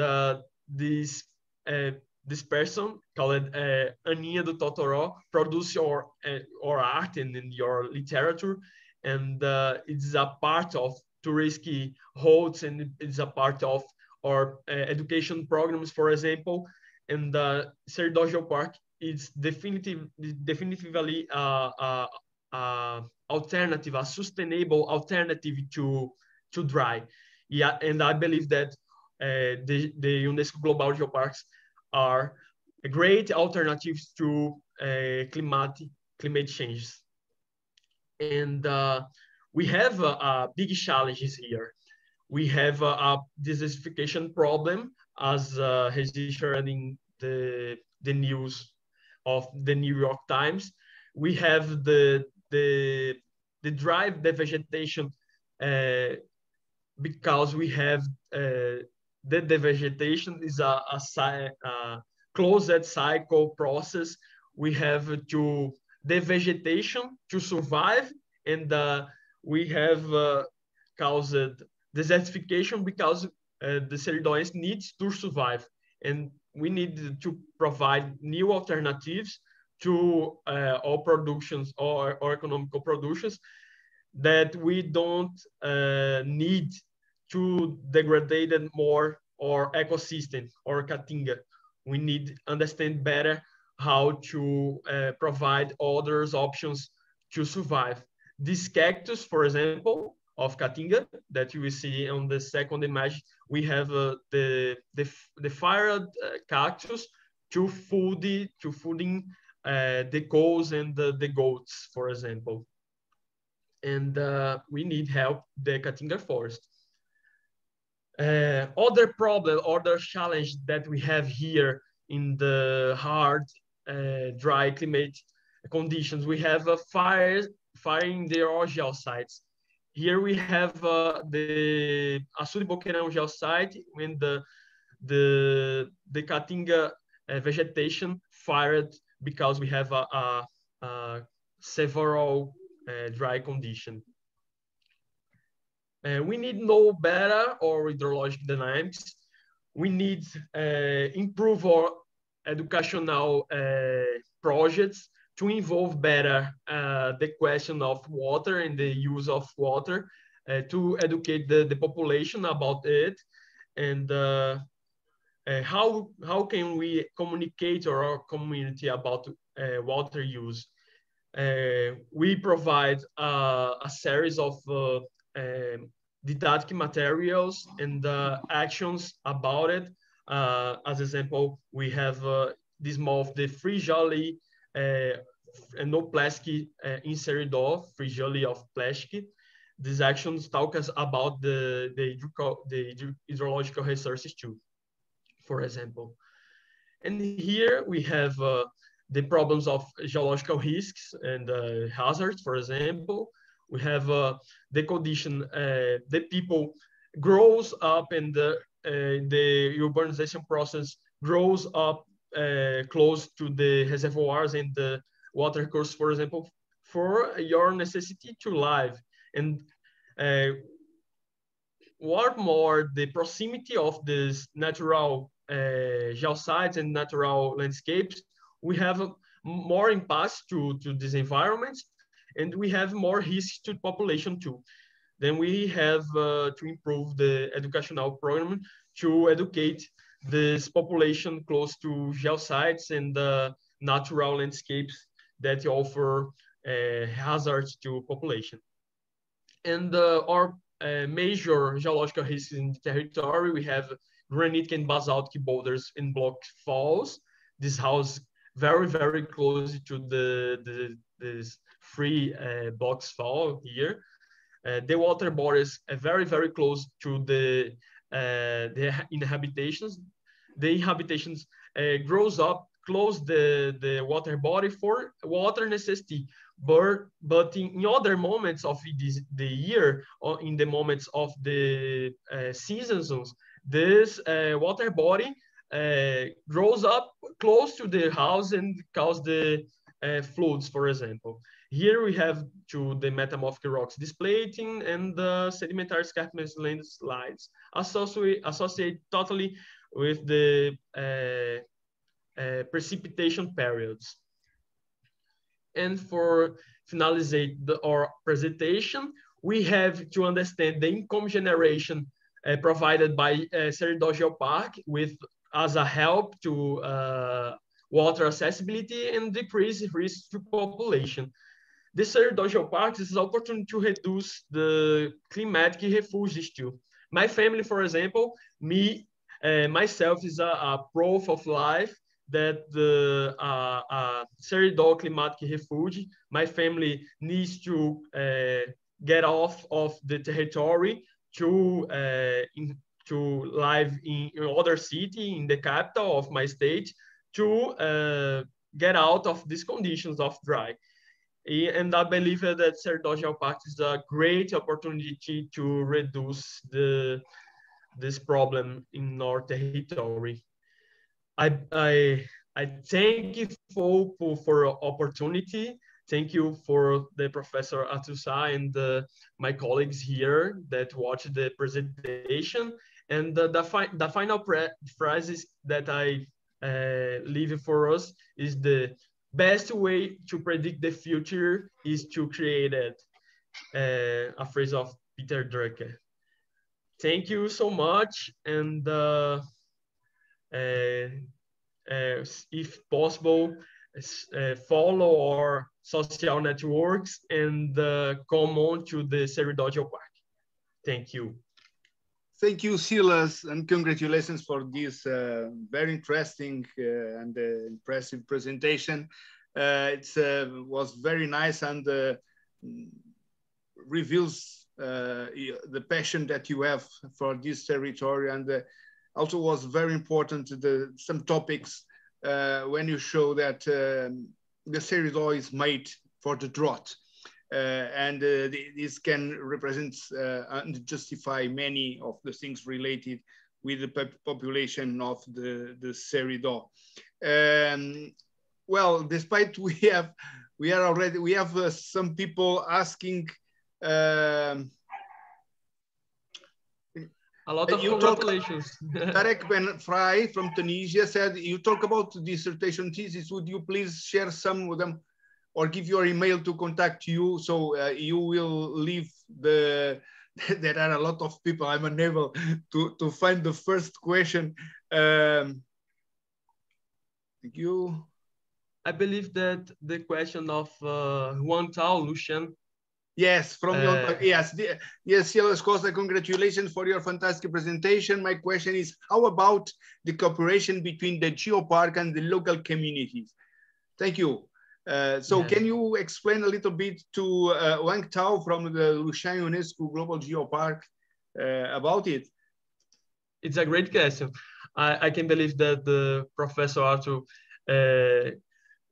this person called Aninha do Totoró produce your art and your literature, and it's a part of touristic roads, and it's a part of our education programs, for example. And Silva Geopark is definitively alternative, a sustainable alternative to dry. Yeah, and I believe that the UNESCO Global Geoparks are great alternatives to climate change. And we have big challenges here. We have a desertification problem, as registered in the news of the New York Times. We have the vegetation because we have the vegetation is a closed cycle process. We have to the vegetation to survive, and we have caused desertification because the Ceridões needs to survive, and we need to provide new alternatives to all productions or economical productions that we don't need to degrade more our ecosystem or Caatinga. We need to understand better how to provide other options to survive. This cactus, for example, of Caatinga that you will see on the second image, we have the fired cactus to feeding the cows and the goats, for example. And we need help the Caatinga forest. Other problem, other challenge that we have here in the hard, dry climate conditions, we have a fire in the geosites. Here we have the Açude Boqueirão geosite when the Caatinga vegetation fired because we have several dry condition. We need know better our hydrologic dynamics. We need improve our educational projects to involve better the question of water and the use of water, to educate the population about it, and how can we communicate to our community about water use. We provide a series of didactic materials and actions about it. As example, we have this of the free jelly no plastic inseridor, free jelly of plastic. These actions talk us about the hydrological resources too, for example. And here we have the problems of geological risks and hazards, for example. We have the condition, the people grows up and the urbanization process grows up close to the reservoirs and the water course, for example, for your necessity to live. And what more, the proximity of this natural geosites and natural landscapes, we have more impacts to these environments, and we have more risks to population too. Then we have to improve the educational program to educate this population close to geosites and natural landscapes that offer hazards to population. And our major geological risks in the territory, we have granitic and basaltic boulders in block falls. This house very, very close to this free blocks fall here. The water bodies are very, very close to the inhabitations. The inhabitations grows up close the water body for water necessity, but in other moments of the year, or in the moments of the seasons, this water body grows up close to the house and cause the floods, for example. Here we have to the metamorphic rocks displating and the sedimentary escarpment landslides associated totally with the precipitation periods. And for finalizing our presentation, we have to understand the income generation provided by Ceridó Geopark with as a help to water accessibility and decrease risk to population. The Ceridó Geoparks is an opportunity to reduce the climatic refuges too. My family, for example, myself is a proof of life that the Ceridó climatic refuge, my family needs to get off of the territory to live in other city, in the capital of my state, to get out of these conditions of dry. And I believe that Serra Geopark is a great opportunity to reduce this problem in our territory. I thank you for opportunity. Thank you for the Professor Atusa and my colleagues here that watched the presentation. And the final phrases that I leave for us is the best way to predict the future is to create it. A phrase of Peter Drucker. Thank you so much. And if possible, follow our social networks and come on to the Serra Geopark. Thank you. Thank you, Silas, and congratulations for this very interesting and impressive presentation. It was very nice and reveals the passion that you have for this territory, and also was very important some topics when you show that the Serra is made for the drought. And this can represent and justify many of the things related with the population of the Serra. Well, despite we have some people asking. A lot of congratulations. Tarek Ben Fry from Tunisia said, you talk about dissertation thesis, would you please share some of them or give your email to contact you, so you will leave there are a lot of people, I'm unable to find the first question. Thank you. I believe that the question of Juan Tao, Lucian. Yes, from yes, Silas Costa, congratulations for your fantastic presentation. My question is, how about the cooperation between the geopark and the local communities? Thank you. Can you explain a little bit to Wang Tao from the Lushan UNESCO Global Geopark about it? It's a great question. I can believe that the Professor Arthur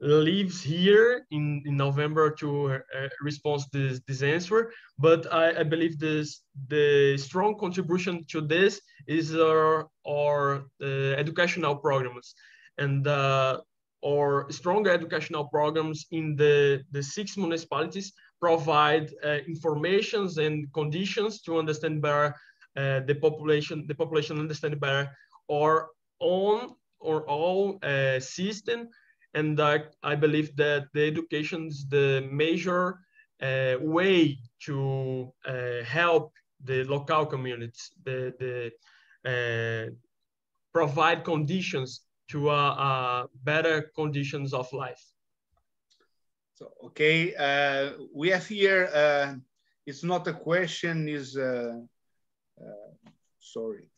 lives here in November to respond this answer, but I believe the strong contribution to this is our educational programs, and our stronger educational programs in the 6 municipalities provide informations and conditions to understand better the population understand better our own or all system. And I believe that the education is the major way to help the local communities, provide conditions to better conditions of life. So, okay, we have here, it's not a question, is, sorry.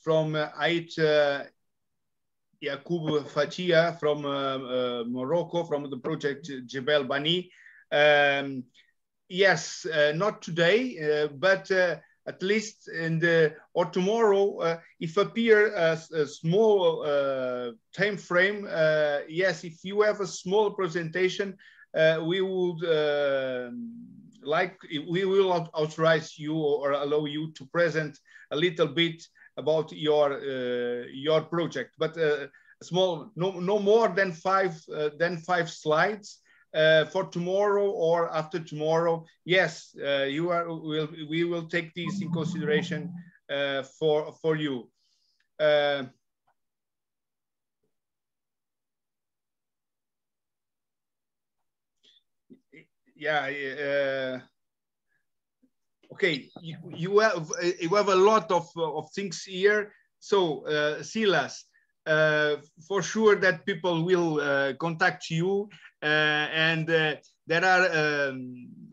From Ait Yaqub Fatia from Morocco, from the project Jebel Bani. Yes, not today, but at least in or tomorrow, if appear a small time frame, yes, if you have a small presentation, we would we will authorize you or allow you to present a little bit about your project, but small, no more than five slides for tomorrow or after tomorrow. Yes, we will take this in consideration for you. Okay, you have a lot of things here. So Silas, for sure that people will contact you, and there are a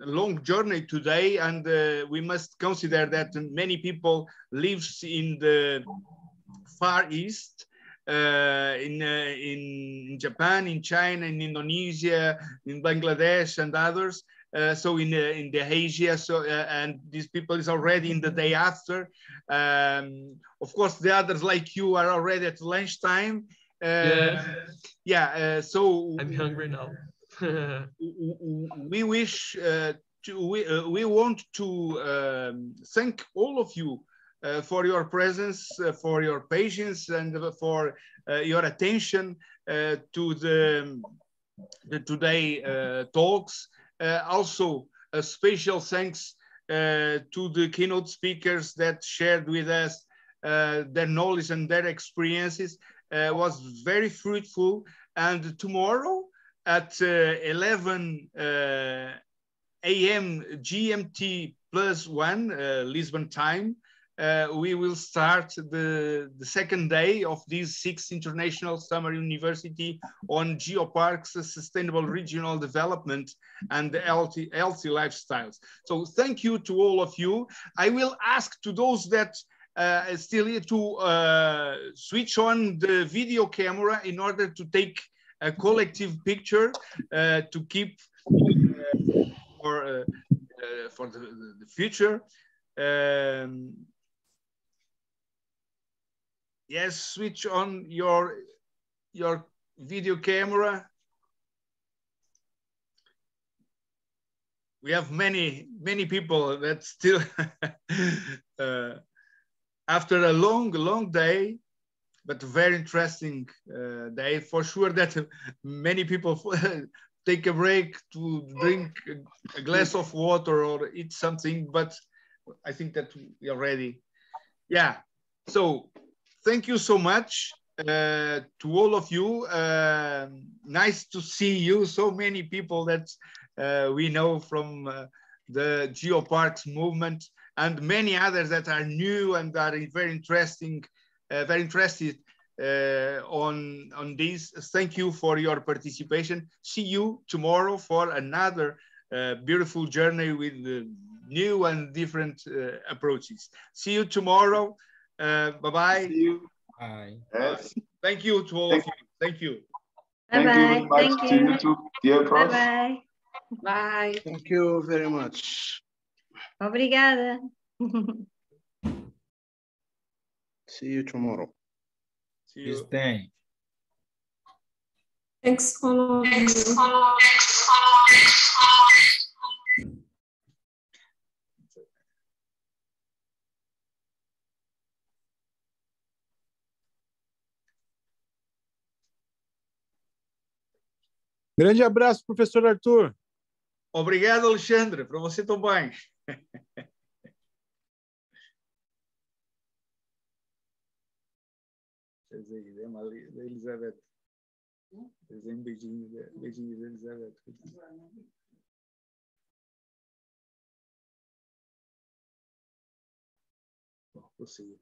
long journey today, and we must consider that many people live in the Far East, in Japan, in China, in Indonesia, in Bangladesh, and others. So in the Asia, so and these people is already in the day after. Of course, the others like you are already at lunchtime, So I'm hungry now. we wish we want to thank all of you for your presence, for your patience, and for your attention to the today talks. Also, a special thanks to the keynote speakers that shared with us their knowledge and their experiences. Was very fruitful. And tomorrow at 11 a.m. GMT +1 Lisbon time, we will start the second day of this 6th International Summer University on Geoparks, Sustainable Regional Development, and healthy lifestyles. So thank you to all of you. I will ask to those that still need to switch on the video camera in order to take a collective picture to keep for the future. Yes, switch on your video camera. We have many people that still after a long day, but very interesting day for sure, that many people take a break to drink a glass of water or eat something, but I think that we are ready. Yeah, so thank you so much to all of you. Nice to see you, so many people that we know from the Geoparks movement, and many others that are new and are very interested on this. Thank you for your participation. See you tomorrow for another beautiful journey with new and different approaches. See you tomorrow. Bye-bye. See you. Bye. Yes. Thank you to all of you. Thank you. Thank you very much to you too, dear Prof. Bye-bye. Bye. Thank you very much. Obrigada. See you tomorrow. See you. Stay. Thanks all of you. Grande abraço, professor Arthur. Obrigado, Alexandre. Para você também. Da Elizabeth. Beijinho da Elizabeth. Bom, vou seguir.